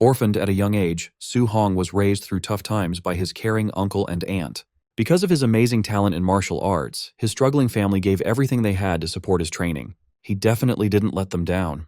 Orphaned at a young age, Su Hong was raised through tough times by his caring uncle and aunt. Because of his amazing talent in martial arts, his struggling family gave everything they had to support his training. He definitely didn't let them down.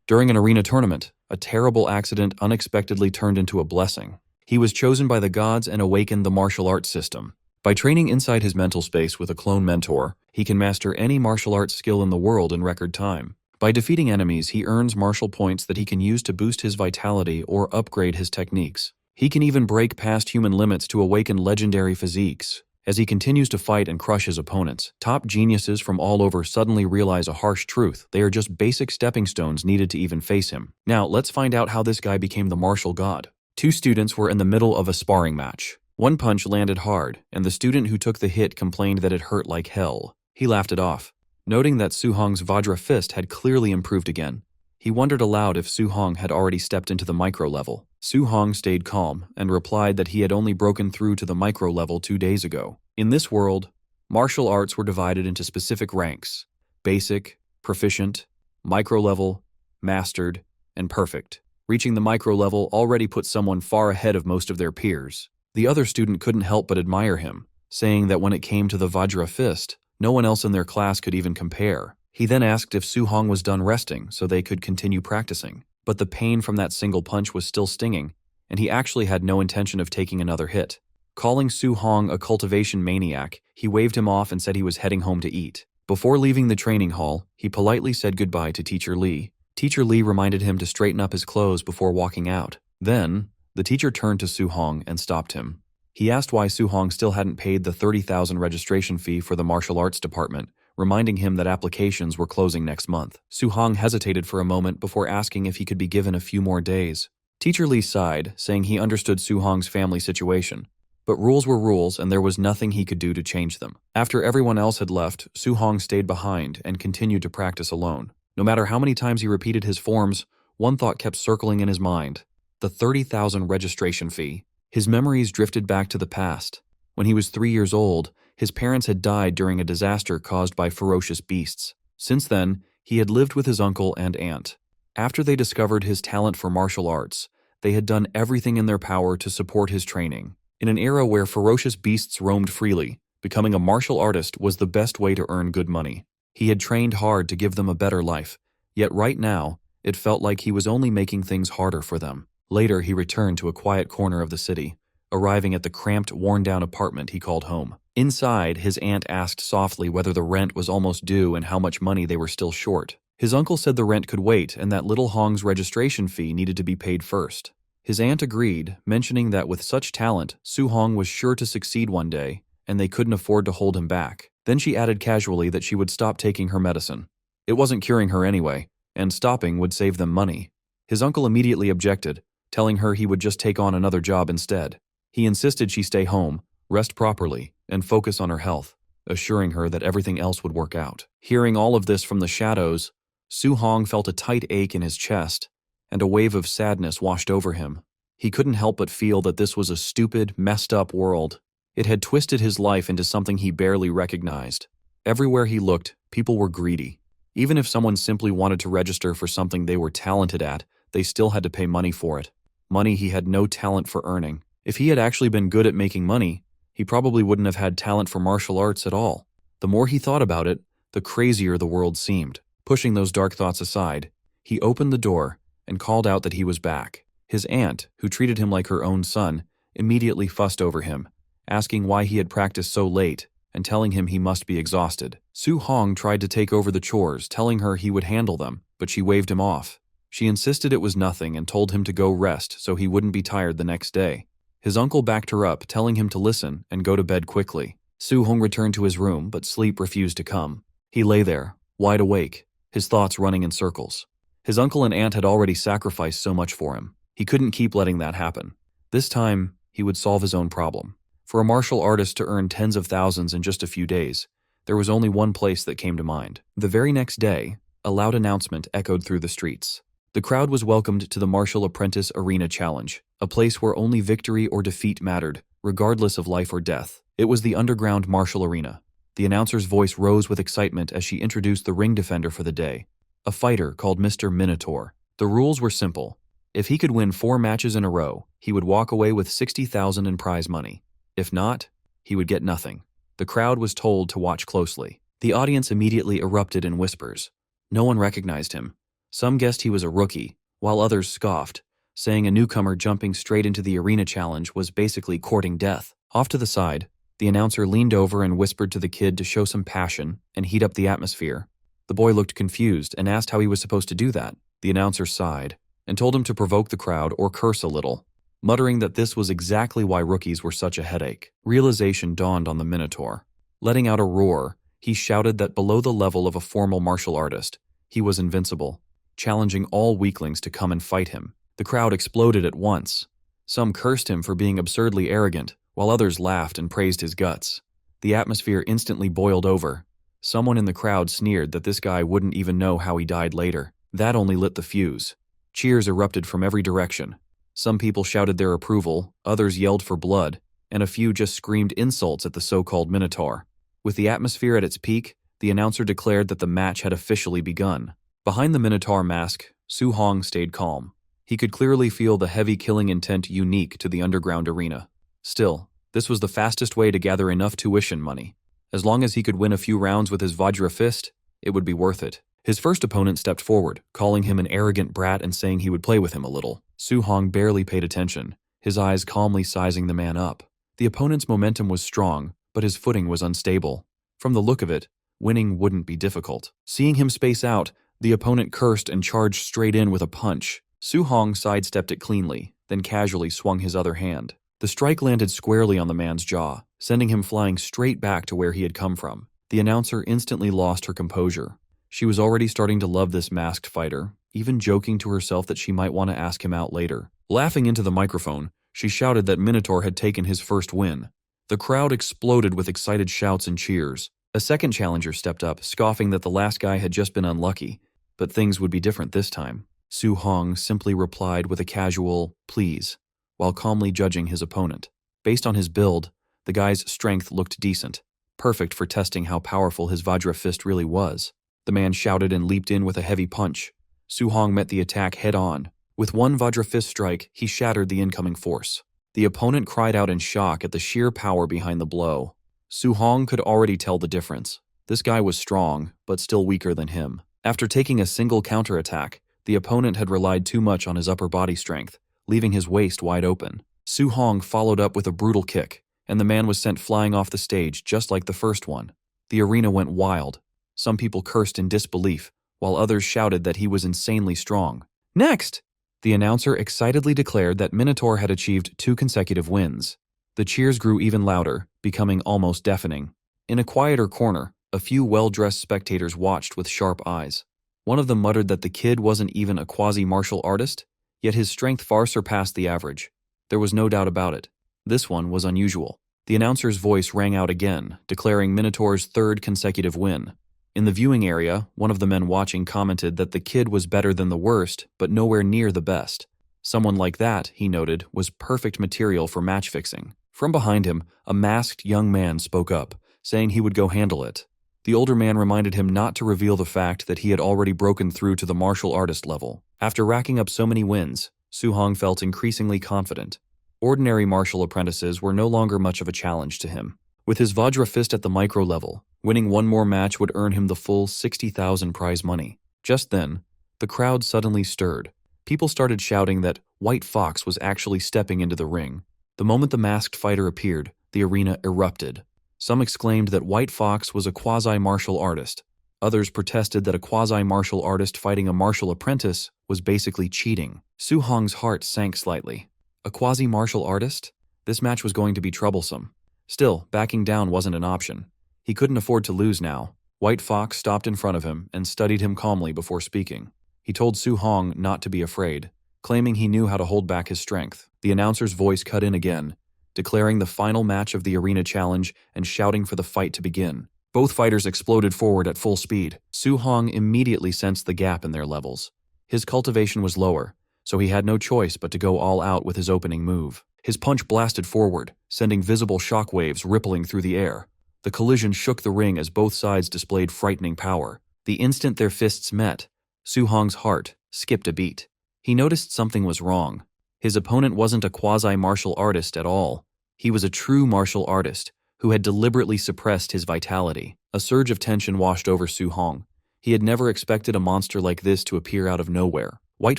During an arena tournament, a terrible accident unexpectedly turned into a blessing. He was chosen by the gods and awakened the martial arts system. By training inside his mental space with a clone mentor, he can master any martial arts skill in the world in record time. By defeating enemies, he earns martial points that he can use to boost his vitality or upgrade his techniques. He can even break past human limits to awaken legendary physiques. As he continues to fight and crush his opponents, top geniuses from all over suddenly realize a harsh truth: they are just basic stepping stones needed to even face him. Now, let's find out how this guy became the martial god. Two students were in the middle of a sparring match. One punch landed hard, and the student who took the hit complained that it hurt like hell. He laughed it off, noting that Su Hong's Vajra fist had clearly improved again. He wondered aloud if Su Hong had already stepped into the micro level. Su Hong stayed calm and replied that he had only broken through to the micro level 2 days ago. In this world, martial arts were divided into specific ranks: basic, proficient, micro level, mastered, and perfect. Reaching the micro level already put someone far ahead of most of their peers. The other student couldn't help but admire him, saying that when it came to the Vajra fist, no one else in their class could even compare. He then asked if Su Hong was done resting so they could continue practicing. But the pain from that single punch was still stinging, and he actually had no intention of taking another hit. Calling Su Hong a cultivation maniac, he waved him off and said he was heading home to eat. Before leaving the training hall, he politely said goodbye to Teacher Lee. Teacher Lee reminded him to straighten up his clothes before walking out. Then, the teacher turned to Su Hong and stopped him. He asked why Su Hong still hadn't paid the 30,000 registration fee for the martial arts department, reminding him that applications were closing next month. Su Hong hesitated for a moment before asking if he could be given a few more days. Teacher Lee sighed, saying he understood Su Hong's family situation. But rules were rules, and there was nothing he could do to change them. After everyone else had left, Su Hong stayed behind and continued to practice alone. No matter how many times he repeated his forms, one thought kept circling in his mind: the 30,000 registration fee. His memories drifted back to the past. When he was 3 years old, his parents had died during a disaster caused by ferocious beasts. Since then, he had lived with his uncle and aunt. After they discovered his talent for martial arts, they had done everything in their power to support his training. In an era where ferocious beasts roamed freely, becoming a martial artist was the best way to earn good money. He had trained hard to give them a better life, yet right now, it felt like he was only making things harder for them. Later, he returned to a quiet corner of the city, arriving at the cramped, worn-down apartment he called home. Inside, his aunt asked softly whether the rent was almost due and how much money they were still short. His uncle said the rent could wait and that little Hong's registration fee needed to be paid first. His aunt agreed, mentioning that with such talent, Su Hong was sure to succeed one day, and they couldn't afford to hold him back. Then she added casually that she would stop taking her medicine. It wasn't curing her anyway, and stopping would save them money. His uncle immediately objected, telling her he would just take on another job instead. He insisted she stay home, rest properly, and focus on her health, assuring her that everything else would work out. Hearing all of this from the shadows, Su Hong felt a tight ache in his chest, and a wave of sadness washed over him. He couldn't help but feel that this was a stupid, messed-up world. It had twisted his life into something he barely recognized. Everywhere he looked, people were greedy. Even if someone simply wanted to register for something they were talented at, they still had to pay money for it. Money he had no talent for earning. If he had actually been good at making money, he probably wouldn't have had talent for martial arts at all. The more he thought about it, the crazier the world seemed. Pushing those dark thoughts aside, he opened the door and called out that he was back. His aunt, who treated him like her own son, immediately fussed over him, asking why he had practiced so late and telling him he must be exhausted. Su Hong tried to take over the chores, telling her he would handle them, but she waved him off. She insisted it was nothing and told him to go rest so he wouldn't be tired the next day. His uncle backed her up, telling him to listen and go to bed quickly. Su Hong returned to his room, but sleep refused to come. He lay there, wide awake, his thoughts running in circles. His uncle and aunt had already sacrificed so much for him. He couldn't keep letting that happen. This time, he would solve his own problem. For a martial artist to earn tens of thousands in just a few days, there was only one place that came to mind. The very next day, a loud announcement echoed through the streets. The crowd was welcomed to the Martial Apprentice Arena Challenge, a place where only victory or defeat mattered, regardless of life or death. It was the underground martial arena. The announcer's voice rose with excitement as she introduced the ring defender for the day, a fighter called Mr. Minotaur. The rules were simple. If he could win 4 matches in a row, he would walk away with 60,000 in prize money. If not, he would get nothing. The crowd was told to watch closely. The audience immediately erupted in whispers. No one recognized him. Some guessed he was a rookie, while others scoffed, saying a newcomer jumping straight into the arena challenge was basically courting death. Off to the side, the announcer leaned over and whispered to the kid to show some passion and heat up the atmosphere. The boy looked confused and asked how he was supposed to do that. The announcer sighed and told him to provoke the crowd or curse a little, muttering that this was exactly why rookies were such a headache. Realization dawned on the Minotaur. Letting out a roar, he shouted that below the level of a formal martial artist, he was invincible, challenging all weaklings to come and fight him. The crowd exploded at once. Some cursed him for being absurdly arrogant, while others laughed and praised his guts. The atmosphere instantly boiled over. Someone in the crowd sneered that this guy wouldn't even know how he died later. That only lit the fuse. Cheers erupted from every direction. Some people shouted their approval, others yelled for blood, and a few just screamed insults at the so-called Minotaur. With the atmosphere at its peak, the announcer declared that the match had officially begun. Behind the Minotaur mask, Su Hong stayed calm. He could clearly feel the heavy killing intent unique to the underground arena. Still, this was the fastest way to gather enough tuition money. As long as he could win a few rounds with his Vajra fist, it would be worth it. His first opponent stepped forward, calling him an arrogant brat and saying he would play with him a little. Su Hong barely paid attention, his eyes calmly sizing the man up. The opponent's momentum was strong, but his footing was unstable. From the look of it, winning wouldn't be difficult. Seeing him space out, the opponent cursed and charged straight in with a punch. Su Hong sidestepped it cleanly, then casually swung his other hand. The strike landed squarely on the man's jaw, sending him flying straight back to where he had come from. The announcer instantly lost her composure. She was already starting to love this masked fighter, even joking to herself that she might want to ask him out later. Laughing into the microphone, she shouted that Minotaur had taken his first win. The crowd exploded with excited shouts and cheers. A second challenger stepped up, scoffing that the last guy had just been unlucky, but things would be different this time. Su Hong simply replied with a casual, "please," while calmly judging his opponent. Based on his build, the guy's strength looked decent, perfect for testing how powerful his Vajra fist really was. The man shouted and leaped in with a heavy punch. Su Hong met the attack head-on. With one Vajra fist strike, he shattered the incoming force. The opponent cried out in shock at the sheer power behind the blow. Su Hong could already tell the difference. This guy was strong, but still weaker than him. After taking a single counterattack, the opponent had relied too much on his upper body strength, leaving his waist wide open. Su Hong followed up with a brutal kick, and the man was sent flying off the stage just like the first one. The arena went wild. Some people cursed in disbelief, while others shouted that he was insanely strong. Next! The announcer excitedly declared that Minotaur had achieved 2 consecutive wins. The cheers grew even louder, becoming almost deafening. In a quieter corner, a few well-dressed spectators watched with sharp eyes. One of them muttered that the kid wasn't even a quasi-martial artist, yet his strength far surpassed the average. There was no doubt about it. This one was unusual. The announcer's voice rang out again, declaring Minotaur's 3rd consecutive win. In the viewing area, one of the men watching commented that the kid was better than the worst, but nowhere near the best. Someone like that, he noted, was perfect material for match fixing. From behind him, a masked young man spoke up, saying he would go handle it. The older man reminded him not to reveal the fact that he had already broken through to the martial artist level. After racking up so many wins, Su Hong felt increasingly confident. Ordinary martial apprentices were no longer much of a challenge to him. With his Vajra fist at the micro level, winning one more match would earn him the full 60,000 prize money. Just then, the crowd suddenly stirred. People started shouting that White Fox was actually stepping into the ring. The moment the masked fighter appeared, the arena erupted. Some exclaimed that White Fox was a quasi-martial artist. Others protested that a quasi-martial artist fighting a martial apprentice was basically cheating. Su Hong's heart sank slightly. A quasi-martial artist? This match was going to be troublesome. Still, backing down wasn't an option. He couldn't afford to lose now. White Fox stopped in front of him and studied him calmly before speaking. He told Su Hong not to be afraid, claiming he knew how to hold back his strength. The announcer's voice cut in again, declaring the final match of the arena challenge and shouting for the fight to begin. Both fighters exploded forward at full speed. Su Hong immediately sensed the gap in their levels. His cultivation was lower, so he had no choice but to go all out with his opening move. His punch blasted forward, sending visible shockwaves rippling through the air. The collision shook the ring as both sides displayed frightening power. The instant their fists met, Su Hong's heart skipped a beat. He noticed something was wrong. His opponent wasn't a quasi-martial artist at all. He was a true martial artist who had deliberately suppressed his vitality. A surge of tension washed over Su Hong. He had never expected a monster like this to appear out of nowhere. White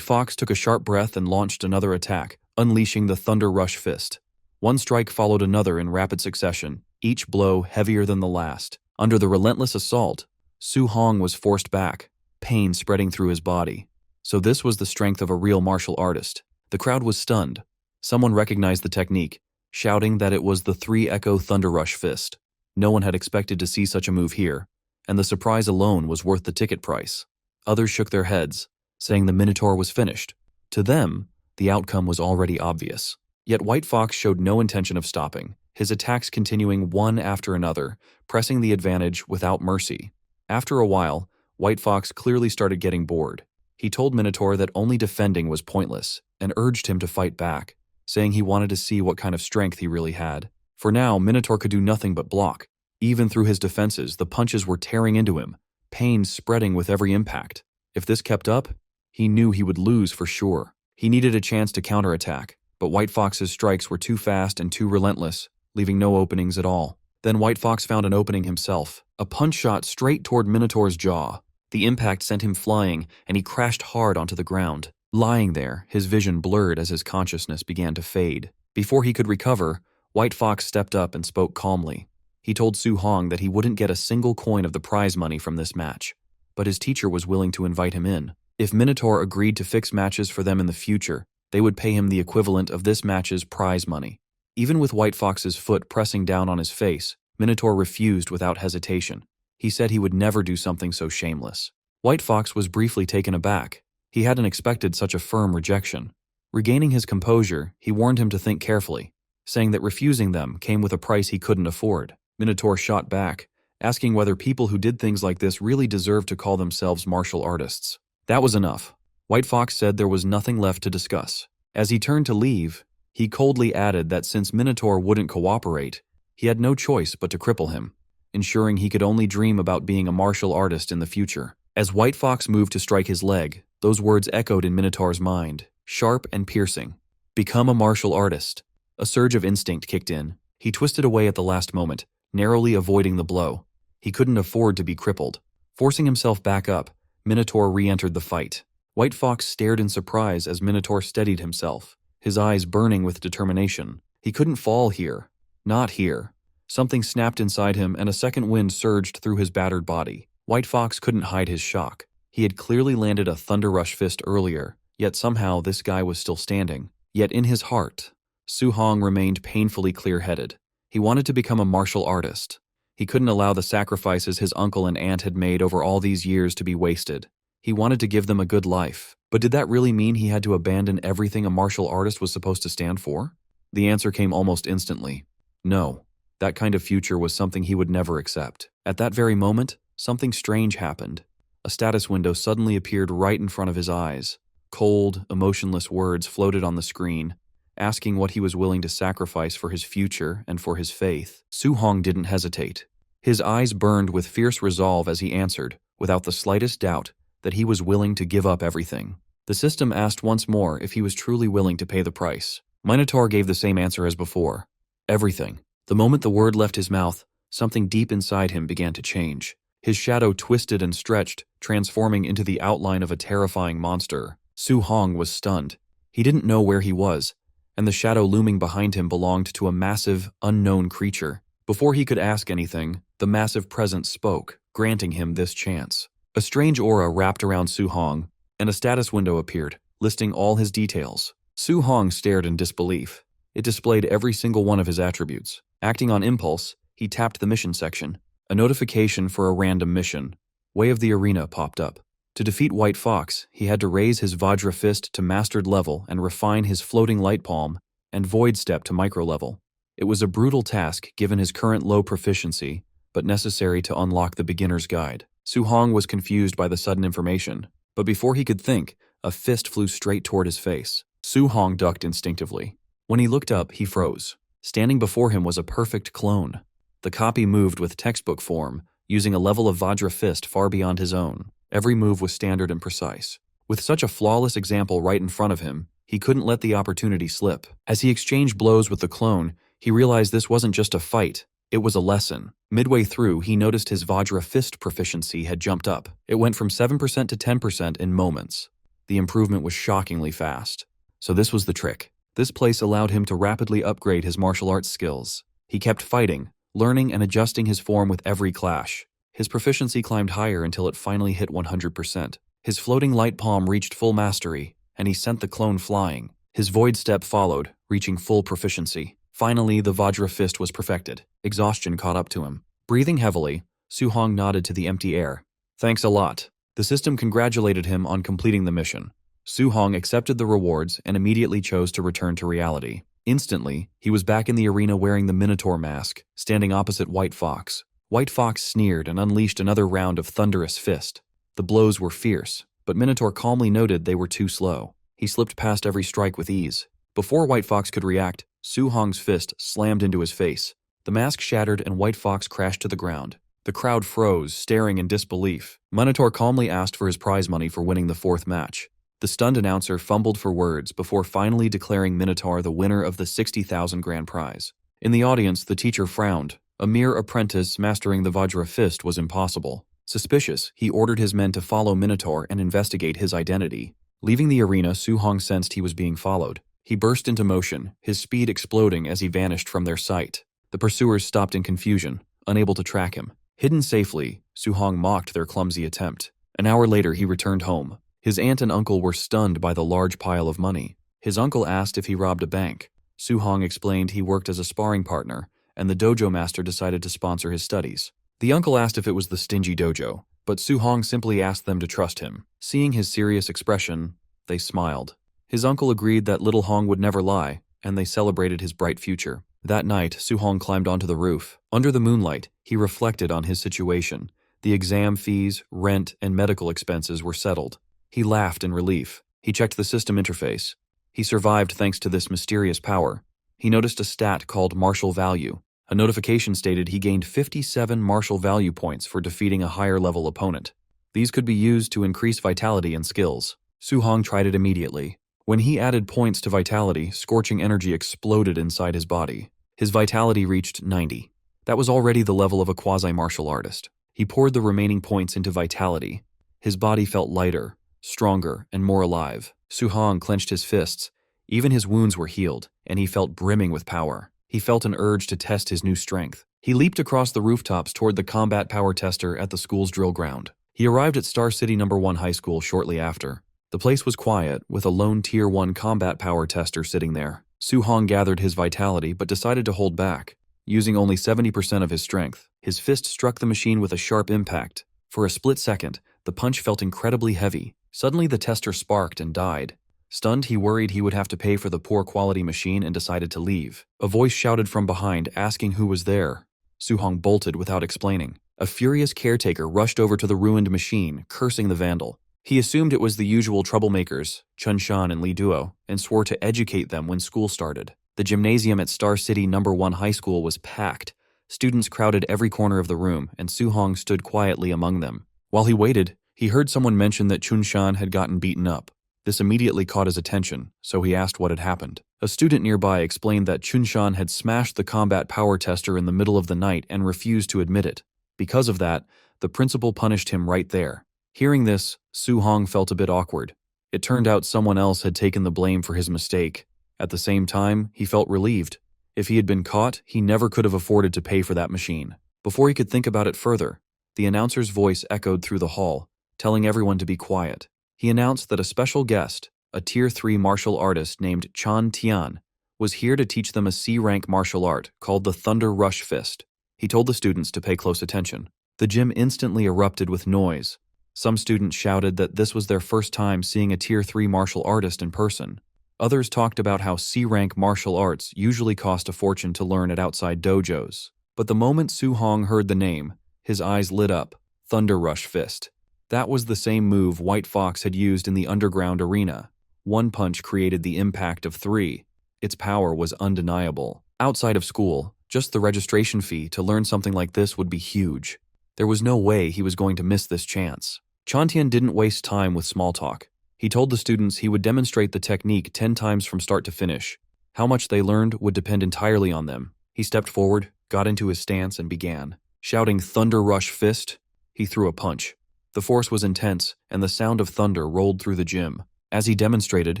Fox took a sharp breath and launched another attack, unleashing the Thunder Rush Fist. One strike followed another in rapid succession, each blow heavier than the last. Under the relentless assault, Su Hong was forced back, pain spreading through his body. So this was the strength of a real martial artist. The crowd was stunned. Someone recognized the technique, shouting that it was the 3-Echo Thunder Rush Fist. No one had expected to see such a move here, and the surprise alone was worth the ticket price. Others shook their heads, saying the Minotaur was finished. To them, the outcome was already obvious. Yet White Fox showed no intention of stopping, his attacks continuing one after another, pressing the advantage without mercy. After a while, White Fox clearly started getting bored. He told Minotaur that only defending was pointless, and urged him to fight back, saying he wanted to see what kind of strength he really had. For now, Minotaur could do nothing but block. Even through his defenses, the punches were tearing into him, pain spreading with every impact. If this kept up, he knew he would lose for sure. He needed a chance to counterattack, but White Fox's strikes were too fast and too relentless, leaving no openings at all. Then White Fox found an opening himself, a punch shot straight toward Minotaur's jaw. The impact sent him flying, and he crashed hard onto the ground. Lying there, his vision blurred as his consciousness began to fade. Before he could recover, White Fox stepped up and spoke calmly. He told Su Hong that he wouldn't get a single coin of the prize money from this match, but his teacher was willing to invite him in. If Minotaur agreed to fix matches for them in the future, they would pay him the equivalent of this match's prize money. Even with White Fox's foot pressing down on his face, Minotaur refused without hesitation. He said he would never do something so shameless. White Fox was briefly taken aback. He hadn't expected such a firm rejection. Regaining his composure, he warned him to think carefully, saying that refusing them came with a price he couldn't afford. Minotaur shot back, asking whether people who did things like this really deserved to call themselves martial artists. That was enough. White Fox said there was nothing left to discuss. As he turned to leave, he coldly added that since Minotaur wouldn't cooperate, he had no choice but to cripple him, ensuring he could only dream about being a martial artist in the future. As White Fox moved to strike his leg, those words echoed in Minotaur's mind, sharp and piercing. Become a martial artist. A surge of instinct kicked in. He twisted away at the last moment, narrowly avoiding the blow. He couldn't afford to be crippled. Forcing himself back up, Minotaur re-entered the fight. White Fox stared in surprise as Minotaur steadied himself, his eyes burning with determination. He couldn't fall here. Not here. Something snapped inside him and a second wind surged through his battered body. White Fox couldn't hide his shock. He had clearly landed a Thunder Rush Fist earlier, yet somehow this guy was still standing. Yet in his heart, Su Hong remained painfully clear-headed. He wanted to become a martial artist. He couldn't allow the sacrifices his uncle and aunt had made over all these years to be wasted. He wanted to give them a good life. But did that really mean he had to abandon everything a martial artist was supposed to stand for? The answer came almost instantly. No. That kind of future was something he would never accept. At that very moment, something strange happened. A status window suddenly appeared right in front of his eyes. Cold, emotionless words floated on the screen, asking what he was willing to sacrifice for his future and for his faith. Su Hong didn't hesitate. His eyes burned with fierce resolve as he answered, without the slightest doubt, that he was willing to give up everything. The system asked once more if he was truly willing to pay the price. Minotaur gave the same answer as before. Everything. The moment the word left his mouth, something deep inside him began to change. His shadow twisted and stretched, transforming into the outline of a terrifying monster. Su Hong was stunned. He didn't know where he was, and the shadow looming behind him belonged to a massive, unknown creature. Before he could ask anything, the massive presence spoke, granting him this chance. A strange aura wrapped around Su Hong, and a status window appeared, listing all his details. Su Hong stared in disbelief. It displayed every single one of his attributes. Acting on impulse, he tapped the mission section. A notification for a random mission. Way of the Arena popped up. To defeat White Fox, he had to raise his Vajra Fist to mastered level and refine his floating light palm and Void Step to micro level. It was a brutal task given his current low proficiency, but necessary to unlock the beginner's guide. Su Hong was confused by the sudden information, but before he could think, a fist flew straight toward his face. Su Hong ducked instinctively. When he looked up, he froze. Standing before him was a perfect clone. The copy moved with textbook form, using a level of Vajra Fist far beyond his own. Every move was standard and precise. With such a flawless example right in front of him, he couldn't let the opportunity slip. As he exchanged blows with the clone, he realized this wasn't just a fight, it was a lesson. Midway through, he noticed his Vajra fist proficiency had jumped up. It went from 7% to 10% in moments. The improvement was shockingly fast. So this was the trick. This place allowed him to rapidly upgrade his martial arts skills. He kept fighting, learning and adjusting his form with every clash. His proficiency climbed higher until it finally hit 100%. His floating light palm reached full mastery, and he sent the clone flying. His void step followed, reaching full proficiency. Finally, the Vajra fist was perfected. Exhaustion caught up to him. Breathing heavily, Su-hong nodded to the empty air. Thanks a lot. The system congratulated him on completing the mission. Su-hong accepted the rewards and immediately chose to return to reality. Instantly, he was back in the arena wearing the Minotaur mask, standing opposite White Fox. White Fox sneered and unleashed another round of thunderous fist. The blows were fierce, but Minotaur calmly noted they were too slow. He slipped past every strike with ease. Before White Fox could react, Su-hong's fist slammed into his face. The mask shattered and White Fox crashed to the ground. The crowd froze, staring in disbelief. Minotaur calmly asked for his prize money for winning the fourth match. The stunned announcer fumbled for words before finally declaring Minotaur the winner of the 60,000 grand prize. In the audience, the teacher frowned. A mere apprentice mastering the Vajra fist was impossible. Suspicious, he ordered his men to follow Minotaur and investigate his identity. Leaving the arena, Su-hong sensed he was being followed. He burst into motion, his speed exploding as he vanished from their sight. The pursuers stopped in confusion, unable to track him. Hidden safely, Su-hong mocked their clumsy attempt. An hour later, he returned home. His aunt and uncle were stunned by the large pile of money. His uncle asked if he robbed a bank. Su-hong explained he worked as a sparring partner, and the dojo master decided to sponsor his studies. The uncle asked if it was the stingy dojo, but Su-hong simply asked them to trust him. Seeing his serious expression, they smiled. His uncle agreed that little Hong would never lie, and they celebrated his bright future. That night, Su-hong climbed onto the roof. Under the moonlight, he reflected on his situation. The exam fees, rent, and medical expenses were settled. He laughed in relief. He checked the system interface. He survived thanks to this mysterious power. He noticed a stat called martial value. A notification stated he gained 57 martial value points for defeating a higher-level opponent. These could be used to increase vitality and skills. Su-hong tried it immediately. When he added points to vitality, scorching energy exploded inside his body. His vitality reached 90. That was already the level of a quasi-martial artist. He poured the remaining points into vitality. His body felt lighter, stronger, and more alive. Su-hong clenched his fists. Even his wounds were healed, and he felt brimming with power. He felt an urge to test his new strength. He leaped across the rooftops toward the combat power tester at the school's drill ground. He arrived at Star City No. 1 High School shortly after. The place was quiet, with a lone Tier 1 combat power tester sitting there. Su-hong gathered his vitality but decided to hold back. Using only 70% of his strength, his fist struck the machine with a sharp impact. For a split second, the punch felt incredibly heavy. Suddenly the tester sparked and died. Stunned, he worried he would have to pay for the poor quality machine and decided to leave. A voice shouted from behind, asking who was there. Su-hong bolted without explaining. A furious caretaker rushed over to the ruined machine, cursing the vandal. He assumed it was the usual troublemakers, Chun Shan and Li Duo, and swore to educate them when school started. The gymnasium at Star City No. 1 High School was packed. Students crowded every corner of the room, and Su-hong stood quietly among them. While he waited, he heard someone mention that Chun Shan had gotten beaten up. This immediately caught his attention, so he asked what had happened. A student nearby explained that Chun Shan had smashed the combat power tester in the middle of the night and refused to admit it. Because of that, the principal punished him right there. Hearing this, Su-hong felt a bit awkward. It turned out someone else had taken the blame for his mistake. At the same time, he felt relieved. If he had been caught, he never could have afforded to pay for that machine. Before he could think about it further, the announcer's voice echoed through the hall, telling everyone to be quiet. He announced that a special guest, a Tier 3 martial artist named Chan Tian, was here to teach them a C-rank martial art called the Thunder Rush Fist. He told the students to pay close attention. The gym instantly erupted with noise. Some students shouted that this was their first time seeing a Tier 3 martial artist in person. Others talked about how C-rank martial arts usually cost a fortune to learn at outside dojos. But the moment Su-hong heard the name, his eyes lit up. Thunder Rush Fist. That was the same move White Fox had used in the underground arena. One punch created the impact of 3. Its power was undeniable. Outside of school, just the registration fee to learn something like this would be huge. There was no way he was going to miss this chance. Chantian didn't waste time with small talk. He told the students he would demonstrate the technique 10 times from start to finish. How much they learned would depend entirely on them. He stepped forward, got into his stance, and began. Shouting "Thunder Rush Fist," he threw a punch. The force was intense, and the sound of thunder rolled through the gym. As he demonstrated,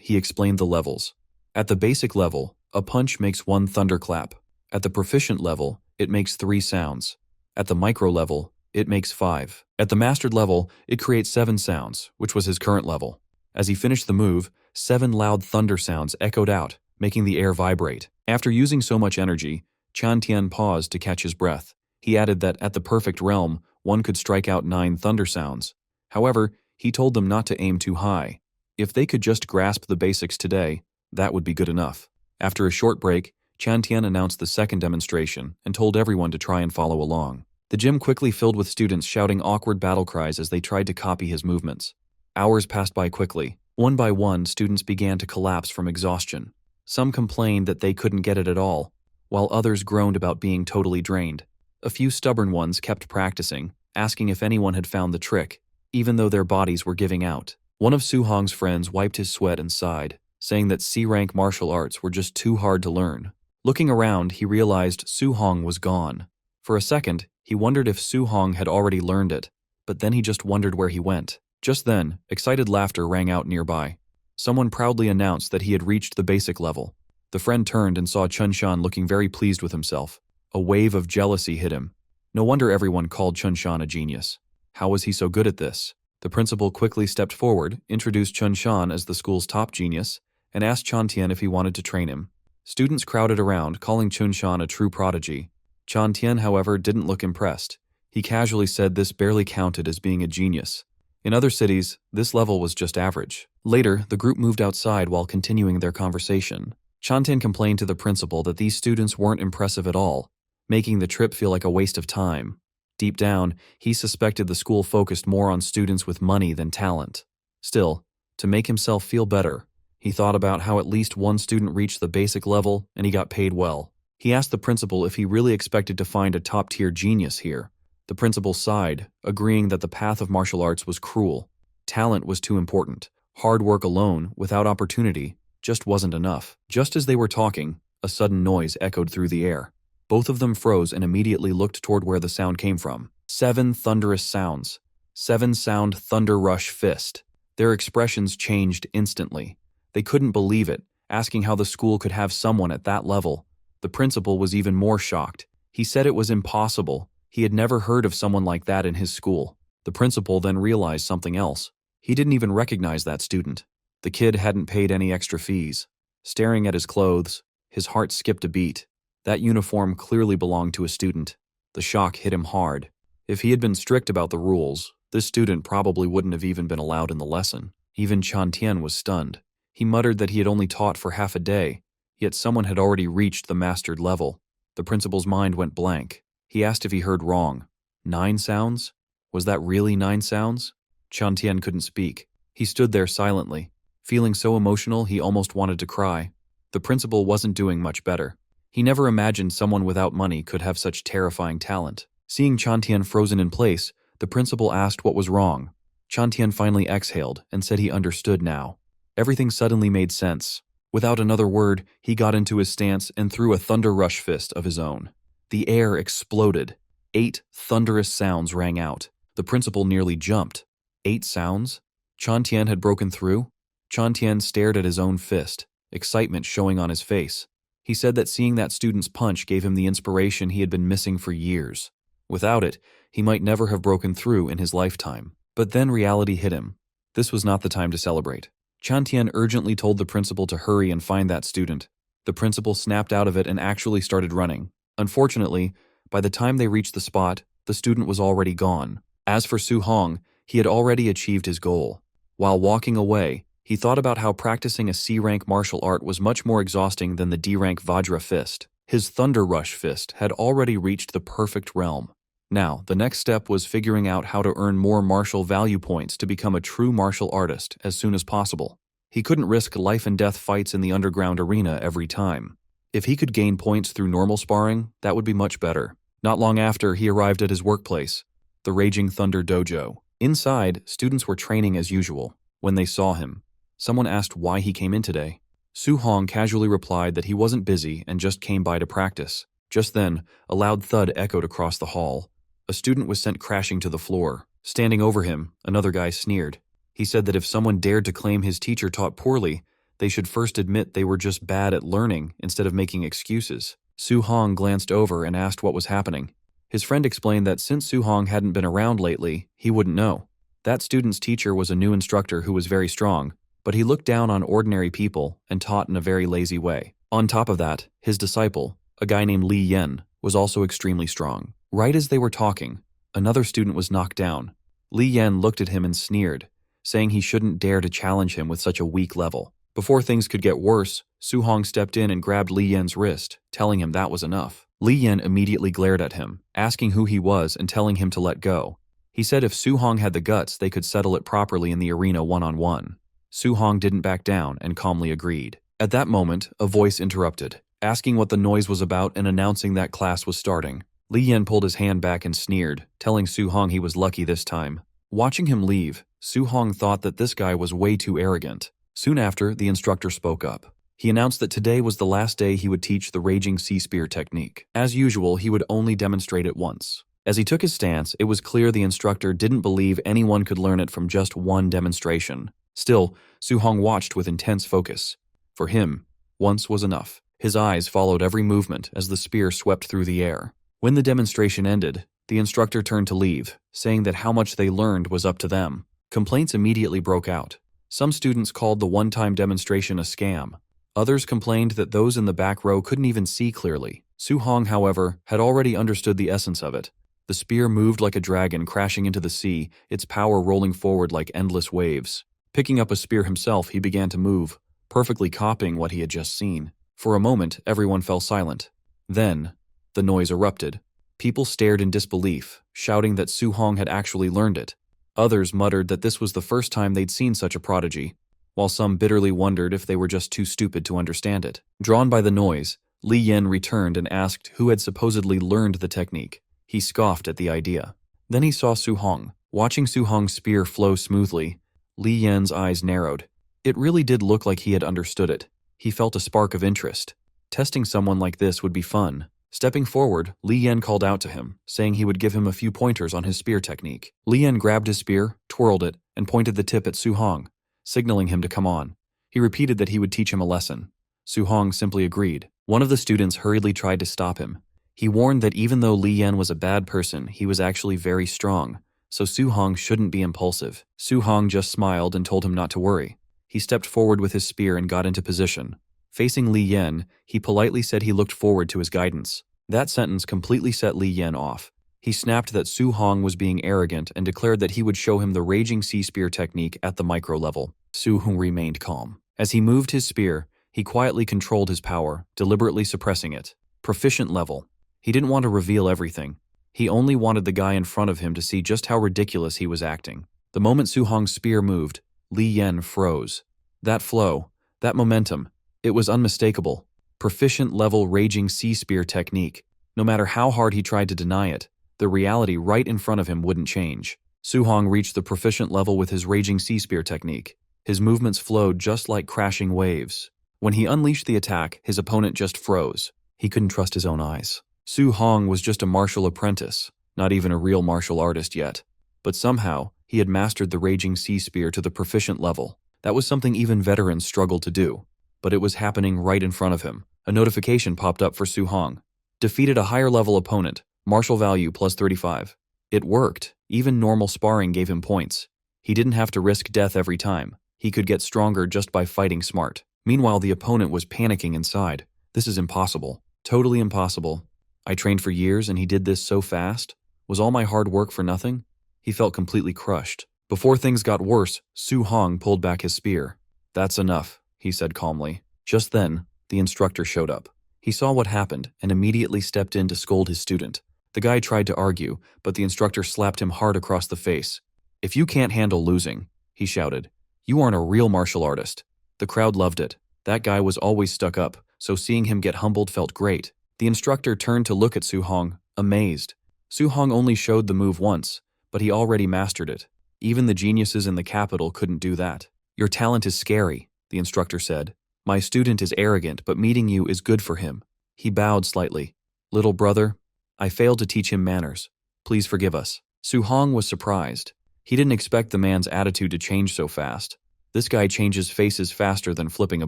he explained the levels. At the basic level, a punch makes 1 thunderclap. At the proficient level, it makes 3 sounds. At the micro level, it makes 5. At the mastered level, it creates 7 sounds, which was his current level. As he finished the move, 7 loud thunder sounds echoed out, making the air vibrate. After using so much energy, Chan Tian paused to catch his breath. He added that at the perfect realm, one could strike out 9 thunder sounds. However, he told them not to aim too high. If they could just grasp the basics today, that would be good enough. After a short break, Chan Tian announced the second demonstration and told everyone to try and follow along. The gym quickly filled with students shouting awkward battle cries as they tried to copy his movements. Hours passed by quickly. One by one, students began to collapse from exhaustion. Some complained that they couldn't get it at all, while others groaned about being totally drained. A few stubborn ones kept practicing, asking if anyone had found the trick, even though their bodies were giving out. One of Su Hong's friends wiped his sweat and sighed, saying that C-rank martial arts were just too hard to learn. Looking around, he realized Su Hong was gone. For a second, he wondered if Su Hong had already learned it, but then he just wondered where he went. Just then, excited laughter rang out nearby. Someone proudly announced that he had reached the basic level. The friend turned and saw Chun Shan looking very pleased with himself. A wave of jealousy hit him. No wonder everyone called Chun Shan a genius. How was he so good at this? The principal quickly stepped forward, introduced Chun Shan as the school's top genius, and asked Chan Tian if he wanted to train him. Students crowded around, calling Chun Shan a true prodigy. Chan Tian, however, didn't look impressed. He casually said this barely counted as being a genius. In other cities, this level was just average. Later, the group moved outside while continuing their conversation. Chan Tian complained to the principal that these students weren't impressive at all, making the trip feel like a waste of time. Deep down, he suspected the school focused more on students with money than talent. Still, to make himself feel better, he thought about how at least one student reached the basic level and he got paid well. He asked the principal if he really expected to find a top-tier genius here. The principal sighed, agreeing that the path of martial arts was cruel. Talent was too important. Hard work alone, without opportunity, just wasn't enough. Just as they were talking, a sudden noise echoed through the air. Both of them froze and immediately looked toward where the sound came from. 7 thunderous sounds. 7-sound thunder rush fist. Their expressions changed instantly. They couldn't believe it, asking how the school could have someone at that level. The principal was even more shocked. He said it was impossible. He had never heard of someone like that in his school. The principal then realized something else. He didn't even recognize that student. The kid hadn't paid any extra fees. Staring at his clothes, his heart skipped a beat. That uniform clearly belonged to a student. The shock hit him hard. If he had been strict about the rules, this student probably wouldn't have even been allowed in the lesson. Even Chan Tian was stunned. He muttered that he had only taught for half a day, yet someone had already reached the mastered level. The principal's mind went blank. He asked if he heard wrong. 9 sounds? Was that really 9 sounds? Chan Tian couldn't speak. He stood there silently, feeling so emotional he almost wanted to cry. The principal wasn't doing much better. He never imagined someone without money could have such terrifying talent. Seeing Chan Tian frozen in place, the principal asked what was wrong. Chan Tian finally exhaled and said he understood now. Everything suddenly made sense. Without another word, he got into his stance and threw a thunder rush fist of his own. The air exploded. 8 thunderous sounds rang out. The principal nearly jumped. 8 sounds? Chan Tian had broken through? Chan Tian stared at his own fist, excitement showing on his face. He said that seeing that student's punch gave him the inspiration he had been missing for years. Without it, he might never have broken through in his lifetime. But then reality hit him. This was not the time to celebrate. Chan Tian urgently told the principal to hurry and find that student. The principal snapped out of it and actually started running. Unfortunately, by the time they reached the spot, the student was already gone. As for Su Hong, he had already achieved his goal. While walking away, he thought about how practicing a C-rank martial art was much more exhausting than the D-rank Vajra fist. His Thunder Rush fist had already reached the perfect realm. Now, the next step was figuring out how to earn more martial value points to become a true martial artist as soon as possible. He couldn't risk life-and-death fights in the underground arena every time. If he could gain points through normal sparring, that would be much better. Not long after, he arrived at his workplace, the Raging Thunder Dojo. Inside, students were training as usual. When they saw him, Someone asked why he came in today. Su Hong casually replied that he wasn't busy and just came by to practice. Just then, a loud thud echoed across the hall. A student was sent crashing to the floor. Standing over him, another guy sneered. He said that if someone dared to claim his teacher taught poorly, they should first admit they were just bad at learning instead of making excuses. Su Hong glanced over and asked what was happening. His friend explained that since Su Hong hadn't been around lately, he wouldn't know. That student's teacher was a new instructor who was very strong, but he looked down on ordinary people and taught in a very lazy way. On top of that, his disciple, a guy named Li Yen, was also extremely strong. Right as they were talking, another student was knocked down. Li Yen looked at him and sneered, saying he shouldn't dare to challenge him with such a weak level. Before things could get worse, Su Hong stepped in and grabbed Li Yen's wrist, telling him that was enough. Li Yen immediately glared at him, asking who he was and telling him to let go. He said if Su Hong had the guts, they could settle it properly in the arena one-on-one. Su Hong didn't back down and calmly agreed. At that moment, a voice interrupted, asking what the noise was about and announcing that class was starting. Li Yen pulled his hand back and sneered, telling Su Hong he was lucky this time. Watching him leave, Su Hong thought that this guy was way too arrogant. Soon after, the instructor spoke up. He announced that today was the last day he would teach the Raging Sea Spear technique. As usual, he would only demonstrate it once. As he took his stance, it was clear the instructor didn't believe anyone could learn it from just one demonstration. Still, Su Hong watched with intense focus. For him, once was enough. His eyes followed every movement as the spear swept through the air. When the demonstration ended, the instructor turned to leave, saying that how much they learned was up to them. Complaints immediately broke out. Some students called the one-time demonstration a scam. Others complained that those in the back row couldn't even see clearly. Su Hong, however, had already understood the essence of it. The spear moved like a dragon crashing into the sea, its power rolling forward like endless waves. Picking up a spear himself, he began to move, perfectly copying what he had just seen. For a moment, everyone fell silent. Then, the noise erupted. People stared in disbelief, shouting that Su Hong had actually learned it. Others muttered that this was the first time they'd seen such a prodigy, while some bitterly wondered if they were just too stupid to understand it. Drawn by the noise, Li Yen returned and asked who had supposedly learned the technique. He scoffed at the idea. Then he saw Su Hong. Watching Su Hong's spear flow smoothly, Li Yen's eyes narrowed. It really did look like he had understood it. He felt a spark of interest. Testing someone like this would be fun. Stepping forward, Li Yen called out to him, saying he would give him a few pointers on his spear technique. Li Yen grabbed his spear, twirled it, and pointed the tip at Su Hong, signaling him to come on. He repeated that he would teach him a lesson. Su Hong simply agreed. One of the students hurriedly tried to stop him. He warned that even though Li Yen was a bad person, he was actually very strong, so Su Hong shouldn't be impulsive. Su Hong just smiled and told him not to worry. He stepped forward with his spear and got into position. Facing Li Yen, he politely said he looked forward to his guidance. That sentence completely set Li Yen off. He snapped that Su Hong was being arrogant and declared that he would show him the Raging Sea Spear technique at the micro level. Su Hong remained calm. As he moved his spear, he quietly controlled his power, deliberately suppressing it. Proficient level. He didn't want to reveal everything. He only wanted the guy in front of him to see just how ridiculous he was acting. The moment Su Hong's spear moved, Li Yen froze. That flow, that momentum, it was unmistakable. Proficient level Raging Sea Spear technique. No matter how hard he tried to deny it, the reality right in front of him wouldn't change. Su Hong reached the proficient level with his Raging Sea Spear technique. His movements flowed just like crashing waves. When he unleashed the attack, his opponent just froze. He couldn't trust his own eyes. Su Hong was just a martial apprentice, not even a real martial artist yet. But somehow, he had mastered the Raging Sea Spear to the proficient level. That was something even veterans struggled to do. But it was happening right in front of him. A notification popped up for Su Hong. Defeated a higher level opponent, martial value plus 35. It worked. Even normal sparring gave him points. He didn't have to risk death every time. He could get stronger just by fighting smart. Meanwhile, the opponent was panicking inside. This is impossible. Totally impossible. I trained for years and he did this so fast? Was all my hard work for nothing? He felt completely crushed. Before things got worse, Su Hong pulled back his spear. That's enough, he said calmly. Just then, the instructor showed up. He saw what happened and immediately stepped in to scold his student. The guy tried to argue, but the instructor slapped him hard across the face. If you can't handle losing, he shouted, you aren't a real martial artist. The crowd loved it. That guy was always stuck up, so seeing him get humbled felt great. The instructor turned to look at Su Hong, amazed. Su Hong only showed the move once, but he already mastered it. Even the geniuses in the capital couldn't do that. Your talent is scary, the instructor said. My student is arrogant, but meeting you is good for him. He bowed slightly. Little brother, I failed to teach him manners. Please forgive us. Su Hong was surprised. He didn't expect the man's attitude to change so fast. This guy changes faces faster than flipping a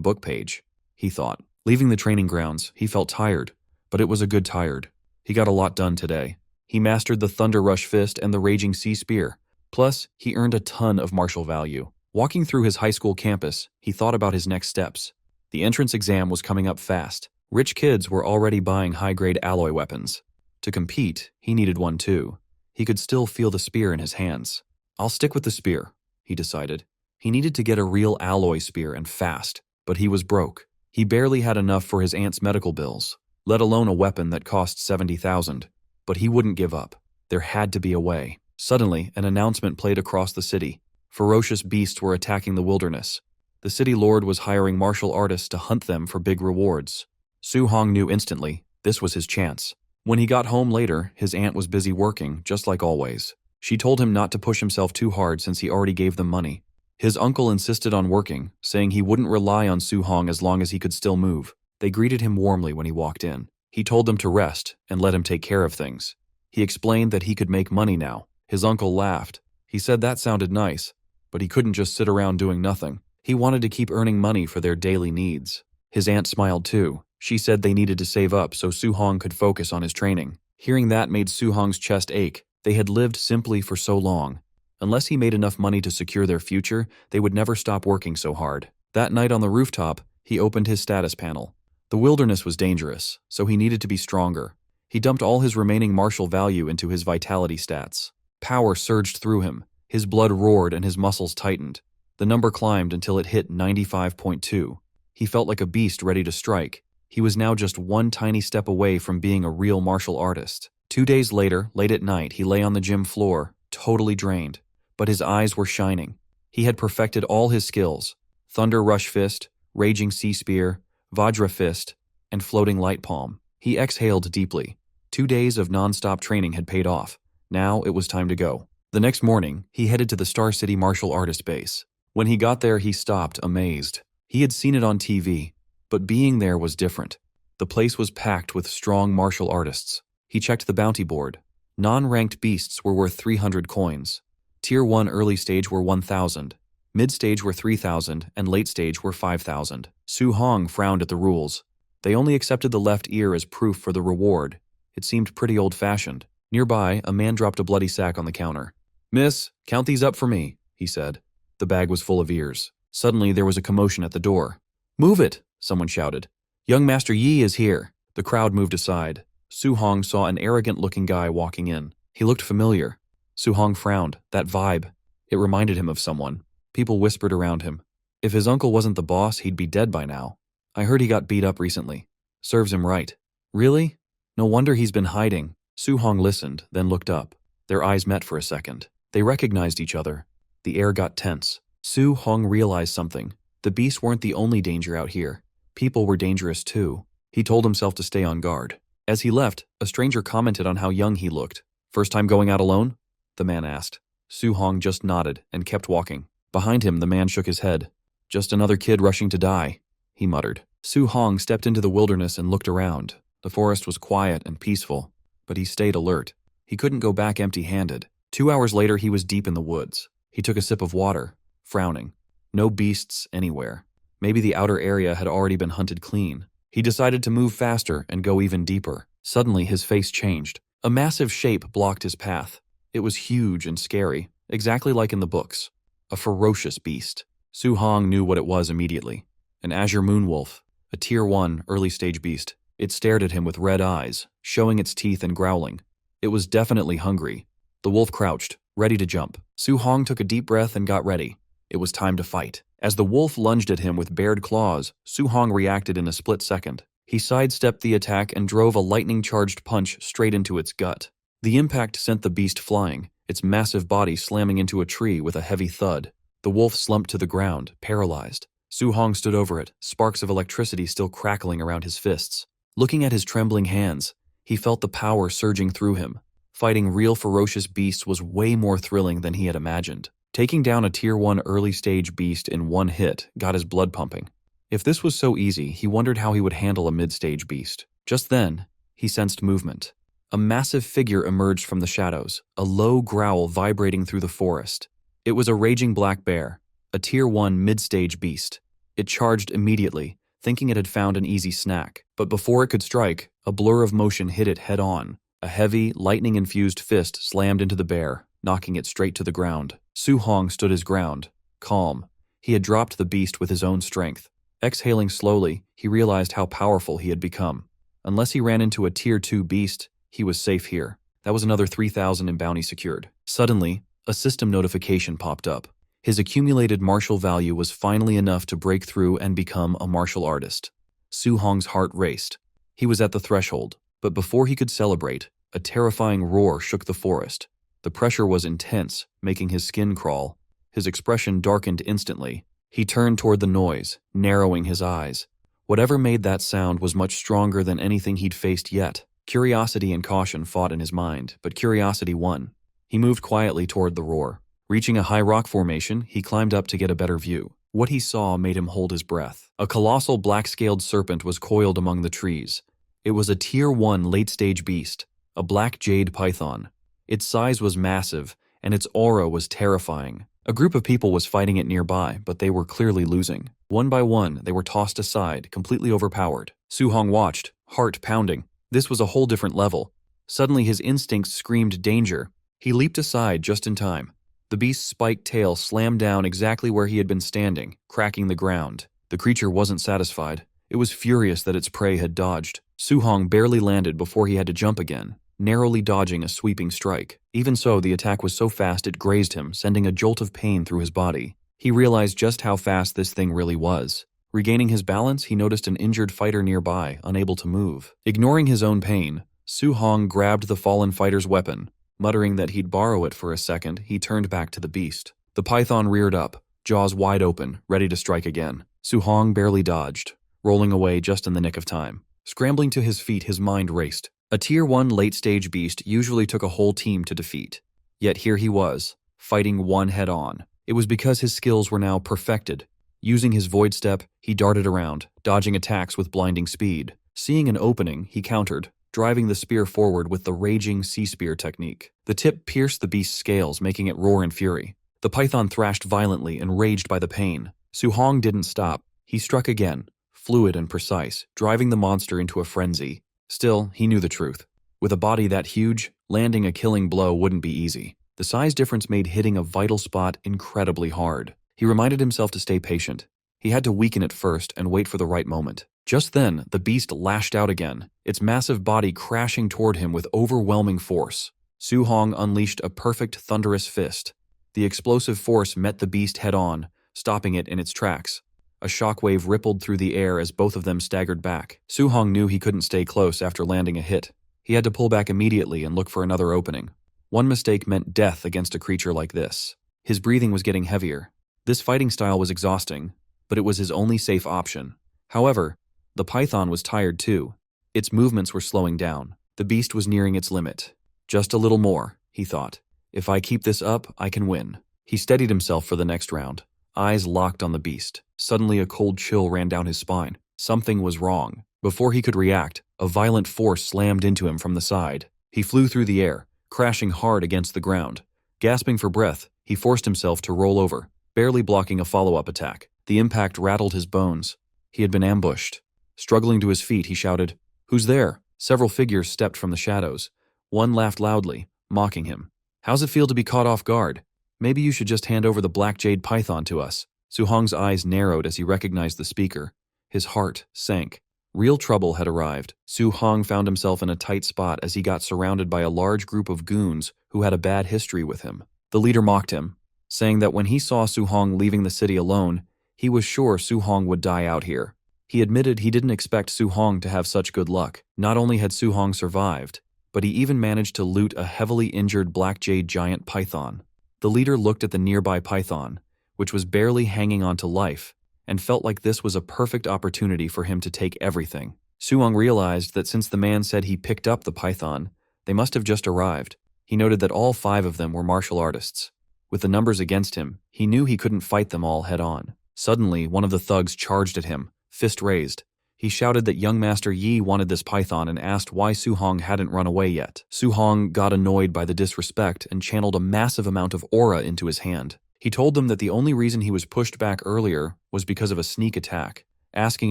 book page, he thought. Leaving the training grounds, he felt tired, but it was a good tired. He got a lot done today. He mastered the Thunder Rush Fist and the Raging Sea Spear. Plus, he earned a ton of martial value. Walking through his high school campus, he thought about his next steps. The entrance exam was coming up fast. Rich kids were already buying high-grade alloy weapons. To compete, he needed one too. He could still feel the spear in his hands. I'll stick with the spear, he decided. He needed to get a real alloy spear and fast, but he was broke. He barely had enough for his aunt's medical bills, let alone a weapon that cost $70,000. But he wouldn't give up. There had to be a way. Suddenly, an announcement played across the city. Ferocious beasts were attacking the wilderness. The city lord was hiring martial artists to hunt them for big rewards. Su Hong knew instantly this was his chance. When he got home later, his aunt was busy working, just like always. She told him not to push himself too hard since he already gave them money. His uncle insisted on working, saying he wouldn't rely on Su Hong as long as he could still move. They greeted him warmly when he walked in. He told them to rest and let him take care of things. He explained that he could make money now. His uncle laughed. He said that sounded nice, but he couldn't just sit around doing nothing. He wanted to keep earning money for their daily needs. His aunt smiled too. She said they needed to save up so Su Hong could focus on his training. Hearing that made Su Hong's chest ache. They had lived simply for so long. Unless he made enough money to secure their future, they would never stop working so hard. That night on the rooftop, he opened his status panel. The wilderness was dangerous, so he needed to be stronger. He dumped all his remaining martial value into his vitality stats. Power surged through him. His blood roared and his muscles tightened. The number climbed until it hit 95.2. He felt like a beast ready to strike. He was now just one tiny step away from being a real martial artist. 2 days later, late at night, he lay on the gym floor, totally drained. But his eyes were shining. He had perfected all his skills: Thunder Rush Fist, Raging Sea Spear, Vajra Fist, and Floating Light Palm. He exhaled deeply. 2 days of non-stop training had paid off. Now it was time to go. The next morning, he headed to the Star City Martial Artist base. When he got there, he stopped, amazed. He had seen it on TV, but being there was different. The place was packed with strong martial artists. He checked the bounty board. Non-ranked beasts were worth 300 coins. Tier 1 early stage were 1,000. Mid-stage were 3,000, and late stage were 5,000. Su Hong frowned at the rules. They only accepted the left ear as proof for the reward. It seemed pretty old-fashioned. Nearby, a man dropped a bloody sack on the counter. "Miss, count these up for me," he said. The bag was full of ears. Suddenly, there was a commotion at the door. "Move it!" someone shouted. "Young Master Yi is here." The crowd moved aside. Su Hong saw an arrogant-looking guy walking in. He looked familiar. Su Hong frowned. That vibe. It reminded him of someone. People whispered around him. If his uncle wasn't the boss, he'd be dead by now. "I heard he got beat up recently. Serves him right." "Really? No wonder he's been hiding." Su Hong listened, then looked up. Their eyes met for a second. They recognized each other. The air got tense. Su Hong realized something. The beasts weren't the only danger out here. People were dangerous too. He told himself to stay on guard. As he left, a stranger commented on how young he looked. "First time going out alone?" the man asked. Su Hong just nodded and kept walking. Behind him, the man shook his head. "Just another kid rushing to die," he muttered. Su Hong stepped into the wilderness and looked around. The forest was quiet and peaceful, but he stayed alert. He couldn't go back empty-handed. 2 hours later, he was deep in the woods. He took a sip of water, frowning. No beasts anywhere. Maybe the outer area had already been hunted clean. He decided to move faster and go even deeper. Suddenly, his face changed. A massive shape blocked his path. It was huge and scary, exactly like in the books. A ferocious beast. Su Hong knew what it was immediately. An azure moonwolf, a Tier 1 early-stage beast. It stared at him with red eyes, showing its teeth and growling. It was definitely hungry. The wolf crouched, ready to jump. Su Hong took a deep breath and got ready. It was time to fight. As the wolf lunged at him with bared claws, Su Hong reacted in a split second. He sidestepped the attack and drove a lightning-charged punch straight into its gut. The impact sent the beast flying, its massive body slamming into a tree with a heavy thud. The wolf slumped to the ground, paralyzed. Su Hong stood over it, sparks of electricity still crackling around his fists. Looking at his trembling hands, he felt the power surging through him. Fighting real ferocious beasts was way more thrilling than he had imagined. Taking down a Tier 1 early-stage beast in one hit got his blood pumping. If this was so easy, he wondered how he would handle a mid-stage beast. Just then, he sensed movement. A massive figure emerged from the shadows, a low growl vibrating through the forest. It was a raging black bear, a Tier 1 mid-stage beast. It charged immediately, thinking it had found an easy snack. But before it could strike, a blur of motion hit it head-on. A heavy, lightning-infused fist slammed into the bear, knocking it straight to the ground. Su Hong stood his ground, calm. He had dropped the beast with his own strength. Exhaling slowly, he realized how powerful he had become. Unless he ran into a Tier 2 beast, he was safe here. That was another 3,000 in bounty secured. Suddenly, a system notification popped up. His accumulated martial value was finally enough to break through and become a martial artist. Su Hong's heart raced. He was at the threshold, but before he could celebrate, a terrifying roar shook the forest. The pressure was intense, making his skin crawl. His expression darkened instantly. He turned toward the noise, narrowing his eyes. Whatever made that sound was much stronger than anything he'd faced yet. Curiosity and caution fought in his mind, but curiosity won. He moved quietly toward the roar. Reaching a high rock formation, he climbed up to get a better view. What he saw made him hold his breath. A colossal black-scaled serpent was coiled among the trees. It was a Tier 1 late-stage beast, a black jade python. Its size was massive, and its aura was terrifying. A group of people was fighting it nearby, but they were clearly losing. One by one, they were tossed aside, completely overpowered. Su Hong watched, heart pounding. This was a whole different level. Suddenly his instincts screamed danger. He leaped aside just in time. The beast's spiked tail slammed down exactly where he had been standing, cracking the ground. The creature wasn't satisfied. It was furious that its prey had dodged. Su Hong barely landed before he had to jump again, narrowly dodging a sweeping strike. Even so, the attack was so fast it grazed him, sending a jolt of pain through his body. He realized just how fast this thing really was. Regaining his balance, he noticed an injured fighter nearby, unable to move. Ignoring his own pain, Su Hong grabbed the fallen fighter's weapon. Muttering that he'd borrow it for a second, he turned back to the beast. The python reared up, jaws wide open, ready to strike again. Su Hong barely dodged, rolling away just in the nick of time. Scrambling to his feet, his mind raced. A Tier 1 late-stage beast usually took a whole team to defeat. Yet here he was, fighting one head-on. It was because his skills were now perfected. Using his void step, he darted around, dodging attacks with blinding speed. Seeing an opening, he countered, driving the spear forward with the raging sea spear technique. The tip pierced the beast's scales, making it roar in fury. The python thrashed violently, enraged by the pain. Su Hong didn't stop. He struck again, fluid and precise, driving the monster into a frenzy. Still, he knew the truth. With a body that huge, landing a killing blow wouldn't be easy. The size difference made hitting a vital spot incredibly hard. He reminded himself to stay patient. He had to weaken it first and wait for the right moment. Just then, the beast lashed out again, its massive body crashing toward him with overwhelming force. Su Hong unleashed a perfect thunderous fist. The explosive force met the beast head-on, stopping it in its tracks. A shockwave rippled through the air as both of them staggered back. Su Hong knew he couldn't stay close after landing a hit. He had to pull back immediately and look for another opening. One mistake meant death against a creature like this. His breathing was getting heavier. This fighting style was exhausting, but it was his only safe option. However, the python was tired too. Its movements were slowing down. The beast was nearing its limit. Just a little more, he thought. If I keep this up, I can win. He steadied himself for the next round, eyes locked on the beast. Suddenly a cold chill ran down his spine. Something was wrong. Before he could react, a violent force slammed into him from the side. He flew through the air, crashing hard against the ground. Gasping for breath, he forced himself to roll over, barely blocking a follow-up attack. The impact rattled his bones. He had been ambushed. Struggling to his feet, he shouted, "Who's there?" Several figures stepped from the shadows. One laughed loudly, mocking him. "How's it feel to be caught off guard? Maybe you should just hand over the black jade python to us." Su Hong's eyes narrowed as he recognized the speaker. His heart sank. Real trouble had arrived. Su Hong found himself in a tight spot as he got surrounded by a large group of goons who had a bad history with him. The leader mocked him, saying that when he saw Su Hong leaving the city alone, he was sure Su Hong would die out here. He admitted he didn't expect Su Hong to have such good luck. Not only had Su Hong survived, but he even managed to loot a heavily injured black jade giant python. The leader looked at the nearby python, which was barely hanging on to life, and felt like this was a perfect opportunity for him to take everything. Su Hong realized that since the man said he picked up the python, they must have just arrived. He noted that all 5 of them were martial artists. With the numbers against him, he knew he couldn't fight them all head-on. Suddenly, one of the thugs charged at him, fist raised. He shouted that young Master Yi wanted this python and asked why Su Hong hadn't run away yet. Su Hong got annoyed by the disrespect and channeled a massive amount of aura into his hand. He told them that the only reason he was pushed back earlier was because of a sneak attack, asking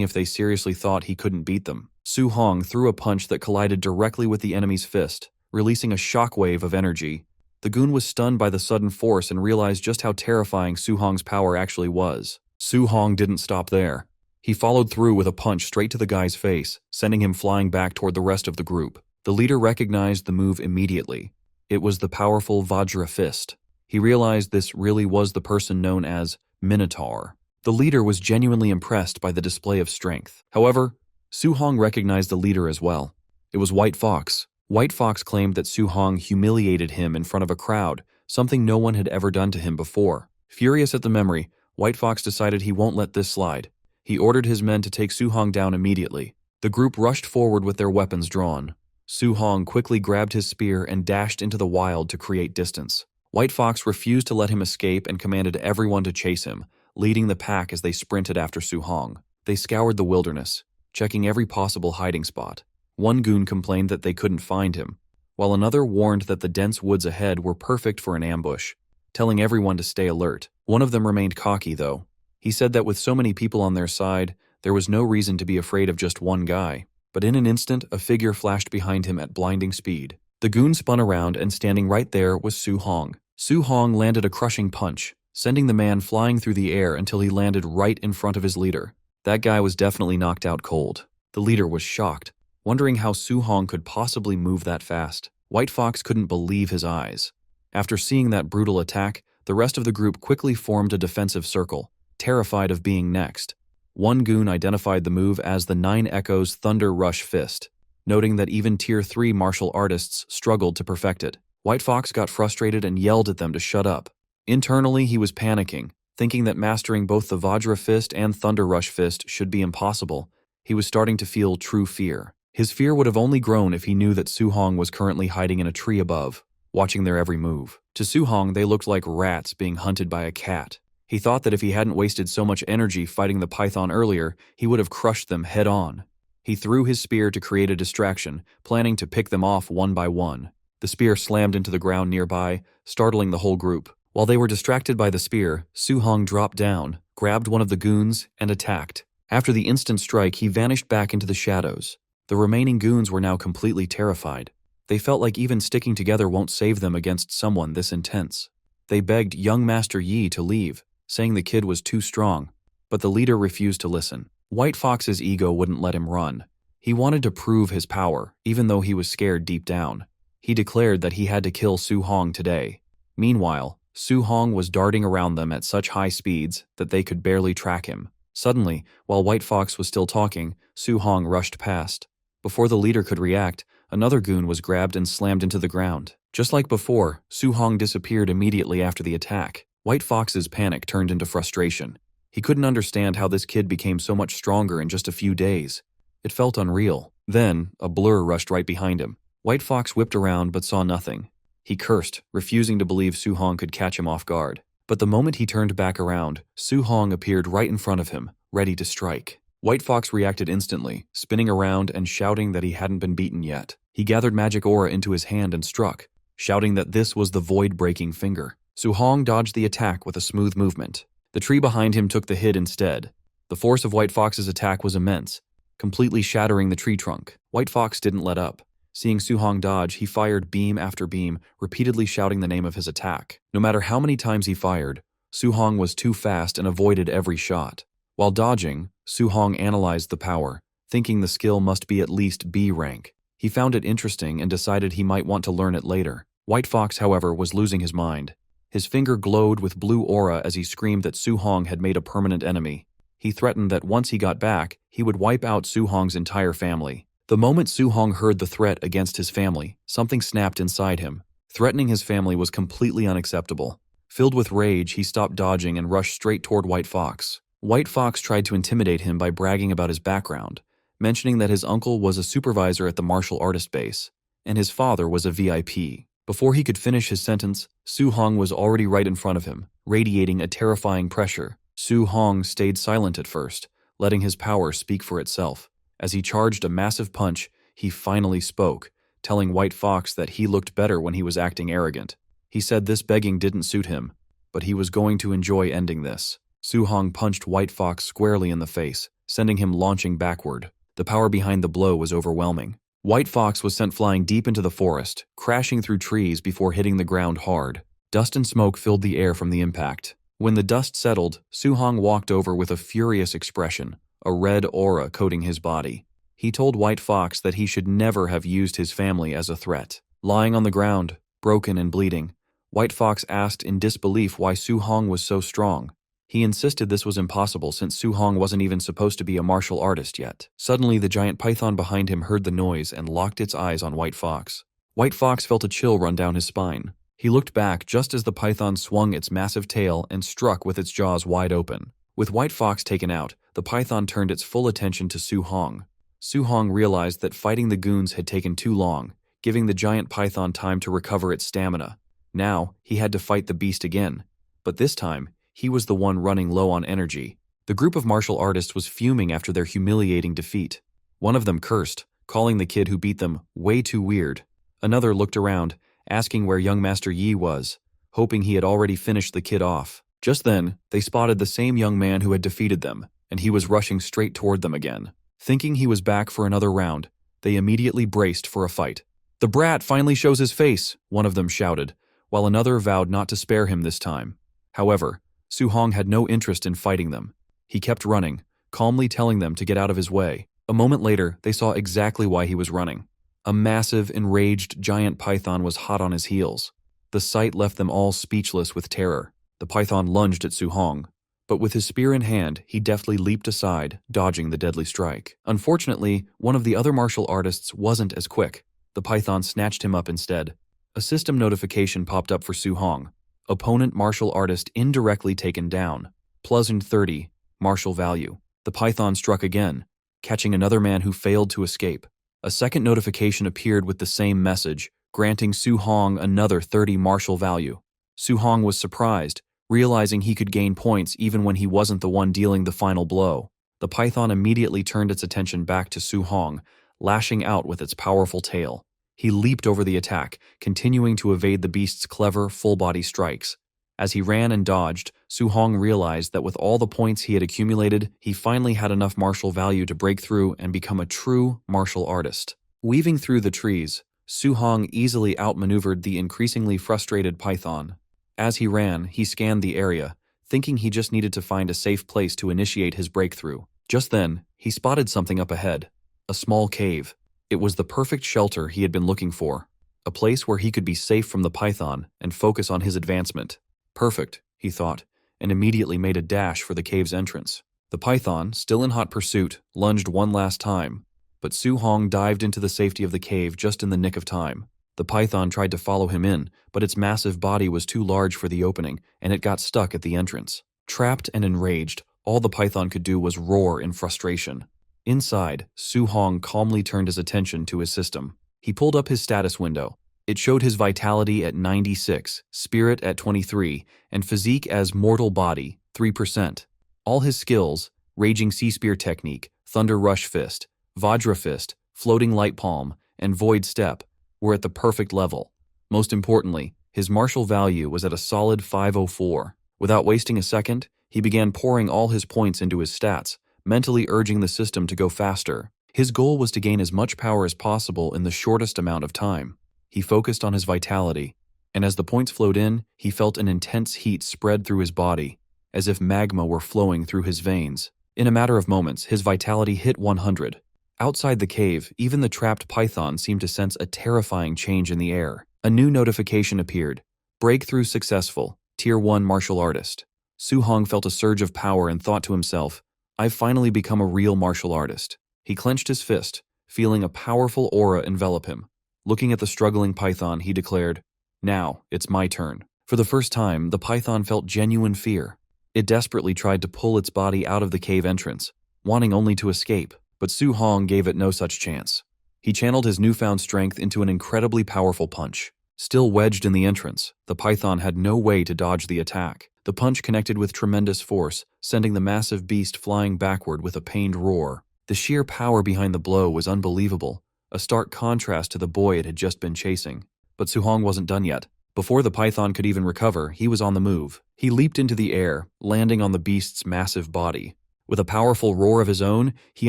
if they seriously thought he couldn't beat them. Su Hong threw a punch that collided directly with the enemy's fist, releasing a shockwave of energy. The goon was stunned by the sudden force and realized just how terrifying Su Hong's power actually was. Su Hong didn't stop there. He followed through with a punch straight to the guy's face, sending him flying back toward the rest of the group. The leader recognized the move immediately. It was the powerful Vajra fist. He realized this really was the person known as Minotaur. The leader was genuinely impressed by the display of strength. However, Su Hong recognized the leader as well. It was White Fox. White Fox claimed that Su Hong humiliated him in front of a crowd, something no one had ever done to him before. Furious at the memory, White Fox decided he won't let this slide. He ordered his men to take Su Hong down immediately. The group rushed forward with their weapons drawn. Su Hong quickly grabbed his spear and dashed into the wild to create distance. White Fox refused to let him escape and commanded everyone to chase him, leading the pack as they sprinted after Su Hong. They scoured the wilderness, checking every possible hiding spot. One goon complained that they couldn't find him, while another warned that the dense woods ahead were perfect for an ambush, telling everyone to stay alert. One of them remained cocky, though. He said that with so many people on their side, there was no reason to be afraid of just one guy. But in an instant, a figure flashed behind him at blinding speed. The goon spun around, and standing right there was Su Hong. Su Hong landed a crushing punch, sending the man flying through the air until he landed right in front of his leader. That guy was definitely knocked out cold. The leader was shocked, wondering how Su Hong could possibly move that fast. White Fox couldn't believe his eyes. After seeing that brutal attack, the rest of the group quickly formed a defensive circle, terrified of being next. One goon identified the move as the Nine Echoes Thunder Rush Fist, noting that even Tier 3 martial artists struggled to perfect it. White Fox got frustrated and yelled at them to shut up. Internally, he was panicking, thinking that mastering both the Vajra Fist and Thunder Rush Fist should be impossible. He was starting to feel true fear. His fear would have only grown if he knew that Su Hong was currently hiding in a tree above, watching their every move. To Su Hong, they looked like rats being hunted by a cat. He thought that if he hadn't wasted so much energy fighting the python earlier, he would have crushed them head-on. He threw his spear to create a distraction, planning to pick them off one by one. The spear slammed into the ground nearby, startling the whole group. While they were distracted by the spear, Su Hong dropped down, grabbed one of the goons, and attacked. After the instant strike, he vanished back into the shadows. The remaining goons were now completely terrified. They felt like even sticking together won't save them against someone this intense. They begged young Master Yi to leave, saying the kid was too strong, but the leader refused to listen. White Fox's ego wouldn't let him run. He wanted to prove his power, even though he was scared deep down. He declared that he had to kill Su Hong today. Meanwhile, Su Hong was darting around them at such high speeds that they could barely track him. Suddenly, while White Fox was still talking, Su Hong rushed past. Before the leader could react, another goon was grabbed and slammed into the ground. Just like before, Su Hong disappeared immediately after the attack. White Fox's panic turned into frustration. He couldn't understand how this kid became so much stronger in just a few days. It felt unreal. Then, a blur rushed right behind him. White Fox whipped around but saw nothing. He cursed, refusing to believe Su Hong could catch him off guard. But the moment he turned back around, Su Hong appeared right in front of him, ready to strike. White Fox reacted instantly, spinning around and shouting that he hadn't been beaten yet. He gathered magic aura into his hand and struck, shouting that this was the void-breaking finger. Su Hong dodged the attack with a smooth movement. The tree behind him took the hit instead. The force of White Fox's attack was immense, completely shattering the tree trunk. White Fox didn't let up. Seeing Su Hong dodge, he fired beam after beam, repeatedly shouting the name of his attack. No matter how many times he fired, Su Hong was too fast and avoided every shot. While dodging, Su Hong analyzed the power, thinking the skill must be at least B rank. He found it interesting and decided he might want to learn it later. White Fox, however, was losing his mind. His finger glowed with blue aura as he screamed that Su Hong had made a permanent enemy. He threatened that once he got back, he would wipe out Su Hong's entire family. The moment Su Hong heard the threat against his family, something snapped inside him. Threatening his family was completely unacceptable. Filled with rage, he stopped dodging and rushed straight toward White Fox. White Fox tried to intimidate him by bragging about his background, mentioning that his uncle was a supervisor at the martial artist base, and his father was a VIP. Before he could finish his sentence, Su Hong was already right in front of him, radiating a terrifying pressure. Su Hong stayed silent at first, letting his power speak for itself. As he charged a massive punch, he finally spoke, telling White Fox that he looked better when he was acting arrogant. He said this begging didn't suit him, but he was going to enjoy ending this. Su Hong punched White Fox squarely in the face, sending him launching backward. The power behind the blow was overwhelming. White Fox was sent flying deep into the forest, crashing through trees before hitting the ground hard. Dust and smoke filled the air from the impact. When the dust settled, Su Hong walked over with a furious expression, a red aura coating his body. He told White Fox that he should never have used his family as a threat. Lying on the ground, broken and bleeding, White Fox asked in disbelief why Su Hong was so strong. He insisted this was impossible since Su Hong wasn't even supposed to be a martial artist yet. Suddenly, the giant python behind him heard the noise and locked its eyes on White Fox. White Fox felt a chill run down his spine. He looked back just as the python swung its massive tail and struck with its jaws wide open. With White Fox taken out, the python turned its full attention to Su Hong. Su Hong realized that fighting the goons had taken too long, giving the giant python time to recover its stamina. Now, he had to fight the beast again. But this time, he was the one running low on energy. The group of martial artists was fuming after their humiliating defeat. One of them cursed, calling the kid who beat them way too weird. Another looked around, asking where young Master Yi was, hoping he had already finished the kid off. Just then, they spotted the same young man who had defeated them, and he was rushing straight toward them again. Thinking he was back for another round, they immediately braced for a fight. "The brat finally shows his face," one of them shouted, while another vowed not to spare him this time. However, Su Hong had no interest in fighting them. He kept running, calmly telling them to get out of his way. A moment later, they saw exactly why he was running. A massive, enraged giant python was hot on his heels. The sight left them all speechless with terror. The python lunged at Su Hong, but with his spear in hand, he deftly leaped aside, dodging the deadly strike. Unfortunately, one of the other martial artists wasn't as quick. The python snatched him up instead. A system notification popped up for Su Hong. Opponent martial artist indirectly taken down. +30, martial value. The python struck again, catching another man who failed to escape. A second notification appeared with the same message, granting Su Hong another 30 martial value. Su Hong was surprised, realizing he could gain points even when he wasn't the one dealing the final blow. The python immediately turned its attention back to Su Hong, lashing out with its powerful tail. He leaped over the attack, continuing to evade the beast's clever, full-body strikes. As he ran and dodged, Su Hong realized that with all the points he had accumulated, he finally had enough martial value to break through and become a true martial artist. Weaving through the trees, Su Hong easily outmaneuvered the increasingly frustrated python. As he ran, he scanned the area, thinking he just needed to find a safe place to initiate his breakthrough. Just then, he spotted something up ahead, a small cave. It was the perfect shelter he had been looking for, a place where he could be safe from the python and focus on his advancement. Perfect, he thought, and immediately made a dash for the cave's entrance. The python, still in hot pursuit, lunged one last time, but Su Hong dived into the safety of the cave just in the nick of time. The python tried to follow him in, but its massive body was too large for the opening, and it got stuck at the entrance. Trapped and enraged, all the python could do was roar in frustration. Inside, Su Hong calmly turned his attention to his system. He pulled up his status window. It showed his vitality at 96, spirit at 23, and physique as mortal body, 3%. All his skills, Raging Sea Spear Technique, Thunder Rush Fist, Vajra Fist, Floating Light Palm, and Void Step, were at the perfect level. Most importantly, his martial value was at a solid 504. Without wasting a second, he began pouring all his points into his stats, mentally urging the system to go faster. His goal was to gain as much power as possible in the shortest amount of time. He focused on his vitality, and as the points flowed in, he felt an intense heat spread through his body, as if magma were flowing through his veins. In a matter of moments, his vitality hit 100. Outside the cave, even the trapped python seemed to sense a terrifying change in the air. A new notification appeared. Breakthrough successful, Tier 1 martial artist. Su Hong felt a surge of power and thought to himself, "I've finally become a real martial artist." He clenched his fist, feeling a powerful aura envelop him. Looking at the struggling python, he declared, "Now, it's my turn." For the first time, the python felt genuine fear. It desperately tried to pull its body out of the cave entrance, wanting only to escape, but Su Hong gave it no such chance. He channeled his newfound strength into an incredibly powerful punch. Still wedged in the entrance, the python had no way to dodge the attack. The punch connected with tremendous force, sending the massive beast flying backward with a pained roar. The sheer power behind the blow was unbelievable, a stark contrast to the boy it had just been chasing. But Su-hong wasn't done yet. Before the python could even recover, he was on the move. He leaped into the air, landing on the beast's massive body. With a powerful roar of his own, he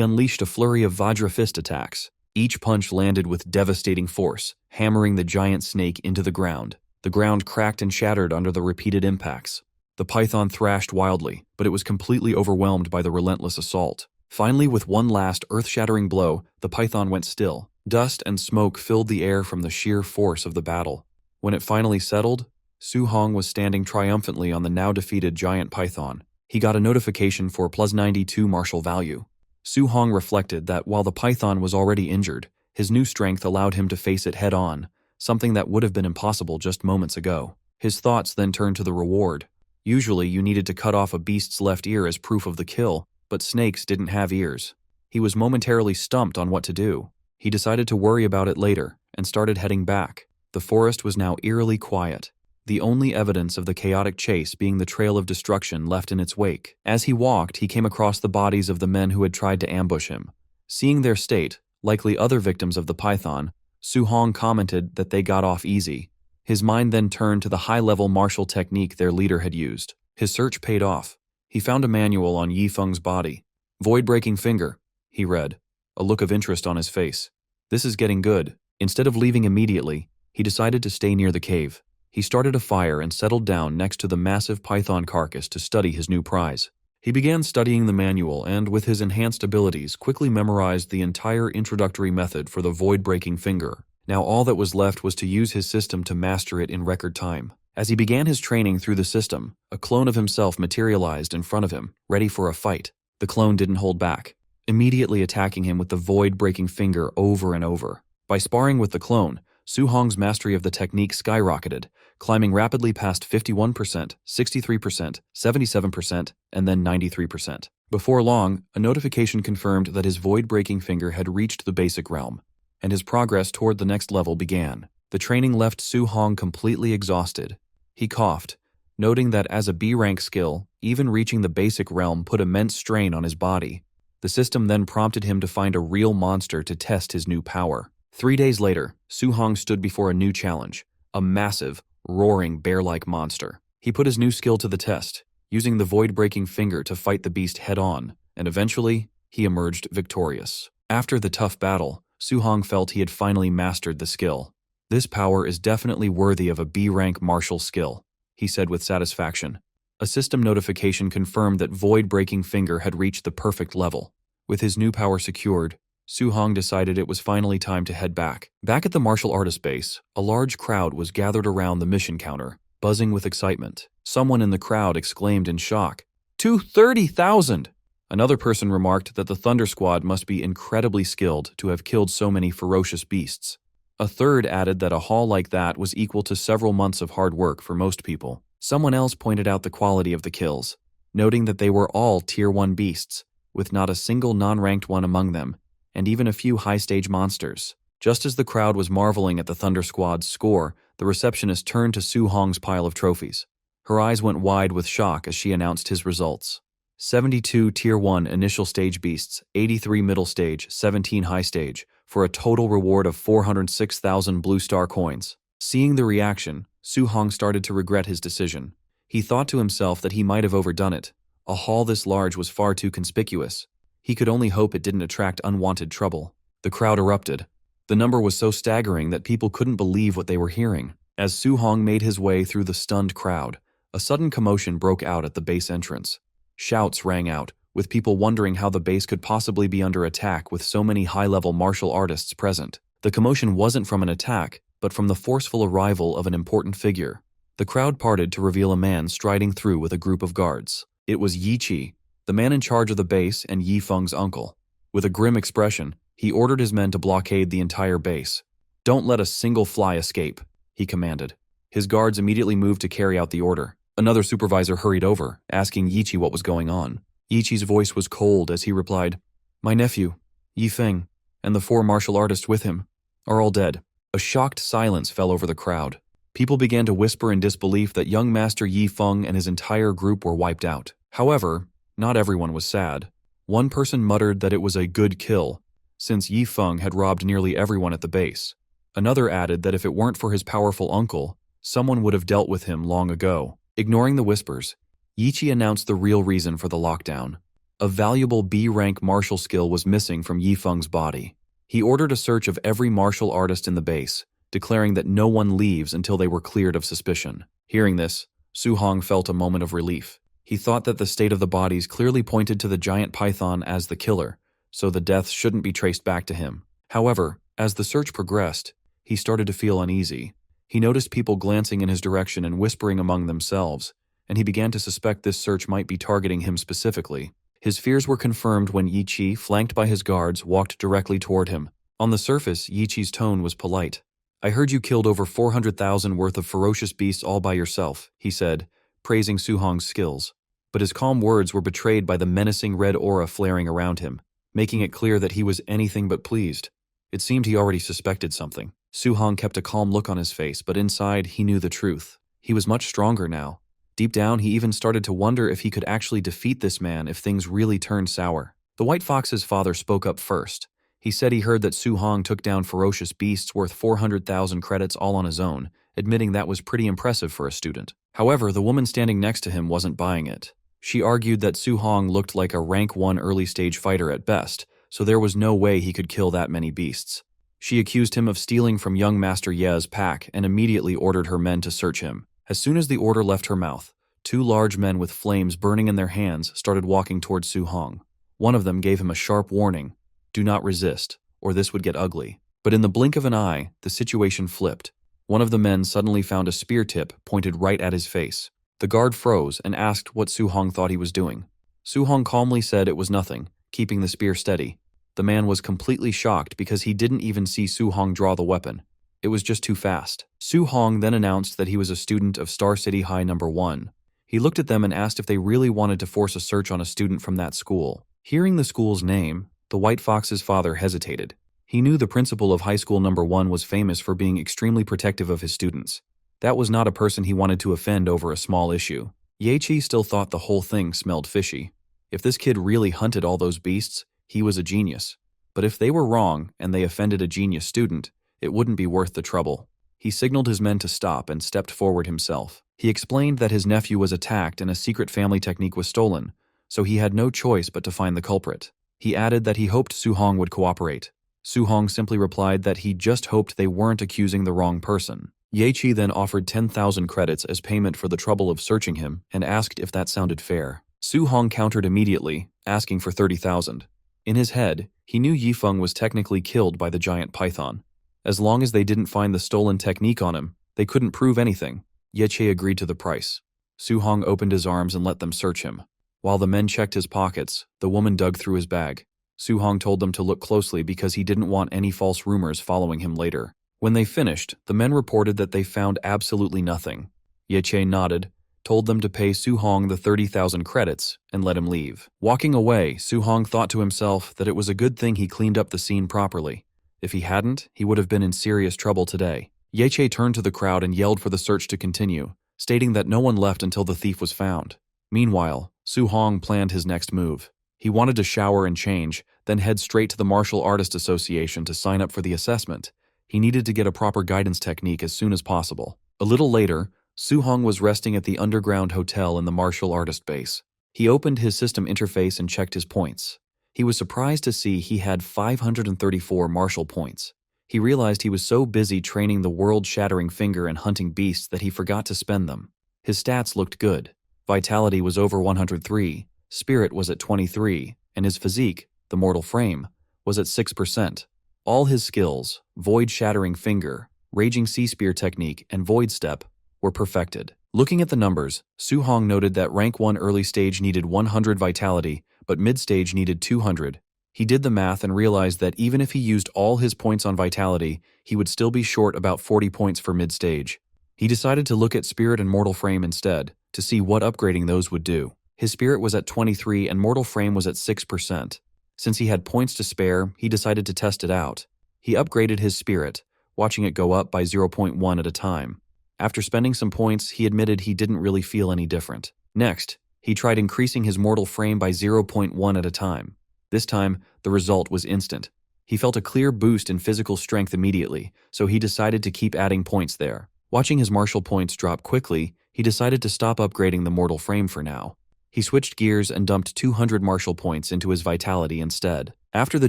unleashed a flurry of Vajra fist attacks. Each punch landed with devastating force, hammering the giant snake into the ground. The ground cracked and shattered under the repeated impacts. The python thrashed wildly, but it was completely overwhelmed by the relentless assault. Finally, with one last earth-shattering blow, the python went still. Dust and smoke filled the air from the sheer force of the battle. When it finally settled, Su-hong was standing triumphantly on the now-defeated giant python. He got a notification for +92 martial value. Su-hong reflected that while the python was already injured, his new strength allowed him to face it head-on, something that would have been impossible just moments ago. His thoughts then turned to the reward. Usually, you needed to cut off a beast's left ear as proof of the kill, but snakes didn't have ears. He was momentarily stumped on what to do. He decided to worry about it later and started heading back. The forest was now eerily quiet, the only evidence of the chaotic chase being the trail of destruction left in its wake. As he walked, he came across the bodies of the men who had tried to ambush him. Seeing their state, likely other victims of the python, Su-hong commented that they got off easy. His mind then turned to the high-level martial technique their leader had used. His search paid off. He found a manual on Yifeng's body. "Void-breaking finger," he read, a look of interest on his face. "This is getting good." Instead of leaving immediately, he decided to stay near the cave. He started a fire and settled down next to the massive python carcass to study his new prize. He began studying the manual and, with his enhanced abilities, quickly memorized the entire introductory method for the void-breaking finger. Now all that was left was to use his system to master it in record time. As he began his training through the system, a clone of himself materialized in front of him, ready for a fight. The clone didn't hold back, immediately attacking him with the void-breaking finger over and over. By sparring with the clone, Su-hong's mastery of the technique skyrocketed, climbing rapidly past 51%, 63%, 77%, and then 93%. Before long, a notification confirmed that his void-breaking finger had reached the basic realm, and his progress toward the next level began. The training left Su-hong completely exhausted. He coughed, noting that as a B-rank skill, even reaching the basic realm put immense strain on his body. The system then prompted him to find a real monster to test his new power. 3 days later, Su-hong stood before a new challenge, a massive, roaring bear-like monster. He put his new skill to the test, using the void-breaking finger to fight the beast head-on, and eventually, he emerged victorious. After the tough battle, Su-hong felt he had finally mastered the skill. "This power is definitely worthy of a B-rank martial skill," he said with satisfaction. A system notification confirmed that void-breaking finger had reached the perfect level. With his new power secured, Su-hong decided it was finally time to head back. Back at the martial artist base, a large crowd was gathered around the mission counter, buzzing with excitement. Someone in the crowd exclaimed in shock, "230,000!" Another person remarked that the Thunder Squad must be incredibly skilled to have killed so many ferocious beasts. A third added that a haul like that was equal to several months of hard work for most people. Someone else pointed out the quality of the kills, noting that they were all Tier 1 beasts, with not a single non-ranked one among them, and even a few high-stage monsters. Just as the crowd was marveling at the Thunder Squad's score, the receptionist turned to Su-hong's pile of trophies. Her eyes went wide with shock as she announced his results. 72 Tier 1 initial stage beasts, 83 middle stage, 17 high stage, for a total reward of 406,000 blue star coins. Seeing the reaction, Su-hong started to regret his decision. He thought to himself that he might have overdone it. A haul this large was far too conspicuous. He could only hope it didn't attract unwanted trouble. The crowd erupted. The number was so staggering that people couldn't believe what they were hearing. As Su-hong made his way through the stunned crowd, a sudden commotion broke out at the base entrance. Shouts rang out, with people wondering how the base could possibly be under attack with so many high-level martial artists present. The commotion wasn't from an attack, but from the forceful arrival of an important figure. The crowd parted to reveal a man striding through with a group of guards. It was Yi Chi, the man in charge of the base and Yifeng's uncle. With a grim expression, he ordered his men to blockade the entire base. "Don't let a single fly escape," he commanded. His guards immediately moved to carry out the order. Another supervisor hurried over, asking Yi Chi what was going on. Yi Chi's voice was cold as he replied, "My nephew, Yifeng, and the 4 martial artists with him are all dead." A A shocked silence fell over the crowd. People began to whisper in disbelief that young Master Yi Feng and his entire group were wiped out. However, not everyone was sad. One person muttered that it was a good kill, since Yi Feng had robbed nearly everyone at the base. Another added that if it weren't for his powerful uncle, someone would have dealt with him long ago. Ignoring the whispers, Yichi announced the real reason for the lockdown. A valuable B-rank martial skill was missing from Yi Feng's body. He ordered a search of every martial artist in the base, declaring that no one leaves until they were cleared of suspicion. Hearing this, Su Hong felt a moment of relief. He thought that the state of the bodies clearly pointed to the giant python as the killer, so the deaths shouldn't be traced back to him. However, as the search progressed, he started to feel uneasy. He noticed people glancing in his direction and whispering among themselves, and he began to suspect this search might be targeting him specifically. His fears were confirmed when Yi Chi, flanked by his guards, walked directly toward him. On the surface, Yi Chi's tone was polite. "I heard you killed over 400,000 worth of ferocious beasts all by yourself," he said, praising Su Hong's skills. But his calm words were betrayed by the menacing red aura flaring around him, making it clear that he was anything but pleased. It seemed he already suspected something. Su Hong kept a calm look on his face, but inside he knew the truth. He was much stronger now. Deep down, he even started to wonder if he could actually defeat this man if things really turned sour. The White Fox's father spoke up first. He said he heard that Su Hong took down ferocious beasts worth 400,000 credits all on his own, admitting that was pretty impressive for a student. However, the woman standing next to him wasn't buying it. She argued that Su Hong looked like a rank 1 early-stage fighter at best, so there was no way he could kill that many beasts. She accused him of stealing from young Master Ye's pack and immediately ordered her men to search him. As soon as the order left her mouth, 2 large men with flames burning in their hands started walking towards Su Hong. One of them gave him a sharp warning: "Do not resist, or this would get ugly." But in the blink of an eye, the situation flipped. One of the men suddenly found a spear tip pointed right at his face. The guard froze and asked what Su Hong thought he was doing. Su Hong calmly said it was nothing, keeping the spear steady. The man was completely shocked because he didn't even see Su Hong draw the weapon. It was just too fast. Su Hong then announced that he was a student of Star City High No. 1. He looked at them and asked if they really wanted to force a search on a student from that school. Hearing the school's name, the White Fox's father hesitated. He knew the principal of High School No. 1 was famous for being extremely protective of his students. That was not a person he wanted to offend over a small issue. Ye Chi still thought the whole thing smelled fishy. If this kid really hunted all those beasts, he was a genius. But if they were wrong and they offended a genius student, it wouldn't be worth the trouble. He signaled his men to stop and stepped forward himself. He explained that his nephew was attacked and a secret family technique was stolen, so he had no choice but to find the culprit. He added that he hoped Su Hong would cooperate. Su Hong simply replied that he just hoped they weren't accusing the wrong person. Ye Chi then offered 10,000 credits as payment for the trouble of searching him and asked if that sounded fair. Su Hong countered immediately, asking for 30,000. In his head, he knew Yi Feng was technically killed by the giant python. As long as they didn't find the stolen technique on him, they couldn't prove anything. Ye Che agreed to the price. Su Hong opened his arms and let them search him. While the men checked his pockets, the woman dug through his bag. Su Hong told them to look closely because he didn't want any false rumors following him later. When they finished, the men reported that they found absolutely nothing. Ye Che nodded, told them to pay Su Hong the 30,000 credits, and let him leave. Walking away, Su Hong thought to himself that it was a good thing he cleaned up the scene properly. If he hadn't, he would have been in serious trouble today. Ye Che turned to the crowd and yelled for the search to continue, stating that no one left until the thief was found. Meanwhile, Su Hong planned his next move. He wanted to shower and change, then head straight to the Martial Artist Association to sign up for the assessment. He needed to get a proper guidance technique as soon as possible. A little later, Su Hong was resting at the underground hotel in the martial artist base. He opened his system interface and checked his points. He was surprised to see he had 534 martial points. He realized he was so busy training the world-shattering finger and hunting beasts that he forgot to spend them. His stats looked good. Vitality was over 103, spirit was at 23, and his physique, the mortal frame, was at 6%. All his skills, void-shattering finger, raging sea spear technique, and void step, were perfected. Looking at the numbers, Su Hong noted that rank 1 early stage needed 100 vitality, but mid-stage needed 200. He did the math and realized that even if he used all his points on vitality, he would still be short about 40 points for mid-stage. He decided to look at spirit and mortal frame instead, to see what upgrading those would do. His spirit was at 23 and mortal frame was at 6%. Since he had points to spare, he decided to test it out. He upgraded his spirit, watching it go up by 0.1 at a time. After spending some points, he admitted he didn't really feel any different. Next, he tried increasing his mortal frame by 0.1 at a time. This time, the result was instant. He felt a clear boost in physical strength immediately, so he decided to keep adding points there. Watching his martial points drop quickly, he decided to stop upgrading the mortal frame for now. He switched gears and dumped 200 martial points into his vitality instead. After the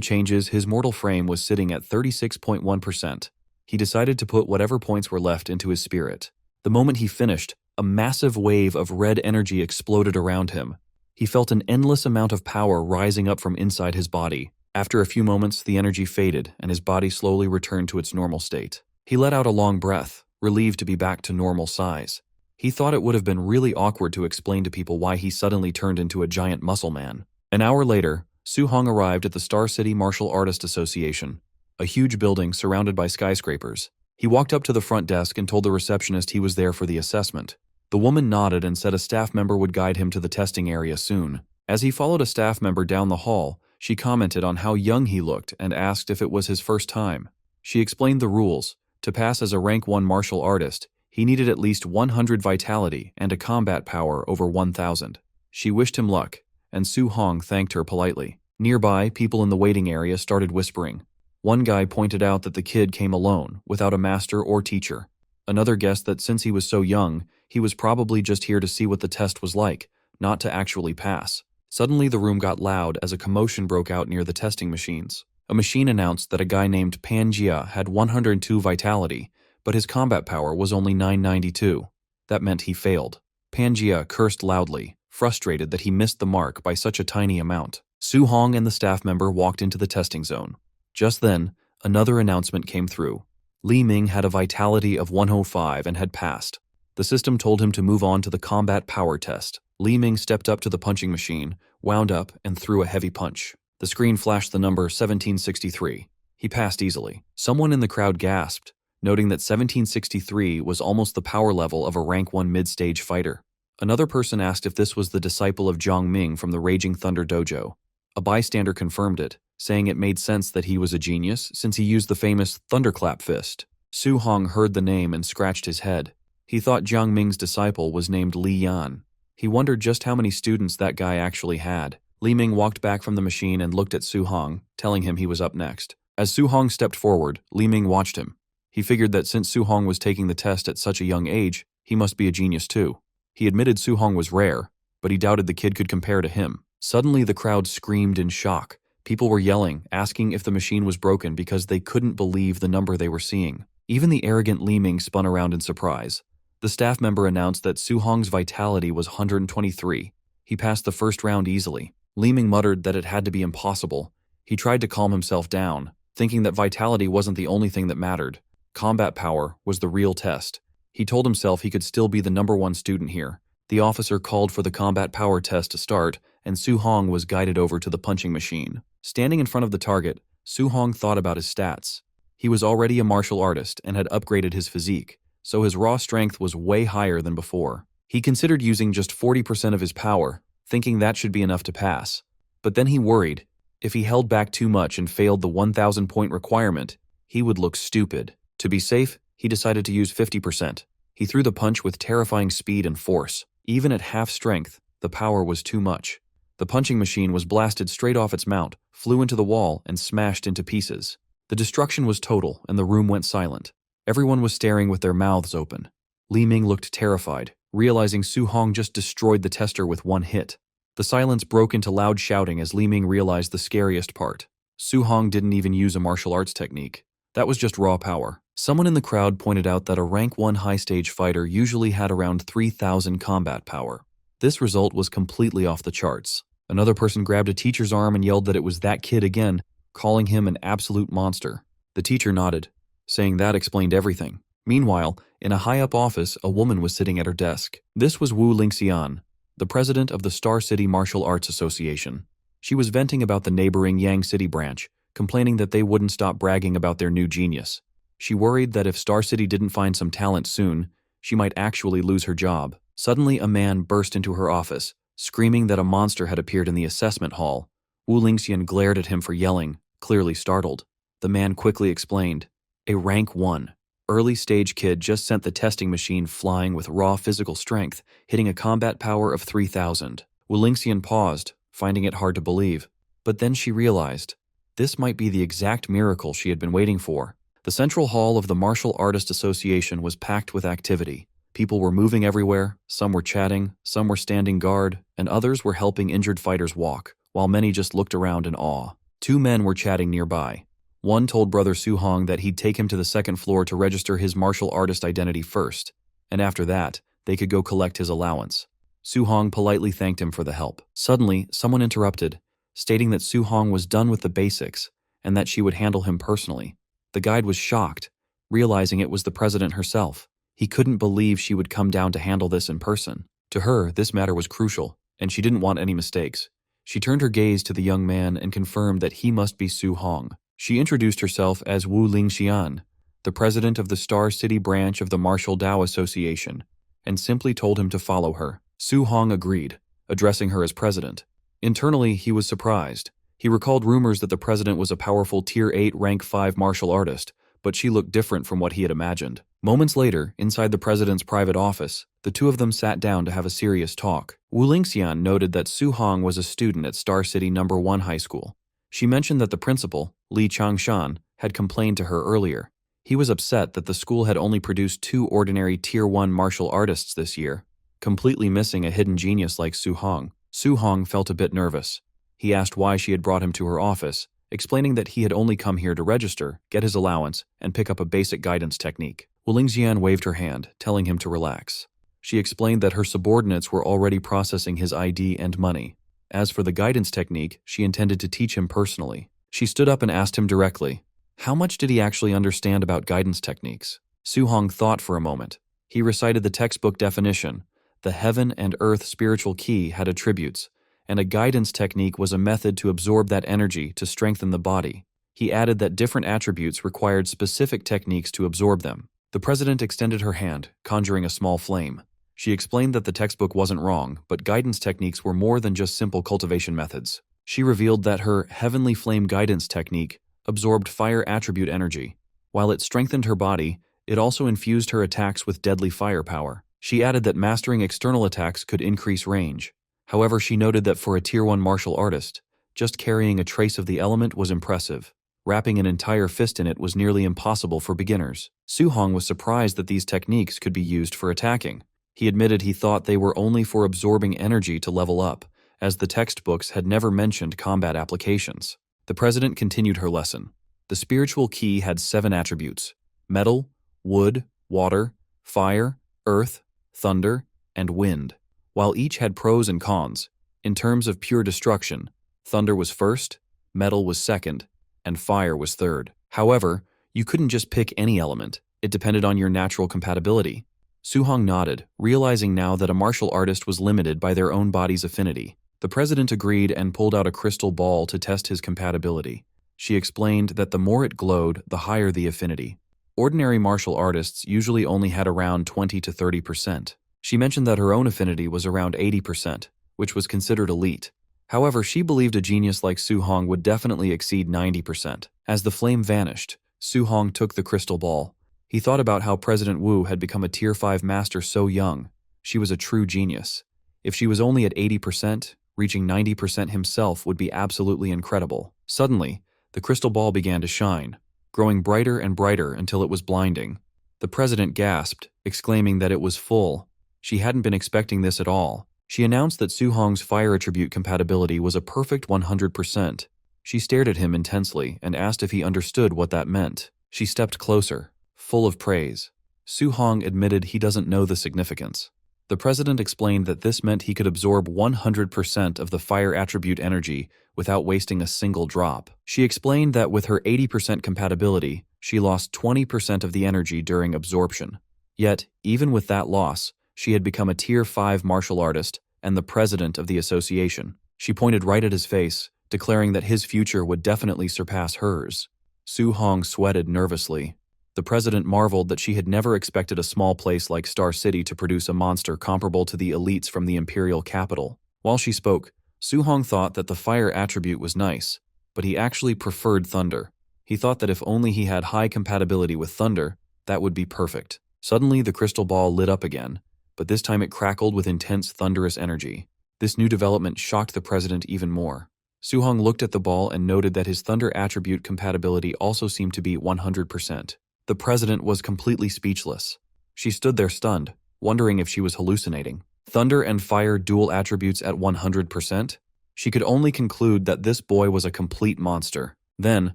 changes, his mortal frame was sitting at 36.1%. He decided to put whatever points were left into his spirit. The moment he finished, a massive wave of red energy exploded around him. He felt an endless amount of power rising up from inside his body. After a few moments, the energy faded and his body slowly returned to its normal state. He let out a long breath, relieved to be back to normal size. He thought it would have been really awkward to explain to people why he suddenly turned into a giant muscle man. An hour later, Su-hong arrived at the Star City Martial Artist Association, a huge building surrounded by skyscrapers. He walked up to the front desk and told the receptionist he was there for the assessment. The woman nodded and said a staff member would guide him to the testing area soon. As he followed a staff member down the hall, she commented on how young he looked and asked if it was his first time. She explained the rules. To pass as a rank 1 martial artist, he needed at least 100 vitality and a combat power over 1,000. She wished him luck, and Su-hong thanked her politely. Nearby, people in the waiting area started whispering. One guy pointed out that the kid came alone, without a master or teacher. Another guessed that since he was so young, he was probably just here to see what the test was like, not to actually pass. Suddenly the room got loud as a commotion broke out near the testing machines. A machine announced that a guy named Panjia had 102 vitality, but his combat power was only 992. That meant he failed. Panjia cursed loudly, frustrated that he missed the mark by such a tiny amount. Su-hong and the staff member walked into the testing zone. Just then, another announcement came through. Li Ming had a vitality of 105 and had passed. The system told him to move on to the combat power test. Li Ming stepped up to the punching machine, wound up, and threw a heavy punch. The screen flashed the number 1763. He passed easily. Someone in the crowd gasped, noting that 1763 was almost the power level of a rank 1 mid-stage fighter. Another person asked if this was the disciple of Jiang Ming from the Raging Thunder Dojo. A bystander confirmed it, saying it made sense that he was a genius since he used the famous thunderclap fist. Su-hong heard the name and scratched his head. He thought Jiang Ming's disciple was named Li Yan. He wondered just how many students that guy actually had. Li Ming walked back from the machine and looked at Su-hong, telling him he was up next. As Su-hong stepped forward, Li Ming watched him. He figured that since Su-hong was taking the test at such a young age, he must be a genius too. He admitted Su-hong was rare, but he doubted the kid could compare to him. Suddenly the crowd screamed in shock. People were yelling, asking if the machine was broken because they couldn't believe the number they were seeing. Even the arrogant Li Ming spun around in surprise. The staff member announced that Su-hong's vitality was 123. He passed the first round easily. Li Ming muttered that it had to be impossible. He tried to calm himself down, thinking that vitality wasn't the only thing that mattered. Combat power was the real test. He told himself he could still be the #1 student here. The officer called for the combat power test to start, and Su-hong was guided over to the punching machine. Standing in front of the target, Su-hong thought about his stats. He was already a martial artist and had upgraded his physique, so his raw strength was way higher than before. He considered using just 40% of his power, thinking that should be enough to pass. But then he worried. If he held back too much and failed the 1,000-point requirement, he would look stupid. To be safe, he decided to use 50%. He threw the punch with terrifying speed and force. Even at half strength, the power was too much. The punching machine was blasted straight off its mount, flew into the wall, and smashed into pieces. The destruction was total, and the room went silent. Everyone was staring with their mouths open. Li Ming looked terrified, realizing Su-hong just destroyed the tester with one hit. The silence broke into loud shouting as Li Ming realized the scariest part. Su-hong didn't even use a martial arts technique. That was just raw power. Someone in the crowd pointed out that a rank 1 high-stage fighter usually had around 3,000 combat power. This result was completely off the charts. Another person grabbed a teacher's arm and yelled that it was that kid again, calling him an absolute monster. The teacher nodded, saying that explained everything. Meanwhile, in a high-up office, a woman was sitting at her desk. This was Wu Lingxian, the president of the Star City Martial Arts Association. She was venting about the neighboring Yang City branch, complaining that they wouldn't stop bragging about their new genius. She worried that if Star City didn't find some talent soon, she might actually lose her job. Suddenly, a man burst into her office, screaming that a monster had appeared in the assessment hall. Wu Lingxian glared at him for yelling, clearly startled. The man quickly explained, A rank 1. Early stage kid just sent the testing machine flying with raw physical strength, hitting a combat power of 3,000. Wulinxian paused, finding it hard to believe. But then she realized, this might be the exact miracle she had been waiting for. The central hall of the Martial Artist Association was packed with activity. People were moving everywhere, some were chatting, some were standing guard, and others were helping injured fighters walk, while many just looked around in awe. 2 men were chatting nearby. One told Brother Su-hong that he'd take him to the second floor to register his martial artist identity first, and after that, they could go collect his allowance. Su-hong politely thanked him for the help. Suddenly, someone interrupted, stating that Su-hong was done with the basics, and that she would handle him personally. The guide was shocked, realizing it was the president herself. He couldn't believe she would come down to handle this in person. To her, this matter was crucial, and she didn't want any mistakes. She turned her gaze to the young man and confirmed that he must be Su-hong. She introduced herself as Wu Lingxian, the president of the Star City branch of the Martial Dao Association, and simply told him to follow her. Su-hong agreed, addressing her as president. Internally, he was surprised. He recalled rumors that the president was a powerful Tier 8 Rank 5 martial artist, but she looked different from what he had imagined. Moments later, inside the president's private office, the two of them sat down to have a serious talk. Wu Lingxian noted that Su-hong was a student at Star City No. 1 High School. She mentioned that the principal, Li Changshan, had complained to her earlier. He was upset that the school had only produced 2 ordinary Tier 1 martial artists this year, completely missing a hidden genius like Su-hong. Su-hong felt a bit nervous. He asked why she had brought him to her office, explaining that he had only come here to register, get his allowance, and pick up a basic guidance technique. Wu Lingxian waved her hand, telling him to relax. She explained that her subordinates were already processing his ID and money. As for the guidance technique, she intended to teach him personally. She stood up and asked him directly, how much did he actually understand about guidance techniques? Su-hong thought for a moment. He recited the textbook definition. The heaven and earth spiritual key had attributes, and a guidance technique was a method to absorb that energy to strengthen the body. He added that different attributes required specific techniques to absorb them. The president extended her hand, conjuring a small flame. She explained that the textbook wasn't wrong, but guidance techniques were more than just simple cultivation methods. She revealed that her heavenly flame guidance technique absorbed fire attribute energy. While it strengthened her body, it also infused her attacks with deadly firepower. She added that mastering external attacks could increase range. However, she noted that for a Tier 1 martial artist, just carrying a trace of the element was impressive. Wrapping an entire fist in it was nearly impossible for beginners. Su-hong was surprised that these techniques could be used for attacking. He admitted he thought they were only for absorbing energy to level up, as the textbooks had never mentioned combat applications. The president continued her lesson. The spiritual key had 7 attributes: metal, wood, water, fire, earth, thunder, and wind. While each had pros and cons, in terms of pure destruction, thunder was first, metal was second, and fire was third. However, you couldn't just pick any element. It depended on your natural compatibility. Su-hong nodded, realizing now that a martial artist was limited by their own body's affinity. The president agreed and pulled out a crystal ball to test his compatibility. She explained that the more it glowed, the higher the affinity. Ordinary martial artists usually only had around 20 to 30%. She mentioned that her own affinity was around 80%, which was considered elite. However, she believed a genius like Su-hong would definitely exceed 90%. As the flame vanished, Su-hong took the crystal ball. He thought about how President Wu had become a Tier 5 master so young. She was a true genius. If she was only at 80%, reaching 90% himself would be absolutely incredible. Suddenly, the crystal ball began to shine, growing brighter and brighter until it was blinding. The president gasped, exclaiming that it was full. She hadn't been expecting this at all. She announced that Su-hong's fire attribute compatibility was a perfect 100%. She stared at him intensely and asked if he understood what that meant. She stepped closer, full of praise. Su-hong admitted he doesn't know the significance. The president explained that this meant he could absorb 100% of the fire attribute energy without wasting a single drop. She explained that with her 80% compatibility, she lost 20% of the energy during absorption. Yet, even with that loss, she had become a Tier 5 martial artist and the president of the association. She pointed right at his face, declaring that his future would definitely surpass hers. Su-hong sweated nervously. The president marveled that she had never expected a small place like Star City to produce a monster comparable to the elites from the imperial capital. While she spoke, Su-hong thought that the fire attribute was nice, but he actually preferred thunder. He thought that if only he had high compatibility with thunder, that would be perfect. Suddenly, the crystal ball lit up again, but this time it crackled with intense thunderous energy. This new development shocked the president even more. Su-hong looked at the ball and noted that his thunder attribute compatibility also seemed to be 100%. The president was completely speechless. She stood there stunned, wondering if she was hallucinating. Thunder and fire dual attributes at 100%? She could only conclude that this boy was a complete monster. Then,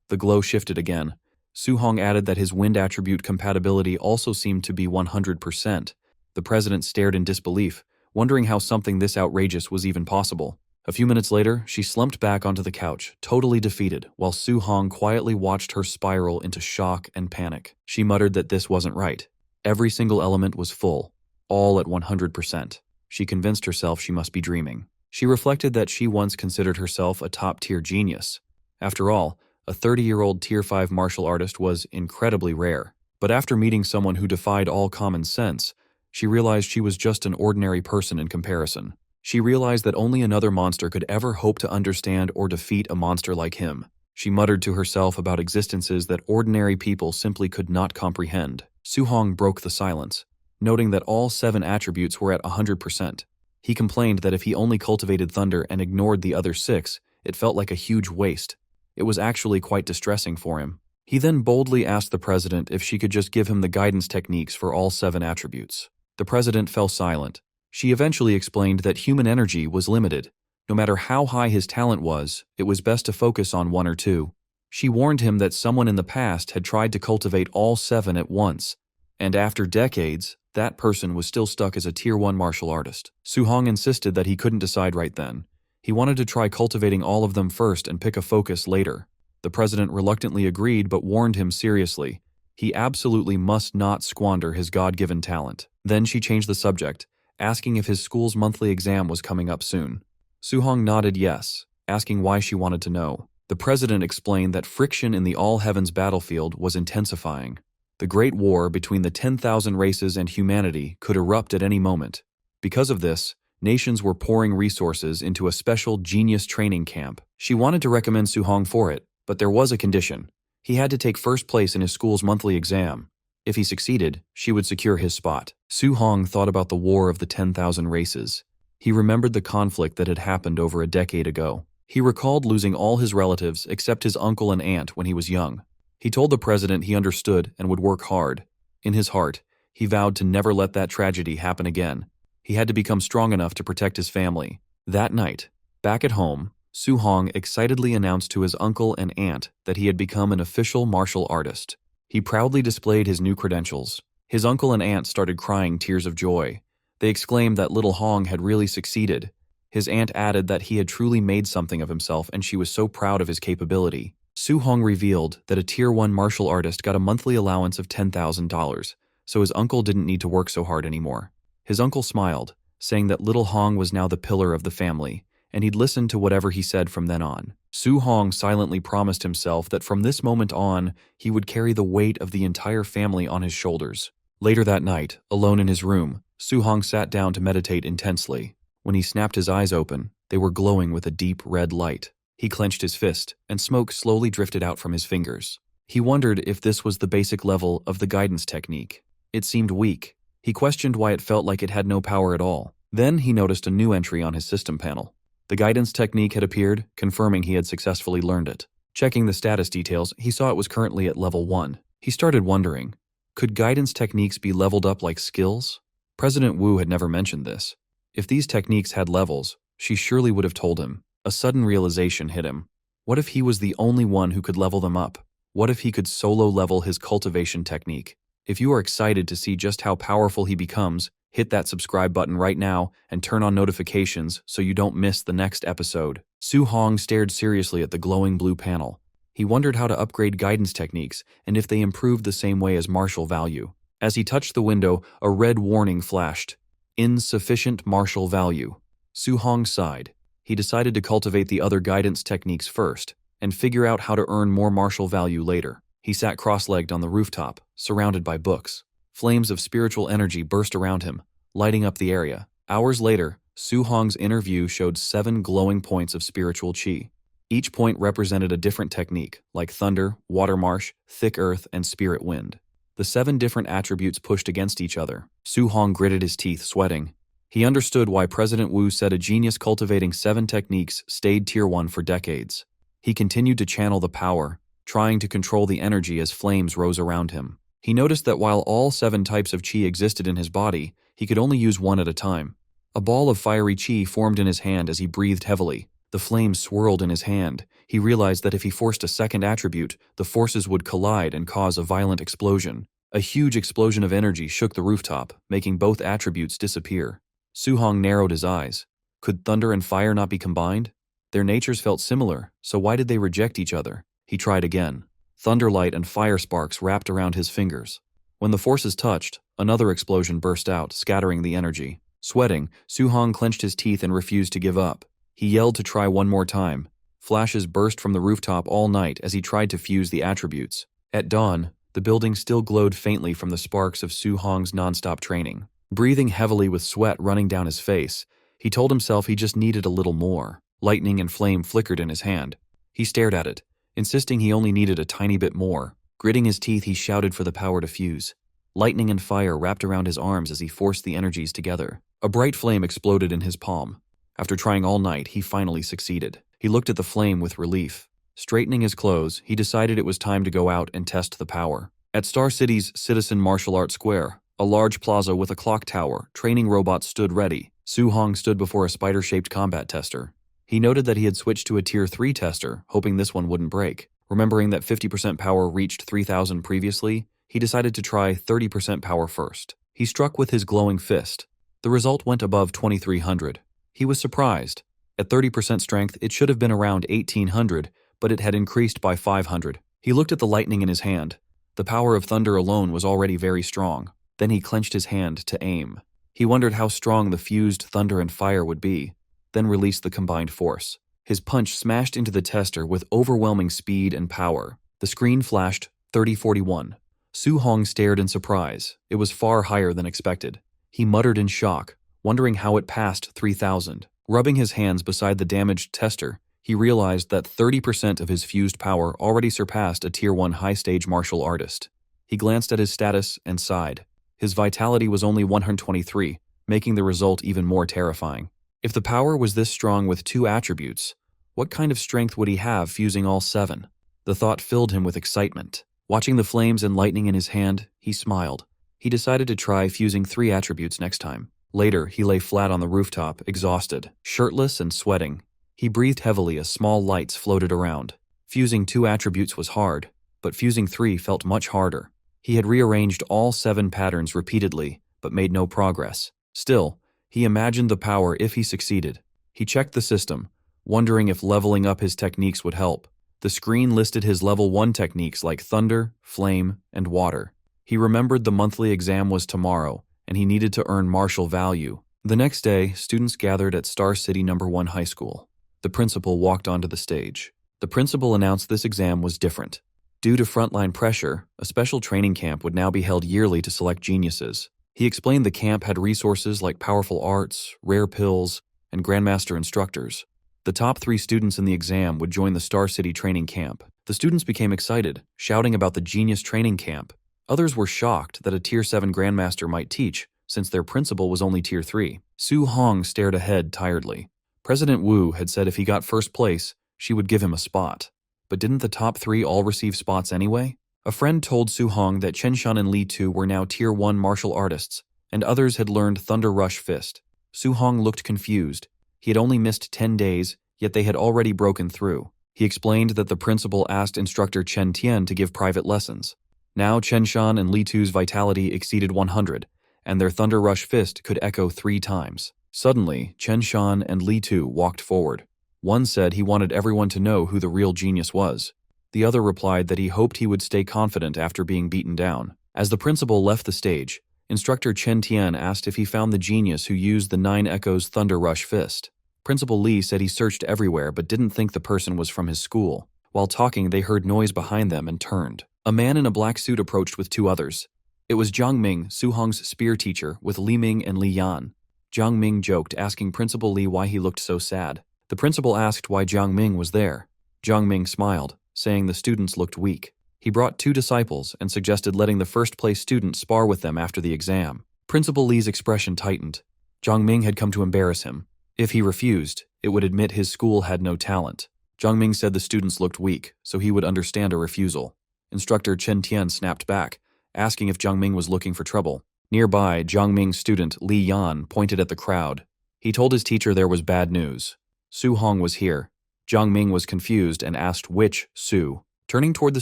the glow shifted again. Su-hong added that his wind attribute compatibility also seemed to be 100%. The president stared in disbelief, wondering how something this outrageous was even possible. A few minutes later, she slumped back onto the couch, totally defeated, while Su-hong quietly watched her spiral into shock and panic. She muttered that this wasn't right. Every single element was full, all at 100%. She convinced herself she must be dreaming. She reflected that she once considered herself a top-tier genius. After all, a 30-year-old Tier 5 martial artist was incredibly rare. But after meeting someone who defied all common sense, she realized she was just an ordinary person in comparison. She realized that only another monster could ever hope to understand or defeat a monster like him. She muttered to herself about existences that ordinary people simply could not comprehend. Su-hong broke the silence, noting that all 7 attributes were at 100%. He complained that if he only cultivated thunder and ignored the other 6, it felt like a huge waste. It was actually quite distressing for him. He then boldly asked the president if she could just give him the guidance techniques for all 7 attributes. The president fell silent. She eventually explained that human energy was limited. No matter how high his talent was, it was best to focus on 1 or 2. She warned him that someone in the past had tried to cultivate all 7 at once, and after decades, that person was still stuck as a Tier 1 martial artist. Su-hong insisted that he couldn't decide right then. He wanted to try cultivating all of them first and pick a focus later. The president reluctantly agreed but warned him seriously. He absolutely must not squander his God-given talent. Then she changed the subject, asking if his school's monthly exam was coming up soon. Su-hong nodded yes, asking why she wanted to know. The president explained that friction in the all-heavens battlefield was intensifying. The Great War between the 10,000 races and humanity could erupt at any moment. Because of this, nations were pouring resources into a special genius training camp. She wanted to recommend Su-hong for it, but there was a condition. He had to take first place in his school's monthly exam. If he succeeded, she would secure his spot. Su-hong thought about the War of the 10,000 Races. He remembered the conflict that had happened over a decade ago. He recalled losing all his relatives except his uncle and aunt when he was young. He told the president he understood and would work hard. In his heart, he vowed to never let that tragedy happen again. He had to become strong enough to protect his family. That night, back at home, Su-hong excitedly announced to his uncle and aunt that he had become an official martial artist. He proudly displayed his new credentials. His uncle and aunt started crying tears of joy. They exclaimed that little Hong had really succeeded. His aunt added that he had truly made something of himself and she was so proud of his capability. Su-hong revealed that a Tier 1 martial artist got a monthly allowance of $10,000, so his uncle didn't need to work so hard anymore. His uncle smiled, saying that little Hong was now the pillar of the family, and he'd listen to whatever he said from then on. Su-hong silently promised himself that from this moment on, he would carry the weight of the entire family on his shoulders. Later that night, alone in his room, Su-hong sat down to meditate intensely. When he snapped his eyes open, they were glowing with a deep red light. He clenched his fist, and smoke slowly drifted out from his fingers. He wondered if this was the basic level of the guidance technique. It seemed weak. He questioned why it felt like it had no power at all. Then he noticed a new entry on his system panel. The guidance technique had appeared, confirming he had successfully learned it. Checking the status details, he saw it was currently at level 1. He started wondering, could guidance techniques be leveled up like skills? President Wu had never mentioned this. If these techniques had levels, she surely would have told him. A sudden realization hit him. What if he was the only one who could level them up? What if he could solo level his cultivation technique? If you are excited to see just how powerful he becomes, hit that subscribe button right now and turn on notifications so you don't miss the next episode. Su-hong stared seriously at the glowing blue panel. He wondered how to upgrade guidance techniques and if they improved the same way as martial value. As he touched the window, a red warning flashed. Insufficient martial value. Su-hong sighed. He decided to cultivate the other guidance techniques first and figure out how to earn more martial value later. He sat cross-legged on the rooftop, surrounded by books. Flames of spiritual energy burst around him, lighting up the area. Hours later, Su-hong's inner view showed 7 glowing points of spiritual qi. Each point represented a different technique, like thunder, water marsh, thick earth, and spirit wind. The 7 different attributes pushed against each other. Su Hong gritted his teeth, sweating. He understood why President Wu said a genius cultivating 7 techniques stayed Tier 1 for decades. He continued to channel the power, trying to control the energy as flames rose around him. He noticed that while all 7 types of qi existed in his body, he could only use one at a time. A ball of fiery qi formed in his hand as he breathed heavily. The flames swirled in his hand. He realized that if he forced a second attribute, the forces would collide and cause a violent explosion. A huge explosion of energy shook the rooftop, making both attributes disappear. Su Hong narrowed his eyes. Could thunder and fire not be combined? Their natures felt similar, so why did they reject each other? He tried again. Thunderlight and fire sparks wrapped around his fingers. When the forces touched, another explosion burst out, scattering the energy. Sweating, Su Hong clenched his teeth and refused to give up. He yelled to try one more time. Flashes burst from the rooftop all night as he tried to fuse the attributes. At dawn, the building still glowed faintly from the sparks of Su Hong's nonstop training. Breathing heavily with sweat running down his face, he told himself he just needed a little more. Lightning and flame flickered in his hand. He stared at it, insisting he only needed a tiny bit more. Gritting his teeth, he shouted for the power to fuse. Lightning and fire wrapped around his arms as he forced the energies together. A bright flame exploded in his palm. After trying all night, he finally succeeded. He looked at the flame with relief. Straightening his clothes, he decided it was time to go out and test the power. At Star City's Citizen Martial Arts Square, a large plaza with a clock tower, training robots stood ready. Su Hong stood before a spider-shaped combat tester. He noted that he had switched to a Tier 3 tester, hoping this one wouldn't break. Remembering that 50% power reached 3,000 previously, he decided to try 30% power first. He struck with his glowing fist. The result went above 2,300. He was surprised. At 30% strength, it should have been around 1,800, but it had increased by 500. He looked at the lightning in his hand. The power of thunder alone was already very strong. Then he clenched his hand to aim. He wondered how strong the fused thunder and fire would be, then released the combined force. His punch smashed into the tester with overwhelming speed and power. The screen flashed 3041. Su Hong stared in surprise. It was far higher than expected. He muttered in shock, wondering how it passed 3,000. Rubbing his hands beside the damaged tester, he realized that 30% of his fused power already surpassed a Tier 1 high-stage martial artist. He glanced at his status and sighed. His vitality was only 123, making the result even more terrifying. If the power was this strong with 2 attributes, what kind of strength would he have fusing all 7? The thought filled him with excitement. Watching the flames and lightning in his hand, he smiled. He decided to try fusing 3 attributes next time. Later, he lay flat on the rooftop, exhausted, shirtless and sweating. He breathed heavily as small lights floated around. Fusing 2 attributes was hard, but fusing 3 felt much harder. He had rearranged all 7 patterns repeatedly, but made no progress. Still, he imagined the power if he succeeded. He checked the system, wondering if leveling up his techniques would help. The screen listed his level 1 techniques like thunder, flame, and water. He remembered the monthly exam was tomorrow, and he needed to earn martial value. The next day, students gathered at Star City No. 1 High School. The principal walked onto the stage. The principal announced this exam was different. Due to frontline pressure, a special training camp would now be held yearly to select geniuses. He explained the camp had resources like powerful arts, rare pills, and grandmaster instructors. The top 3 students in the exam would join the Star City training camp. The students became excited, shouting about the genius training camp. Others were shocked that a Tier 7 grandmaster might teach, since their principal was only Tier 3. Su Hong stared ahead tiredly. President Wu had said if he got first place, she would give him a spot. But didn't the top 3 all receive spots anyway? A friend told Su Hong that Chen Shan and Li Tu were now Tier 1 martial artists, and others had learned Thunder Rush Fist. Su Hong looked confused. He had only missed 10 days, yet they had already broken through. He explained that the principal asked instructor Chen Tian to give private lessons. Now Chen Shan and Li Tu's vitality exceeded 100, and their Thunder Rush Fist could echo 3 times. Suddenly, Chen Shan and Li Tu walked forward. One said he wanted everyone to know who the real genius was. The other replied that he hoped he would stay confident after being beaten down. As the principal left the stage, instructor Chen Tian asked if he found the genius who used the 9 Echoes Thunder Rush Fist. Principal Li said he searched everywhere but didn't think the person was from his school. While talking, they heard noise behind them and turned. A man in a black suit approached with 2 others. It was Jiang Ming, Su Hong's spear teacher, with Li Ming and Li Yan. Jiang Ming joked, asking Principal Li why he looked so sad. The principal asked why Jiang Ming was there. Jiang Ming smiled, saying the students looked weak. He brought 2 disciples and suggested letting the first-place student spar with them after the exam. Principal Li's expression tightened. Jiang Ming had come to embarrass him. If he refused, it would admit his school had no talent. Jiang Ming said the students looked weak, so he would understand a refusal. Instructor Chen Tian snapped back, asking if Jiang Ming was looking for trouble. Nearby, Jiang Ming's student Li Yan pointed at the crowd. He told his teacher there was bad news. Su Hong was here. Jiang Ming was confused and asked which Su. Turning toward the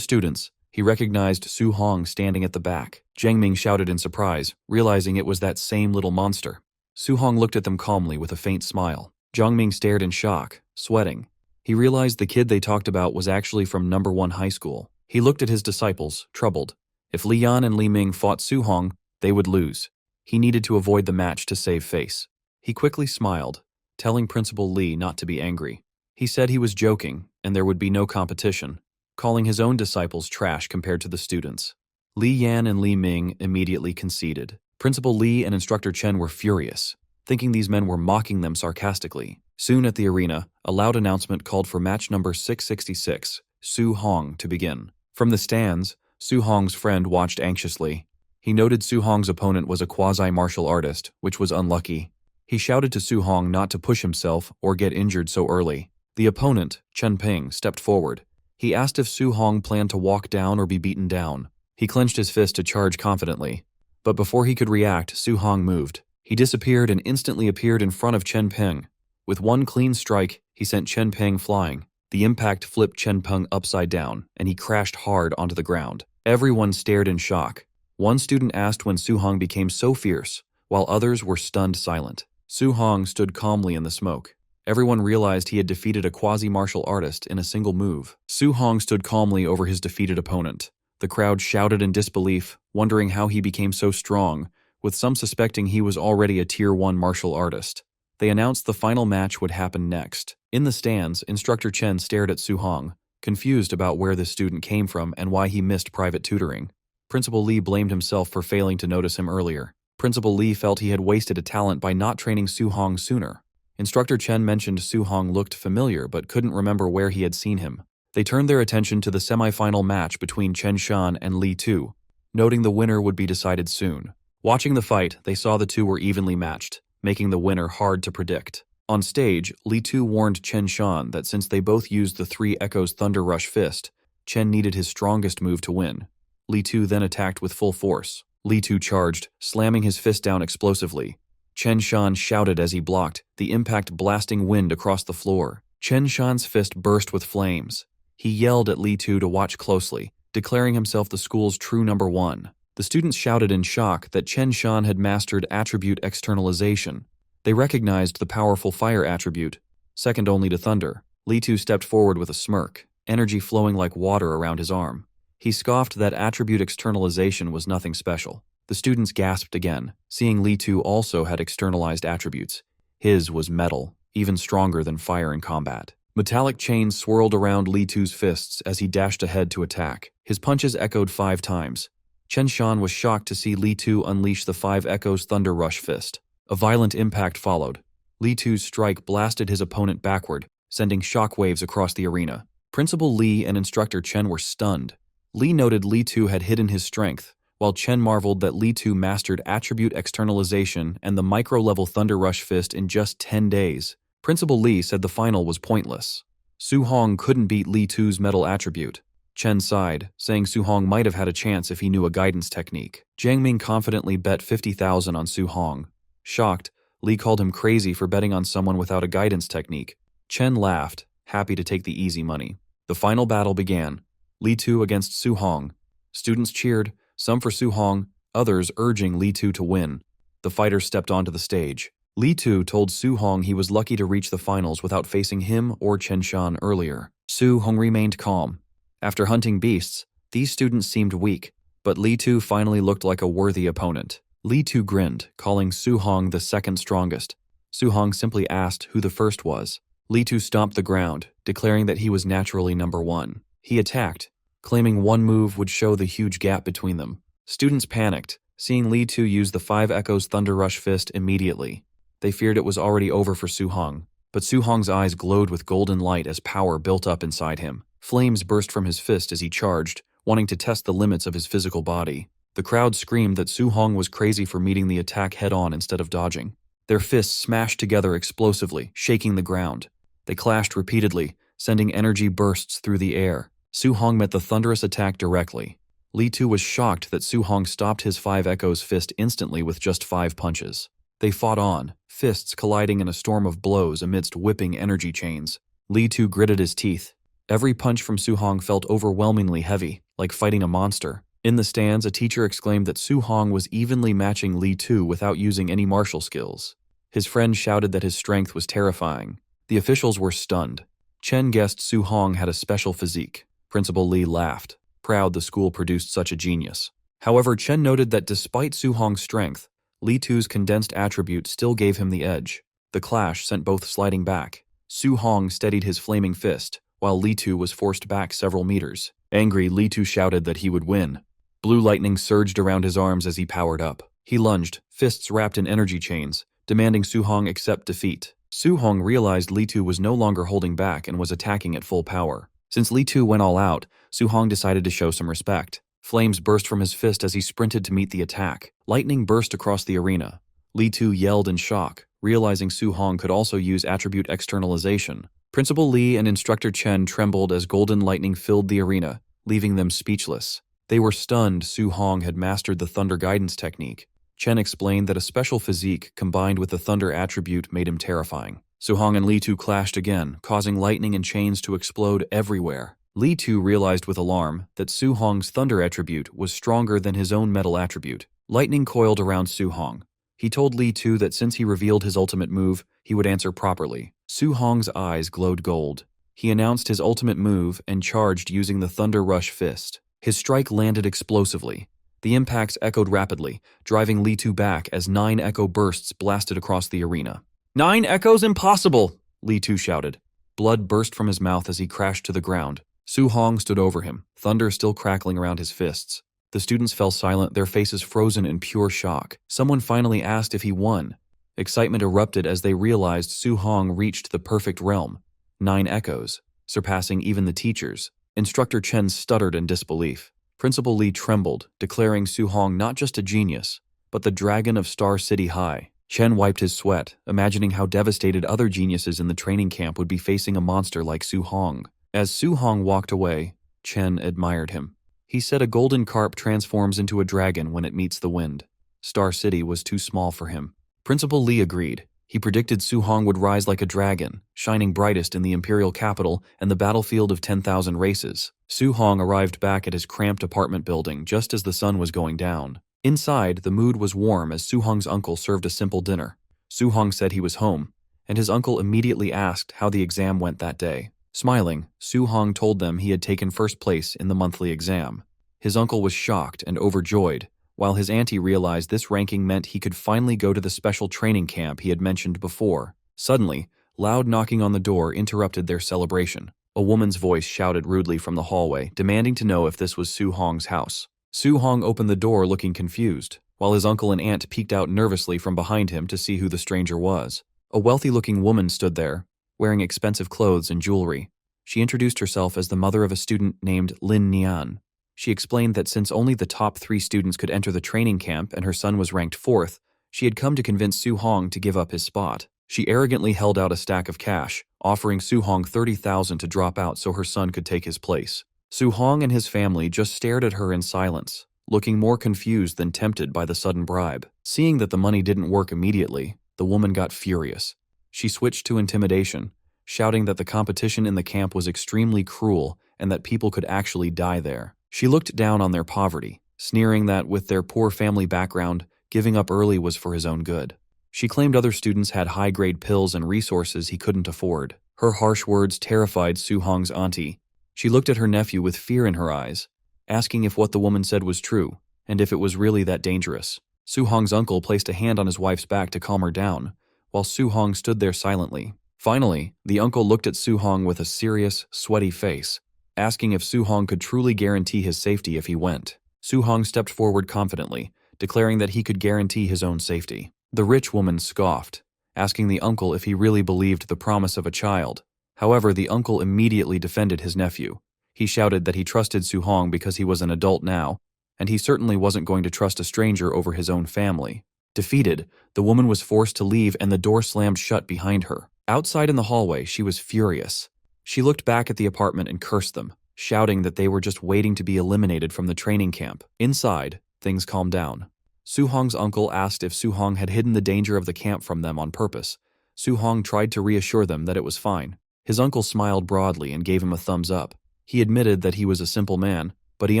students, he recognized Su Hong standing at the back. Jiang Ming shouted in surprise, realizing it was that same little monster. Su Hong looked at them calmly with a faint smile. Jiang Ming stared in shock, sweating. He realized the kid they talked about was actually from No. 1 high school. He looked at his disciples, troubled. If Li Yan and Li Ming fought Su Hong, they would lose. He needed to avoid the match to save face. He quickly smiled, telling Principal Li not to be angry. He said he was joking and there would be no competition, calling his own disciples trash compared to the students. Li Yan and Li Ming immediately conceded. Principal Li and Instructor Chen were furious, thinking these men were mocking them sarcastically. Soon at the arena, a loud announcement called for match number 666, Su Hong, to begin. From the stands, Su Hong's friend watched anxiously. He noted Su Hong's opponent was a quasi-martial artist, which was unlucky. He shouted to Su Hong not to push himself or get injured so early. The opponent, Chen Ping, stepped forward. He asked if Su Hong planned to walk down or be beaten down. He clenched his fist to charge confidently. But before he could react, Su Hong moved. He disappeared and instantly appeared in front of Chen Ping. With one clean strike, he sent Chen Ping flying. The impact flipped Chen Ping upside down, and he crashed hard onto the ground. Everyone stared in shock. One student asked when Su Hong became so fierce, while others were stunned silent. Su Hong stood calmly in the smoke. Everyone realized he had defeated a quasi-martial artist in a single move. Su Hong stood calmly over his defeated opponent. The crowd shouted in disbelief, wondering how he became so strong, with some suspecting he was already a Tier 1 martial artist. They announced the final match would happen next. In the stands, Instructor Chen stared at Su Hong, confused about where this student came from and why he missed private tutoring. Principal Li blamed himself for failing to notice him earlier. Principal Li felt he had wasted a talent by not training Su Hong sooner. Instructor Chen mentioned Su Hong looked familiar but couldn't remember where he had seen him. They turned their attention to the semi-final match between Chen Shan and Li Tu, noting the winner would be decided soon. Watching the fight, they saw the two were evenly matched, making the winner hard to predict. On stage, Li Tu warned Chen Shan that since they both used the 3 Echoes Thunder Rush Fist, Chen needed his strongest move to win. Li Tu then attacked with full force. Li Tu charged, slamming his fist down explosively. Chen Shan shouted as he blocked, the impact blasting wind across the floor. Chen Shan's fist burst with flames. He yelled at Li Tu to watch closely, declaring himself the school's true No. 1. The students shouted in shock that Chen Shan had mastered attribute externalization. They recognized the powerful fire attribute, second only to thunder. Li Tu stepped forward with a smirk, energy flowing like water around his arm. He scoffed that attribute externalization was nothing special. The students gasped again, seeing Li Tu also had externalized attributes. His was metal, even stronger than fire in combat. Metallic chains swirled around Li Tu's fists as he dashed ahead to attack. His punches echoed 5 times. Chen Shan was shocked to see Li Tu unleash the 5 Echoes Thunder Rush Fist. A violent impact followed. Li Tu's strike blasted his opponent backward, sending shockwaves across the arena. Principal Li and Instructor Chen were stunned. Li noted Li Tu had hidden his strength, while Chen marveled that Li Tu mastered attribute externalization and the micro-level Thunder Rush Fist in just 10 days. Principal Li said the final was pointless. Su Hong couldn't beat Li Tu's metal attribute. Chen sighed, saying Su Hong might have had a chance if he knew a guidance technique. Jiang Ming confidently bet 50,000 on Su Hong. Shocked, Li called him crazy for betting on someone without a guidance technique. Chen laughed, happy to take the easy money. The final battle began. Li Tu against Su Hong. Students cheered, some for Su Hong, others urging Li Tu to win. The fighters stepped onto the stage. Li Tu told Su Hong he was lucky to reach the finals without facing him or Chen Shan earlier. Su Hong remained calm. After hunting beasts, these students seemed weak, but Li Tu finally looked like a worthy opponent. Li Tu grinned, calling Su Hong the second strongest. Su Hong simply asked who the first was. Li Tu stomped the ground, declaring that he was naturally No. 1. He attacked, claiming one move would show the huge gap between them. Students panicked, seeing Li Tu use the 5 Echoes Thunder Rush Fist immediately. They feared it was already over for Su Hong, But Su Hong's eyes glowed with golden light as power built up inside him. Flames burst from his fist as he charged, wanting to test the limits of his physical body. The crowd screamed that Su Hong was crazy for meeting the attack head-on instead of dodging. Their fists smashed together explosively, shaking the ground. They clashed repeatedly, sending energy bursts through the air. Su Hong met the thunderous attack directly. Li Tu was shocked that Su Hong stopped his 5 Echoes fist instantly with just 5 punches. They fought on, fists colliding in a storm of blows amidst whipping energy chains. Li Tu gritted his teeth. Every punch from Su Hong felt overwhelmingly heavy, like fighting a monster. In the stands, a teacher exclaimed that Su Hong was evenly matching Li Tu without using any martial skills. His friend shouted that his strength was terrifying. The officials were stunned. Chen guessed Su Hong had a special physique. Principal Li laughed, proud the school produced such a genius. However, Chen noted that despite Su Hong's strength, Li Tu's condensed attribute still gave him the edge. The clash sent both sliding back. Su Hong steadied his flaming fist, while Li Tu was forced back several meters. Angry, Li Tu shouted that he would win. Blue lightning surged around his arms as he powered up. He lunged, fists wrapped in energy chains, demanding Su Hong accept defeat. Su Hong realized Li Tu was no longer holding back and was attacking at full power. Since Li Tu went all out, Su Hong decided to show some respect. Flames burst from his fist as he sprinted to meet the attack. Lightning burst across the arena. Li Tu yelled in shock, realizing Su Hong could also use attribute externalization. Principal Li and Instructor Chen trembled as golden lightning filled the arena, leaving them speechless. They were stunned Su Hong had mastered the Thunder Guidance technique. Chen explained that a special physique combined with the Thunder attribute made him terrifying. Su Hong and Li Tu clashed again, causing lightning and chains to explode everywhere. Li Tu realized with alarm that Su Hong's Thunder attribute was stronger than his own metal attribute. Lightning coiled around Su Hong. He told Li Tu that since he revealed his ultimate move, he would answer properly. Su Hong's eyes glowed gold. He announced his ultimate move and charged using the Thunder Rush Fist. His strike landed explosively. The impacts echoed rapidly, driving Li Tu back as 9 echo bursts blasted across the arena. 9 echoes impossible! Li Tu shouted. Blood burst from his mouth as he crashed to the ground. Su Hong stood over him, thunder still crackling around his fists. The students fell silent, their faces frozen in pure shock. Someone finally asked if he won. Excitement erupted as they realized Su Hong reached the perfect realm. 9 echoes, surpassing even the teachers. Instructor Chen stuttered in disbelief. Principal Li trembled, declaring Su Hong not just a genius, but the dragon of Star City High. Chen wiped his sweat, imagining how devastated other geniuses in the training camp would be facing a monster like Su Hong. As Su Hong walked away, Chen admired him. He said a golden carp transforms into a dragon when it meets the wind. Star City was too small for him. Principal Li agreed. He predicted Su Hong would rise like a dragon, shining brightest in the imperial capital and the battlefield of 10,000 races. Su Hong arrived back at his cramped apartment building just as the sun was going down. Inside, the mood was warm as Su Hong's uncle served a simple dinner. Su Hong said he was home, and his uncle immediately asked how the exam went that day. Smiling, Su Hong told them he had taken first place in the monthly exam. His uncle was shocked and overjoyed, while his auntie realized this ranking meant he could finally go to the special training camp he had mentioned before. Suddenly, loud knocking on the door interrupted their celebration. A woman's voice shouted rudely from the hallway, demanding to know if this was Su Hong's house. Su Hong opened the door looking confused, while his uncle and aunt peeked out nervously from behind him to see who the stranger was. A wealthy-looking woman stood there, wearing expensive clothes and jewelry. She introduced herself as the mother of a student named Lin Nian. She explained that since only the top 3 students could enter the training camp and her son was ranked 4th, she had come to convince Su Hong to give up his spot. She arrogantly held out a stack of cash, offering Su Hong 30,000 to drop out so her son could take his place. Su Hong and his family just stared at her in silence, looking more confused than tempted by the sudden bribe. Seeing that the money didn't work immediately, the woman got furious. She switched to intimidation, shouting that the competition in the camp was extremely cruel and that people could actually die there. She looked down on their poverty, sneering that with their poor family background, giving up early was for his own good. She claimed other students had high-grade pills and resources he couldn't afford. Her harsh words terrified Su Hong's auntie. She looked at her nephew with fear in her eyes, asking if what the woman said was true, and if it was really that dangerous. Su Hong's uncle placed a hand on his wife's back to calm her down, while Su Hong stood there silently. Finally, the uncle looked at Su Hong with a serious, sweaty face, asking if Su Hong could truly guarantee his safety if he went. Su Hong stepped forward confidently, declaring that he could guarantee his own safety. The rich woman scoffed, asking the uncle if he really believed the promise of a child. However, the uncle immediately defended his nephew. He shouted that he trusted Su-hong because he was an adult now, and he certainly wasn't going to trust a stranger over his own family. Defeated, the woman was forced to leave and the door slammed shut behind her. Outside in the hallway, she was furious. She looked back at the apartment and cursed them, shouting that they were just waiting to be eliminated from the training camp. Inside, things calmed down. Su-hong's uncle asked if Su-hong had hidden the danger of the camp from them on purpose. Su-hong tried to reassure them that it was fine. His uncle smiled broadly and gave him a thumbs up. He admitted that he was a simple man, but he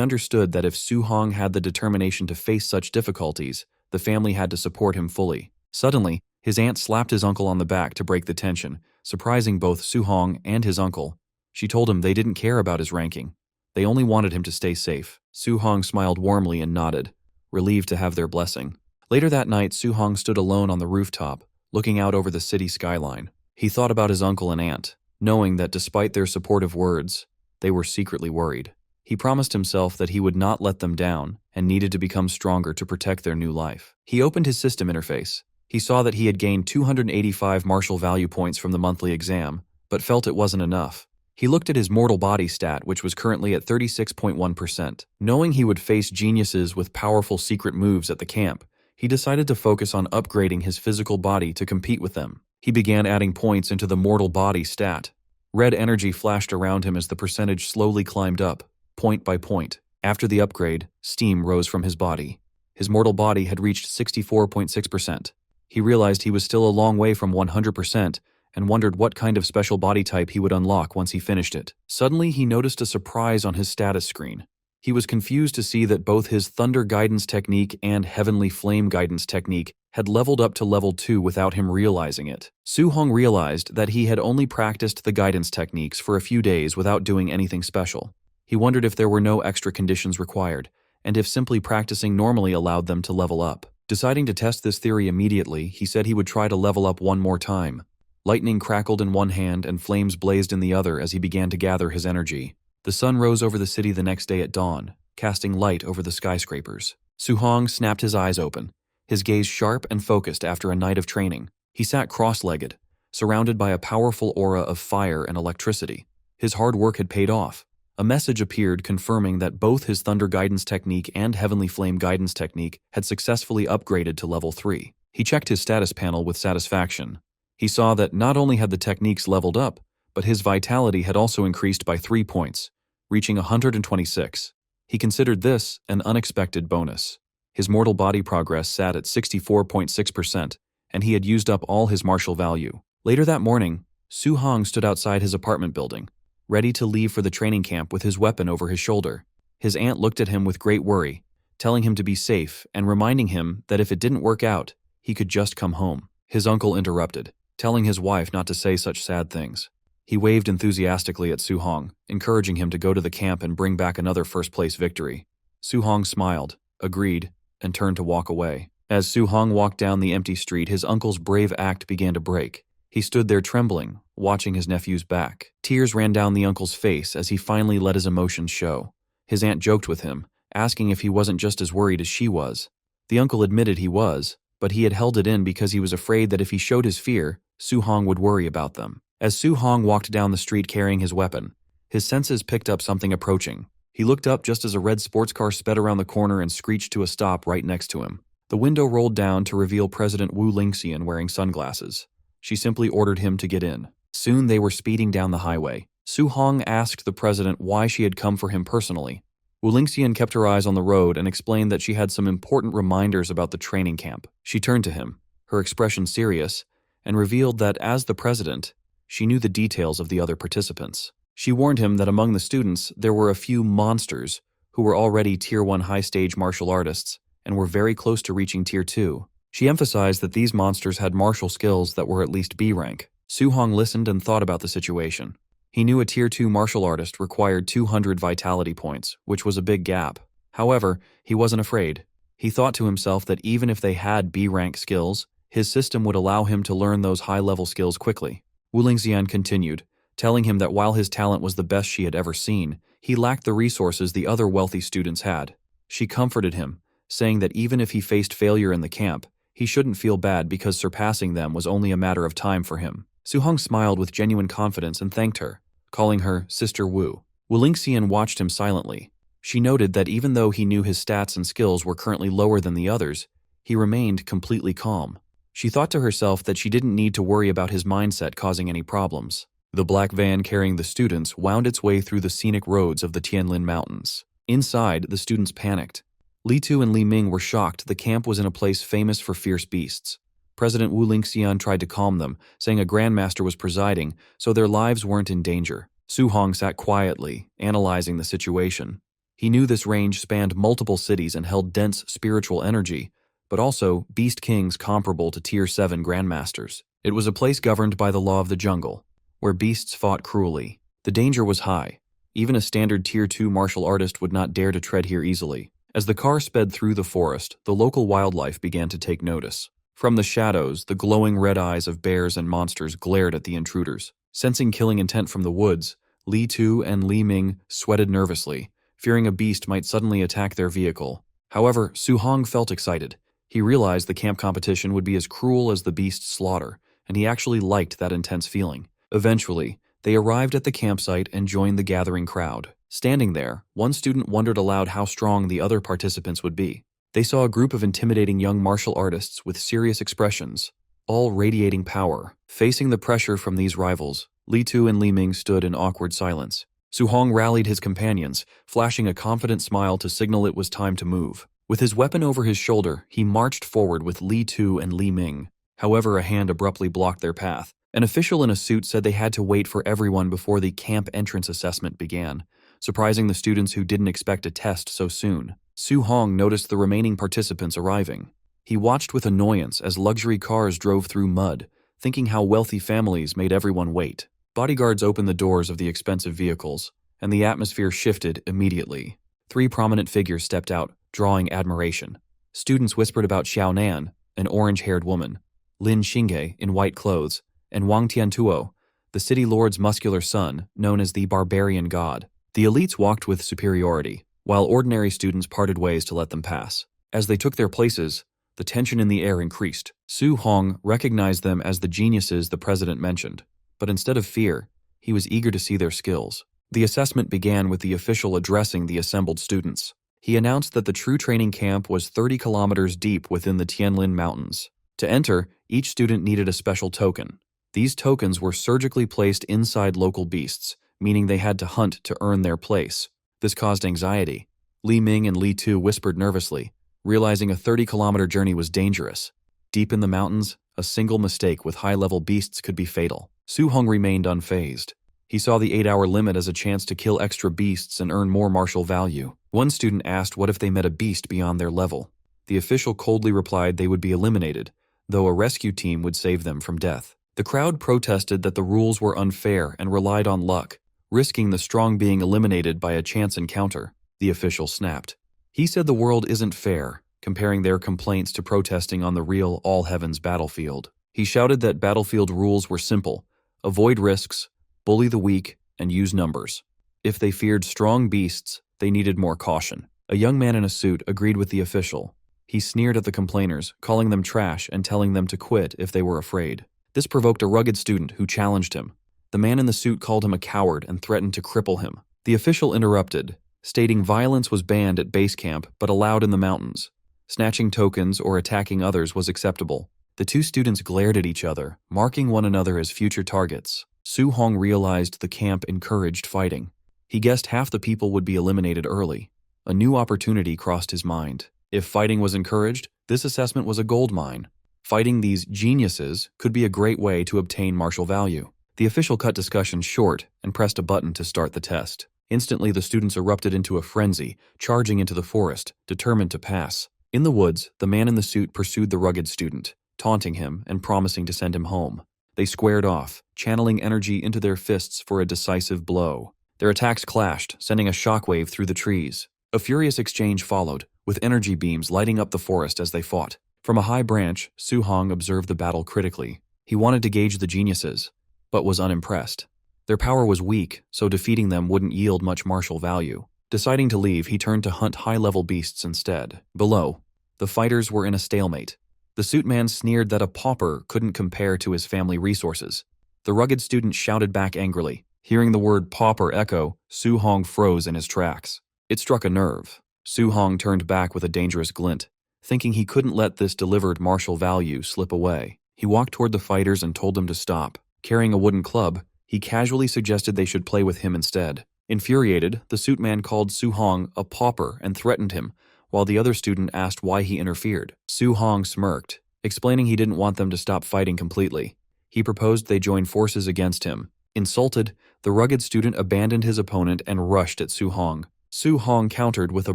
understood that if Su-hong had the determination to face such difficulties, the family had to support him fully. Suddenly, his aunt slapped his uncle on the back to break the tension, surprising both Su-hong and his uncle. She told him they didn't care about his ranking. They only wanted him to stay safe. Su-hong smiled warmly and nodded, relieved to have their blessing. Later that night, Su-hong stood alone on the rooftop, looking out over the city skyline. He thought about his uncle and aunt, knowing that despite their supportive words, they were secretly worried. He promised himself that he would not let them down and needed to become stronger to protect their new life. He opened his system interface. He saw that he had gained 285 martial value points from the monthly exam, but felt it wasn't enough. He looked at his mortal body stat, which was currently at 36.1%. Knowing he would face geniuses with powerful secret moves at the camp, he decided to focus on upgrading his physical body to compete with them. He began adding points into the mortal body stat. Red energy flashed around him as the percentage slowly climbed up, point by point. After the upgrade, steam rose from his body. His mortal body had reached 64.6%. He realized he was still a long way from 100% and wondered what kind of special body type he would unlock once he finished it. Suddenly, he noticed a surprise on his status screen. He was confused to see that both his Thunder Guidance Technique and Heavenly Flame Guidance Technique had leveled up to level 2 without him realizing it. Su-hong realized that he had only practiced the guidance techniques for a few days without doing anything special. He wondered if there were no extra conditions required, and if simply practicing normally allowed them to level up. Deciding to test this theory immediately, he said he would try to level up one more time. Lightning crackled in one hand and flames blazed in the other as he began to gather his energy. The sun rose over the city the next day at dawn, casting light over the skyscrapers. Su-hong snapped his eyes open, his gaze sharp and focused after a night of training. He sat cross-legged, surrounded by a powerful aura of fire and electricity. His hard work had paid off. A message appeared confirming that both his Thunder Guidance Technique and Heavenly Flame Guidance Technique had successfully upgraded to level 3. He checked his status panel with satisfaction. He saw that not only had the techniques leveled up, but his vitality had also increased by 3 points, reaching 126. He considered this an unexpected bonus. His mortal body progress sat at 64.6%, and he had used up all his martial value. Later that morning, Su-hong stood outside his apartment building, ready to leave for the training camp with his weapon over his shoulder. His aunt looked at him with great worry, telling him to be safe and reminding him that if it didn't work out, he could just come home. His uncle interrupted, telling his wife not to say such sad things. He waved enthusiastically at Su-hong, encouraging him to go to the camp and bring back another first-place victory. Su-hong smiled, agreed, and turned to walk away. As Su-hong walked down the empty street, his uncle's brave act began to break. He stood there trembling, watching his nephew's back. Tears ran down the uncle's face as he finally let his emotions show. His aunt joked with him, asking if he wasn't just as worried as she was. The uncle admitted he was, but he had held it in because he was afraid that if he showed his fear, Su-hong would worry about them. As Su-hong walked down the street carrying his weapon, his senses picked up something approaching. He looked up just as a red sports car sped around the corner and screeched to a stop right next to him. The window rolled down to reveal President Wu Lingxian wearing sunglasses. She simply ordered him to get in. Soon they were speeding down the highway. Su-hong asked the president why she had come for him personally. Wu Lingxian kept her eyes on the road and explained that she had some important reminders about the training camp. She turned to him, her expression serious, and revealed that as the president, she knew the details of the other participants. She warned him that among the students there were a few monsters who were already Tier 1 high-stage martial artists and were very close to reaching Tier 2. She emphasized that these monsters had martial skills that were at least B rank. Su-hong listened and thought about the situation. He knew a Tier 2 martial artist required 200 vitality points, which was a big gap. However, he wasn't afraid. He thought to himself that even if they had B rank skills, his system would allow him to learn those high-level skills quickly. Wu Lingxian continued, telling him that while his talent was the best she had ever seen, he lacked the resources the other wealthy students had. She comforted him, saying that even if he faced failure in the camp, He shouldn't feel bad because surpassing them was only a matter of time for him. Su-hong smiled with genuine confidence and thanked her, calling her Sister Wu. Wu Lingxian watched him silently. She noted that even though he knew his stats and skills were currently lower than the others, he remained completely calm. She thought to herself that she didn't need to worry about his mindset causing any problems. The black van carrying the students wound its way through the scenic roads of the Tianlin Mountains. Inside, the students panicked. Li Tu and Li Ming were shocked the camp was in a place famous for fierce beasts. President Wu Lingxian tried to calm them, saying a grandmaster was presiding, so their lives weren't in danger. Su-hong sat quietly, analyzing the situation. He knew this range spanned multiple cities and held dense spiritual energy, but also beast kings comparable to Tier 7 grandmasters. It was a place governed by the law of the jungle, where beasts fought cruelly. The danger was high. Even a standard Tier 2 martial artist would not dare to tread here easily. As the car sped through the forest, the local wildlife began to take notice. From the shadows, the glowing red eyes of bears and monsters glared at the intruders. Sensing killing intent from the woods, Li Tu and Li Ming sweated nervously, fearing a beast might suddenly attack their vehicle. However, Su-hong felt excited. He realized the camp competition would be as cruel as the beast's slaughter, and he actually liked that intense feeling. Eventually, they arrived at the campsite and joined the gathering crowd. Standing there, one student wondered aloud how strong the other participants would be. They saw a group of intimidating young martial artists with serious expressions, all radiating power. Facing the pressure from these rivals, Li Tu and Li Ming stood in awkward silence. Su-hong rallied his companions, flashing a confident smile to signal it was time to move. With his weapon over his shoulder, he marched forward with Li Tu and Li Ming. However, a hand abruptly blocked their path. An official in a suit said they had to wait for everyone before the camp entrance assessment began, surprising the students who didn't expect a test so soon. Su-hong noticed the remaining participants arriving. He watched with annoyance as luxury cars drove through mud, thinking how wealthy families made everyone wait. Bodyguards opened the doors of the expensive vehicles, and the atmosphere shifted immediately. 3 prominent figures stepped out, drawing admiration. Students whispered about Xiao Nan, an orange-haired woman, Lin Xingge in white clothes, and Wang Tiantuo, the city lord's muscular son, known as the barbarian god. The elites walked with superiority, while ordinary students parted ways to let them pass. As they took their places, the tension in the air increased. Su-hong recognized them as the geniuses the president mentioned, but instead of fear, he was eager to see their skills. The assessment began with the official addressing the assembled students. He announced that the true training camp was 30 kilometers deep within the Tianlin Mountains. To enter, each student needed a special token. These tokens were surgically placed inside local beasts, meaning they had to hunt to earn their place. This caused anxiety. Li Ming and Li Tu whispered nervously, realizing a 30-kilometer journey was dangerous. Deep in the mountains, a single mistake with high-level beasts could be fatal. Su-hong remained unfazed. He saw the 8-hour limit as a chance to kill extra beasts and earn more martial value. One student asked what if they met a beast beyond their level. The official coldly replied they would be eliminated, though a rescue team would save them from death. The crowd protested that the rules were unfair and relied on luck, risking the strong being eliminated by a chance encounter. The official snapped. He said the world isn't fair, comparing their complaints to protesting on the real all-heavens battlefield. He shouted that battlefield rules were simple: avoid risks, bully the weak, and use numbers. If they feared strong beasts, they needed more caution. A young man in a suit agreed with the official. He sneered at the complainers, calling them trash and telling them to quit if they were afraid. This provoked a rugged student who challenged him. The man in the suit called him a coward and threatened to cripple him. The official interrupted, stating violence was banned at base camp but allowed in the mountains. Snatching tokens or attacking others was acceptable. The 2 students glared at each other, marking one another as future targets. Su-hong realized the camp encouraged fighting. He guessed half the people would be eliminated early. A new opportunity crossed his mind. If fighting was encouraged, this assessment was a goldmine. Fighting these geniuses could be a great way to obtain martial value. The official cut discussion short and pressed a button to start the test. Instantly, the students erupted into a frenzy, charging into the forest, determined to pass. In the woods, the man in the suit pursued the rugged student, taunting him and promising to send him home. They squared off, channeling energy into their fists for a decisive blow. Their attacks clashed, sending a shockwave through the trees. A furious exchange followed, with energy beams lighting up the forest as they fought. From a high branch, Su-hong observed the battle critically. He wanted to gauge the geniuses, but was unimpressed. Their power was weak, so defeating them wouldn't yield much martial value. Deciding to leave, he turned to hunt high-level beasts instead. Below, the fighters were in a stalemate. The suit man sneered that a pauper couldn't compare to his family resources. The rugged student shouted back angrily. Hearing the word pauper echo, Su Hong froze in his tracks. It struck a nerve. Su Hong turned back with a dangerous glint, thinking he couldn't let this delivered martial value slip away. He walked toward the fighters and told them to stop. Carrying a wooden club, he casually suggested they should play with him instead. Infuriated, the suit man called Su Hong a pauper and threatened him, while the other student asked why he interfered. Su Hong smirked, explaining he didn't want them to stop fighting completely. He proposed they join forces against him. Insulted, the rugged student abandoned his opponent and rushed at Su Hong. Su Hong countered with a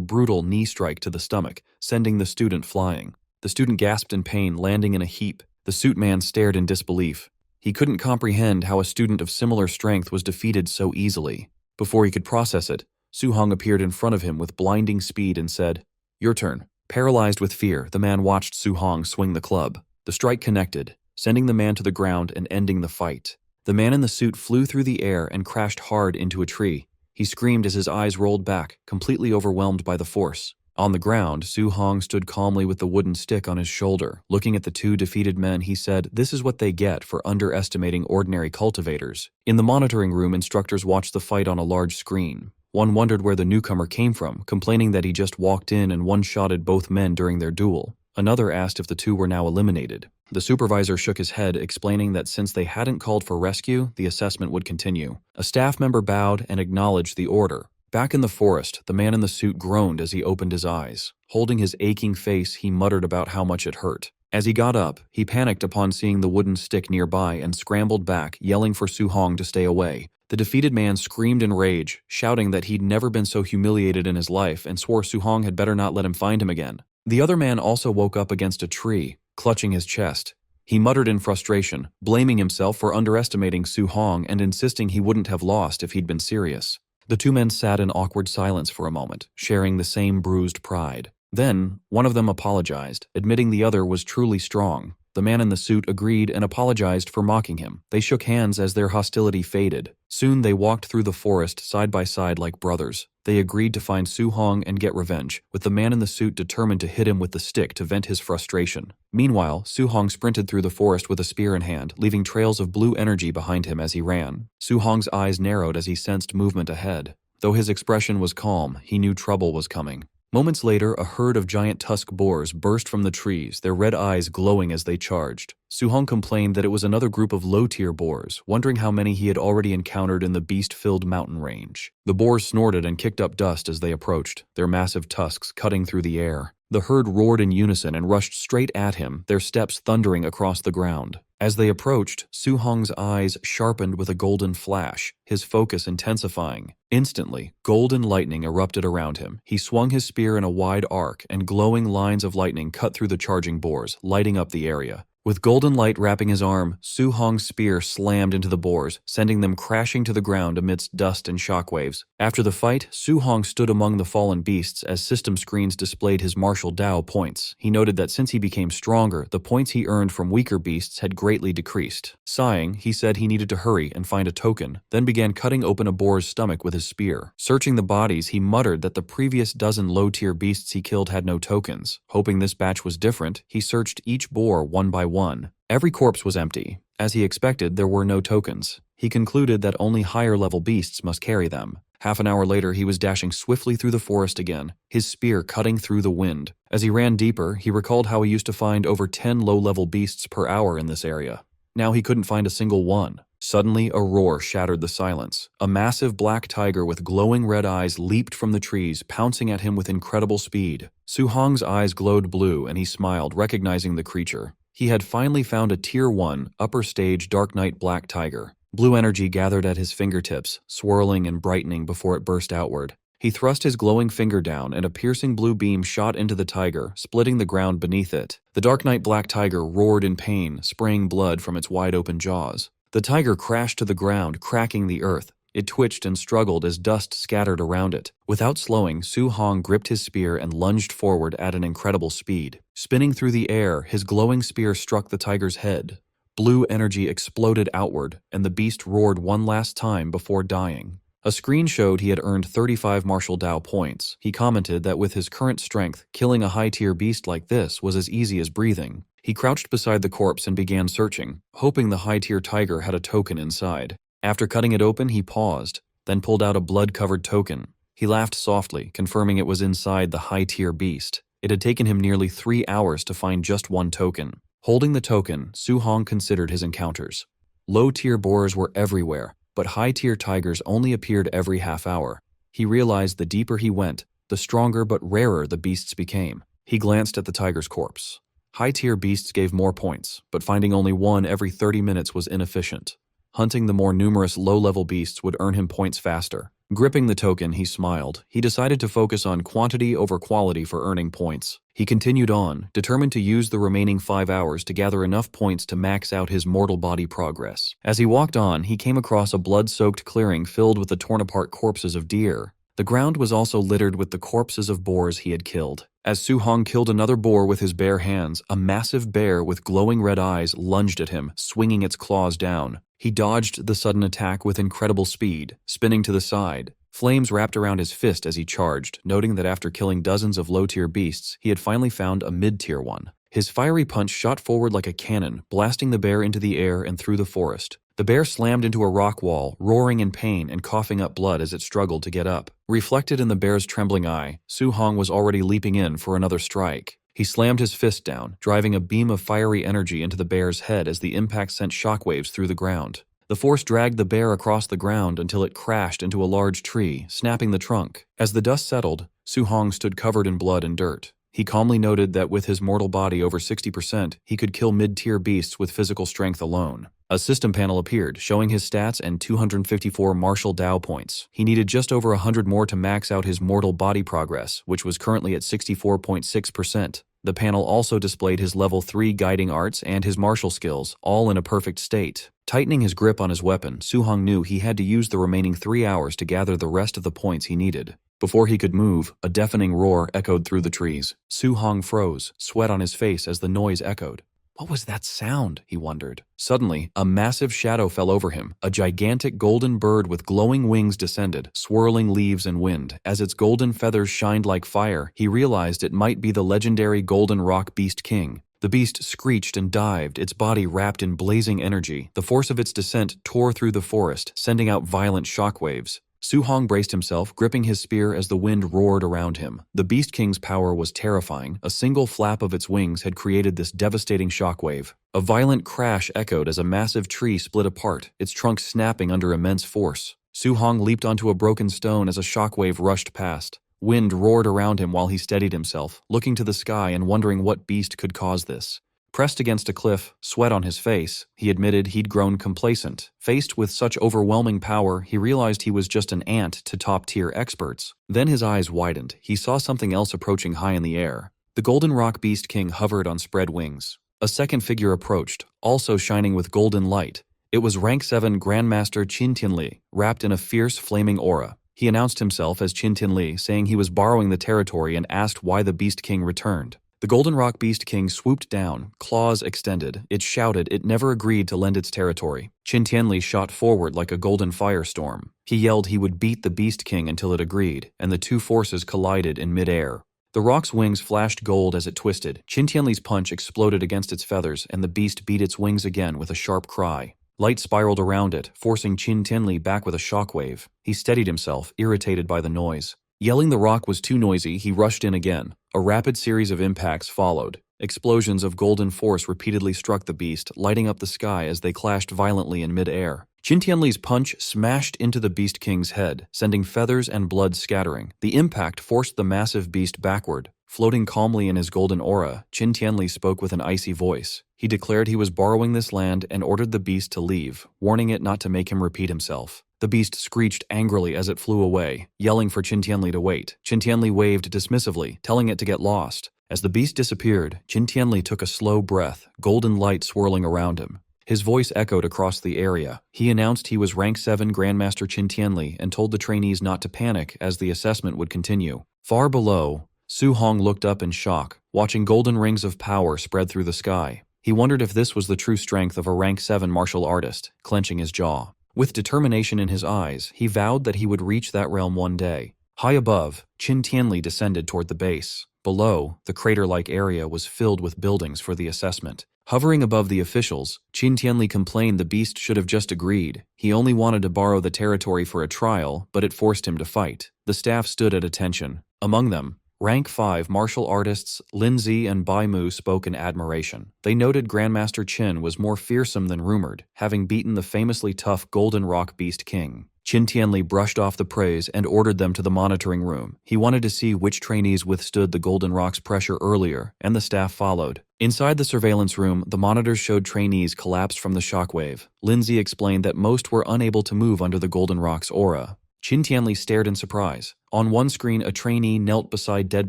brutal knee strike to the stomach, sending the student flying. The student gasped in pain, landing in a heap. The suit man stared in disbelief. He couldn't comprehend how a student of similar strength was defeated so easily. Before he could process it, Su Hong appeared in front of him with blinding speed and said, "Your turn." Paralyzed with fear, the man watched Su Hong swing the club. The strike connected, sending the man to the ground and ending the fight. The man in the suit flew through the air and crashed hard into a tree. He screamed as his eyes rolled back, completely overwhelmed by the force. On the ground, Su Hong stood calmly with the wooden stick on his shoulder. Looking at the two defeated men, he said, "This is what they get for underestimating ordinary cultivators." In the monitoring room, instructors watched the fight on a large screen. One wondered where the newcomer came from, complaining that he just walked in and one-shotted both men during their duel. Another asked if the two were now eliminated. The supervisor shook his head, explaining that since they hadn't called for rescue, the assessment would continue. A staff member bowed and acknowledged the order. Back in the forest, the man in the suit groaned as he opened his eyes. Holding his aching face, he muttered about how much it hurt. As he got up, he panicked upon seeing the wooden stick nearby and scrambled back, yelling for Su Hong to stay away. The defeated man screamed in rage, shouting that he'd never been so humiliated in his life and swore Su Hong had better not let him find him again. The other man also woke up against a tree, clutching his chest. He muttered in frustration, blaming himself for underestimating Su Hong and insisting he wouldn't have lost if he'd been serious. The two men sat in awkward silence for a moment, sharing the same bruised pride. Then, one of them apologized, admitting the other was truly strong. The man in the suit agreed and apologized for mocking him. They shook hands as their hostility faded. Soon they walked through the forest side by side like brothers. They agreed to find Su Hong and get revenge, with the man in the suit determined to hit him with the stick to vent his frustration. Meanwhile, Su Hong sprinted through the forest with a spear in hand, leaving trails of blue energy behind him as he ran. Su Hong's eyes narrowed as he sensed movement ahead. Though his expression was calm, he knew trouble was coming. Moments later, a herd of giant tusk boars burst from the trees, their red eyes glowing as they charged. Su Hong complained that it was another group of low-tier boars, wondering how many he had already encountered in the beast-filled mountain range. The boars snorted and kicked up dust as they approached, their massive tusks cutting through the air. The herd roared in unison and rushed straight at him, their steps thundering across the ground. As they approached, Su Hong's eyes sharpened with a golden flash, his focus intensifying. Instantly, golden lightning erupted around him. He swung his spear in a wide arc, and glowing lines of lightning cut through the charging boars, lighting up the area. With golden light wrapping his arm, Su Hong's spear slammed into the boars, sending them crashing to the ground amidst dust and shockwaves. After the fight, Su Hong stood among the fallen beasts as system screens displayed his martial Dao points. He noted that since he became stronger, the points he earned from weaker beasts had greatly decreased. Sighing, he said he needed to hurry and find a token, then began cutting open a boar's stomach with his spear. Searching the bodies, he muttered that the previous dozen low-tier beasts he killed had no tokens. Hoping this batch was different, he searched each boar one by one. Every corpse was empty. As he expected, there were no tokens. He concluded that only higher-level beasts must carry them. Half an hour later, he was dashing swiftly through the forest again, his spear cutting through the wind. As he ran deeper, he recalled how he used to find over 10 low-level beasts per hour in this area. Now he couldn't find a single one. Suddenly, a roar shattered the silence. A massive black tiger with glowing red eyes leaped from the trees, pouncing at him with incredible speed. Su Hong's eyes glowed blue, and he smiled, recognizing the creature. He had finally found a Tier 1, upper stage Dark Knight black tiger. Blue energy gathered at his fingertips, swirling and brightening before it burst outward. He thrust his glowing finger down, and a piercing blue beam shot into the tiger, splitting the ground beneath it. The Dark Knight black tiger roared in pain, spraying blood from its wide-open jaws. The tiger crashed to the ground, cracking the earth. It twitched and struggled as dust scattered around it. Without slowing, Su Hong gripped his spear and lunged forward at an incredible speed. Spinning through the air, his glowing spear struck the tiger's head. Blue energy exploded outward, and the beast roared one last time before dying. A screen showed he had earned 35 martial Dao points. He commented that with his current strength, killing a high-tier beast like this was as easy as breathing. He crouched beside the corpse and began searching, hoping the high-tier tiger had a token inside. After cutting it open, he paused, then pulled out a blood-covered token. He laughed softly, confirming it was inside the high-tier beast. It had taken him nearly 3 hours to find just one token. Holding the token, Su Hong considered his encounters. Low-tier boars were everywhere, but high-tier tigers only appeared every half hour. He realized the deeper he went, the stronger but rarer the beasts became. He glanced at the tiger's corpse. High-tier beasts gave more points, but finding only one every 30 minutes was inefficient. Hunting the more numerous low-level beasts would earn him points faster. Gripping the token, he smiled. He decided to focus on quantity over quality for earning points. He continued on, determined to use the remaining 5 hours to gather enough points to max out his mortal body progress. As he walked on, he came across a blood-soaked clearing filled with the torn-apart corpses of deer. The ground was also littered with the corpses of boars he had killed. As Su Hong killed another boar with his bare hands, a massive bear with glowing red eyes lunged at him, swinging its claws down. He dodged the sudden attack with incredible speed, spinning to the side. Flames wrapped around his fist as he charged, noting that after killing dozens of low-tier beasts, he had finally found a mid-tier one. His fiery punch shot forward like a cannon, blasting the bear into the air and through the forest. The bear slammed into a rock wall, roaring in pain and coughing up blood as it struggled to get up. Reflected in the bear's trembling eye, Su Hong was already leaping in for another strike. He slammed his fist down, driving a beam of fiery energy into the bear's head as the impact sent shockwaves through the ground. The force dragged the bear across the ground until it crashed into a large tree, snapping the trunk. As the dust settled, Su Hong stood covered in blood and dirt. He calmly noted that with his mortal body over 60%, he could kill mid-tier beasts with physical strength alone. A system panel appeared, showing his stats and 254 martial Dao points. He needed just over 100 more to max out his mortal body progress, which was currently at 64.6%. The panel also displayed his level 3 guiding arts and his martial skills, all in a perfect state. Tightening his grip on his weapon, Su Hong knew he had to use the remaining 3 hours to gather the rest of the points he needed. Before he could move, a deafening roar echoed through the trees. Su Hong froze, sweat on his face as the noise echoed. What was that sound? He wondered. Suddenly, a massive shadow fell over him. A gigantic golden bird with glowing wings descended, swirling leaves and wind. As its golden feathers shined like fire, he realized it might be the legendary Golden Rock Beast King. The beast screeched and dived, its body wrapped in blazing energy. The force of its descent tore through the forest, sending out violent shockwaves. Su Hong braced himself, gripping his spear as the wind roared around him. The Beast King's power was terrifying. A single flap of its wings had created this devastating shockwave. A violent crash echoed as a massive tree split apart, its trunk snapping under immense force. Su Hong leaped onto a broken stone as a shockwave rushed past. Wind roared around him while he steadied himself, looking to the sky and wondering what beast could cause this. Pressed against a cliff, sweat on his face, he admitted he'd grown complacent. Faced with such overwhelming power, he realized he was just an ant to top-tier experts. Then his eyes widened. He saw something else approaching high in the air. The Golden Rock Beast King hovered on spread wings. A second figure approached, also shining with golden light. It was Rank 7 Grandmaster Qin Tianli, wrapped in a fierce, flaming aura. He announced himself as Qin Tianli, saying he was borrowing the territory and asked why the Beast King returned. The Golden Rock Beast King swooped down, claws extended. It shouted it never agreed to lend its territory. Qin Tianli shot forward like a golden firestorm. He yelled he would beat the Beast King until it agreed, and the two forces collided in midair. The rock's wings flashed gold as it twisted. Qin Tianli's punch exploded against its feathers, and the beast beat its wings again with a sharp cry. Light spiraled around it, forcing Qin Tianli back with a shockwave. He steadied himself, irritated by the noise. Yelling the rock was too noisy, he rushed in again. A rapid series of impacts followed. Explosions of golden force repeatedly struck the beast, lighting up the sky as they clashed violently in mid-air. Qin Tianli's punch smashed into the Beast King's head, sending feathers and blood scattering. The impact forced the massive beast backward. Floating calmly in his golden aura, Qin Tianli spoke with an icy voice. He declared he was borrowing this land and ordered the beast to leave, warning it not to make him repeat himself. The beast screeched angrily as it flew away, yelling for Qin Tianli to wait. Qin Tianli waved dismissively, telling it to get lost. As the beast disappeared, Qin Tianli took a slow breath, golden light swirling around him. His voice echoed across the area. He announced he was Rank 7 Grandmaster Qin Tianli and told the trainees not to panic as the assessment would continue. Far below, Su Hong looked up in shock, watching golden rings of power spread through the sky. He wondered if this was the true strength of a Rank 7 martial artist, clenching his jaw. With determination in his eyes, he vowed that he would reach that realm one day. High above, Qin Tianli descended toward the base. Below, the crater-like area was filled with buildings for the assessment. Hovering above the officials, Qin Tianli complained the beast should have just agreed. He only wanted to borrow the territory for a trial, but it forced him to fight. The staff stood at attention. Among them, Rank 5 martial artists Lin Zi and Bai Mu spoke in admiration. They noted Grandmaster Qin was more fearsome than rumored, having beaten the famously tough Golden Rock Beast King. Qin Tianli brushed off the praise and ordered them to the monitoring room. He wanted to see which trainees withstood the Golden Rock's pressure earlier, and the staff followed. Inside the surveillance room, the monitors showed trainees collapsed from the shockwave. Lin Zi explained that most were unable to move under the Golden Rock's aura. Qin Tianli stared in surprise. On one screen, a trainee knelt beside dead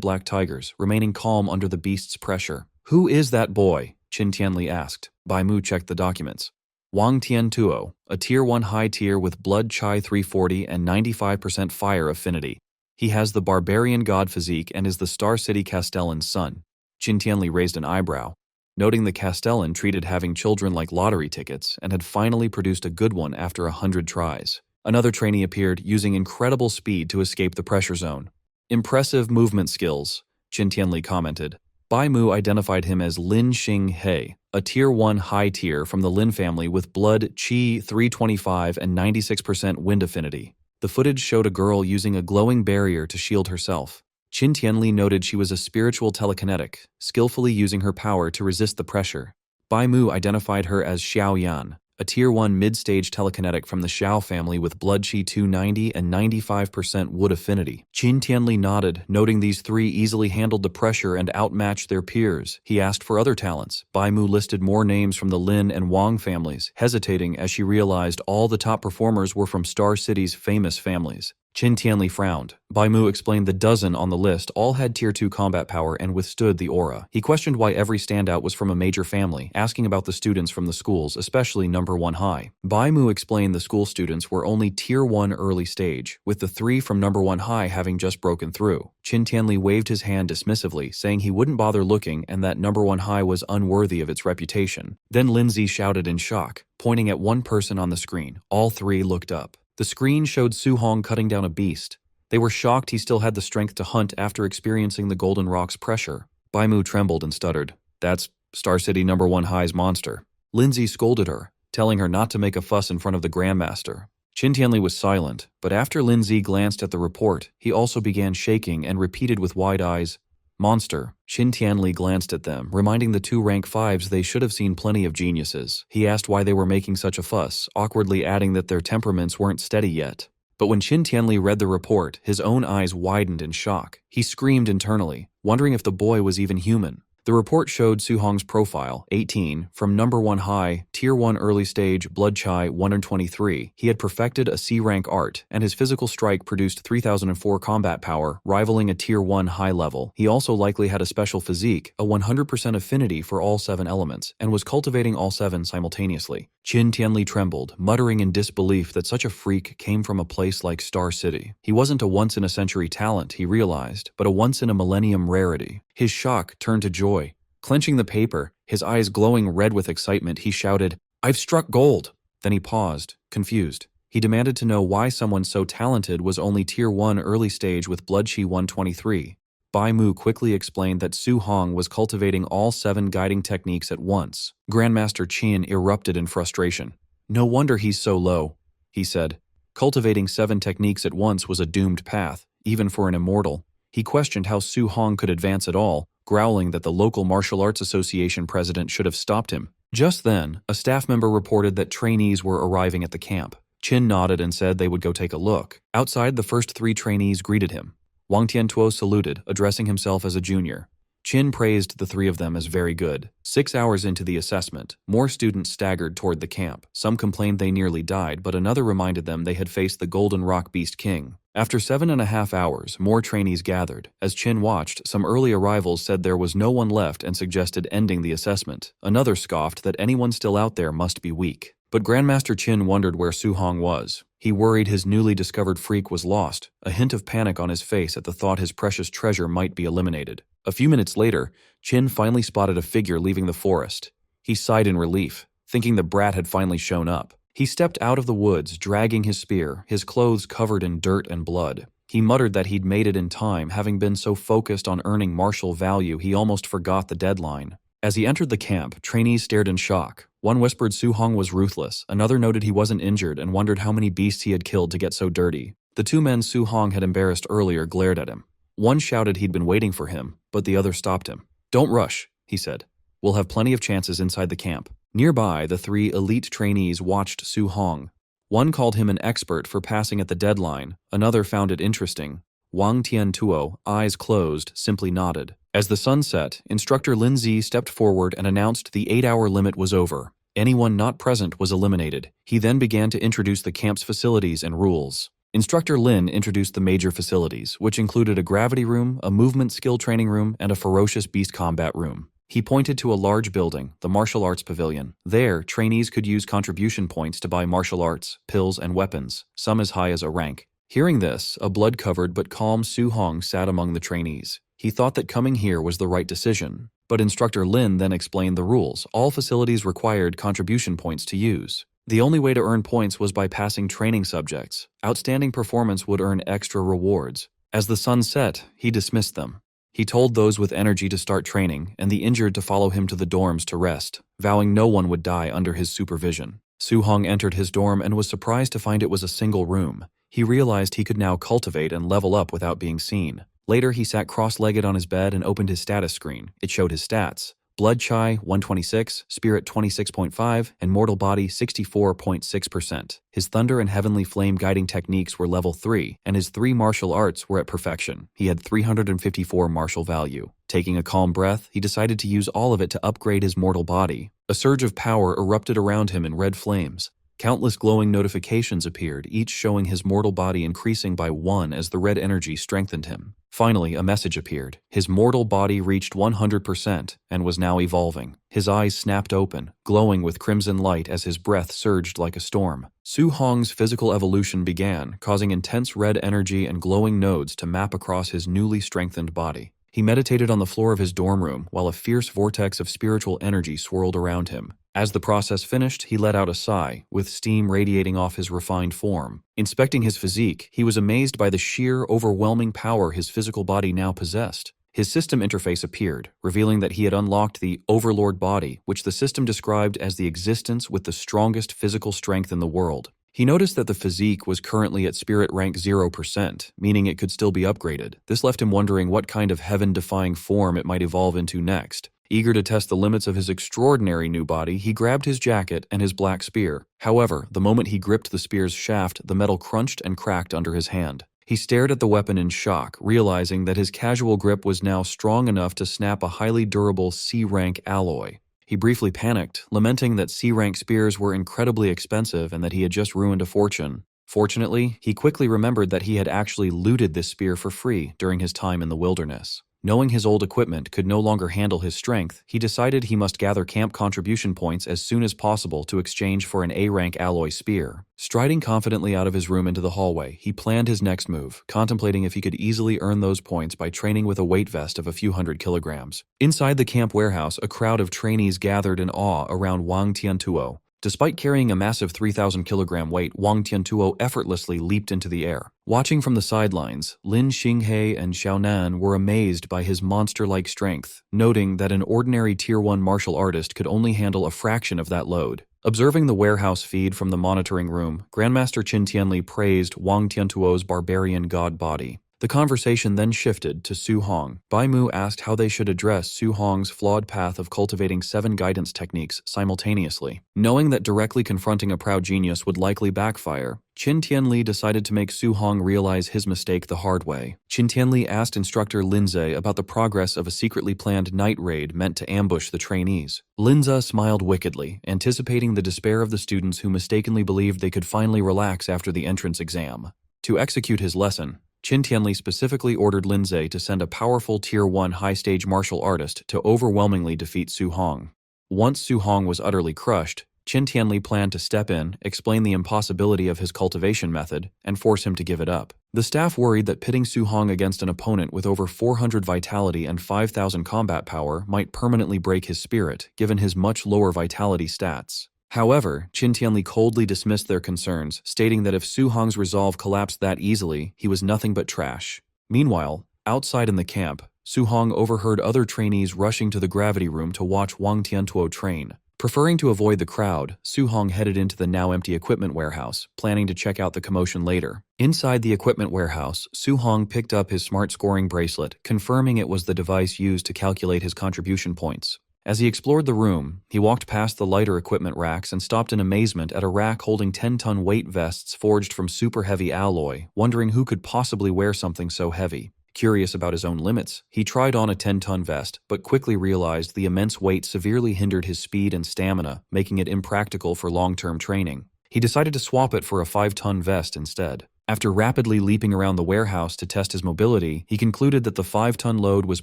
black tigers, remaining calm under the beast's pressure. "Who is that boy?" Qin Tianli asked. Bai Mu checked the documents. Wang Tiantuo, a Tier 1 high tier with Blood Chai 340 and 95% fire affinity. He has the barbarian god physique and is the Star City Castellan's son. Qin Tianli raised an eyebrow, noting the Castellan treated having children like lottery tickets and had finally produced a good one after 100 tries. Another trainee appeared, using incredible speed to escape the pressure zone. "Impressive movement skills," Qin Tianli commented. Bai Mu identified him as Lin Xing He, a Tier 1 high tier from the Lin family with Blood Qi 325 and 96% wind affinity. The footage showed a girl using a glowing barrier to shield herself. Qin Tianli noted she was a spiritual telekinetic, skillfully using her power to resist the pressure. Bai Mu identified her as Xiao Yan, a Tier 1 mid-stage telekinetic from the Xiao family with Blood Qi 290 and 95% wood affinity. Qin Tianli nodded, noting these three easily handled the pressure and outmatched their peers. He asked for other talents. Bai Mu listed more names from the Lin and Wang families, hesitating as she realized all the top performers were from Star City's famous families. Qin Tianli frowned. Bai Mu explained the dozen on the list all had Tier 2 combat power and withstood the aura. He questioned why every standout was from a major family, asking about the students from the schools, especially number 1 high. Bai Mu explained the school students were only Tier 1 early stage, with the 3 from number 1 high having just broken through. Qin Tianli waved his hand dismissively, saying he wouldn't bother looking and that number 1 high was unworthy of its reputation. Then Lin Zi shouted in shock, pointing at one person on the screen. All three looked up. The screen showed Su Hong cutting down a beast. They were shocked he still had the strength to hunt after experiencing the Golden Rock's pressure. Bai Mu trembled and stuttered. "That's Star City number 1 high's monster." Lin Zi scolded her, telling her not to make a fuss in front of the Grandmaster. Qin Tianli was silent, but after Lin Zi glanced at the report, he also began shaking and repeated with wide eyes, "Monster." Qin Tianli glanced at them, reminding the 2 rank 5s they should have seen plenty of geniuses. He asked why they were making such a fuss, awkwardly adding that their temperaments weren't steady yet. But when Qin Tianli read the report, his own eyes widened in shock. He screamed internally, wondering if the boy was even human. The report showed Su Hong's profile, 18, from number 1 high, Tier 1 early stage, Blood Chai 123. He had perfected a C-rank art, and his physical strike produced 3004 combat power, rivaling a Tier 1 high level. He also likely had a special physique, a 100% affinity for all 7 elements, and was cultivating all 7 simultaneously. Qin Tianli trembled, muttering in disbelief that such a freak came from a place like Star City. He wasn't a once-in-a-century talent, he realized, but a once-in-a-millennium rarity. His shock turned to joy. Clenching the paper, his eyes glowing red with excitement, he shouted, "I've struck gold!" Then he paused, confused. He demanded to know why someone so talented was only Tier 1 early stage with Blood Qi 123. Bai Mu quickly explained that Su Hong was cultivating all 7 guiding techniques at once. Grandmaster Qin erupted in frustration. "No wonder he's so low," he said. Cultivating 7 techniques at once was a doomed path, even for an immortal. He questioned how Su Hong could advance at all, growling that the local martial arts association president should have stopped him. Just then, a staff member reported that trainees were arriving at the camp. Qin nodded and said they would go take a look. Outside, the first 3 trainees greeted him. Wang Tiantuo saluted, addressing himself as a junior. Qin praised the 3 of them as very good. 6 hours into the assessment, more students staggered toward the camp. Some complained they nearly died, but another reminded them they had faced the Golden Rock Beast King. After 7.5 hours, more trainees gathered. As Qin watched, some early arrivals said there was no one left and suggested ending the assessment. Another scoffed that anyone still out there must be weak. But Grandmaster Qin wondered where Su Hong was. He worried his newly discovered freak was lost, a hint of panic on his face at the thought his precious treasure might be eliminated. A few minutes later, Qin finally spotted a figure leaving the forest. He sighed in relief, thinking the brat had finally shown up. He stepped out of the woods, dragging his spear, his clothes covered in dirt and blood. He muttered that he'd made it in time, having been so focused on earning martial value he almost forgot the deadline. As he entered the camp, trainees stared in shock. One whispered Su Hong was ruthless, another noted he wasn't injured and wondered how many beasts he had killed to get so dirty. The two men Su Hong had embarrassed earlier glared at him. One shouted he'd been waiting for him, but the other stopped him. "Don't rush," he said. "We'll have plenty of chances inside the camp." Nearby, the three elite trainees watched Su Hong. One called him an expert for passing at the deadline, another found it interesting. Wang Tiantuo, eyes closed, simply nodded. As the sun set, Instructor Lin Zi stepped forward and announced the 8-hour limit was over. Anyone not present was eliminated. He then began to introduce the camp's facilities and rules. Instructor Lin introduced the major facilities, which included a gravity room, a movement skill training room, and a ferocious beast combat room. He pointed to a large building, the Martial Arts Pavilion. There, trainees could use contribution points to buy martial arts, pills, and weapons, some as high as a rank. Hearing this, a blood-covered but calm Su Hong sat among the trainees. He thought that coming here was the right decision. But Instructor Lin then explained the rules. All facilities required contribution points to use. The only way to earn points was by passing training subjects. Outstanding performance would earn extra rewards. As the sun set, he dismissed them. He told those with energy to start training, and the injured to follow him to the dorms to rest, vowing no one would die under his supervision. Su Hong entered his dorm and was surprised to find it was a single room. He realized he could now cultivate and level up without being seen. Later, he sat cross-legged on his bed and opened his status screen. It showed his stats. Blood Chai 126, Spirit 26.5, and Mortal Body 64.6%. His Thunder and Heavenly Flame guiding techniques were level 3, and his 3 martial arts were at perfection. He had 354 martial value. Taking a calm breath, he decided to use all of it to upgrade his mortal body. A surge of power erupted around him in red flames. Countless glowing notifications appeared, each showing his mortal body increasing by 1 as the red energy strengthened him. Finally, a message appeared. His mortal body reached 100% and was now evolving. His eyes snapped open, glowing with crimson light as his breath surged like a storm. Su Hong's physical evolution began, causing intense red energy and glowing nodes to map across his newly strengthened body. He meditated on the floor of his dorm room while a fierce vortex of spiritual energy swirled around him. As the process finished, he let out a sigh, with steam radiating off his refined form. Inspecting his physique, he was amazed by the sheer, overwhelming power his physical body now possessed. His system interface appeared, revealing that he had unlocked the Overlord body, which the system described as the existence with the strongest physical strength in the world. He noticed that the physique was currently at spirit rank 0%, meaning it could still be upgraded. This left him wondering what kind of heaven-defying form it might evolve into next. Eager to test the limits of his extraordinary new body, he grabbed his jacket and his black spear. However, the moment he gripped the spear's shaft, the metal crunched and cracked under his hand. He stared at the weapon in shock, realizing that his casual grip was now strong enough to snap a highly durable C-rank alloy. He briefly panicked, lamenting that C-rank spears were incredibly expensive and that he had just ruined a fortune. Fortunately, he quickly remembered that he had actually looted this spear for free during his time in the wilderness. Knowing his old equipment could no longer handle his strength, he decided he must gather camp contribution points as soon as possible to exchange for an A-rank alloy spear. Striding confidently out of his room into the hallway, he planned his next move, contemplating if he could easily earn those points by training with a weight vest of a few hundred kilograms. Inside the camp warehouse, a crowd of trainees gathered in awe around Wang Tiantuo. Despite carrying a massive 3,000-kilogram weight, Wang Tiantuo effortlessly leaped into the air. Watching from the sidelines, Lin Xinghe and Xiaonan were amazed by his monster-like strength, noting that an ordinary Tier 1 martial artist could only handle a fraction of that load. Observing the warehouse feed from the monitoring room, Grandmaster Qin Tianli praised Wang Tiantuo's barbarian god body. The conversation then shifted to Su Hong. Bai Mu asked how they should address Su Hong's flawed path of cultivating 7 guidance techniques simultaneously. Knowing that directly confronting a proud genius would likely backfire, Qin Tianli decided to make Su Hong realize his mistake the hard way. Qin Tianli asked instructor Linze about the progress of a secretly planned night raid meant to ambush the trainees. Linze smiled wickedly, anticipating the despair of the students who mistakenly believed they could finally relax after the entrance exam. To execute his lesson, Qin Tianli specifically ordered Linze to send a powerful Tier 1 high-stage martial artist to overwhelmingly defeat Su Hong. Once Su Hong was utterly crushed, Qin Tianli planned to step in, explain the impossibility of his cultivation method, and force him to give it up. The staff worried that pitting Su Hong against an opponent with over 400 vitality and 5,000 combat power might permanently break his spirit, given his much lower vitality stats. However, Qin Tianli coldly dismissed their concerns, stating that if Su Hong's resolve collapsed that easily, he was nothing but trash. Meanwhile, outside in the camp, Su Hong overheard other trainees rushing to the gravity room to watch Wang Tiantuo train. Preferring to avoid the crowd, Su Hong headed into the now empty equipment warehouse, planning to check out the commotion later. Inside the equipment warehouse, Su Hong picked up his smart scoring bracelet, confirming it was the device used to calculate his contribution points. As he explored the room, he walked past the lighter equipment racks and stopped in amazement at a rack holding 10-ton weight vests forged from super heavy alloy, wondering who could possibly wear something so heavy. Curious about his own limits, he tried on a 10-ton vest, but quickly realized the immense weight severely hindered his speed and stamina, making it impractical for long-term training. He decided to swap it for a 5-ton vest instead. After rapidly leaping around the warehouse to test his mobility, he concluded that the 5-ton load was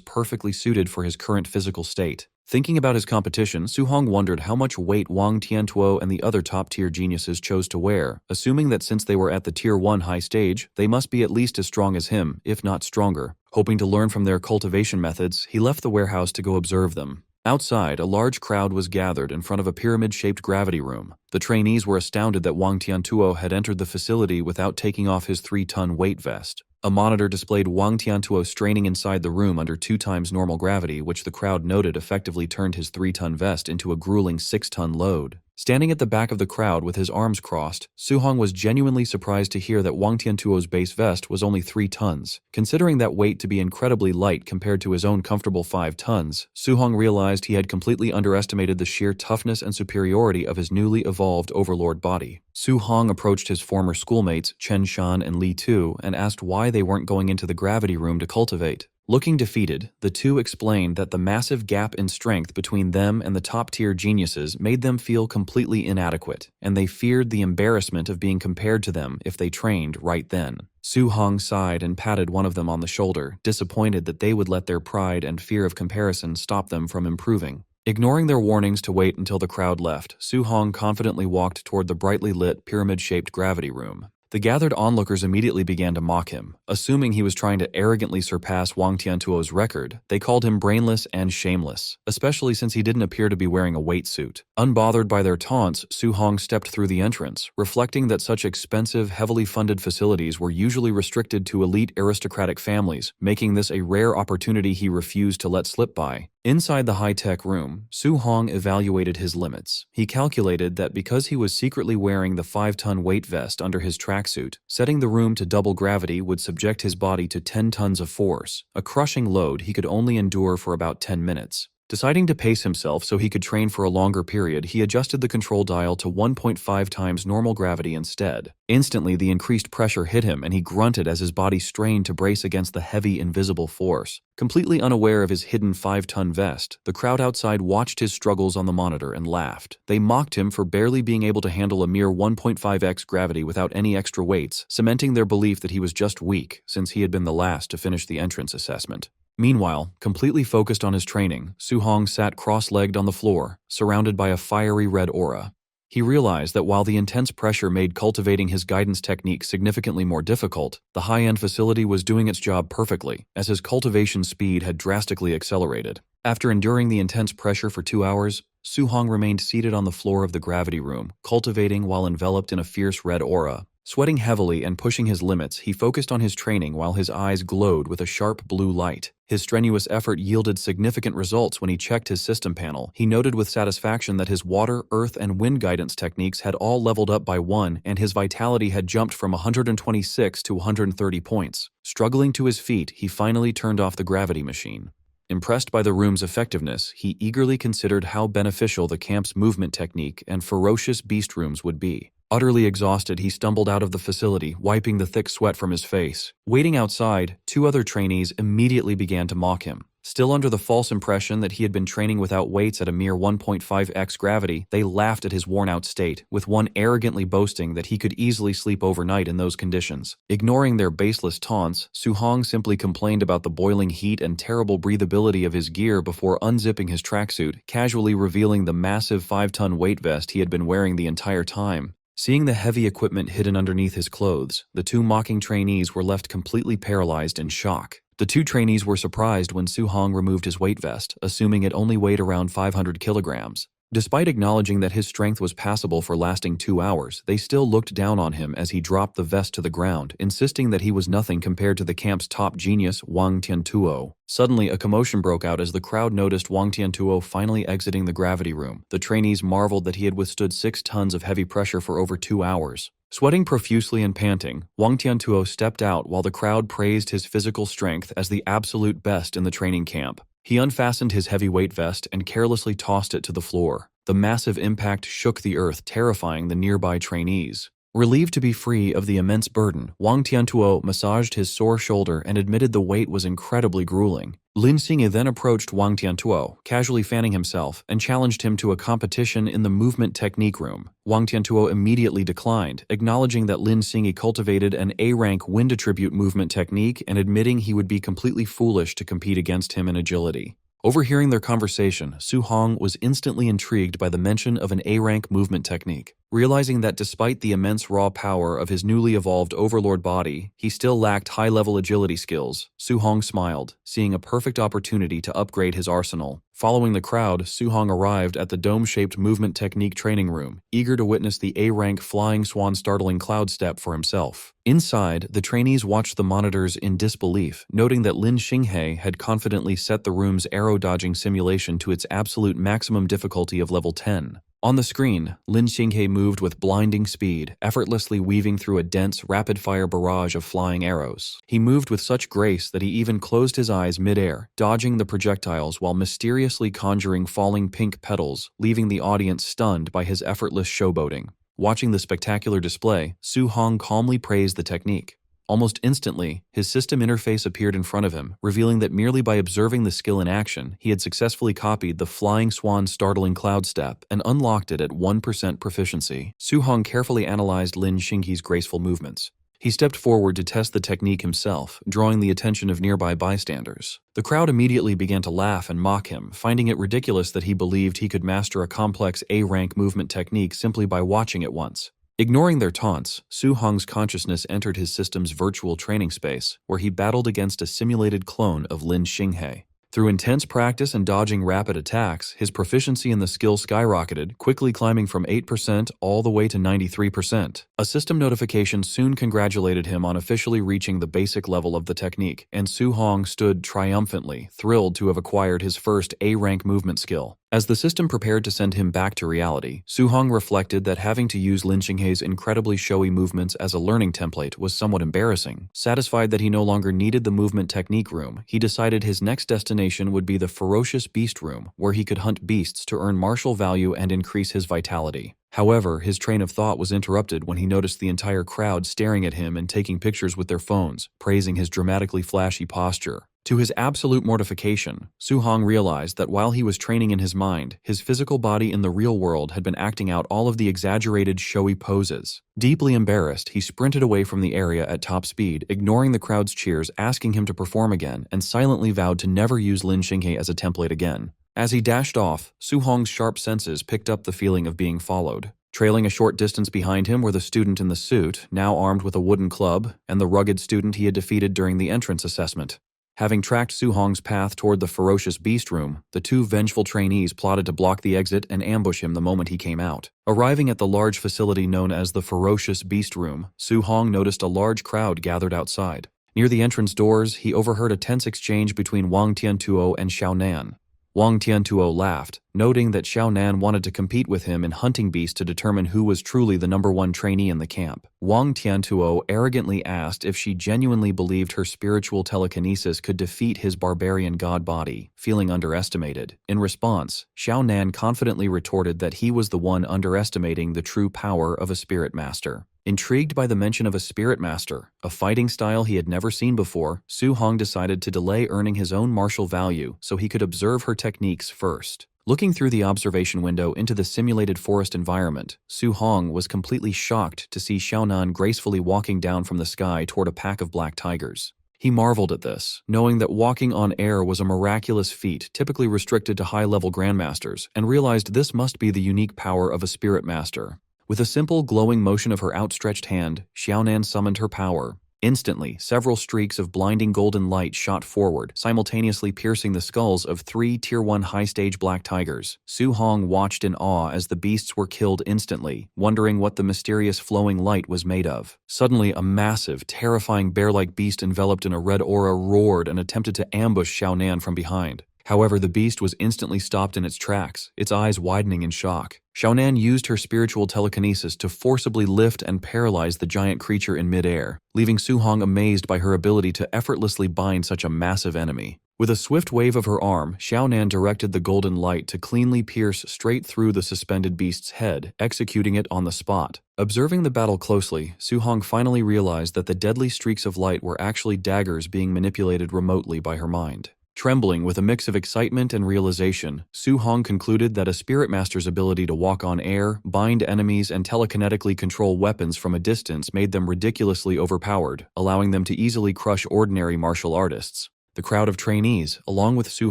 perfectly suited for his current physical state. Thinking about his competition, Su Hong wondered how much weight Wang Tiantuo and the other top-tier geniuses chose to wear, assuming that since they were at the Tier 1 high stage, they must be at least as strong as him, if not stronger. Hoping to learn from their cultivation methods, he left the warehouse to go observe them. Outside, a large crowd was gathered in front of a pyramid-shaped gravity room. The trainees were astounded that Wang Tiantuo had entered the facility without taking off his 3-ton weight vest. A monitor displayed Wang Tiantuo straining inside the room under 2 times normal gravity, which the crowd noted effectively turned his 3-ton vest into a grueling 6-ton load. Standing at the back of the crowd with his arms crossed, Su Hong was genuinely surprised to hear that Wang Tiantuo's base vest was only 3 tons. Considering that weight to be incredibly light compared to his own comfortable 5 tons, Su Hong realized he had completely underestimated the sheer toughness and superiority of his newly evolved overlord body. Su Hong approached his former schoolmates Chen Shan and Li Tu and asked why they weren't going into the gravity room to cultivate. Looking defeated, the two explained that the massive gap in strength between them and the top-tier geniuses made them feel completely inadequate, and they feared the embarrassment of being compared to them if they trained right then. Su Hong sighed and patted one of them on the shoulder, disappointed that they would let their pride and fear of comparison stop them from improving. Ignoring their warnings to wait until the crowd left, Su Hong confidently walked toward the brightly lit, pyramid-shaped gravity room. The gathered onlookers immediately began to mock him. Assuming he was trying to arrogantly surpass Wang Tiantuo's record, they called him brainless and shameless, especially since he didn't appear to be wearing a weight suit. Unbothered by their taunts, Su Hong stepped through the entrance, reflecting that such expensive, heavily funded facilities were usually restricted to elite aristocratic families, making this a rare opportunity he refused to let slip by. Inside the high-tech room, Su Hong evaluated his limits. He calculated that because he was secretly wearing the 5-ton weight vest under his tracksuit, setting the room to double gravity would subject his body to 10 tons of force, a crushing load he could only endure for about 10 minutes. Deciding to pace himself so he could train for a longer period, he adjusted the control dial to 1.5 times normal gravity instead. Instantly, the increased pressure hit him and he grunted as his body strained to brace against the heavy, invisible force. Completely unaware of his hidden 5-ton vest, the crowd outside watched his struggles on the monitor and laughed. They mocked him for barely being able to handle a mere 1.5x gravity without any extra weights, cementing their belief that he was just weak, since he had been the last to finish the entrance assessment. Meanwhile, completely focused on his training, Su Hong sat cross-legged on the floor, surrounded by a fiery red aura. He realized that while the intense pressure made cultivating his guidance technique significantly more difficult, the high-end facility was doing its job perfectly, as his cultivation speed had drastically accelerated. After enduring the intense pressure for 2 hours, Su Hong remained seated on the floor of the gravity room, cultivating while enveloped in a fierce red aura. Sweating heavily and pushing his limits, he focused on his training while his eyes glowed with a sharp blue light. His strenuous effort yielded significant results when he checked his system panel. He noted with satisfaction that his water, earth, and wind guidance techniques had all leveled up by 1, and his vitality had jumped from 126 to 130 points. Struggling to his feet, he finally turned off the gravity machine. Impressed by the room's effectiveness, he eagerly considered how beneficial the camp's movement technique and ferocious beast rooms would be. Utterly exhausted, he stumbled out of the facility, wiping the thick sweat from his face. Waiting outside, 2 other trainees immediately began to mock him. Still under the false impression that he had been training without weights at a mere 1.5x gravity, they laughed at his worn-out state, with one arrogantly boasting that he could easily sleep overnight in those conditions. Ignoring their baseless taunts, Su Hong simply complained about the boiling heat and terrible breathability of his gear before unzipping his tracksuit, casually revealing the massive 5-ton weight vest he had been wearing the entire time. Seeing the heavy equipment hidden underneath his clothes, the 2 mocking trainees were left completely paralyzed in shock. The 2 trainees were surprised when Su Hong removed his weight vest, assuming it only weighed around 500 kilograms. Despite acknowledging that his strength was passable for lasting 2 hours, they still looked down on him as he dropped the vest to the ground, insisting that he was nothing compared to the camp's top genius, Wang Tiantuo. Suddenly, a commotion broke out as the crowd noticed Wang Tiantuo finally exiting the gravity room. The trainees marveled that he had withstood 6 tons of heavy pressure for over 2 hours. Sweating profusely and panting, Wang Tiantuo stepped out while the crowd praised his physical strength as the absolute best in the training camp. He unfastened his heavyweight vest and carelessly tossed it to the floor. The massive impact shook the earth, terrifying the nearby trainees. Relieved to be free of the immense burden, Wang Tiantuo massaged his sore shoulder and admitted the weight was incredibly grueling. Lin Xinghe then approached Wang Tiantuo, casually fanning himself, and challenged him to a competition in the movement technique room. Wang Tiantuo immediately declined, acknowledging that Lin Xinghe cultivated an A-rank wind attribute movement technique and admitting he would be completely foolish to compete against him in agility. Overhearing their conversation, Su Hong was instantly intrigued by the mention of an A-rank movement technique. Realizing that despite the immense raw power of his newly evolved overlord body, he still lacked high-level agility skills, Su Hong smiled, seeing a perfect opportunity to upgrade his arsenal. Following the crowd, Su Hong arrived at the dome-shaped movement technique training room, eager to witness the A-rank flying swan startling cloud step for himself. Inside, the trainees watched the monitors in disbelief, noting that Lin Xinghe had confidently set the room's arrow-dodging simulation to its absolute maximum difficulty of level 10. On the screen, Lin Xinghe moved with blinding speed, effortlessly weaving through a dense, rapid-fire barrage of flying arrows. He moved with such grace that he even closed his eyes mid-air, dodging the projectiles while mysteriously conjuring falling pink petals, leaving the audience stunned by his effortless showboating. Watching the spectacular display, Su Hong calmly praised the technique. Almost instantly, his system interface appeared in front of him, revealing that merely by observing the skill in action, he had successfully copied the flying swan startling cloud step and unlocked it at 1% proficiency. Su Hong carefully analyzed Lin Xinghe's graceful movements. He stepped forward to test the technique himself, drawing the attention of nearby bystanders. The crowd immediately began to laugh and mock him, finding it ridiculous that he believed he could master a complex A-rank movement technique simply by watching it once. Ignoring their taunts, Su Hong's consciousness entered his system's virtual training space, where he battled against a simulated clone of Lin Xinghe. Through intense practice and dodging rapid attacks, his proficiency in the skill skyrocketed, quickly climbing from 8% all the way to 93%. A system notification soon congratulated him on officially reaching the basic level of the technique, and Su Hong stood triumphantly, thrilled to have acquired his first A-rank movement skill. As the system prepared to send him back to reality, Su Hong reflected that having to use Lin Xinghe's incredibly showy movements as a learning template was somewhat embarrassing. Satisfied that he no longer needed the movement technique room, he decided his next destination would be the ferocious beast room, where he could hunt beasts to earn martial value and increase his vitality. However, his train of thought was interrupted when he noticed the entire crowd staring at him and taking pictures with their phones, praising his dramatically flashy posture. To his absolute mortification, Su Hong realized that while he was training in his mind, his physical body in the real world had been acting out all of the exaggerated, showy poses. Deeply embarrassed, he sprinted away from the area at top speed, ignoring the crowd's cheers asking him to perform again, and silently vowed to never use Lin Xinghe as a template again. As he dashed off, Su Hong's sharp senses picked up the feeling of being followed. Trailing a short distance behind him were the student in the suit, now armed with a wooden club, and the rugged student he had defeated during the entrance assessment. Having tracked Su Hong's path toward the ferocious beast room, the two vengeful trainees plotted to block the exit and ambush him the moment he came out. Arriving at the large facility known as the ferocious beast room, Su Hong noticed a large crowd gathered outside. Near the entrance doors, he overheard a tense exchange between Wang Tiantuo and Xiao Nan. Wang Tiantuo laughed, noting that Xiao Nan wanted to compete with him in hunting beasts to determine who was truly the #1 trainee in the camp. Wang Tiantuo arrogantly asked if she genuinely believed her spiritual telekinesis could defeat his barbarian god body, feeling underestimated. In response, Xiao Nan confidently retorted that he was the one underestimating the true power of a spirit master. Intrigued by the mention of a spirit master, a fighting style he had never seen before, Su Hong decided to delay earning his own martial value so he could observe her techniques first. Looking through the observation window into the simulated forest environment, Su Hong was completely shocked to see Xiaonan gracefully walking down from the sky toward a pack of black tigers. He marveled at this, knowing that walking on air was a miraculous feat typically restricted to high-level grandmasters, and realized this must be the unique power of a spirit master. With a simple, glowing motion of her outstretched hand, Xiaonan summoned her power. Instantly, several streaks of blinding golden light shot forward, simultaneously piercing the skulls of 3 Tier 1 high-stage black tigers. Su Hong watched in awe as the beasts were killed instantly, wondering what the mysterious flowing light was made of. Suddenly, a massive, terrifying bear-like beast enveloped in a red aura roared and attempted to ambush Xiaonan from behind. However, the beast was instantly stopped in its tracks, its eyes widening in shock. Xiaonan used her spiritual telekinesis to forcibly lift and paralyze the giant creature in midair, leaving Su Hong amazed by her ability to effortlessly bind such a massive enemy. With a swift wave of her arm, Xiaonan directed the golden light to cleanly pierce straight through the suspended beast's head, executing it on the spot. Observing the battle closely, Su Hong finally realized that the deadly streaks of light were actually daggers being manipulated remotely by her mind. Trembling with a mix of excitement and realization, Su Hong concluded that a spirit master's ability to walk on air, bind enemies, and telekinetically control weapons from a distance made them ridiculously overpowered, allowing them to easily crush ordinary martial artists. The crowd of trainees, along with Su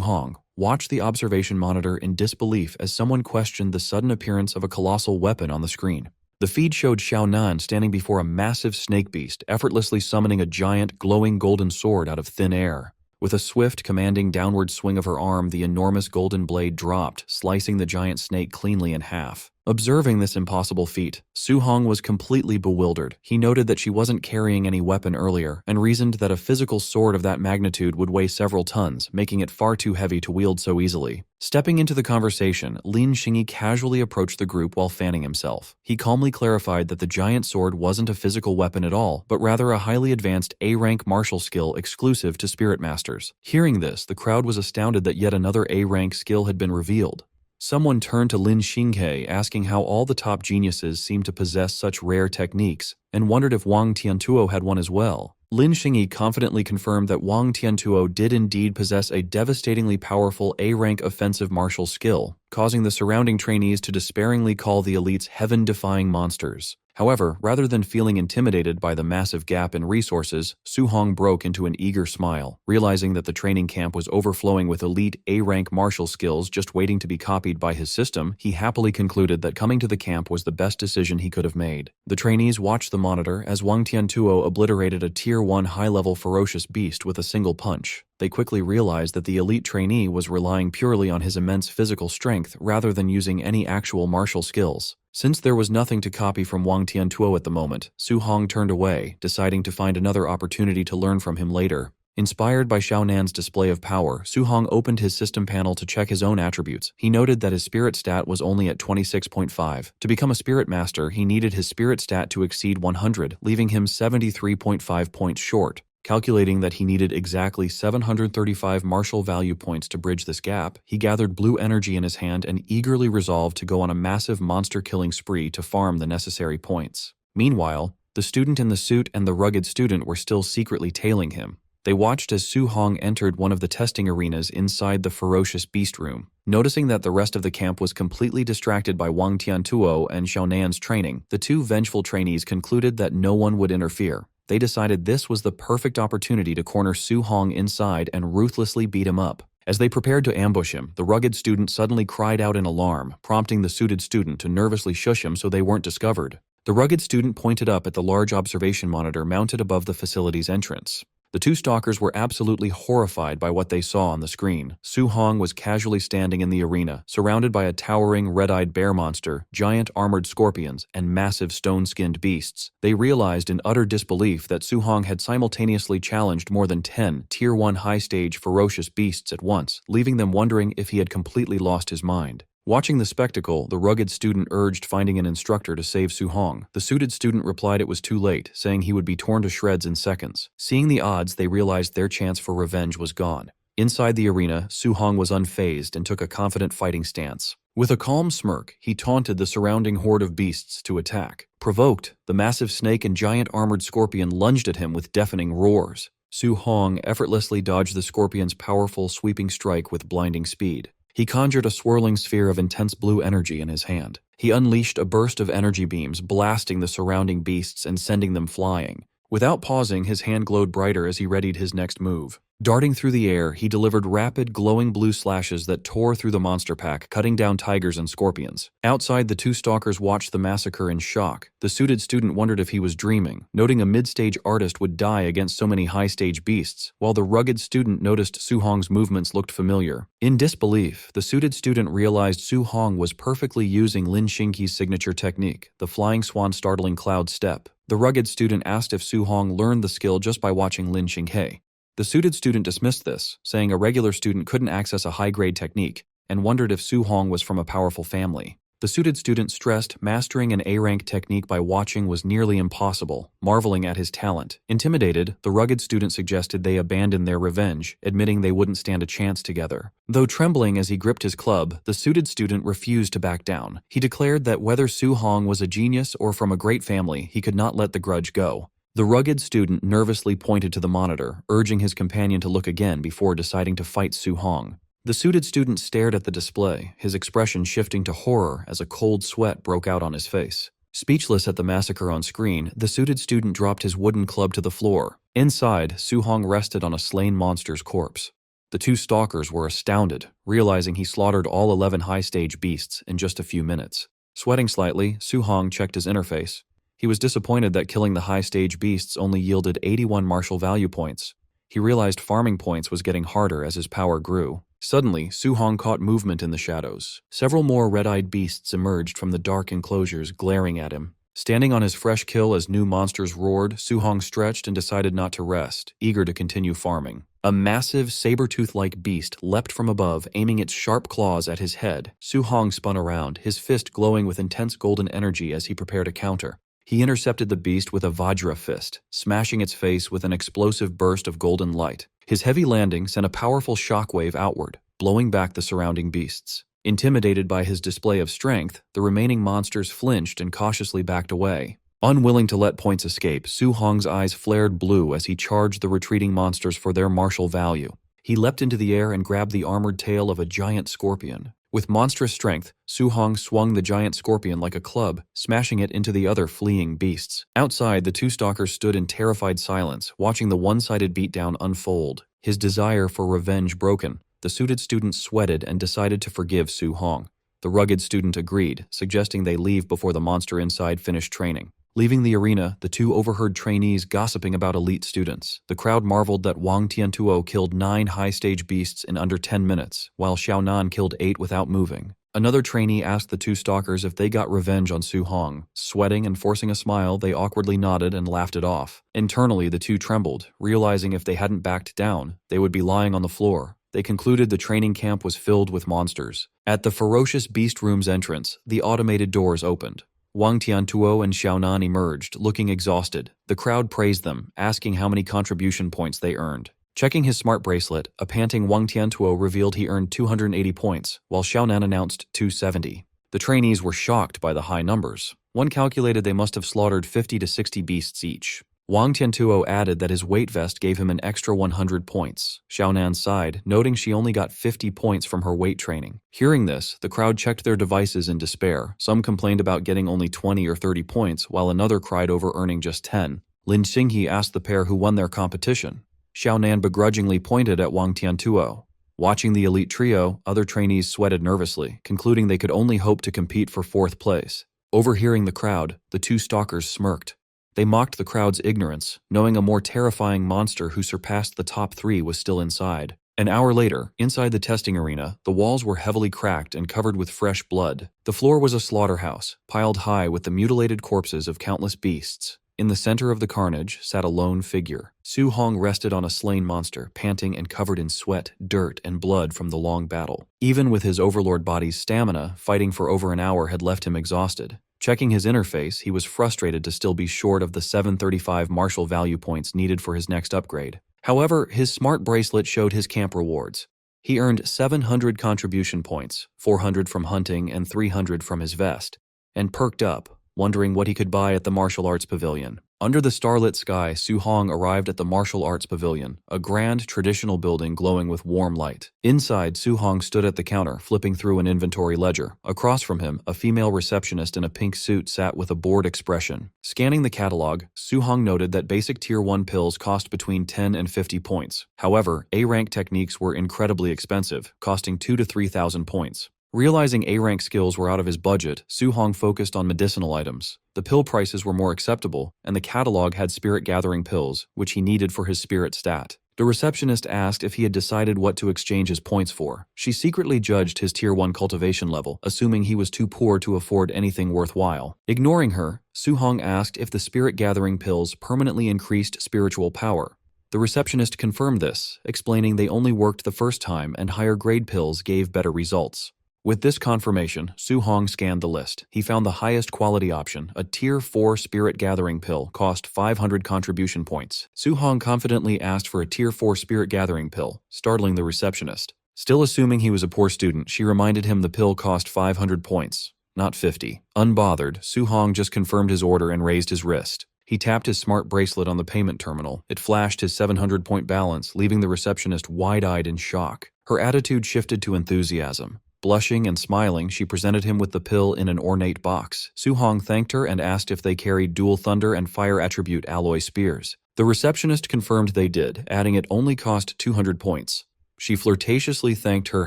Hong, watched the observation monitor in disbelief as someone questioned the sudden appearance of a colossal weapon on the screen. The feed showed Xiaonan standing before a massive snake beast, effortlessly summoning a giant, glowing golden sword out of thin air. With a swift, commanding downward swing of her arm, the enormous golden blade dropped, slicing the giant snake cleanly in half. Observing this impossible feat, Su Hong was completely bewildered. He noted that she wasn't carrying any weapon earlier, and reasoned that a physical sword of that magnitude would weigh several tons, making it far too heavy to wield so easily. Stepping into the conversation, Lin Xingyi casually approached the group while fanning himself. He calmly clarified that the giant sword wasn't a physical weapon at all, but rather a highly advanced A-rank martial skill exclusive to spirit masters. Hearing this, the crowd was astounded that yet another A-rank skill had been revealed. Someone turned to Lin Xinghe asking how all the top geniuses seemed to possess such rare techniques, and wondered if Wang Tiantuo had one as well. Lin Xingyi confidently confirmed that Wang Tiantuo did indeed possess a devastatingly powerful A-rank offensive martial skill, causing the surrounding trainees to despairingly call the elites heaven-defying monsters. However, rather than feeling intimidated by the massive gap in resources, Su Hong broke into an eager smile. Realizing that the training camp was overflowing with elite A-rank martial skills just waiting to be copied by his system, he happily concluded that coming to the camp was the best decision he could have made. The trainees watched the monitor as Wang Tiantuo obliterated a Tier 1 high-level ferocious beast with a single punch. They quickly realized that the elite trainee was relying purely on his immense physical strength rather than using any actual martial skills. Since there was nothing to copy from Wang Tiantuo at the moment, Su Hong turned away, deciding to find another opportunity to learn from him later. Inspired by Xiaonan's display of power, Su Hong opened his system panel to check his own attributes. He noted that his spirit stat was only at 26.5. To become a spirit master, he needed his spirit stat to exceed 100, leaving him 73.5 points short. Calculating that he needed exactly 735 martial value points to bridge this gap, he gathered blue energy in his hand and eagerly resolved to go on a massive monster-killing spree to farm the necessary points. Meanwhile, the student in the suit and the rugged student were still secretly tailing him. They watched as Su Hong entered one of the testing arenas inside the ferocious beast room. Noticing that the rest of the camp was completely distracted by Wang Tiantuo and Xiaonan's training, the two vengeful trainees concluded that no one would interfere. They decided this was the perfect opportunity to corner Su Hong inside and ruthlessly beat him up. As they prepared to ambush him, the rugged student suddenly cried out in alarm, prompting the suited student to nervously shush him so they weren't discovered. The rugged student pointed up at the large observation monitor mounted above the facility's entrance. The two stalkers were absolutely horrified by what they saw on the screen. Su Hong was casually standing in the arena, surrounded by a towering red-eyed bear monster, giant armored scorpions, and massive stone-skinned beasts. They realized in utter disbelief that Su Hong had simultaneously challenged more than 10 Tier 1 high-stage ferocious beasts at once, leaving them wondering if he had completely lost his mind. Watching the spectacle, the rugged student urged finding an instructor to save Su Hong. The suited student replied it was too late, saying he would be torn to shreds in seconds. Seeing the odds, they realized their chance for revenge was gone. Inside the arena, Su Hong was unfazed and took a confident fighting stance. With a calm smirk, he taunted the surrounding horde of beasts to attack. Provoked, the massive snake and giant armored scorpion lunged at him with deafening roars. Su Hong effortlessly dodged the scorpion's powerful sweeping strike with blinding speed. He conjured a swirling sphere of intense blue energy in his hand. He unleashed a burst of energy beams, blasting the surrounding beasts and sending them flying. Without pausing, his hand glowed brighter as he readied his next move. Darting through the air, he delivered rapid, glowing blue slashes that tore through the monster pack, cutting down tigers and scorpions. Outside, the two stalkers watched the massacre in shock. The suited student wondered if he was dreaming, noting a mid-stage artist would die against so many high-stage beasts, while the rugged student noticed Su Hong's movements looked familiar. In disbelief, the suited student realized Su Hong was perfectly using Lin Xingqi's signature technique, the flying swan startling cloud step. The rugged student asked if Su Hong learned the skill just by watching Lin Xinghe. The suited student dismissed this, saying a regular student couldn't access a high-grade technique, and wondered if Su Hong was from a powerful family. The suited student stressed mastering an A-rank technique by watching was nearly impossible, marveling at his talent. Intimidated, the rugged student suggested they abandon their revenge, admitting they wouldn't stand a chance together. Though trembling as he gripped his club, the suited student refused to back down. He declared that whether Su Hong was a genius or from a great family, he could not let the grudge go. The rugged student nervously pointed to the monitor, urging his companion to look again before deciding to fight Su Hong. The suited student stared at the display, his expression shifting to horror as a cold sweat broke out on his face. Speechless at the massacre on screen, the suited student dropped his wooden club to the floor. Inside, Su Hong rested on a slain monster's corpse. The two stalkers were astounded, realizing he slaughtered all 11 high-stage beasts in just a few minutes. Sweating slightly, Su Hong checked his interface. He was disappointed that killing the high-stage beasts only yielded 81 martial value points. He realized farming points was getting harder as his power grew. Suddenly, Su Hong caught movement in the shadows. Several more red-eyed beasts emerged from the dark enclosures, glaring at him. Standing on his fresh kill as new monsters roared, Su Hong stretched and decided not to rest, eager to continue farming. A massive, saber-tooth-like beast leapt from above, aiming its sharp claws at his head. Su Hong spun around, his fist glowing with intense golden energy as he prepared a counter. He intercepted the beast with a Vajra fist, smashing its face with an explosive burst of golden light. His heavy landing sent a powerful shockwave outward, blowing back the surrounding beasts. Intimidated by his display of strength, the remaining monsters flinched and cautiously backed away. Unwilling to let points escape, Su Hong's eyes flared blue as he charged the retreating monsters for their martial value. He leapt into the air and grabbed the armored tail of a giant scorpion. With monstrous strength, Su Hong swung the giant scorpion like a club, smashing it into the other fleeing beasts. Outside, the two stalkers stood in terrified silence, watching the one-sided beatdown unfold. His desire for revenge broken, the suited student sweated and decided to forgive Su Hong. The rugged student agreed, suggesting they leave before the monster inside finished training. Leaving the arena, the two overheard trainees gossiping about elite students. The crowd marveled that Wang Tiantuo killed 9 high-stage beasts in under 10 minutes, while Xiaonan killed 8 without moving. Another trainee asked the two stalkers if they got revenge on Su Hong. Sweating and forcing a smile, they awkwardly nodded and laughed it off. Internally, the two trembled, realizing if they hadn't backed down, they would be lying on the floor. They concluded the training camp was filled with monsters. At the ferocious beast room's entrance, the automated doors opened. Wang Tiantuo and Xiaonan emerged, looking exhausted. The crowd praised them, asking how many contribution points they earned. Checking his smart bracelet, a panting Wang Tiantuo revealed he earned 280 points, while Xiaonan announced 270. The trainees were shocked by the high numbers. One calculated they must have slaughtered 50 to 60 beasts each. Wang Tiantuo added that his weight vest gave him an extra 100 points. Xiaonan sighed, noting she only got 50 points from her weight training. Hearing this, the crowd checked their devices in despair. Some complained about getting only 20 or 30 points, while another cried over earning just 10. Lin Xinghe asked the pair who won their competition. Xiaonan begrudgingly pointed at Wang Tiantuo. Watching the elite trio, other trainees sweated nervously, concluding they could only hope to compete for 4th place. Overhearing the crowd, the two stalkers smirked. They mocked the crowd's ignorance, knowing a more terrifying monster who surpassed the top 3 was still inside. An hour later, inside the testing arena, the walls were heavily cracked and covered with fresh blood. The floor was a slaughterhouse, piled high with the mutilated corpses of countless beasts. In the center of the carnage sat a lone figure. Su Hong rested on a slain monster, panting and covered in sweat, dirt, and blood from the long battle. Even with his overlord body's stamina, fighting for over an hour had left him exhausted. Checking his interface, he was frustrated to still be short of the 735 martial value points needed for his next upgrade. However, his smart bracelet showed his camp rewards. He earned 700 contribution points, 400 from hunting and 300 from his vest, and perked up, wondering what he could buy at the martial arts pavilion. Under the starlit sky, Su Hong arrived at the martial arts pavilion, a grand traditional building glowing with warm light. Inside, Su Hong stood at the counter, flipping through an inventory ledger. Across from him, a female receptionist in a pink suit sat with a bored expression. Scanning the catalog, Su Hong noted that basic Tier 1 pills cost between 10 and 50 points. However, A-rank techniques were incredibly expensive, costing 2 to 3,000 points. Realizing A-rank skills were out of his budget, Su Hong focused on medicinal items. The pill prices were more acceptable, and the catalog had spirit-gathering pills, which he needed for his spirit stat. The receptionist asked if he had decided what to exchange his points for. She secretly judged his Tier 1 cultivation level, assuming he was too poor to afford anything worthwhile. Ignoring her, Su Hong asked if the spirit-gathering pills permanently increased spiritual power. The receptionist confirmed this, explaining they only worked the first time and higher-grade pills gave better results. With this confirmation, Su Hong scanned the list. He found the highest quality option, a Tier 4 Spirit Gathering pill, cost 500 contribution points. Su Hong confidently asked for a Tier 4 Spirit Gathering pill, startling the receptionist. Still assuming he was a poor student, she reminded him the pill cost 500 points, not 50. Unbothered, Su Hong just confirmed his order and raised his wrist. He tapped his smart bracelet on the payment terminal. It flashed his 700-point balance, leaving the receptionist wide-eyed in shock. Her attitude shifted to enthusiasm. Blushing and smiling, she presented him with the pill in an ornate box. Su Hong thanked her and asked if they carried dual thunder and fire attribute alloy spears. The receptionist confirmed they did, adding it only cost 200 points. She flirtatiously thanked her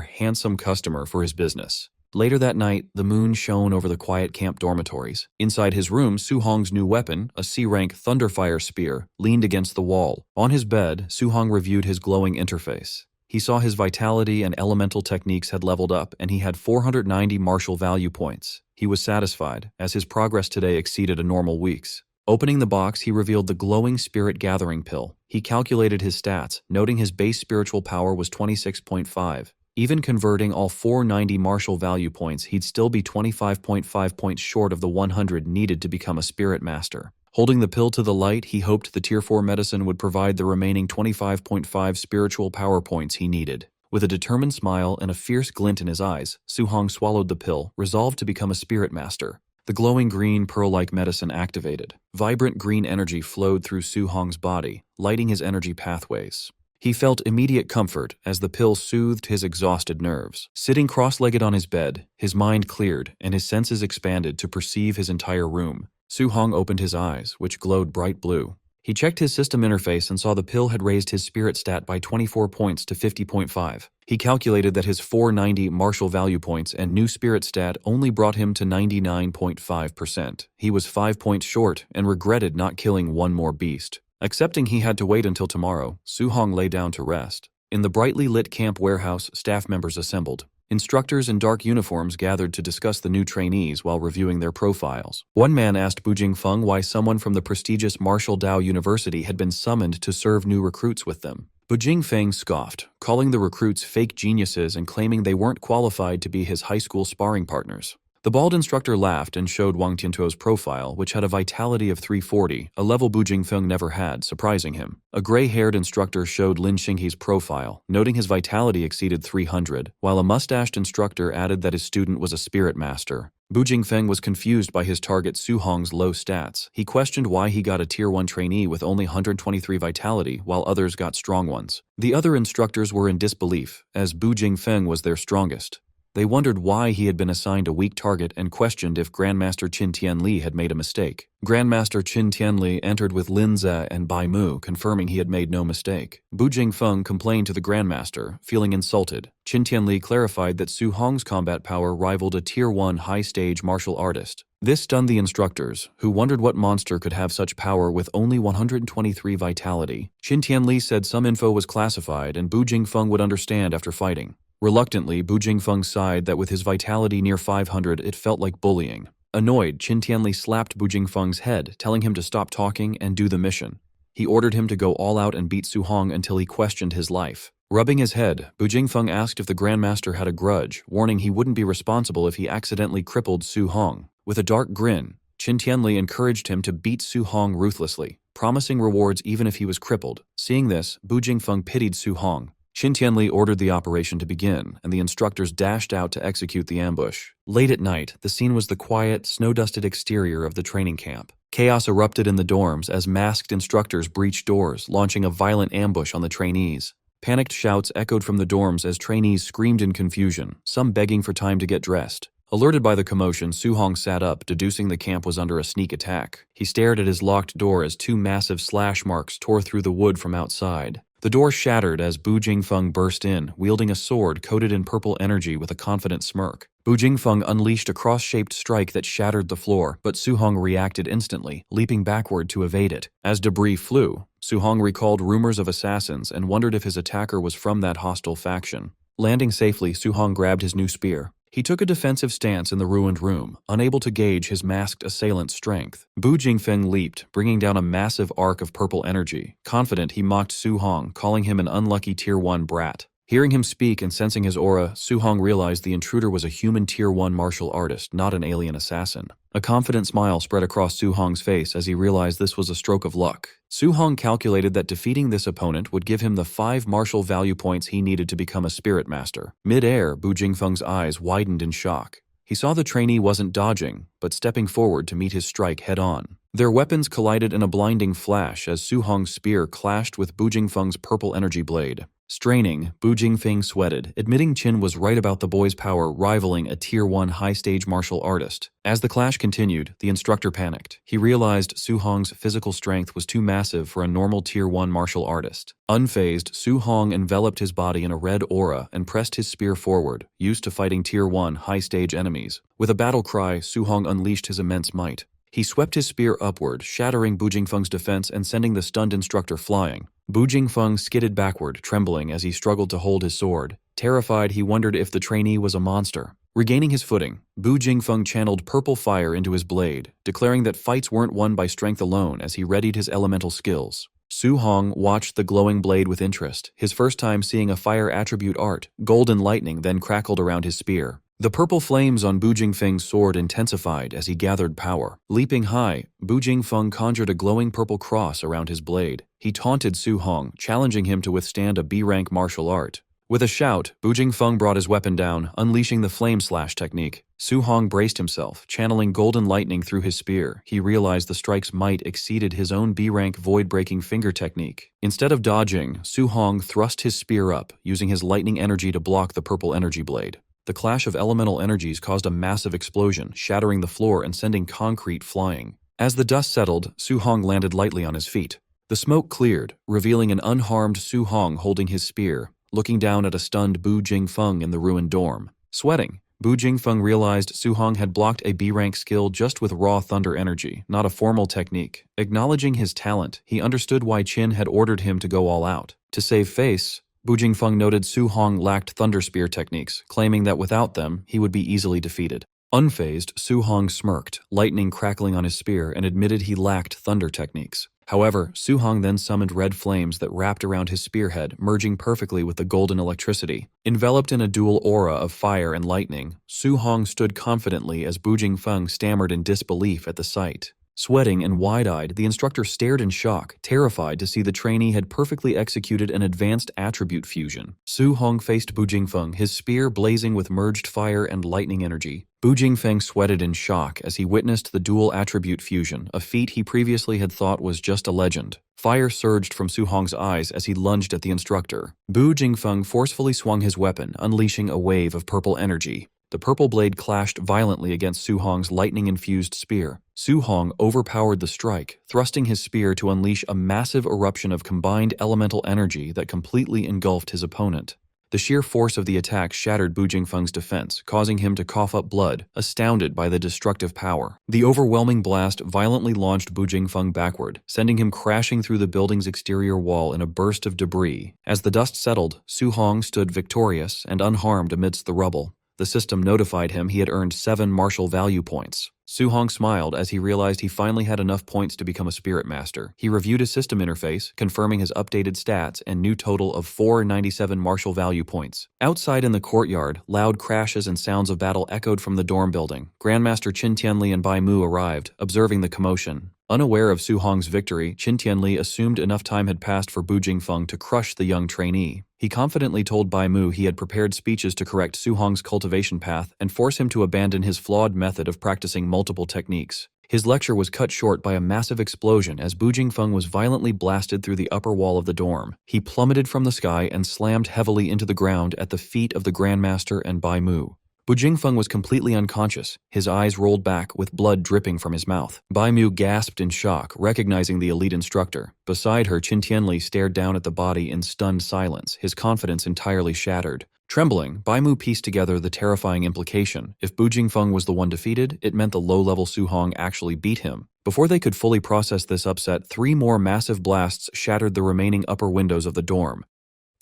handsome customer for his business. Later that night, the moon shone over the quiet camp dormitories. Inside his room, Su Hong's new weapon, a C-rank Thunderfire spear, leaned against the wall. On his bed, Su Hong reviewed his glowing interface. He saw his vitality and elemental techniques had leveled up, and he had 490 martial value points. He was satisfied, as his progress today exceeded a normal week's. Opening the box, he revealed the glowing spirit gathering pill. He calculated his stats, noting his base spiritual power was 26.5. Even converting all 490 martial value points, he'd still be 25.5 points short of the 100 needed to become a spirit master. Holding the pill to the light, he hoped the Tier 4 medicine would provide the remaining 25.5 spiritual power points he needed. With a determined smile and a fierce glint in his eyes, Su Hong swallowed the pill, resolved to become a spirit master. The glowing green pearl-like medicine activated. Vibrant green energy flowed through Su Hong's body, lighting his energy pathways. He felt immediate comfort as the pill soothed his exhausted nerves. Sitting cross-legged on his bed, his mind cleared and his senses expanded to perceive his entire room. Su Hong opened his eyes, which glowed bright blue. He checked his system interface and saw the pill had raised his spirit stat by 24 points to 50.5. He calculated that his 490 martial value points and new spirit stat only brought him to 99.5%. He was 5 points short and regretted not killing one more beast. Accepting he had to wait until tomorrow, Su Hong lay down to rest. In the brightly lit camp warehouse, staff members assembled. Instructors in dark uniforms gathered to discuss the new trainees while reviewing their profiles. One man asked Bu Jingfeng why someone from the prestigious Martial Dao University had been summoned to serve new recruits with them. Bu Jingfeng scoffed, calling the recruits fake geniuses and claiming they weren't qualified to be his high school sparring partners. The bald instructor laughed and showed Wang Tiantuo's profile, which had a vitality of 340, a level Bu Jingfeng never had, surprising him. A gray-haired instructor showed Lin Xinghe's profile, noting his vitality exceeded 300, while a mustached instructor added that his student was a spirit master. Bu Jingfeng was confused by his target Su Hong's low stats. He questioned why he got a Tier 1 trainee with only 123 vitality, while others got strong ones. The other instructors were in disbelief, as Bu Jingfeng was their strongest. They wondered why he had been assigned a weak target and questioned if Grandmaster Qin Tianli had made a mistake. Grandmaster Qin Tianli entered with Lin Ze and Bai Mu, confirming he had made no mistake. Bu Jingfeng complained to the Grandmaster, feeling insulted. Qin Tianli clarified that Su Hong's combat power rivaled a Tier 1 high-stage martial artist. This stunned the instructors, who wondered what monster could have such power with only 123 vitality. Qin Tianli said some info was classified and Bu Jingfeng would understand after fighting. Reluctantly, Bu Jingfeng sighed that with his vitality near 500, it felt like bullying. Annoyed, Qin Tianli slapped Bu Jingfeng's head, telling him to stop talking and do the mission. He ordered him to go all out and beat Su Hong until he questioned his life. Rubbing his head, Bu Jingfeng asked if the Grandmaster had a grudge, warning he wouldn't be responsible if he accidentally crippled Su Hong. With a dark grin, Qin Tianli encouraged him to beat Su Hong ruthlessly, promising rewards even if he was crippled. Seeing this, Bu Jingfeng pitied Su Hong. Qin Tianli ordered the operation to begin, and the instructors dashed out to execute the ambush. Late at night, the scene was the quiet, snow-dusted exterior of the training camp. Chaos erupted in the dorms as masked instructors breached doors, launching a violent ambush on the trainees. Panicked shouts echoed from the dorms as trainees screamed in confusion, some begging for time to get dressed. Alerted by the commotion, Su Hong sat up, deducing the camp was under a sneak attack. He stared at his locked door as two massive slash marks tore through the wood from outside. The door shattered as Bu Jingfeng burst in, wielding a sword coated in purple energy with a confident smirk. Bu Jingfeng unleashed a cross-shaped strike that shattered the floor, but Su Hong reacted instantly, leaping backward to evade it. As debris flew, Su Hong recalled rumors of assassins and wondered if his attacker was from that hostile faction. Landing safely, Su Hong grabbed his new spear. He took a defensive stance in the ruined room, unable to gauge his masked assailant's strength. Bu Jingfeng leaped, bringing down a massive arc of purple energy. Confident, he mocked Su Hong, calling him an unlucky Tier 1 brat. Hearing him speak and sensing his aura, Su Hong realized the intruder was a human Tier 1 martial artist, not an alien assassin. A confident smile spread across Su Hong's face as he realized this was a stroke of luck. Su Hong calculated that defeating this opponent would give him the 5 martial value points he needed to become a spirit master. Mid-air, Bu Jingfeng's eyes widened in shock. He saw the trainee wasn't dodging, but stepping forward to meet his strike head-on. Their weapons collided in a blinding flash as Su Hong's spear clashed with Bu Jingfeng's purple energy blade. Straining, Bu Jingfeng sweated, admitting Qin was right about the boy's power rivaling a Tier 1 high-stage martial artist. As the clash continued, the instructor panicked. He realized Su Hong's physical strength was too massive for a normal Tier 1 martial artist. Unfazed, Su Hong enveloped his body in a red aura and pressed his spear forward, used to fighting Tier 1 high-stage enemies. With a battle cry, Su Hong unleashed his immense might. He swept his spear upward, shattering Bu Jingfeng's defense and sending the stunned instructor flying. Bu Jingfeng skidded backward, trembling as he struggled to hold his sword. Terrified, he wondered if the trainee was a monster. Regaining his footing, Bu Jingfeng channeled purple fire into his blade, declaring that fights weren't won by strength alone as he readied his elemental skills. Su Hong watched the glowing blade with interest, his first time seeing a fire attribute art. Golden lightning then crackled around his spear. The purple flames on Bu Jingfeng's sword intensified as he gathered power. Leaping high, Bu Jingfeng conjured a glowing purple cross around his blade. He taunted Su Hong, challenging him to withstand a B-rank martial art. With a shout, Bu Jingfeng brought his weapon down, unleashing the flame slash technique. Su Hong braced himself, channeling golden lightning through his spear. He realized the strike's might exceeded his own B-rank void-breaking finger technique. Instead of dodging, Su Hong thrust his spear up, using his lightning energy to block the purple energy blade. The clash of elemental energies caused a massive explosion, shattering the floor and sending concrete flying. As the dust settled, Su Hong landed lightly on his feet. The smoke cleared, revealing an unharmed Su Hong holding his spear, looking down at a stunned Bu Jingfeng in the ruined dorm. Sweating, Bu Jingfeng realized Su Hong had blocked a B-rank skill just with raw thunder energy, not a formal technique. Acknowledging his talent, he understood why Qin had ordered him to go all out. To save face, Bu Jingfeng noted Su Hong lacked thunder spear techniques, claiming that without them, he would be easily defeated. Unfazed, Su Hong smirked, lightning crackling on his spear, and admitted he lacked thunder techniques. However, Su Hong then summoned red flames that wrapped around his spearhead, merging perfectly with the golden electricity. Enveloped in a dual aura of fire and lightning, Su Hong stood confidently as Bu Jingfeng stammered in disbelief at the sight. Sweating and wide-eyed, the instructor stared in shock, terrified to see the trainee had perfectly executed an advanced attribute fusion. Su Hong faced Bu Jingfeng, his spear blazing with merged fire and lightning energy. Bu Jingfeng sweated in shock as he witnessed the dual attribute fusion, a feat he previously had thought was just a legend. Fire surged from Su Hong's eyes as he lunged at the instructor. Bu Jingfeng forcefully swung his weapon, unleashing a wave of purple energy. The purple blade clashed violently against Su Hong's lightning-infused spear. Su Hong overpowered the strike, thrusting his spear to unleash a massive eruption of combined elemental energy that completely engulfed his opponent. The sheer force of the attack shattered Bu Jingfeng's defense, causing him to cough up blood, astounded by the destructive power. The overwhelming blast violently launched Bu Jingfeng backward, sending him crashing through the building's exterior wall in a burst of debris. As the dust settled, Su Hong stood victorious and unharmed amidst the rubble. The system notified him he had earned 7 martial value points. Su Hong smiled as he realized he finally had enough points to become a spirit master. He reviewed his system interface, confirming his updated stats and new total of 497 martial value points. Outside in the courtyard, loud crashes and sounds of battle echoed from the dorm building. Grandmaster Qin Tianli and Bai Mu arrived, observing the commotion. Unaware of Su Hong's victory, Qin Tianli assumed enough time had passed for Bu Jingfeng to crush the young trainee. He confidently told Bai Mu he had prepared speeches to correct Su Hong's cultivation path and force him to abandon his flawed method of practicing multiple techniques. His lecture was cut short by a massive explosion as Bu Jingfeng was violently blasted through the upper wall of the dorm. He plummeted from the sky and slammed heavily into the ground at the feet of the Grandmaster and Bai Mu. Bu Jingfeng was completely unconscious, his eyes rolled back with blood dripping from his mouth. Bai Mu gasped in shock, recognizing the elite instructor. Beside her, Qin Tianli stared down at the body in stunned silence, his confidence entirely shattered. Trembling, Bai Mu pieced together the terrifying implication. If Bu Jingfeng was the one defeated, it meant the low-level Su Hong actually beat him. Before they could fully process this upset, 3 more massive blasts shattered the remaining upper windows of the dorm.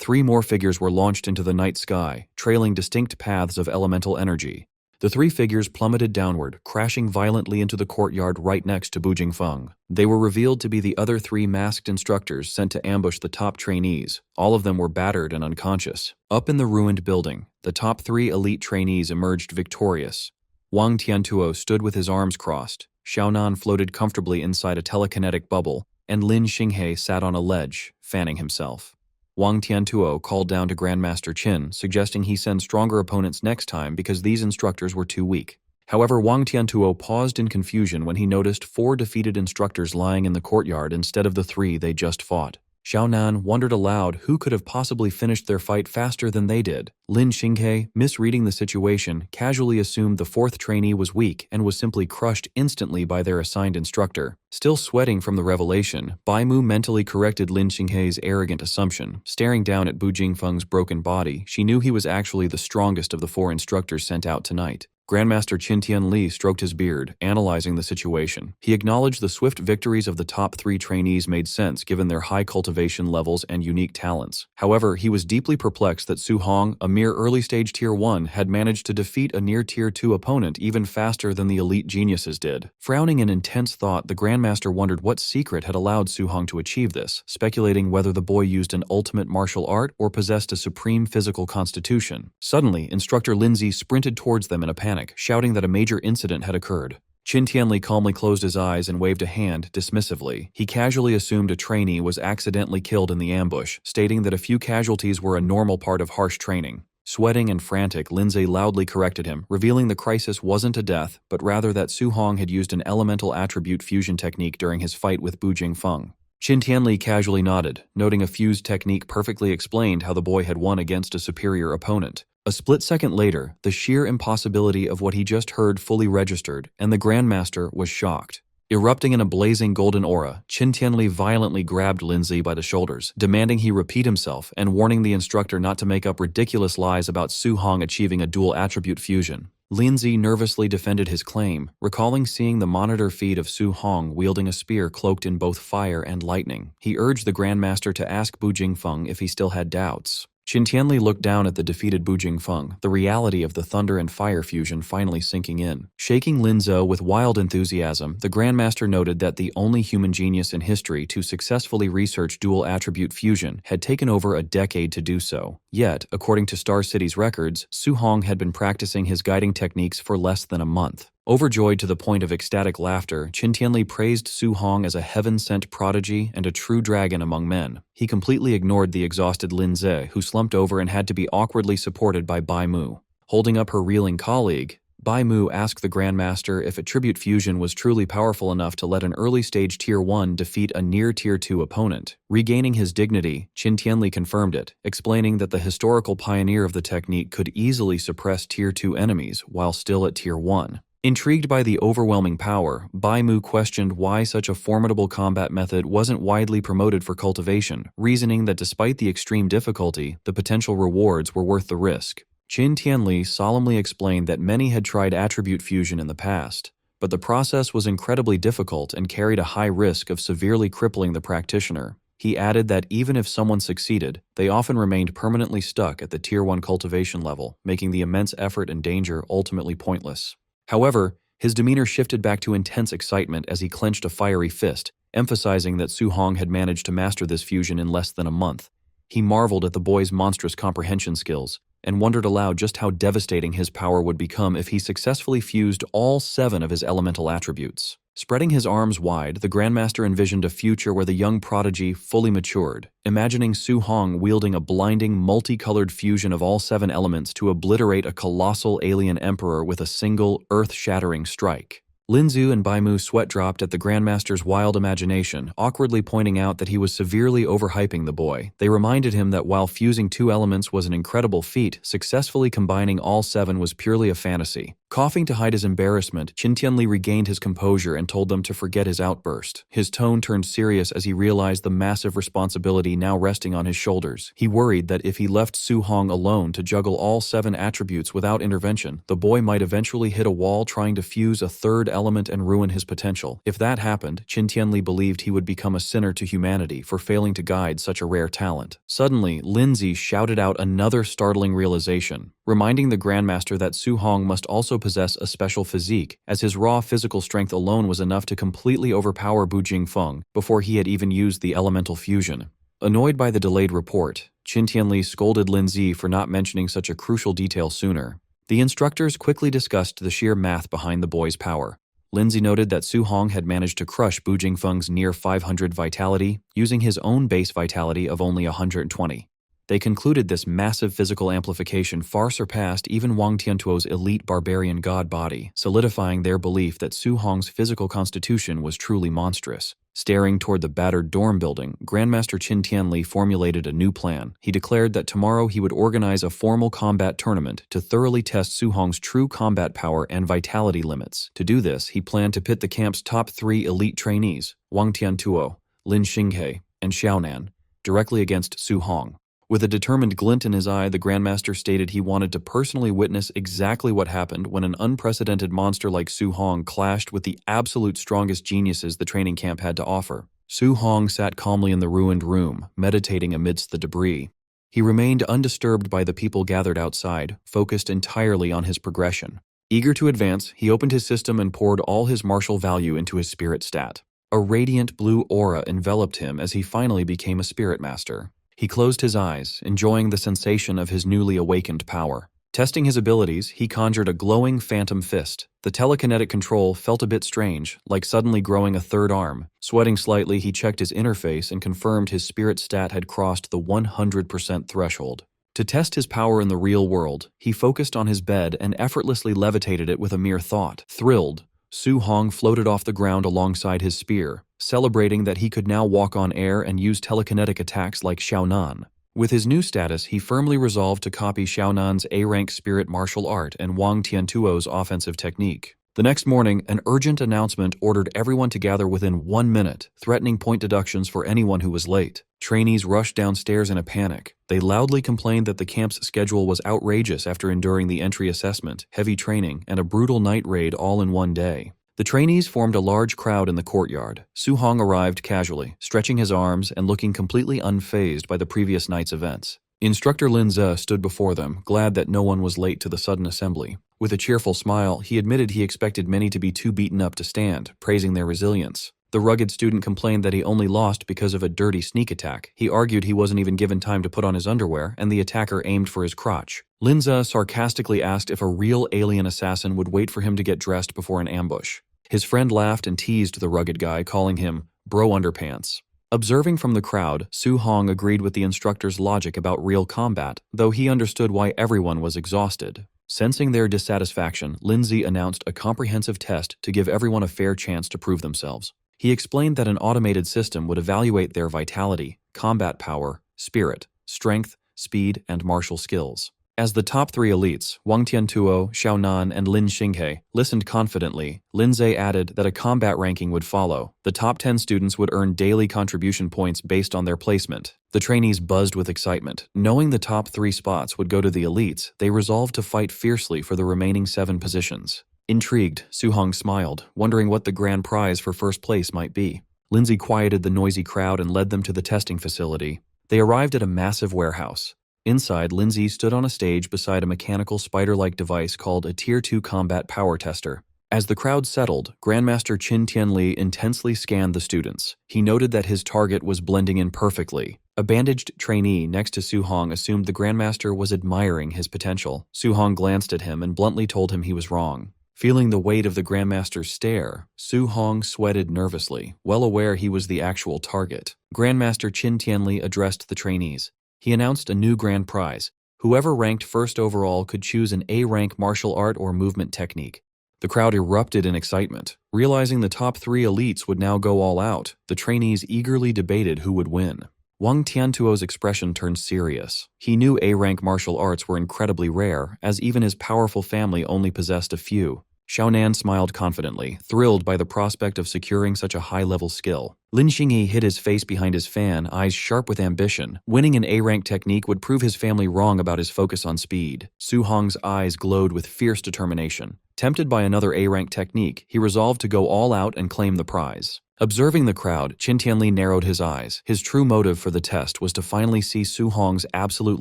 3 more figures were launched into the night sky, trailing distinct paths of elemental energy. The 3 figures plummeted downward, crashing violently into the courtyard right next to Bu Jingfeng. They were revealed to be the other 3 masked instructors sent to ambush the top trainees. All of them were battered and unconscious. Up in the ruined building, the top 3 elite trainees emerged victorious. Wang Tiantuo stood with his arms crossed. Xiaonan floated comfortably inside a telekinetic bubble, and Lin Xinghe sat on a ledge, fanning himself. Wang Tiantuo called down to Grandmaster Qin, suggesting he send stronger opponents next time because these instructors were too weak. However, Wang Tiantuo paused in confusion when he noticed 4 defeated instructors lying in the courtyard instead of the 3 they just fought. Xiaonan wondered aloud who could have possibly finished their fight faster than they did. Lin Xinghe, misreading the situation, casually assumed the 4th trainee was weak and was simply crushed instantly by their assigned instructor. Still sweating from the revelation, Bai Mu mentally corrected Lin Xinghe's arrogant assumption. Staring down at Bu Jingfeng's broken body, she knew he was actually the strongest of the 4 instructors sent out tonight. Grandmaster Qin Tianli stroked his beard, analyzing the situation. He acknowledged the swift victories of the top 3 trainees made sense given their high cultivation levels and unique talents. However, he was deeply perplexed that Su Hong, a mere early-stage Tier 1, had managed to defeat a near Tier 2 opponent even faster than the elite geniuses did. Frowning in intense thought, the Grandmaster wondered what secret had allowed Su Hong to achieve this, speculating whether the boy used an ultimate martial art or possessed a supreme physical constitution. Suddenly, Instructor Lindsay sprinted towards them in a panic, shouting that a major incident had occurred. Qin Tianli calmly closed his eyes and waved a hand dismissively. He casually assumed a trainee was accidentally killed in the ambush, stating that a few casualties were a normal part of harsh training. Sweating and frantic, Lindsay loudly corrected him, revealing the crisis wasn't a death, but rather that Su Hong had used an elemental attribute fusion technique during his fight with Bu Jingfeng. Qin Tianli casually nodded, noting a fused technique perfectly explained how the boy had won against a superior opponent. A split second later, the sheer impossibility of what he just heard fully registered, and the Grandmaster was shocked. Erupting in a blazing golden aura, Qin Tianli violently grabbed Lindsay by the shoulders, demanding he repeat himself and warning the instructor not to make up ridiculous lies about Su Hong achieving a dual attribute fusion. Lindsay nervously defended his claim, recalling seeing the monitor feed of Su Hong wielding a spear cloaked in both fire and lightning. He urged the Grandmaster to ask Bu Jingfeng if he still had doubts. Qin Tianli looked down at the defeated Bu Jingfeng, the reality of the thunder and fire fusion finally sinking in. Shaking Linzhou with wild enthusiasm, the Grandmaster noted that the only human genius in history to successfully research dual attribute fusion had taken over a decade to do so. Yet, according to Star City's records, Su Hong had been practicing his guiding techniques for less than a month. Overjoyed to the point of ecstatic laughter, Qin Tianli praised Su Hong as a heaven-sent prodigy and a true dragon among men. He completely ignored the exhausted Lin Ze, who slumped over and had to be awkwardly supported by Bai Mu. Holding up her reeling colleague, Bai Mu asked the Grandmaster if attribute fusion was truly powerful enough to let an early-stage Tier 1 defeat a near Tier 2 opponent. Regaining his dignity, Qin Tianli confirmed it, explaining that the historical pioneer of the technique could easily suppress Tier 2 enemies while still at Tier 1. Intrigued by the overwhelming power, Bai Mu questioned why such a formidable combat method wasn't widely promoted for cultivation, reasoning that despite the extreme difficulty, the potential rewards were worth the risk. Qin Tianli solemnly explained that many had tried attribute fusion in the past, but the process was incredibly difficult and carried a high risk of severely crippling the practitioner. He added that even if someone succeeded, they often remained permanently stuck at the Tier 1 cultivation level, making the immense effort and danger ultimately pointless. However, his demeanor shifted back to intense excitement as he clenched a fiery fist, emphasizing that Su Hong had managed to master this fusion in less than a month. He marveled at the boy's monstrous comprehension skills, and wondered aloud just how devastating his power would become if he successfully fused all 7 of his elemental attributes. Spreading his arms wide, the Grandmaster envisioned a future where the young prodigy fully matured, imagining Su Hong wielding a blinding, multicolored fusion of all 7 elements to obliterate a colossal alien emperor with a single, earth-shattering strike. Lin Zu and Bai Mu sweat dropped at the Grandmaster's wild imagination, awkwardly pointing out that he was severely overhyping the boy. They reminded him that while fusing 2 elements was an incredible feat, successfully combining all 7 was purely a fantasy. Coughing to hide his embarrassment, Qin Tianli regained his composure and told them to forget his outburst. His tone turned serious as he realized the massive responsibility now resting on his shoulders. He worried that if he left Su Hong alone to juggle all 7 attributes without intervention, the boy might eventually hit a wall trying to fuse a 3rd element and ruin his potential. If that happened, Qin Tianli believed he would become a sinner to humanity for failing to guide such a rare talent. Suddenly, Lin Zi shouted out another startling realization, reminding the Grandmaster that Su Hong must also possess a special physique, as his raw physical strength alone was enough to completely overpower Bu Jingfeng before he had even used the elemental fusion. Annoyed by the delayed report, Qin Tianli scolded Lin Zi for not mentioning such a crucial detail sooner. The instructors quickly discussed the sheer math behind the boy's power. Lin Zi noted that Su Hong had managed to crush Bu Jingfeng's near 500 vitality, using his own base vitality of only 120. They concluded this massive physical amplification far surpassed even Wang Tiantuo's elite barbarian god body, solidifying their belief that Su Hong's physical constitution was truly monstrous. Staring toward the battered dorm building, Grandmaster Qin Tianli formulated a new plan. He declared that tomorrow he would organize a formal combat tournament to thoroughly test Su Hong's true combat power and vitality limits. To do this, he planned to pit the camp's top 3 elite trainees, Wang Tiantuo, Lin Xinghe, and Xiaonan, directly against Su Hong. With a determined glint in his eye, the Grandmaster stated he wanted to personally witness exactly what happened when an unprecedented monster like Su Hong clashed with the absolute strongest geniuses the training camp had to offer. Su Hong sat calmly in the ruined room, meditating amidst the debris. He remained undisturbed by the people gathered outside, focused entirely on his progression. Eager to advance, he opened his system and poured all his martial value into his spirit stat. A radiant blue aura enveloped him as he finally became a spirit master. He closed his eyes, enjoying the sensation of his newly awakened power. Testing his abilities, he conjured a glowing phantom fist. The telekinetic control felt a bit strange, like suddenly growing a 3rd arm. Sweating slightly, he checked his interface and confirmed his spirit stat had crossed the 100% threshold. To test his power in the real world, he focused on his bed and effortlessly levitated it with a mere thought. Thrilled, Su Hong floated off the ground alongside his spear, celebrating that he could now walk on air and use telekinetic attacks like Xiaonan. With his new status, he firmly resolved to copy Xiaonan's A-rank spirit martial art and Wang Tiantuo's offensive technique. The next morning, an urgent announcement ordered everyone to gather within 1 minute, threatening point deductions for anyone who was late. Trainees rushed downstairs in a panic. They loudly complained that the camp's schedule was outrageous after enduring the entry assessment, heavy training, and a brutal night raid all in one day. The trainees formed a large crowd in the courtyard. Su Hong arrived casually, stretching his arms and looking completely unfazed by the previous night's events. Instructor Lin Ze stood before them, glad that no one was late to the sudden assembly. With a cheerful smile, he admitted he expected many to be too beaten up to stand, praising their resilience. The rugged student complained that he only lost because of a dirty sneak attack. He argued he wasn't even given time to put on his underwear, and the attacker aimed for his crotch. Lin Ze sarcastically asked if a real alien assassin would wait for him to get dressed before an ambush. His friend laughed and teased the rugged guy, calling him bro underpants. Observing from the crowd, Su Hong agreed with the instructor's logic about real combat, though he understood why everyone was exhausted. Sensing their dissatisfaction, Lin Zi announced a comprehensive test to give everyone a fair chance to prove themselves. He explained that an automated system would evaluate their vitality, combat power, spirit, strength, speed, and martial skills. As the top 3 elites, Wang Tiantuo, Xiaonan, and Lin Xinghe, listened confidently, Lin Ze added that a combat ranking would follow. The top 10 students would earn daily contribution points based on their placement. The trainees buzzed with excitement. Knowing the top 3 spots would go to the elites, they resolved to fight fiercely for the remaining 7 positions. Intrigued, Su Hong smiled, wondering what the grand prize for first place might be. Lin Zi quieted the noisy crowd and led them to the testing facility. They arrived at a massive warehouse. Inside, Lin Zi stood on a stage beside a mechanical spider-like device called a Tier 2 combat power tester. As the crowd settled, Grandmaster Qin Tianli intensely scanned the students. He noted that his target was blending in perfectly. A bandaged trainee next to Su Hong assumed the Grandmaster was admiring his potential. Su Hong glanced at him and bluntly told him he was wrong. Feeling the weight of the Grandmaster's stare, Su Hong sweated nervously, well aware he was the actual target. Grandmaster Qin Tianli addressed the trainees. He announced a new grand prize. Whoever ranked first overall could choose an A-rank martial art or movement technique. The crowd erupted in excitement. Realizing the top 3 elites would now go all out, the trainees eagerly debated who would win. Wang Tiantuo's expression turned serious. He knew A-rank martial arts were incredibly rare, as even his powerful family only possessed a few. Xiaonan smiled confidently, thrilled by the prospect of securing such a high-level skill. Lin Xinghe hid his face behind his fan, eyes sharp with ambition. Winning an A-rank technique would prove his family wrong about his focus on speed. Su Hong's eyes glowed with fierce determination. Tempted by another A-rank technique, he resolved to go all out and claim the prize. Observing the crowd, Qin Tianli narrowed his eyes. His true motive for the test was to finally see Su Hong's absolute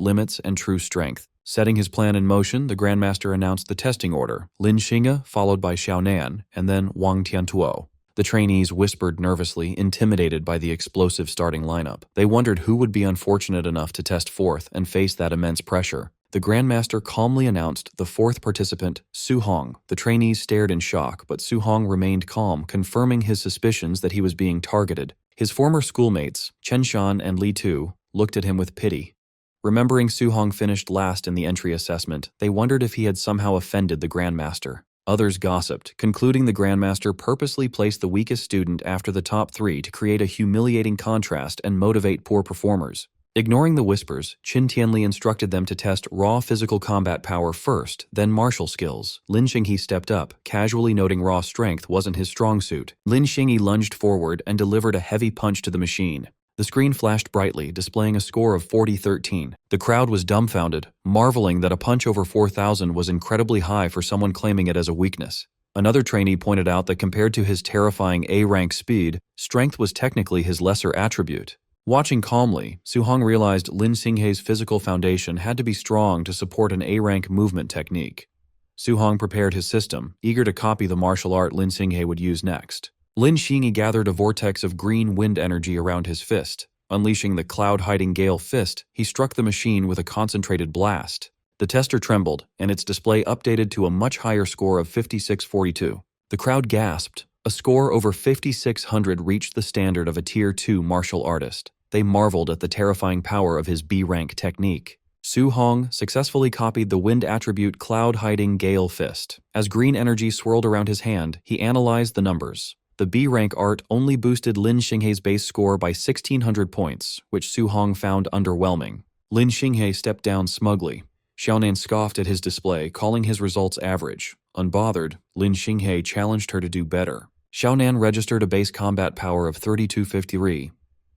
limits and true strength. Setting his plan in motion, the Grandmaster announced the testing order: Lin Xinghe, followed by Xiaonan, and then Wang Tiantuo. The trainees whispered nervously, intimidated by the explosive starting lineup. They wondered who would be unfortunate enough to test fourth and face that immense pressure. The Grandmaster calmly announced the 4th participant, Su Hong. The trainees stared in shock, but Su Hong remained calm, confirming his suspicions that he was being targeted. His former schoolmates, Chen Shan and Li Tu, looked at him with pity. Remembering Su Hong finished last in the entry assessment, they wondered if he had somehow offended the Grandmaster. Others gossiped, concluding the Grandmaster purposely placed the weakest student after the top 3 to create a humiliating contrast and motivate poor performers. Ignoring the whispers, Qin Tianli instructed them to test raw physical combat power first, then martial skills. Lin Xinghe stepped up, casually noting raw strength wasn't his strong suit. Lin Xinghe lunged forward and delivered a heavy punch to the machine. The screen flashed brightly, displaying a score of 40-13. The crowd was dumbfounded, marveling that a punch over 4,000 was incredibly high for someone claiming it as a weakness. Another trainee pointed out that compared to his terrifying A-rank speed, strength was technically his lesser attribute. Watching calmly, Su Hong realized Lin Xinghe's physical foundation had to be strong to support an A-rank movement technique. Su Hong prepared his system, eager to copy the martial art Lin Xinghe would use next. Lin Xinghe gathered a vortex of green wind energy around his fist. Unleashing the cloud-hiding gale fist, he struck the machine with a concentrated blast. The tester trembled, and its display updated to a much higher score of 56-42. The crowd gasped. A score over 5,600 reached the standard of a Tier 2 martial artist. They marveled at the terrifying power of his B-rank technique. Su Hong successfully copied the wind attribute cloud-hiding gale fist. As green energy swirled around his hand, he analyzed the numbers. The B-rank art only boosted Lin Xinghe's base score by 1,600 points, which Su Hong found underwhelming. Lin Xinghe stepped down smugly. Xiaonan scoffed at his display, calling his results average. Unbothered, Lin Xinghe challenged her to do better. Xiaonan registered a base combat power of 3253.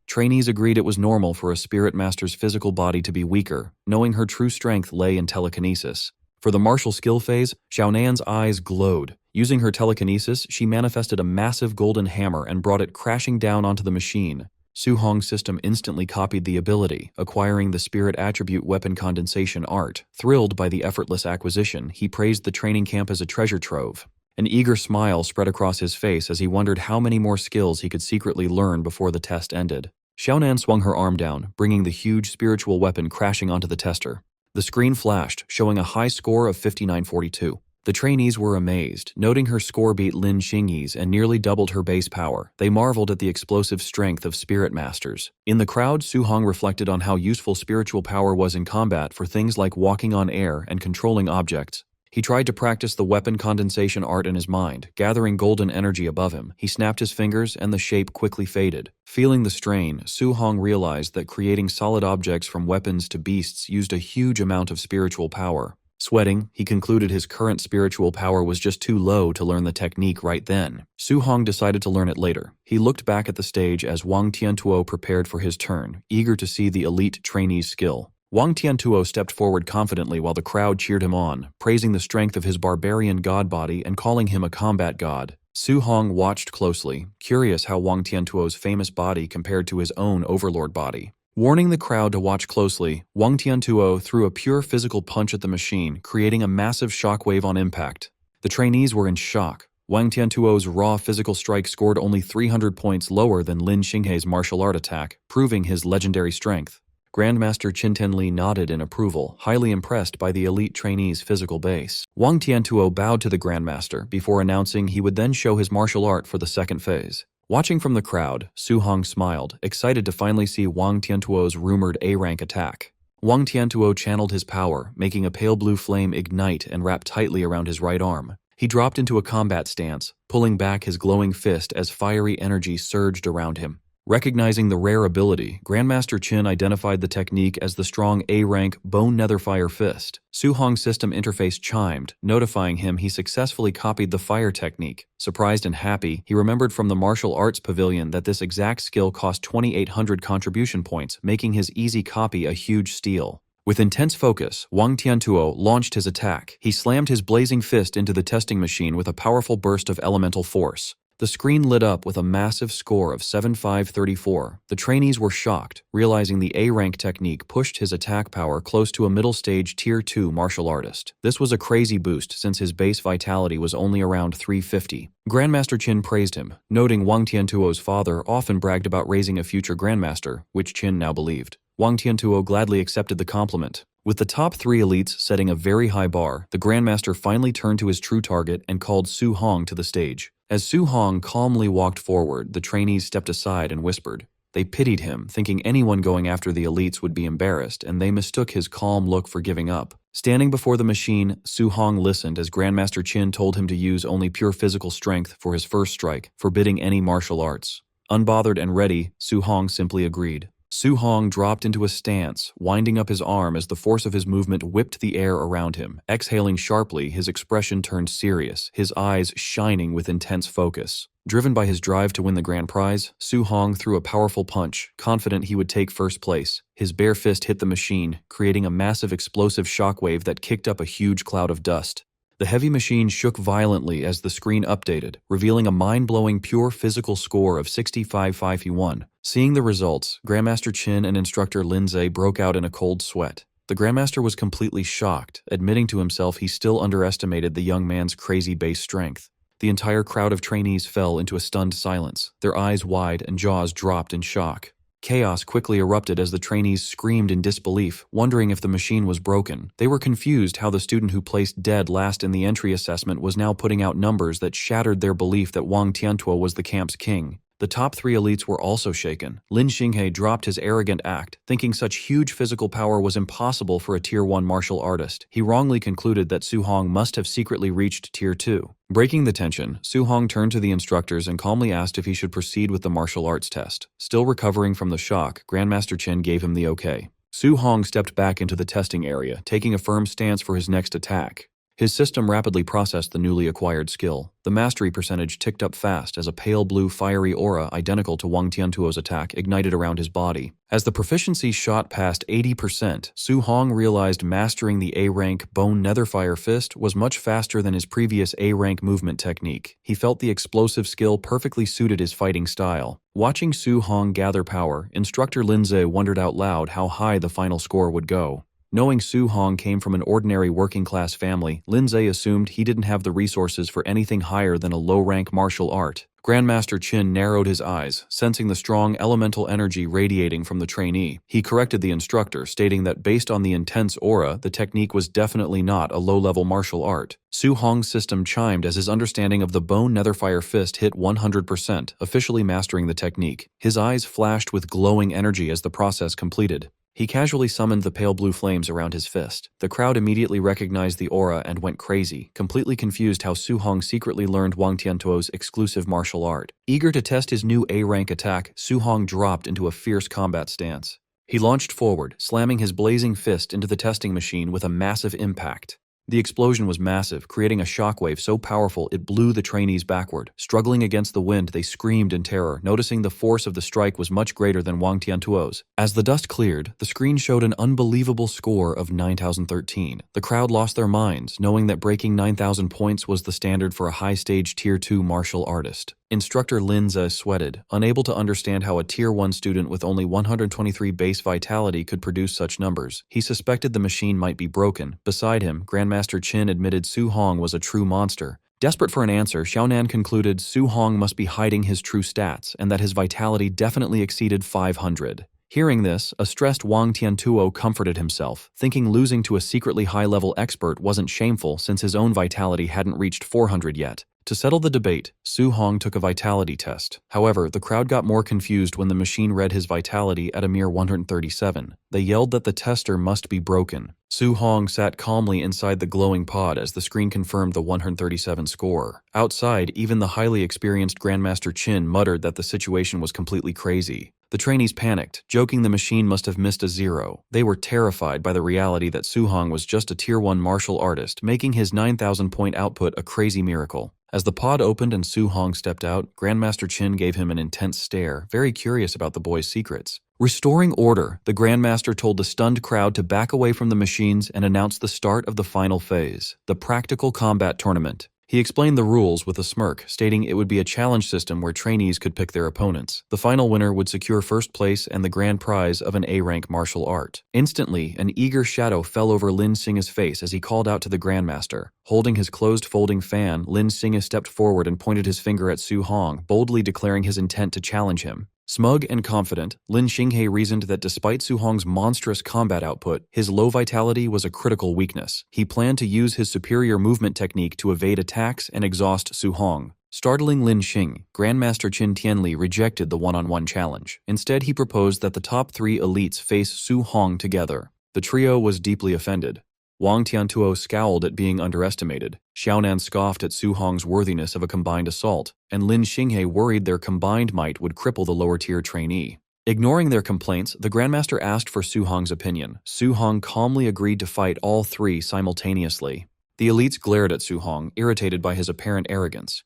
Trainees agreed it was normal for a spirit master's physical body to be weaker, knowing her true strength lay in telekinesis. For the martial skill phase, Xiaonan's eyes glowed. Using her telekinesis, she manifested a massive golden hammer and brought it crashing down onto the machine. Su Hong's system instantly copied the ability, acquiring the spirit attribute weapon condensation art. Thrilled by the effortless acquisition, he praised the training camp as a treasure trove. An eager smile spread across his face as he wondered how many more skills he could secretly learn before the test ended. Xiaonan swung her arm down, bringing the huge spiritual weapon crashing onto the tester. The screen flashed, showing a high score of 59-42. The trainees were amazed, noting her score beat Lin Xinghe's and nearly doubled her base power. They marveled at the explosive strength of spirit masters. In the crowd, Su Hong reflected on how useful spiritual power was in combat for things like walking on air and controlling objects. He tried to practice the weapon condensation art in his mind, gathering golden energy above him. He snapped his fingers and the shape quickly faded. Feeling the strain, Su Hong realized that creating solid objects from weapons to beasts used a huge amount of spiritual power. Sweating, he concluded his current spiritual power was just too low to learn the technique right then. Su Hong decided to learn it later. He looked back at the stage as Wang Tiantuo prepared for his turn, eager to see the elite trainee's skill. Wang Tiantuo stepped forward confidently while the crowd cheered him on, praising the strength of his barbarian god body and calling him a combat god. Su Hong watched closely, curious how Wang Tiantuo's famous body compared to his own overlord body. Warning the crowd to watch closely, Wang Tiantuo threw a pure physical punch at the machine, creating a massive shockwave on impact. The trainees were in shock. Wang Tiantuo's raw physical strike scored only 300 points lower than Lin Xinghe's martial art attack, proving his legendary strength. Grandmaster Qintenli nodded in approval, highly impressed by the elite trainee's physical base. Wang Tiantuo bowed to the Grandmaster before announcing he would then show his martial art for the second phase. Watching from the crowd, Su Hong smiled, excited to finally see Wang Tiantuo's rumored A-rank attack. Wang Tiantuo channeled his power, making a pale blue flame ignite and wrap tightly around his right arm. He dropped into a combat stance, pulling back his glowing fist as fiery energy surged around him. Recognizing the rare ability, Grandmaster Qin identified the technique as the strong A-rank Bone Netherfire Fist. Su Hong's system interface chimed, notifying him he successfully copied the fire technique. Surprised and happy, he remembered from the martial arts pavilion that this exact skill cost 2,800 contribution points, making his easy copy a huge steal. With intense focus, Wang Tiantuo launched his attack. He slammed his blazing fist into the testing machine with a powerful burst of elemental force. The screen lit up with a massive score of 7534. The trainees were shocked, realizing the A-rank technique pushed his attack power close to a middle-stage Tier 2 martial artist. This was a crazy boost since his base vitality was only around 350. Grandmaster Qin praised him, noting Wang Tiantuo's father often bragged about raising a future grandmaster, which Qin now believed. Wang Tiantuo gladly accepted the compliment. With the top 3 elites setting a very high bar, the Grandmaster finally turned to his true target and called Su Hong to the stage. As Su Hong calmly walked forward, the trainees stepped aside and whispered. They pitied him, thinking anyone going after the elites would be embarrassed, and they mistook his calm look for giving up. Standing before the machine, Su Hong listened as Grandmaster Qin told him to use only pure physical strength for his first strike, forbidding any martial arts. Unbothered and ready, Su Hong simply agreed. Su Hong dropped into a stance, winding up his arm as the force of his movement whipped the air around him. Exhaling sharply, his expression turned serious, his eyes shining with intense focus. Driven by his drive to win the grand prize, Su Hong threw a powerful punch, confident he would take first place. His bare fist hit the machine, creating a massive explosive shockwave that kicked up a huge cloud of dust. The heavy machine shook violently as the screen updated, revealing a mind-blowing pure physical score of 6551. Seeing the results, Grandmaster Qin and instructor Lindsay broke out in a cold sweat. The Grandmaster was completely shocked, admitting to himself he still underestimated the young man's crazy base strength. The entire crowd of trainees fell into a stunned silence, their eyes wide and jaws dropped in shock. Chaos quickly erupted as the trainees screamed in disbelief, wondering if the machine was broken. They were confused how the student who placed dead last in the entry assessment was now putting out numbers that shattered their belief that Wang Tiantuo was the camp's king. The top 3 elites were also shaken. Lin Xinghe dropped his arrogant act, thinking such huge physical power was impossible for a Tier 1 martial artist. He wrongly concluded that Su Hong must have secretly reached Tier 2. Breaking the tension, Su Hong turned to the instructors and calmly asked if he should proceed with the martial arts test. Still recovering from the shock, Grandmaster Qin gave him the okay. Su Hong stepped back into the testing area, taking a firm stance for his next attack. His system rapidly processed the newly acquired skill. The mastery percentage ticked up fast as a pale blue fiery aura identical to Wang Tiantuo's attack ignited around his body. As the proficiency shot past 80%, Su Hong realized mastering the A-rank Bone Netherfire Fist was much faster than his previous A-rank movement technique. He felt the explosive skill perfectly suited his fighting style. Watching Su Hong gather power, instructor Lindsay wondered out loud how high the final score would go. Knowing Su Hong came from an ordinary working-class family, Lindsay assumed he didn't have the resources for anything higher than a low-rank martial art. Grandmaster Qin narrowed his eyes, sensing the strong elemental energy radiating from the trainee. He corrected the instructor, stating that based on the intense aura, the technique was definitely not a low-level martial art. Su Hong's system chimed as his understanding of the Bone Netherfire Fist hit 100%, officially mastering the technique. His eyes flashed with glowing energy as the process completed. He casually summoned the pale blue flames around his fist. The crowd immediately recognized the aura and went crazy, completely confused how Su Hong secretly learned Wang Tiantuo's exclusive martial art. Eager to test his new A-rank attack, Su Hong dropped into a fierce combat stance. He launched forward, slamming his blazing fist into the testing machine with a massive impact. The explosion was massive, creating a shockwave so powerful it blew the trainees backward. Struggling against the wind, they screamed in terror, noticing the force of the strike was much greater than Wang Tiantuo's. As the dust cleared, the screen showed an unbelievable score of 9,013. The crowd lost their minds, knowing that breaking 9,000 points was the standard for a high-stage Tier 2 martial artist. Instructor Linza sweated, unable to understand how a Tier 1 student with only 123 base vitality could produce such numbers. He suspected the machine might be broken. Beside him, Grandmaster Qin admitted Su Hong was a true monster. Desperate for an answer, Xiaonan concluded Su Hong must be hiding his true stats and that his vitality definitely exceeded 500. Hearing this, a stressed Wang Tiantuo comforted himself, thinking losing to a secretly high-level expert wasn't shameful since his own vitality hadn't reached 400 yet. To settle the debate, Su Hong took a vitality test. However, the crowd got more confused when the machine read his vitality at a mere 137. They yelled that the tester must be broken. Su Hong sat calmly inside the glowing pod as the screen confirmed the 137 score. Outside, even the highly experienced Grandmaster Qin muttered that the situation was completely crazy. The trainees panicked, joking the machine must have missed a zero. They were terrified by the reality that Su Hong was just a Tier 1 martial artist, making his 9,000-point output a crazy miracle. As the pod opened and Su Hong stepped out, Grandmaster Qin gave him an intense stare, very curious about the boy's secrets. Restoring order, the Grandmaster told the stunned crowd to back away from the machines and announced the start of the final phase, the practical combat tournament. He explained the rules with a smirk, stating it would be a challenge system where trainees could pick their opponents. The final winner would secure first place and the grand prize of an A-rank martial art. Instantly, an eager shadow fell over Lin Xinghe's face as he called out to the Grandmaster. Holding his closed folding fan, Lin Xinghe stepped forward and pointed his finger at Su Hong, boldly declaring his intent to challenge him. Smug and confident, Lin Xinghe reasoned that despite Su Hong's monstrous combat output, his low vitality was a critical weakness. He planned to use his superior movement technique to evade attacks and exhaust Su Hong. Startling Lin Xing, Grandmaster Qin Tianli rejected the one-on-one challenge. Instead, he proposed that the top 3 elites face Su Hong together. The trio was deeply offended. Wang Tiantuo scowled at being underestimated. Xiaonan scoffed at Su Hong's worthiness of a combined assault, and Lin Xinghe worried their combined might would cripple the lower-tier trainee. Ignoring their complaints, the Grandmaster asked for Su Hong's opinion. Su Hong calmly agreed to fight all 3 simultaneously. The elites glared at Su Hong, irritated by his apparent arrogance.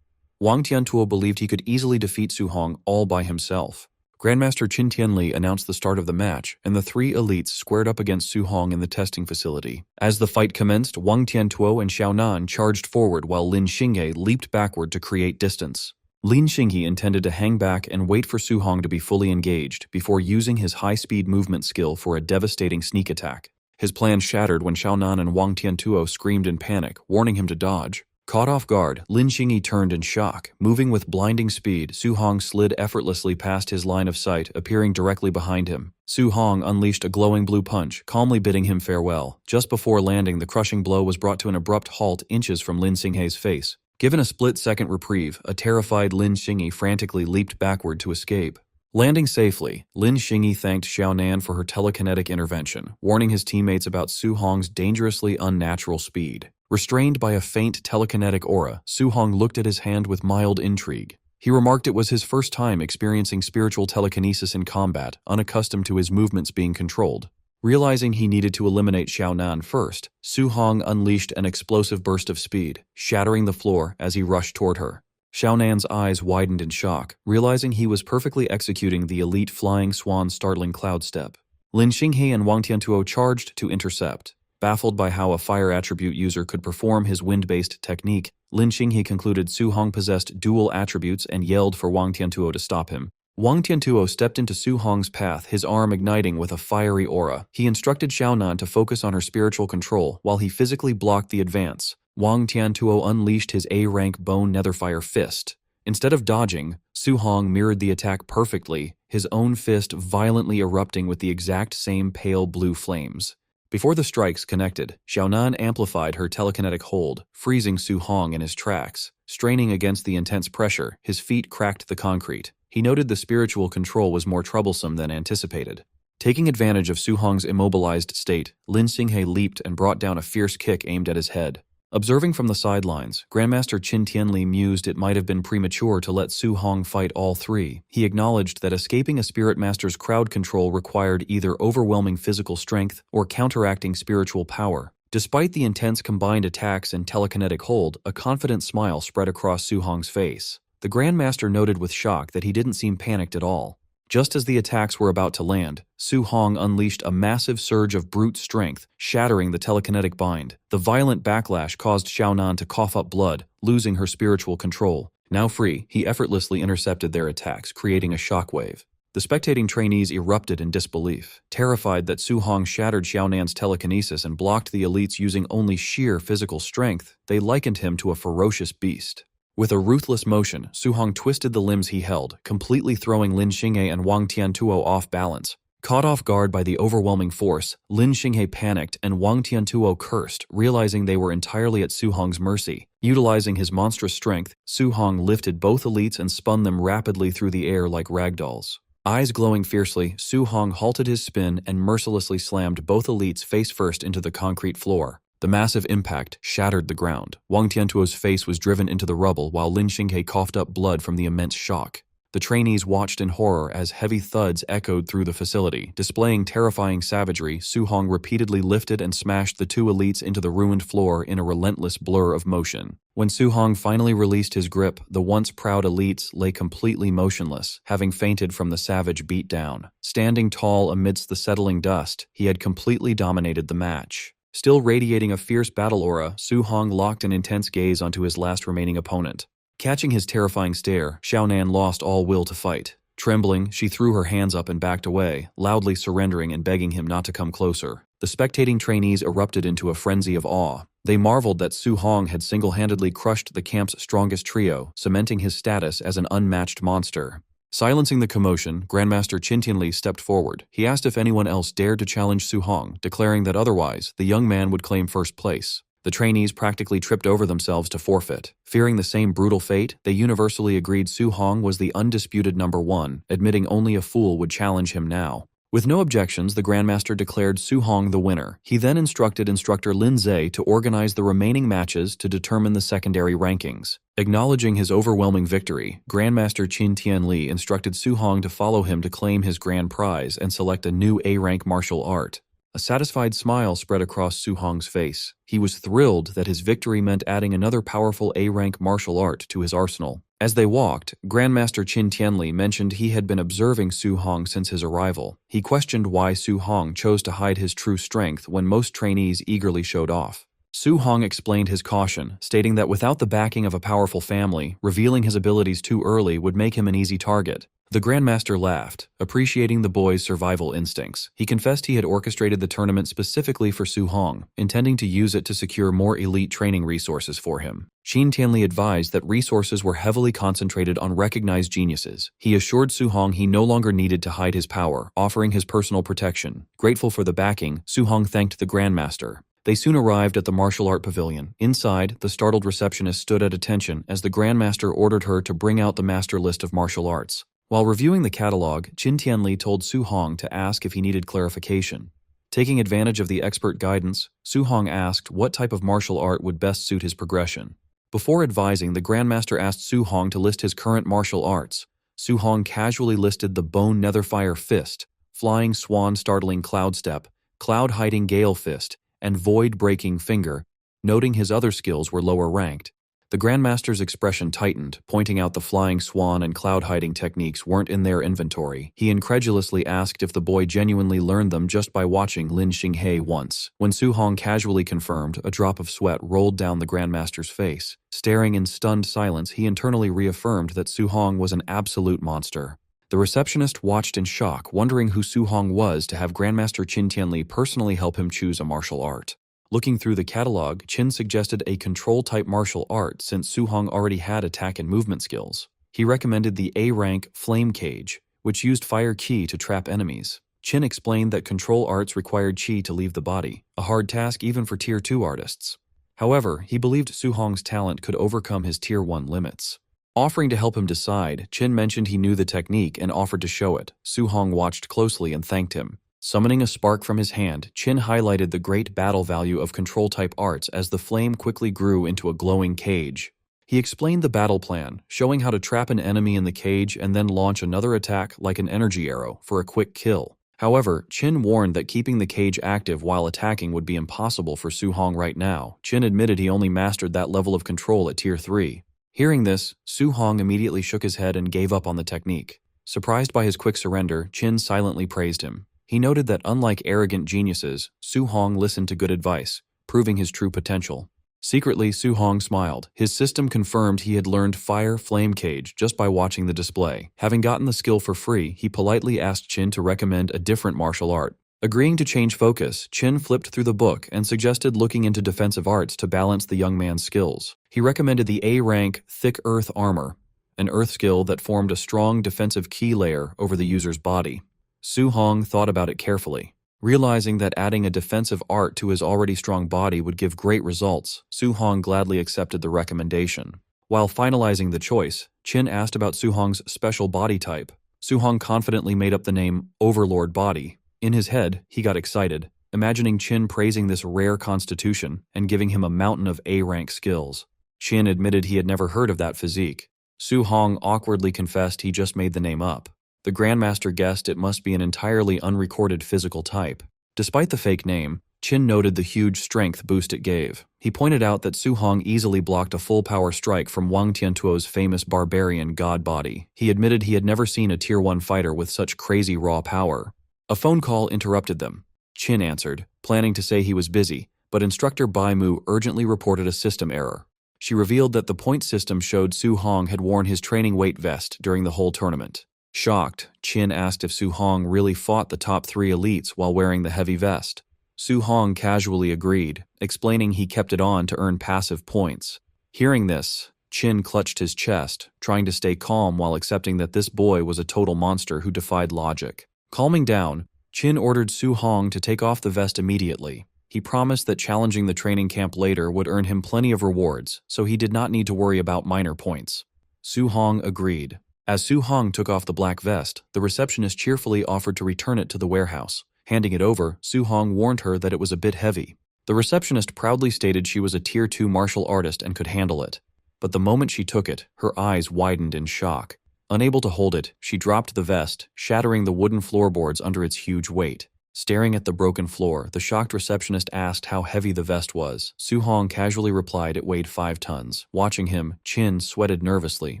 Wang Tiantuo believed he could easily defeat Su Hong all by himself. Grandmaster Qin Tianli announced the start of the match, and the 3 elites squared up against Su Hong in the testing facility. As the fight commenced, Wang Tiantuo and Xiaonan charged forward while Lin Xinghe leaped backward to create distance. Lin Xinghe intended to hang back and wait for Su Hong to be fully engaged before using his high-speed movement skill for a devastating sneak attack. His plan shattered when Xiaonan and Wang Tiantuo screamed in panic, warning him to dodge. Caught off guard, Lin Xinghe turned in shock. Moving with blinding speed, Su Hong slid effortlessly past his line of sight, appearing directly behind him. Su Hong unleashed a glowing blue punch, calmly bidding him farewell. Just before landing, the crushing blow was brought to an abrupt halt inches from Lin Xinghe's face. Given a split-second reprieve, a terrified Lin Xinghe frantically leaped backward to escape. Landing safely, Lin Xinghe thanked Xiaonan for her telekinetic intervention, warning his teammates about Su Hong's dangerously unnatural speed. Restrained by a faint telekinetic aura, Su Hong looked at his hand with mild intrigue. He remarked it was his first time experiencing spiritual telekinesis in combat, unaccustomed to his movements being controlled. Realizing he needed to eliminate Xiaonan first, Su Hong unleashed an explosive burst of speed, shattering the floor as he rushed toward her. Xiaonan's eyes widened in shock, realizing he was perfectly executing the elite flying swan's startling cloud step. Lin Xinghe and Wang Tiantuo charged to intercept. Baffled by how a fire attribute user could perform his wind-based technique, Lin Xinghe concluded Su Hong possessed dual attributes and yelled for Wang Tiantuo to stop him. Wang Tiantuo stepped into Su Hong's path, his arm igniting with a fiery aura. He instructed Xiaonan to focus on her spiritual control while he physically blocked the advance. Wang Tiantuo unleashed his A-rank bone netherfire fist. Instead of dodging, Su Hong mirrored the attack perfectly, his own fist violently erupting with the exact same pale blue flames. Before the strikes connected, Xiaonan amplified her telekinetic hold, freezing Su Hong in his tracks. Straining against the intense pressure, his feet cracked the concrete. He noted the spiritual control was more troublesome than anticipated. Taking advantage of Su Hong's immobilized state, Lin Xinghe leaped and brought down a fierce kick aimed at his head. Observing from the sidelines, Grandmaster Qin Tianli mused it might have been premature to let Su Hong fight all 3. He acknowledged that escaping a spirit master's crowd control required either overwhelming physical strength or counteracting spiritual power. Despite the intense combined attacks and telekinetic hold, a confident smile spread across Su Hong's face. The Grandmaster noted with shock that he didn't seem panicked at all. Just as the attacks were about to land, Su Hong unleashed a massive surge of brute strength, shattering the telekinetic bind. The violent backlash caused Xiaonan to cough up blood, losing her spiritual control. Now free, he effortlessly intercepted their attacks, creating a shockwave. The spectating trainees erupted in disbelief. Terrified that Su Hong shattered Xiaonan's telekinesis and blocked the elites using only sheer physical strength, they likened him to a ferocious beast. With a ruthless motion, Su Hong twisted the limbs he held, completely throwing Lin Xinghe and Wang Tiantuo off balance. Caught off guard by the overwhelming force, Lin Xinghe panicked and Wang Tiantuo cursed, realizing they were entirely at Su Hong's mercy. Utilizing his monstrous strength, Su Hong lifted both elites and spun them rapidly through the air like ragdolls. Eyes glowing fiercely, Su Hong halted his spin and mercilessly slammed both elites face first into the concrete floor. The massive impact shattered the ground. Wang Tiantuo's face was driven into the rubble while Lin Xinghe coughed up blood from the immense shock. The trainees watched in horror as heavy thuds echoed through the facility. Displaying terrifying savagery, Su Hong repeatedly lifted and smashed the two elites into the ruined floor in a relentless blur of motion. When Su Hong finally released his grip, the once proud elites lay completely motionless, having fainted from the savage beatdown. Standing tall amidst the settling dust, he had completely dominated the match. Still radiating a fierce battle aura, Su Hong locked an intense gaze onto his last remaining opponent. Catching his terrifying stare, Xiaonan lost all will to fight. Trembling, she threw her hands up and backed away, loudly surrendering and begging him not to come closer. The spectating trainees erupted into a frenzy of awe. They marveled that Su Hong had single-handedly crushed the camp's strongest trio, cementing his status as an unmatched monster. Silencing the commotion, Grandmaster Qin Tianli stepped forward. He asked if anyone else dared to challenge Su Hong, declaring that otherwise, the young man would claim first place. The trainees practically tripped over themselves to forfeit. Fearing the same brutal fate, they universally agreed Su Hong was the undisputed number one, admitting only a fool would challenge him now. With no objections, the Grandmaster declared Su Hong the winner. He then instructed instructor Lin Zhe to organize the remaining matches to determine the secondary rankings. Acknowledging his overwhelming victory, Grandmaster Qin Tianli instructed Su Hong to follow him to claim his grand prize and select a new A-rank martial art. A satisfied smile spread across Su Hong's face. He was thrilled that his victory meant adding another powerful A-rank martial art to his arsenal. As they walked, Grandmaster Qin Tianli mentioned he had been observing Su Hong since his arrival. He questioned why Su Hong chose to hide his true strength when most trainees eagerly showed off. Su Hong explained his caution, stating that without the backing of a powerful family, revealing his abilities too early would make him an easy target. The Grandmaster laughed, appreciating the boy's survival instincts. He confessed he had orchestrated the tournament specifically for Su Hong, intending to use it to secure more elite training resources for him. Qin Tianli advised that resources were heavily concentrated on recognized geniuses. He assured Su Hong he no longer needed to hide his power, offering his personal protection. Grateful for the backing, Su Hong thanked the Grandmaster. They soon arrived at the martial art pavilion. Inside, the startled receptionist stood at attention as the Grandmaster ordered her to bring out the master list of martial arts. While reviewing the catalog, Qin Tianli told Su Hong to ask if he needed clarification. Taking advantage of the expert guidance, Su Hong asked what type of martial art would best suit his progression. Before advising, the Grandmaster asked Su Hong to list his current martial arts. Su Hong casually listed the Bone Netherfire Fist, Flying Swan Startling Cloud Step, Cloud Hiding Gale Fist, and Void Breaking Finger, noting his other skills were lower ranked. The Grandmaster's expression tightened, pointing out the Flying Swan and Cloud Hiding techniques weren't in their inventory. He incredulously asked if the boy genuinely learned them just by watching Lin Xinghe once. When Su Hong casually confirmed, a drop of sweat rolled down the Grandmaster's face. Staring in stunned silence, he internally reaffirmed that Su Hong was an absolute monster. The receptionist watched in shock, wondering who Su Hong was to have Grandmaster Qin Tianli personally help him choose a martial art. Looking through the catalog, Qin suggested a control-type martial art since Su Hong already had attack and movement skills. He recommended the A-rank Flame Cage, which used fire qi to trap enemies. Qin explained that control arts required qi to leave the body, a hard task even for Tier 2 artists. However, he believed Su Hong's talent could overcome his Tier 1 limits. Offering to help him decide, Qin mentioned he knew the technique and offered to show it. Su Hong watched closely and thanked him. Summoning a spark from his hand, Qin highlighted the great battle value of control-type arts as the flame quickly grew into a glowing cage. He explained the battle plan, showing how to trap an enemy in the cage and then launch another attack like an energy arrow for a quick kill. However, Qin warned that keeping the cage active while attacking would be impossible for Su Hong right now. Qin admitted he only mastered that level of control at Tier 3. Hearing this, Su Hong immediately shook his head and gave up on the technique. Surprised by his quick surrender, Qin silently praised him. He noted that unlike arrogant geniuses, Su Hong listened to good advice, proving his true potential. Secretly, Su Hong smiled. His system confirmed he had learned Fire Flame Cage just by watching the display. Having gotten the skill for free, he politely asked Qin to recommend a different martial art. Agreeing to change focus, Qin flipped through the book and suggested looking into defensive arts to balance the young man's skills. He recommended the A-rank Thick Earth Armor, an earth skill that formed a strong defensive key layer over the user's body. Su Hong thought about it carefully. Realizing that adding a defensive art to his already strong body would give great results, Su Hong gladly accepted the recommendation. While finalizing the choice, Qin asked about Su Hong's special body type. Su Hong confidently made up the name Overlord Body. In his head, he got excited, imagining Qin praising this rare constitution and giving him a mountain of A-rank skills. Qin admitted he had never heard of that physique. Su Hong awkwardly confessed he just made the name up. The Grandmaster guessed it must be an entirely unrecorded physical type. Despite the fake name, Qin noted the huge strength boost it gave. He pointed out that Su Hong easily blocked a full-power strike from Wang Tiantuo's famous barbarian god body. He admitted he had never seen a Tier 1 fighter with such crazy raw power. A phone call interrupted them. Qin answered, planning to say he was busy, but instructor Bai Mu urgently reported a system error. She revealed that the point system showed Su Hong had worn his training weight vest during the whole tournament. Shocked, Qin asked if Su Hong really fought the top 3 elites while wearing the heavy vest. Su Hong casually agreed, explaining he kept it on to earn passive points. Hearing this, Qin clutched his chest, trying to stay calm while accepting that this boy was a total monster who defied logic. Calming down, Qin ordered Su Hong to take off the vest immediately. He promised that challenging the training camp later would earn him plenty of rewards, so he did not need to worry about minor points. Su Hong agreed. As Su Hong took off the black vest, the receptionist cheerfully offered to return it to the warehouse. Handing it over, Su Hong warned her that it was a bit heavy. The receptionist proudly stated she was a Tier 2 martial artist and could handle it. But the moment she took it, her eyes widened in shock. Unable to hold it, she dropped the vest, shattering the wooden floorboards under its huge weight. Staring at the broken floor, the shocked receptionist asked how heavy the vest was. Su Hong casually replied it weighed 5 tons. Watching him, Qin sweated nervously,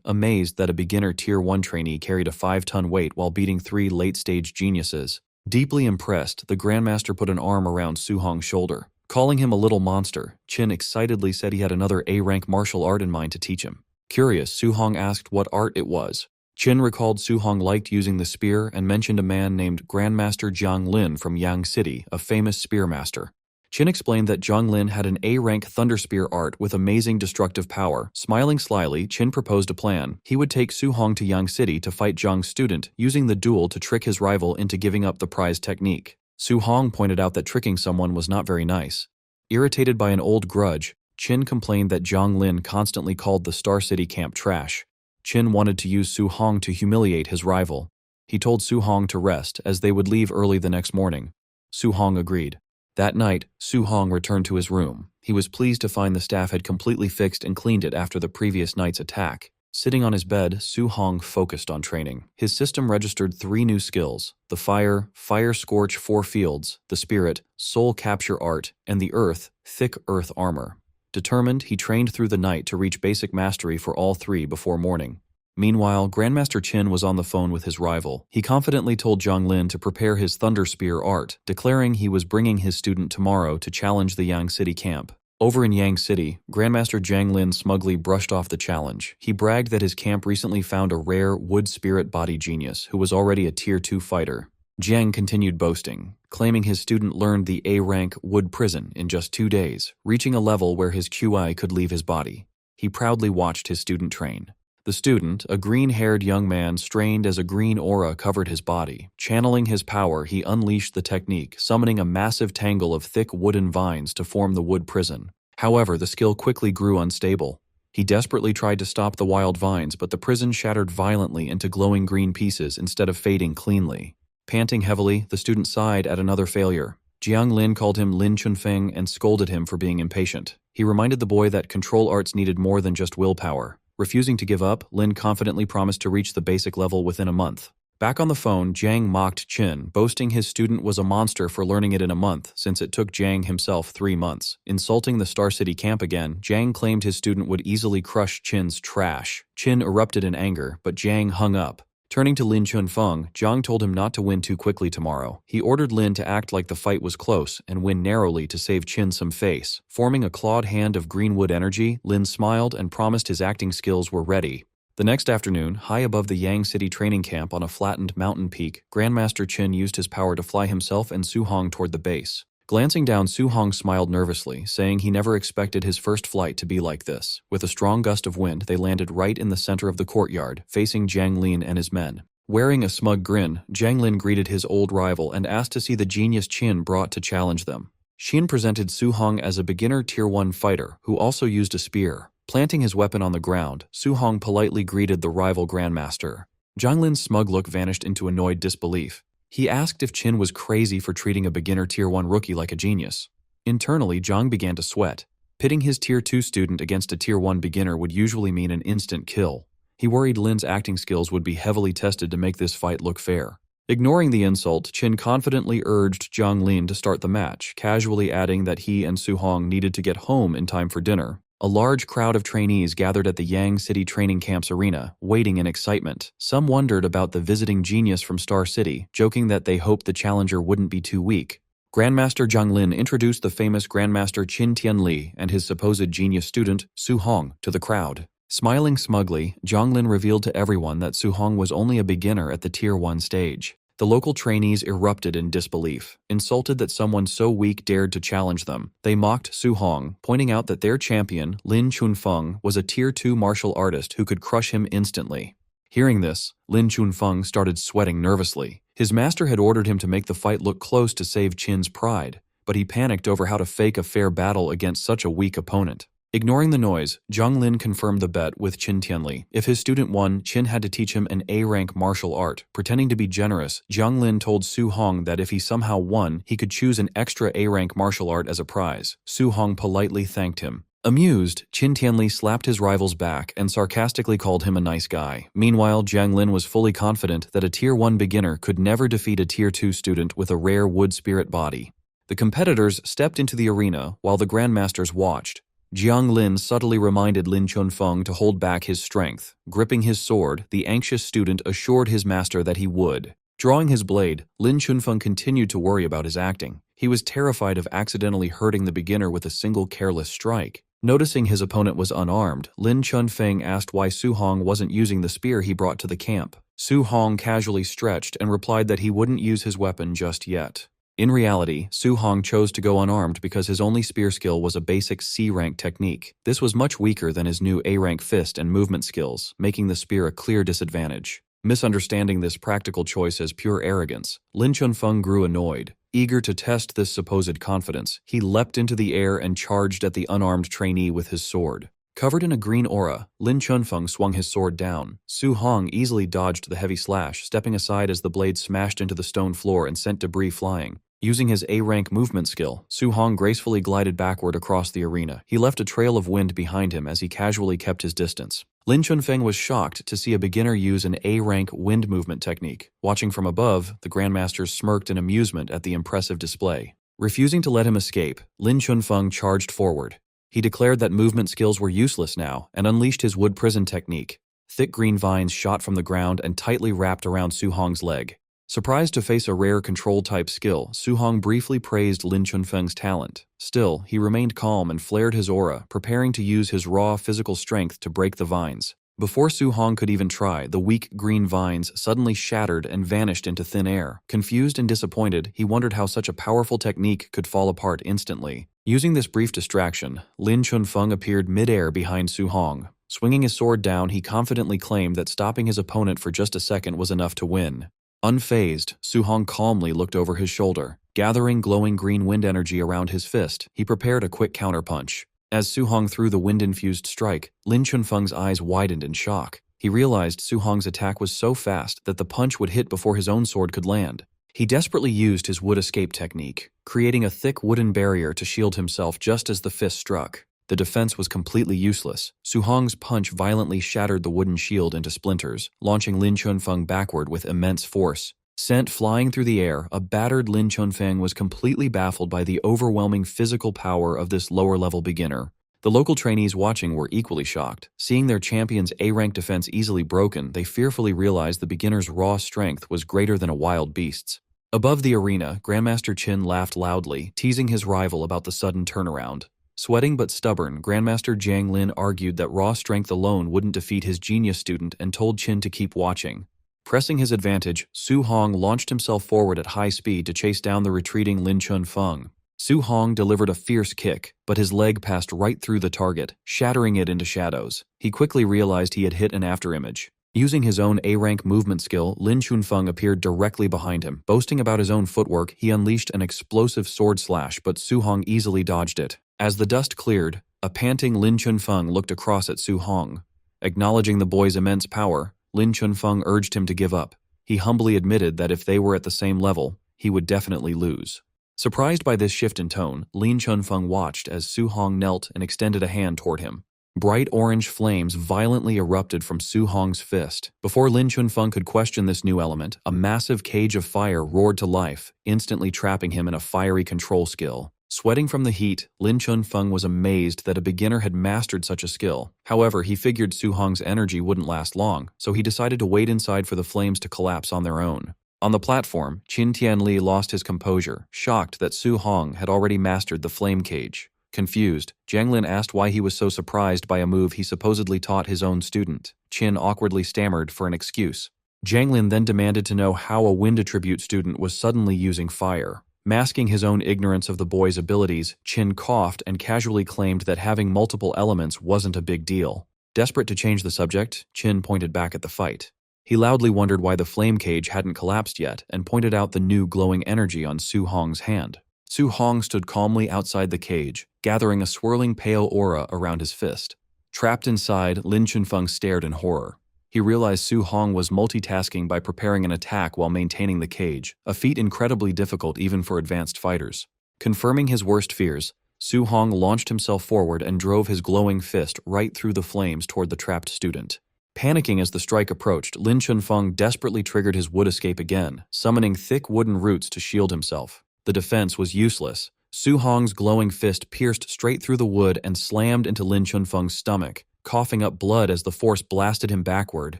amazed that a beginner Tier 1 trainee carried a 5-ton weight while beating 3 late-stage geniuses. Deeply impressed, the Grandmaster put an arm around Su Hong's shoulder. Calling him a little monster, Qin excitedly said he had another A-rank martial art in mind to teach him. Curious, Su Hong asked what art it was. Qin recalled Su Hong liked using the spear and mentioned a man named Grandmaster Jiang Lin from Yang City, a famous spear master. Qin explained that Jiang Lin had an A-rank thunder spear art with amazing destructive power. Smiling slyly, Qin proposed a plan. He would take Su Hong to Yang City to fight Jiang's student, using the duel to trick his rival into giving up the prize technique. Su Hong pointed out that tricking someone was not very nice. Irritated by an old grudge, Qin complained that Jiang Lin constantly called the Star City camp trash. Qin wanted to use Su Hong to humiliate his rival. He told Su Hong to rest, as they would leave early the next morning. Su Hong agreed. That night, Su Hong returned to his room. He was pleased to find the staff had completely fixed and cleaned it after the previous night's attack. Sitting on his bed, Su Hong focused on training. His system registered 3 new skills: the Fire Scorch 4 Fields, the Spirit, Soul Capture Art, and the Earth, Thick Earth Armor. Determined, he trained through the night to reach basic mastery for all 3 before morning. Meanwhile, Grandmaster Qin was on the phone with his rival. He confidently told Jiang Lin to prepare his Thunder Spear art, declaring he was bringing his student tomorrow to challenge the Yang City camp. Over in Yang City, Grandmaster Jiang Lin smugly brushed off the challenge. He bragged that his camp recently found a rare wood spirit body genius who was already a Tier 2 fighter. Jiang continued boasting, claiming his student learned the A-rank wood prison in just 2 days, reaching a level where his QI could leave his body. He proudly watched his student train. The student, a green-haired young man, strained as a green aura covered his body. Channeling his power, he unleashed the technique, summoning a massive tangle of thick wooden vines to form the wood prison. However, the skill quickly grew unstable. He desperately tried to stop the wild vines, but the prison shattered violently into glowing green pieces instead of fading cleanly. Panting heavily, the student sighed at another failure. Jiang Lin called him Lin Chunfeng and scolded him for being impatient. He reminded the boy that control arts needed more than just willpower. Refusing to give up, Lin confidently promised to reach the basic level within a month. Back on the phone, Jiang mocked Qin, boasting his student was a monster for learning it in a month, since it took Jiang himself 3 months. Insulting the Star City camp again, Jiang claimed his student would easily crush Qin's trash. Qin erupted in anger, but Jiang hung up. Turning to Lin Chunfeng, Jiang told him not to win too quickly tomorrow. He ordered Lin to act like the fight was close and win narrowly to save Qin some face. Forming a clawed hand of greenwood energy, Lin smiled and promised his acting skills were ready. The next afternoon, high above the Yang City training camp on a flattened mountain peak, Grandmaster Qin used his power to fly himself and Su Hong toward the base. Glancing down, Su Hong smiled nervously, saying he never expected his first flight to be like this. With a strong gust of wind, they landed right in the center of the courtyard, facing Jiang Lin and his men. Wearing a smug grin, Jiang Lin greeted his old rival and asked to see the genius Qin brought to challenge them. Qin presented Su Hong as a beginner Tier 1 fighter who also used a spear. Planting his weapon on the ground, Su Hong politely greeted the rival grandmaster. Jiang Lin's smug look vanished into annoyed disbelief. He asked if Qin was crazy for treating a beginner Tier 1 rookie like a genius. Internally, Jiang began to sweat. Pitting his Tier 2 student against a Tier 1 beginner would usually mean an instant kill. He worried Lin's acting skills would be heavily tested to make this fight look fair. Ignoring the insult, Qin confidently urged Jiang Lin to start the match, casually adding that he and Su Hong needed to get home in time for dinner. A large crowd of trainees gathered at the Yang City Training Camp's arena, waiting in excitement. Some wondered about the visiting genius from Star City, joking that they hoped the challenger wouldn't be too weak. Grandmaster Jiang Lin introduced the famous Grandmaster Qin Tianli and his supposed genius student, Su Hong, to the crowd. Smiling smugly, Jiang Lin revealed to everyone that Su Hong was only a beginner at the Tier 1 stage. The local trainees erupted in disbelief, insulted that someone so weak dared to challenge them. They mocked Su Hong, pointing out that their champion, Lin Chunfeng, was a Tier 2 martial artist who could crush him instantly. Hearing this, Lin Chunfeng started sweating nervously. His master had ordered him to make the fight look close to save Qin's pride, but he panicked over how to fake a fair battle against such a weak opponent. Ignoring the noise, Jiang Lin confirmed the bet with Qin Tianli. If his student won, Qin had to teach him an A-rank martial art. Pretending to be generous, Jiang Lin told Su Hong that if he somehow won, he could choose an extra A-rank martial art as a prize. Su Hong politely thanked him. Amused, Qin Tianli slapped his rival's back and sarcastically called him a nice guy. Meanwhile, Jiang Lin was fully confident that a Tier 1 beginner could never defeat a Tier 2 student with a rare wood spirit body. The competitors stepped into the arena while the grandmasters watched. Jiang Lin subtly reminded Lin Chunfeng to hold back his strength. Gripping his sword, the anxious student assured his master that he would. Drawing his blade, Lin Chunfeng continued to worry about his acting. He was terrified of accidentally hurting the beginner with a single careless strike. Noticing his opponent was unarmed, Lin Chunfeng asked why Su Hong wasn't using the spear he brought to the camp. Su Hong casually stretched and replied that he wouldn't use his weapon just yet. In reality, Su Hong chose to go unarmed because his only spear skill was a basic C-rank technique. This was much weaker than his new A-rank fist and movement skills, making the spear a clear disadvantage. Misunderstanding this practical choice as pure arrogance, Lin Chunfeng grew annoyed. Eager to test this supposed confidence, he leapt into the air and charged at the unarmed trainee with his sword. Covered in a green aura, Lin Chunfeng swung his sword down. Su Hong easily dodged the heavy slash, stepping aside as the blade smashed into the stone floor and sent debris flying. Using his A-rank movement skill, Su Hong gracefully glided backward across the arena. He left a trail of wind behind him as he casually kept his distance. Lin Chunfeng was shocked to see a beginner use an A-rank wind movement technique. Watching from above, the grandmasters smirked in amusement at the impressive display. Refusing to let him escape, Lin Chunfeng charged forward. He declared that movement skills were useless now and unleashed his wood prison technique. Thick green vines shot from the ground and tightly wrapped around Su Hong's leg. Surprised to face a rare control-type skill, Su Hong briefly praised Lin Chunfeng's talent. Still, he remained calm and flared his aura, preparing to use his raw physical strength to break the vines. Before Su Hong could even try, the weak green vines suddenly shattered and vanished into thin air. Confused and disappointed, he wondered how such a powerful technique could fall apart instantly. Using this brief distraction, Lin Chunfeng appeared mid-air behind Su Hong. Swinging his sword down, he confidently claimed that stopping his opponent for just a second was enough to win. Unfazed, Su Hong calmly looked over his shoulder. Gathering glowing green wind energy around his fist, he prepared a quick counterpunch. As Su Hong threw the wind-infused strike, Lin Chunfeng's eyes widened in shock. He realized Su Hong's attack was so fast that the punch would hit before his own sword could land. He desperately used his wood escape technique, creating a thick wooden barrier to shield himself just as the fist struck. The defense was completely useless. Su Hong's punch violently shattered the wooden shield into splinters, launching Lin Chunfeng backward with immense force. Sent flying through the air, a battered Lin Chunfeng was completely baffled by the overwhelming physical power of this lower-level beginner. The local trainees watching were equally shocked. Seeing their champion's A-rank defense easily broken, they fearfully realized the beginner's raw strength was greater than a wild beast's. Above the arena, Grandmaster Qin laughed loudly, teasing his rival about the sudden turnaround. Sweating but stubborn, Grandmaster Jiang Lin argued that raw strength alone wouldn't defeat his genius student and told Qin to keep watching. Pressing his advantage, Su Hong launched himself forward at high speed to chase down the retreating Lin Chunfeng. Su Hong delivered a fierce kick, but his leg passed right through the target, shattering it into shadows. He quickly realized he had hit an afterimage. Using his own A-rank movement skill, Lin Chunfeng appeared directly behind him. Boasting about his own footwork, he unleashed an explosive sword slash, but Su Hong easily dodged it. As the dust cleared, a panting Lin Chunfeng looked across at Su Hong. Acknowledging the boy's immense power, Lin Chunfeng urged him to give up. He humbly admitted that if they were at the same level, he would definitely lose. Surprised by this shift in tone, Lin Chunfeng watched as Su Hong knelt and extended a hand toward him. Bright orange flames violently erupted from Su Hong's fist. Before Lin Chunfeng could question this new element, a massive cage of fire roared to life, instantly trapping him in a fiery control skill. Sweating from the heat, Lin Chunfeng was amazed that a beginner had mastered such a skill. However, he figured Su Hong's energy wouldn't last long, so he decided to wait inside for the flames to collapse on their own. On the platform, Qin Tianli lost his composure, shocked that Su Hong had already mastered the flame cage. Confused, Jiang Lin asked why he was so surprised by a move he supposedly taught his own student. Qin awkwardly stammered for an excuse. Jiang Lin then demanded to know how a wind attribute student was suddenly using fire. Masking his own ignorance of the boy's abilities, Qin coughed and casually claimed that having multiple elements wasn't a big deal. Desperate to change the subject, Qin pointed back at the fight. He loudly wondered why the flame cage hadn't collapsed yet and pointed out the new glowing energy on Su Hong's hand. Su Hong stood calmly outside the cage, gathering a swirling pale aura around his fist. Trapped inside, Lin Chunfeng stared in horror. He realized Su Hong was multitasking by preparing an attack while maintaining the cage, a feat incredibly difficult even for advanced fighters. Confirming his worst fears, Su Hong launched himself forward and drove his glowing fist right through the flames toward the trapped student. Panicking as the strike approached, Lin Chunfeng desperately triggered his wood escape again, summoning thick wooden roots to shield himself. The defense was useless. Su Hong's glowing fist pierced straight through the wood and slammed into Lin Chunfeng's stomach. Coughing up blood as the force blasted him backward,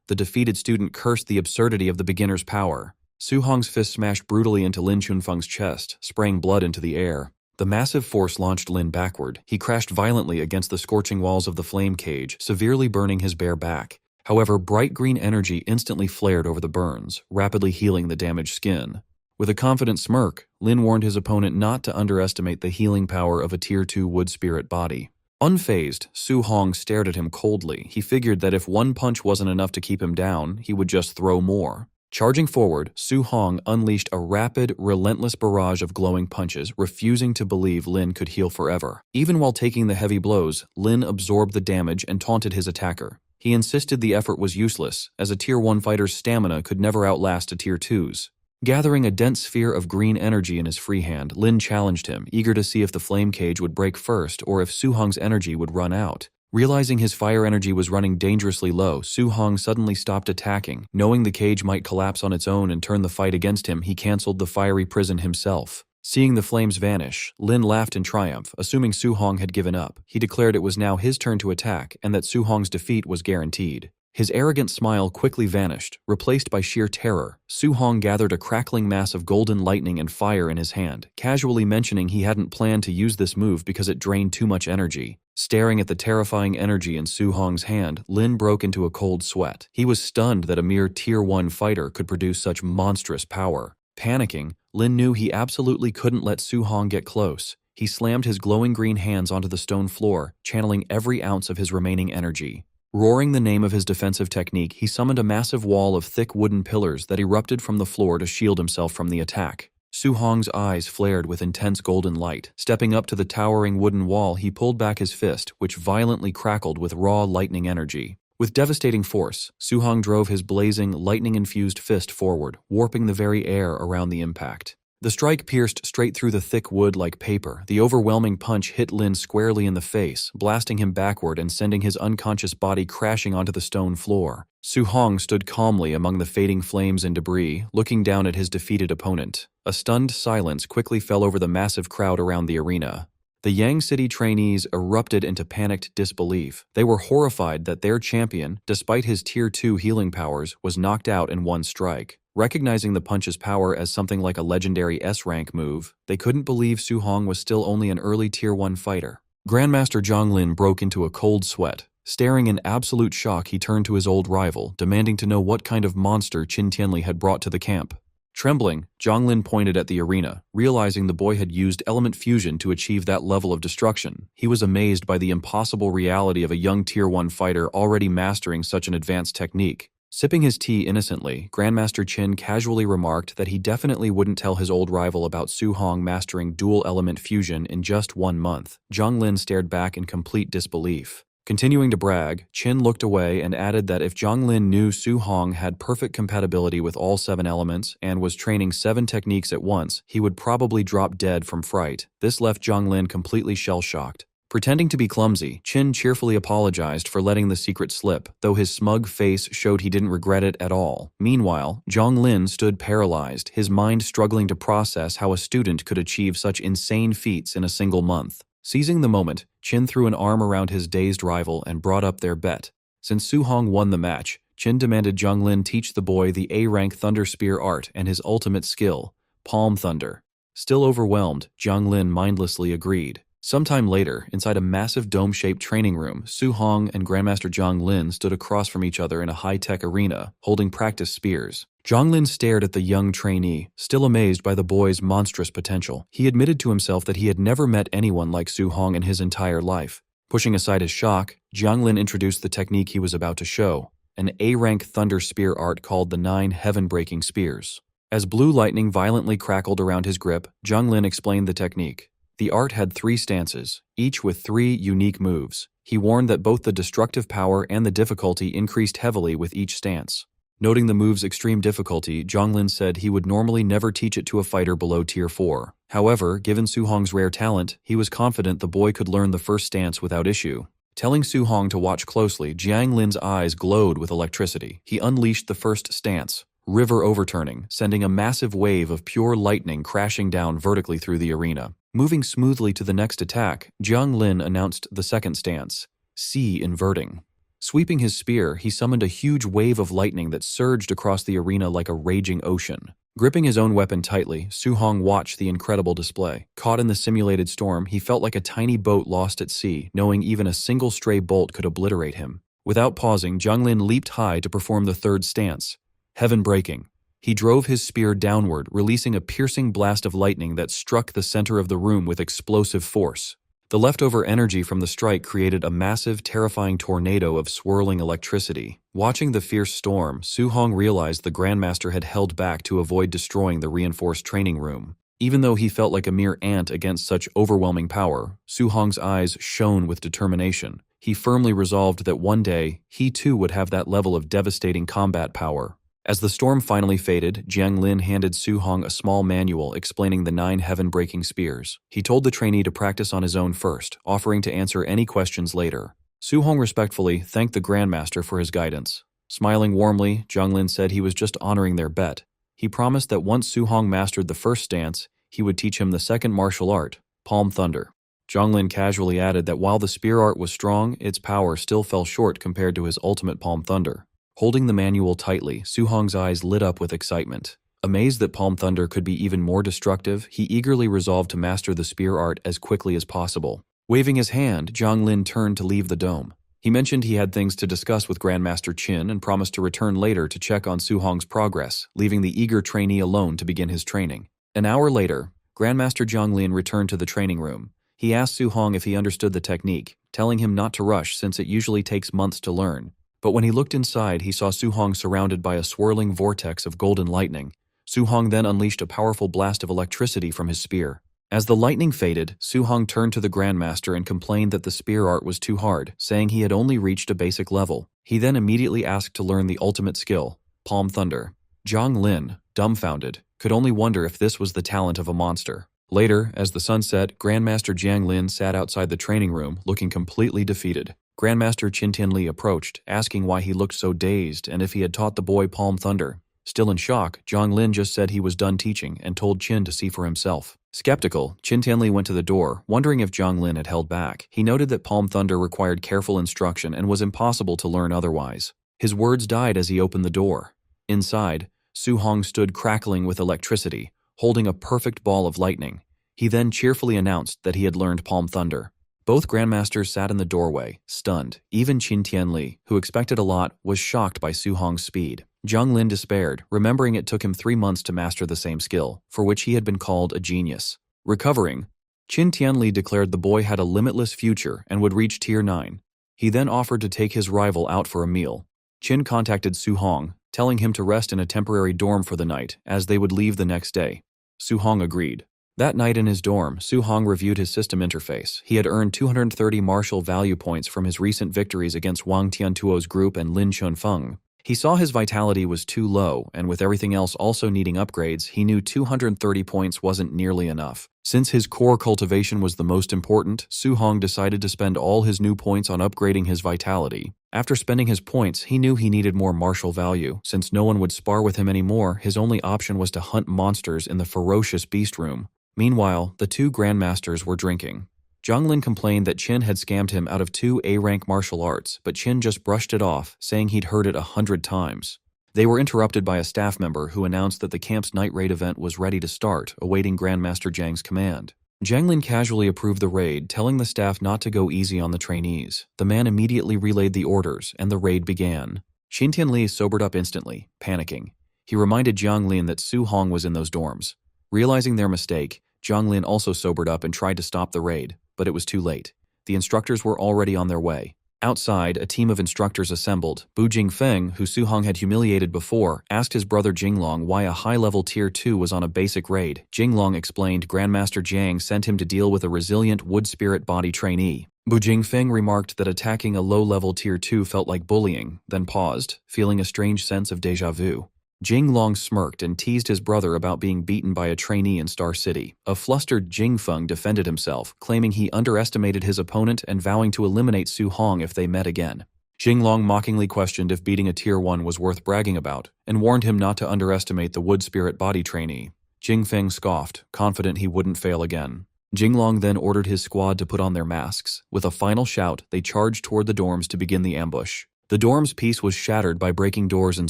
the defeated student cursed the absurdity of the beginner's power. Su Hong's fist smashed brutally into Lin Chunfeng's chest, spraying blood into the air. The massive force launched Lin backward. He crashed violently against the scorching walls of the flame cage, severely burning his bare back. However, bright green energy instantly flared over the burns, rapidly healing the damaged skin. With a confident smirk, Lin warned his opponent not to underestimate the healing power of a Tier 2 wood spirit body. Unfazed, Su Hong stared at him coldly. He figured that if one punch wasn't enough to keep him down, he would just throw more. Charging forward, Su Hong unleashed a rapid, relentless barrage of glowing punches, refusing to believe Lin could heal forever. Even while taking the heavy blows, Lin absorbed the damage and taunted his attacker. He insisted the effort was useless, as a Tier 1 fighter's stamina could never outlast a Tier 2's. Gathering a dense sphere of green energy in his free hand, Lin challenged him, eager to see if the flame cage would break first or if Su Hong's energy would run out. Realizing his fire energy was running dangerously low, Su Hong suddenly stopped attacking. Knowing the cage might collapse on its own and turn the fight against him, he canceled the fiery prison himself. Seeing the flames vanish, Lin laughed in triumph, assuming Su Hong had given up. He declared it was now his turn to attack and that Su Hong's defeat was guaranteed. His arrogant smile quickly vanished, replaced by sheer terror. Su Hong gathered a crackling mass of golden lightning and fire in his hand, casually mentioning he hadn't planned to use this move because it drained too much energy. Staring at the terrifying energy in Su Hong's hand, Lin broke into a cold sweat. He was stunned that a mere Tier 1 fighter could produce such monstrous power. Panicking, Lin knew he absolutely couldn't let Su Hong get close. He slammed his glowing green hands onto the stone floor, channeling every ounce of his remaining energy. Roaring the name of his defensive technique, he summoned a massive wall of thick wooden pillars that erupted from the floor to shield himself from the attack. Su Hong's eyes flared with intense golden light. Stepping up to the towering wooden wall, he pulled back his fist, which violently crackled with raw lightning energy. With devastating force, Su Hong drove his blazing, lightning-infused fist forward, warping the very air around the impact. The strike pierced straight through the thick wood like paper. The overwhelming punch hit Lin squarely in the face, blasting him backward and sending his unconscious body crashing onto the stone floor. Su Hong stood calmly among the fading flames and debris, looking down at his defeated opponent. A stunned silence quickly fell over the massive crowd around the arena. The Yang City trainees erupted into panicked disbelief. They were horrified that their champion, despite his Tier 2 healing powers, was knocked out in one strike. Recognizing the punch's power as something like a legendary S-rank move, they couldn't believe Su Hong was still only an early Tier 1 fighter. Grandmaster Jiang Lin broke into a cold sweat. Staring in absolute shock, he turned to his old rival, demanding to know what kind of monster Qin Tianli had brought to the camp. Trembling, Jiang Lin pointed at the arena, realizing the boy had used element fusion to achieve that level of destruction. He was amazed by the impossible reality of a young Tier 1 fighter already mastering such an advanced technique. Sipping his tea innocently, Grandmaster Qin casually remarked that he definitely wouldn't tell his old rival about Su Hong mastering dual-element fusion in just 1 month. Zhang Lin stared back in complete disbelief. Continuing to brag, Qin looked away and added that if Zhang Lin knew Su Hong had perfect compatibility with all 7 elements and was training 7 techniques at once, he would probably drop dead from fright. This left Zhang Lin completely shell-shocked. Pretending to be clumsy, Qin cheerfully apologized for letting the secret slip, though his smug face showed he didn't regret it at all. Meanwhile, Zhang Lin stood paralyzed, his mind struggling to process how a student could achieve such insane feats in a single month. Seizing the moment, Qin threw an arm around his dazed rival and brought up their bet. Since Su Hong won the match, Qin demanded Zhang Lin teach the boy the A-rank Thunder Spear art and his ultimate skill, Palm Thunder. Still overwhelmed, Zhang Lin mindlessly agreed. Sometime later, inside a massive dome-shaped training room, Su Hong and Grandmaster Zhang Lin stood across from each other in a high-tech arena, holding practice spears. Zhang Lin stared at the young trainee, still amazed by the boy's monstrous potential. He admitted to himself that he had never met anyone like Su Hong in his entire life. Pushing aside his shock, Zhang Lin introduced the technique he was about to show, an A-rank Thunder Spear art called the 9 Heaven-Breaking Spears. As blue lightning violently crackled around his grip, Zhang Lin explained the technique. The art had 3 stances, each with 3 unique moves. He warned that both the destructive power and the difficulty increased heavily with each stance. Noting the move's extreme difficulty, Zhang Lin said he would normally never teach it to a fighter below Tier 4. However, given Su Hong's rare talent, he was confident the boy could learn the first stance without issue. Telling Su Hong to watch closely, Zhang Lin's eyes glowed with electricity. He unleashed the first stance, river overturning, sending a massive wave of pure lightning crashing down vertically through the arena. Moving smoothly to the next attack, Zhang Lin announced the second stance, sea inverting. Sweeping his spear, he summoned a huge wave of lightning that surged across the arena like a raging ocean. Gripping his own weapon tightly, Su Hong watched the incredible display. Caught in the simulated storm, he felt like a tiny boat lost at sea, knowing even a single stray bolt could obliterate him. Without pausing, Zhang Lin leaped high to perform the third stance, heaven breaking. He drove his spear downward, releasing a piercing blast of lightning that struck the center of the room with explosive force. The leftover energy from the strike created a massive, terrifying tornado of swirling electricity. Watching the fierce storm, Su Hong realized the Grandmaster had held back to avoid destroying the reinforced training room. Even though he felt like a mere ant against such overwhelming power, Su Hong's eyes shone with determination. He firmly resolved that one day, he too would have that level of devastating combat power. As the storm finally faded, Zhang Lin handed Su Hong a small manual explaining the 9 heaven-breaking spears. He told the trainee to practice on his own first, offering to answer any questions later. Su Hong respectfully thanked the Grandmaster for his guidance. Smiling warmly, Zhang Lin said he was just honoring their bet. He promised that once Su Hong mastered the first stance, he would teach him the second martial art, Palm Thunder. Zhang Lin casually added that while the spear art was strong, its power still fell short compared to his ultimate Palm Thunder. Holding the manual tightly, Su Hong's eyes lit up with excitement. Amazed that Palm Thunder could be even more destructive, he eagerly resolved to master the spear art as quickly as possible. Waving his hand, Zhang Lin turned to leave the dome. He mentioned he had things to discuss with Grandmaster Qin and promised to return later to check on Su Hong's progress, leaving the eager trainee alone to begin his training. An hour later, Grandmaster Zhang Lin returned to the training room. He asked Su Hong if he understood the technique, telling him not to rush since it usually takes months to learn. But when he looked inside, he saw Su Hong surrounded by a swirling vortex of golden lightning. Su Hong then unleashed a powerful blast of electricity from his spear. As the lightning faded, Su Hong turned to the Grandmaster and complained that the spear art was too hard, saying he had only reached a basic level. He then immediately asked to learn the ultimate skill, Palm Thunder. Zhang Lin, dumbfounded, could only wonder if this was the talent of a monster. Later, as the sun set, Grandmaster Zhang Lin sat outside the training room, looking completely defeated. Grandmaster Qin Tianli approached, asking why he looked so dazed and if he had taught the boy Palm Thunder. Still in shock, Zhang Lin just said he was done teaching and told Qin to see for himself. Skeptical, Qin Tianli went to the door, wondering if Zhang Lin had held back. He noted that Palm Thunder required careful instruction and was impossible to learn otherwise. His words died as he opened the door. Inside, Su Hong stood crackling with electricity, holding a perfect ball of lightning. He then cheerfully announced that he had learned Palm Thunder. Both Grandmasters sat in the doorway, stunned. Even Qin Tianli, who expected a lot, was shocked by Su Hong's speed. Zhang Lin despaired, remembering it took him 3 months to master the same skill, for which he had been called a genius. Recovering, Qin Tianli declared the boy had a limitless future and would reach Tier 9. He then offered to take his rival out for a meal. Qin contacted Su Hong, telling him to rest in a temporary dorm for the night, as they would leave the next day. Su Hong agreed. That night in his dorm, Su Hong reviewed his system interface. He had earned 230 martial value points from his recent victories against Wang Tiantuo's group and Lin Chunfeng. He saw his vitality was too low, and with everything else also needing upgrades, he knew 230 points wasn't nearly enough. Since his core cultivation was the most important, Su Hong decided to spend all his new points on upgrading his vitality. After spending his points, he knew he needed more martial value. Since no one would spar with him anymore, his only option was to hunt monsters in the ferocious beast room. Meanwhile, the two grandmasters were drinking. Zhang Lin complained that Qin had scammed him out of 2 A-rank martial arts, but Qin just brushed it off, saying he'd heard it 100 times. They were interrupted by a staff member who announced that the camp's night raid event was ready to start, awaiting Grandmaster Zhang's command. Zhang Lin casually approved the raid, telling the staff not to go easy on the trainees. The man immediately relayed the orders, and the raid began. Xin Tianli sobered up instantly, panicking. He reminded Zhang Lin that Su Hong was in those dorms. Realizing their mistake, Zhang Lin also sobered up and tried to stop the raid, but it was too late. The instructors were already on their way. Outside, a team of instructors assembled. Bu Jingfeng, who Su Hong had humiliated before, asked his brother Jinglong why a high-level Tier 2 was on a basic raid. Jinglong explained Grandmaster Zhang sent him to deal with a resilient wood spirit body trainee. Bu Jingfeng remarked that attacking a low-level Tier 2 felt like bullying, then paused, feeling a strange sense of déjà vu. Jinglong smirked and teased his brother about being beaten by a trainee in Star City. A flustered Jingfeng defended himself, claiming he underestimated his opponent and vowing to eliminate Su Hong if they met again. Jinglong mockingly questioned if beating a Tier 1 was worth bragging about, and warned him not to underestimate the wood spirit body trainee. Jingfeng scoffed, confident he wouldn't fail again. Jinglong then ordered his squad to put on their masks. With a final shout, they charged toward the dorms to begin the ambush. The dorm's peace was shattered by breaking doors and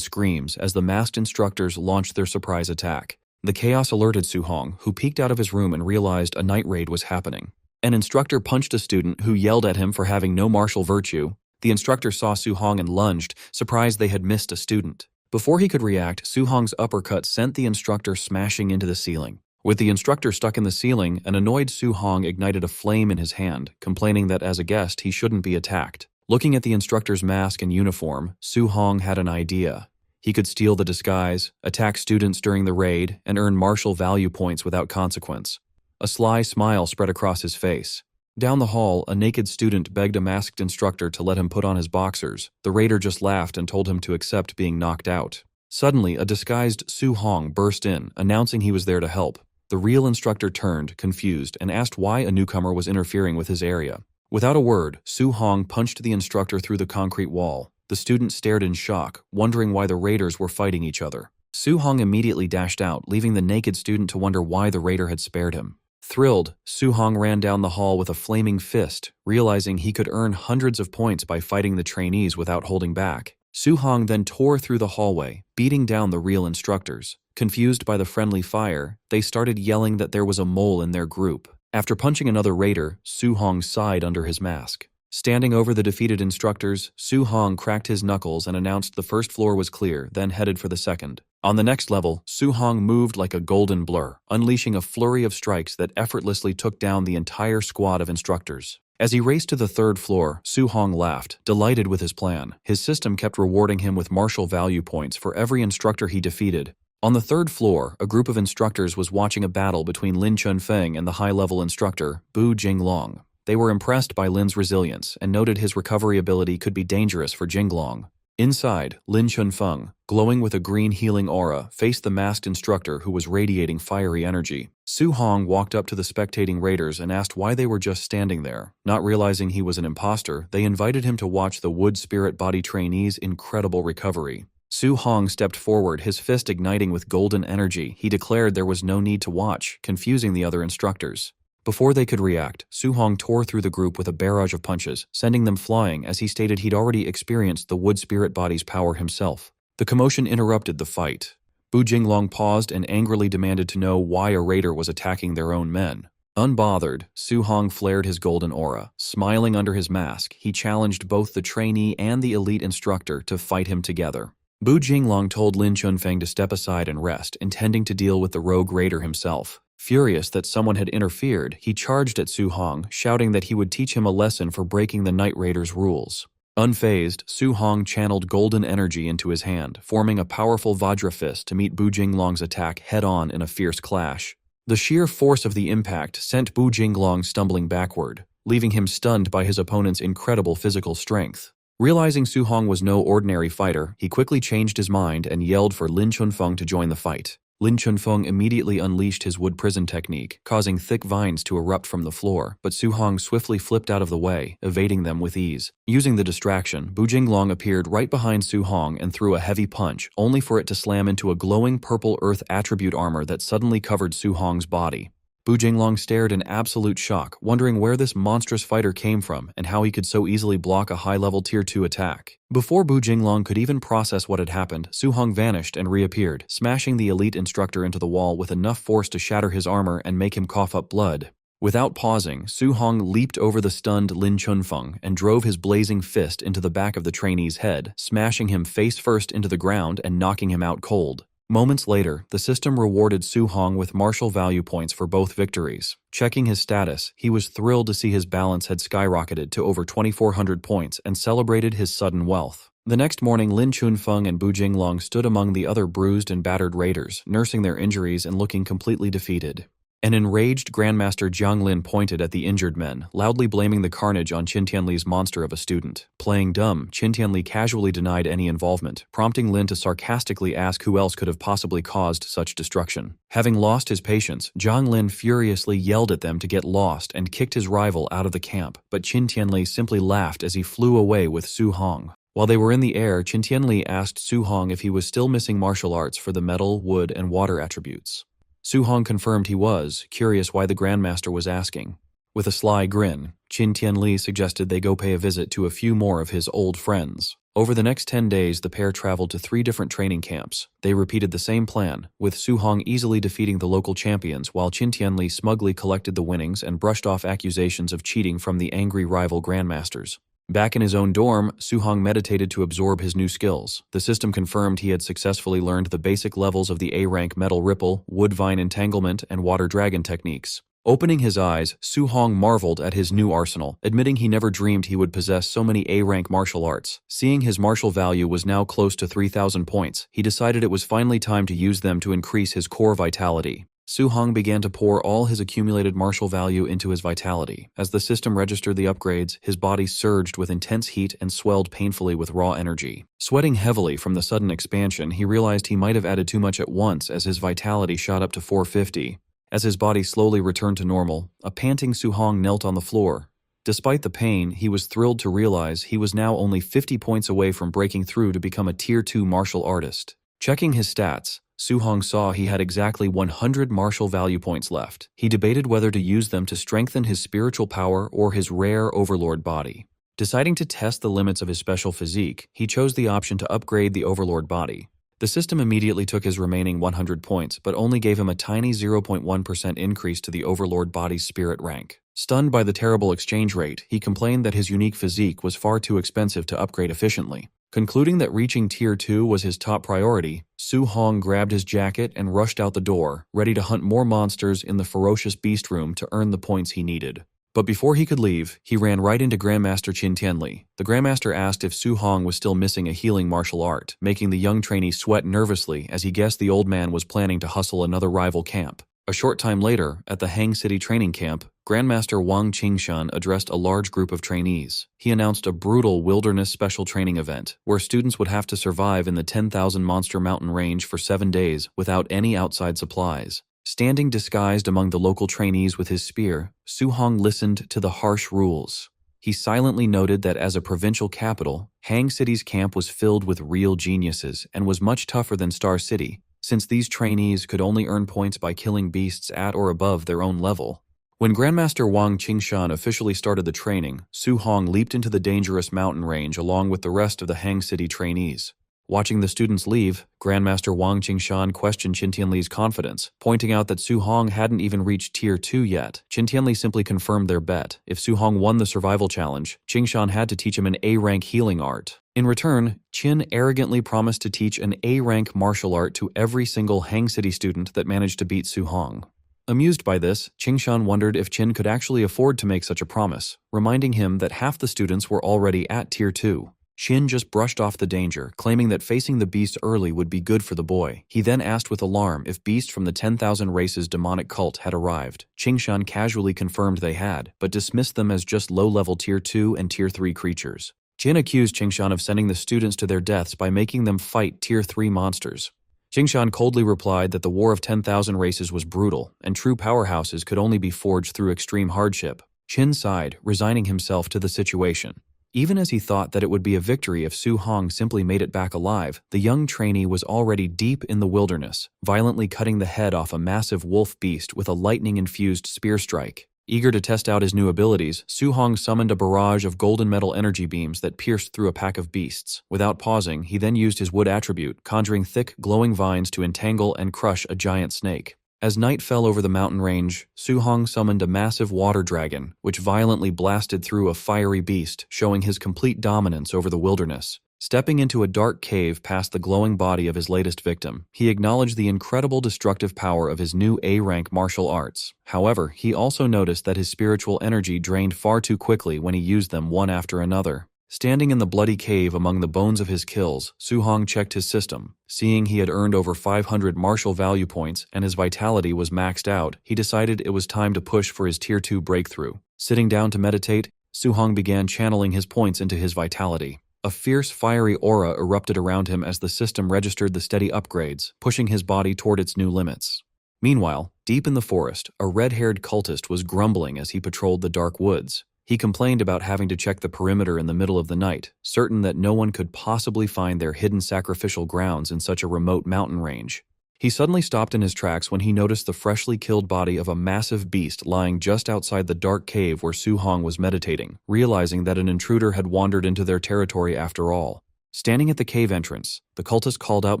screams as the masked instructors launched their surprise attack. The chaos alerted Su Hong, who peeked out of his room and realized a night raid was happening. An instructor punched a student who yelled at him for having no martial virtue. The instructor saw Su Hong and lunged, surprised they had missed a student. Before he could react, Su Hong's uppercut sent the instructor smashing into the ceiling. With the instructor stuck in the ceiling, an annoyed Su Hong ignited a flame in his hand, complaining that as a guest he shouldn't be attacked. Looking at the instructor's mask and uniform, Su Hong had an idea. He could steal the disguise, attack students during the raid, and earn martial value points without consequence. A sly smile spread across his face. Down the hall, a naked student begged a masked instructor to let him put on his boxers. The raider just laughed and told him to accept being knocked out. Suddenly, a disguised Su Hong burst in, announcing he was there to help. The real instructor turned, confused, and asked why a newcomer was interfering with his area. Without a word, Su Hong punched the instructor through the concrete wall. The student stared in shock, wondering why the raiders were fighting each other. Su Hong immediately dashed out, leaving the naked student to wonder why the raider had spared him. Thrilled, Su Hong ran down the hall with a flaming fist, realizing he could earn hundreds of points by fighting the trainees without holding back. Su Hong then tore through the hallway, beating down the real instructors. Confused by the friendly fire, they started yelling that there was a mole in their group. After punching another raider, Su Hong sighed under his mask. Standing over the defeated instructors, Su Hong cracked his knuckles and announced the first floor was clear, then headed for the second. On the next level, Su Hong moved like a golden blur, unleashing a flurry of strikes that effortlessly took down the entire squad of instructors. As he raced to the third floor, Su Hong laughed, delighted with his plan. His system kept rewarding him with martial value points for every instructor he defeated. On the third floor, a group of instructors was watching a battle between Lin Chunfeng and the high-level instructor, Bu Jinglong. They were impressed by Lin's resilience and noted his recovery ability could be dangerous for Jinglong. Inside, Lin Chunfeng, glowing with a green healing aura, faced the masked instructor who was radiating fiery energy. Su Hong walked up to the spectating raiders and asked why they were just standing there. Not realizing he was an imposter, they invited him to watch the wood spirit body trainee's incredible recovery. Su Hong stepped forward, his fist igniting with golden energy. He declared there was no need to watch, confusing the other instructors. Before they could react, Su Hong tore through the group with a barrage of punches, sending them flying as he stated he'd already experienced the wood spirit body's power himself. The commotion interrupted the fight. Bu Jinglong paused and angrily demanded to know why a raider was attacking their own men. Unbothered, Su Hong flared his golden aura. Smiling under his mask, he challenged both the trainee and the elite instructor to fight him together. Bu Jinglong told Lin Chunfeng to step aside and rest, intending to deal with the rogue raider himself. Furious that someone had interfered, he charged at Su Hong, shouting that he would teach him a lesson for breaking the Night Raider's rules. Unfazed, Su Hong channeled golden energy into his hand, forming a powerful Vajra fist to meet Bu Jinglong's attack head-on in a fierce clash. The sheer force of the impact sent Bu Jinglong stumbling backward, leaving him stunned by his opponent's incredible physical strength. Realizing Su Hong was no ordinary fighter, he quickly changed his mind and yelled for Lin Chunfeng to join the fight. Lin Chunfeng immediately unleashed his wood prison technique, causing thick vines to erupt from the floor, but Su Hong swiftly flipped out of the way, evading them with ease. Using the distraction, Bu Jinglong appeared right behind Su Hong and threw a heavy punch, only for it to slam into a glowing purple earth attribute armor that suddenly covered Su Hong's body. Bu Jinglong stared in absolute shock, wondering where this monstrous fighter came from and how he could so easily block a high-level Tier 2 attack. Before Bu Jinglong could even process what had happened, Su Hong vanished and reappeared, smashing the elite instructor into the wall with enough force to shatter his armor and make him cough up blood. Without pausing, Su Hong leaped over the stunned Lin Chunfeng and drove his blazing fist into the back of the trainee's head, smashing him face-first into the ground and knocking him out cold. Moments later, the system rewarded Su Hong with martial value points for both victories. Checking his status, he was thrilled to see his balance had skyrocketed to over 2,400 points and celebrated his sudden wealth. The next morning, Lin Chunfeng and Bu Jinglong stood among the other bruised and battered raiders, nursing their injuries and looking completely defeated. An enraged Grandmaster Jiang Lin pointed at the injured men, loudly blaming the carnage on Qin Tianli's monster of a student. Playing dumb, Qin Tianli casually denied any involvement, prompting Lin to sarcastically ask who else could have possibly caused such destruction. Having lost his patience, Jiang Lin furiously yelled at them to get lost and kicked his rival out of the camp, but Qin Tianli simply laughed as he flew away with Su Hong. While they were in the air, Qin Tianli asked Su Hong if he was still missing martial arts for the metal, wood, and water attributes. Su Hong confirmed he was, curious why the Grandmaster was asking. With a sly grin, Qin Tianli suggested they go pay a visit to a few more of his old friends. Over the next 10 days, the pair traveled to 3 different training camps. They repeated the same plan, with Su Hong easily defeating the local champions while Qin Tianli smugly collected the winnings and brushed off accusations of cheating from the angry rival Grandmasters. Back in his own dorm, Su Hong meditated to absorb his new skills. The system confirmed he had successfully learned the basic levels of the A-rank metal ripple, wood vine entanglement, and water dragon techniques. Opening his eyes, Su Hong marveled at his new arsenal, admitting he never dreamed he would possess so many A-rank martial arts. Seeing his martial value was now close to 3,000 points, he decided it was finally time to use them to increase his core vitality. Su Hong began to pour all his accumulated martial value into his vitality. As the system registered the upgrades, his body surged with intense heat and swelled painfully with raw energy. Sweating heavily from the sudden expansion, he realized he might have added too much at once as his vitality shot up to 450. As his body slowly returned to normal, a panting Su Hong knelt on the floor. Despite the pain, he was thrilled to realize he was now only 50 points away from breaking through to become a Tier 2 martial artist. Checking his stats, Su Hong saw he had exactly 100 martial value points left. He debated whether to use them to strengthen his spiritual power or his rare overlord body. Deciding to test the limits of his special physique, he chose the option to upgrade the overlord body. The system immediately took his remaining 100 points, but only gave him a tiny 0.1% increase to the overlord body's spirit rank. Stunned by the terrible exchange rate, he complained that his unique physique was far too expensive to upgrade efficiently. Concluding that reaching Tier 2 was his top priority, Su Hong grabbed his jacket and rushed out the door, ready to hunt more monsters in the ferocious beast room to earn the points he needed. But before he could leave, he ran right into Grandmaster Qin Tianli. The Grandmaster asked if Su Hong was still missing a healing martial art, making the young trainee sweat nervously as he guessed the old man was planning to hustle another rival camp. A short time later, at the Hang City training camp, Grandmaster Wang Qingshan addressed a large group of trainees. He announced a brutal wilderness special training event, where students would have to survive in the 10,000 monster mountain range for 7 days without any outside supplies. Standing disguised among the local trainees with his spear, Su Hong listened to the harsh rules. He silently noted that as a provincial capital, Hang City's camp was filled with real geniuses and was much tougher than Star City, since these trainees could only earn points by killing beasts at or above their own level. When Grandmaster Wang Qingshan officially started the training, Su Hong leaped into the dangerous mountain range along with the rest of the Hang City trainees. Watching the students leave, Grandmaster Wang Qingshan questioned Qin Tianli's confidence, pointing out that Su Hong hadn't even reached Tier 2 yet. Qin Tianli simply confirmed their bet. If Su Hong won the survival challenge, Qingshan had to teach him an A-rank healing art. In return, Qin arrogantly promised to teach an A-rank martial art to every single Hang City student that managed to beat Su Hong. Amused by this, Qingshan wondered if Qin could actually afford to make such a promise, reminding him that half the students were already at Tier 2. Qin just brushed off the danger, claiming that facing the beast early would be good for the boy. He then asked with alarm if beasts from the 10,000 Races demonic cult had arrived. Qingshan casually confirmed they had, but dismissed them as just low-level Tier 2 and Tier 3 creatures. Qin accused Qingshan of sending the students to their deaths by making them fight Tier 3 monsters. Qingshan coldly replied that the War of 10,000 Races was brutal, and true powerhouses could only be forged through extreme hardship. Qin sighed, resigning himself to the situation. Even as he thought that it would be a victory if Su Hong simply made it back alive, the young trainee was already deep in the wilderness, violently cutting the head off a massive wolf beast with a lightning-infused spear strike. Eager to test out his new abilities, Su Hong summoned a barrage of golden metal energy beams that pierced through a pack of beasts. Without pausing, he then used his wood attribute, conjuring thick, glowing vines to entangle and crush a giant snake. As night fell over the mountain range, Su Hong summoned a massive water dragon, which violently blasted through a fiery beast, showing his complete dominance over the wilderness. Stepping into a dark cave past the glowing body of his latest victim, he acknowledged the incredible destructive power of his new A-rank martial arts. However, he also noticed that his spiritual energy drained far too quickly when he used them one after another. Standing in the bloody cave among the bones of his kills, Su Hong checked his system. Seeing he had earned over 500 martial value points and his vitality was maxed out, he decided it was time to push for his Tier 2 breakthrough. Sitting down to meditate, Su Hong began channeling his points into his vitality. A fierce, fiery aura erupted around him as the system registered the steady upgrades, pushing his body toward its new limits. Meanwhile, deep in the forest, a red-haired cultist was grumbling as he patrolled the dark woods. He complained about having to check the perimeter in the middle of the night, certain that no one could possibly find their hidden sacrificial grounds in such a remote mountain range. He suddenly stopped in his tracks when he noticed the freshly killed body of a massive beast lying just outside the dark cave where Su Hong was meditating, realizing that an intruder had wandered into their territory after all. Standing at the cave entrance, the cultist called out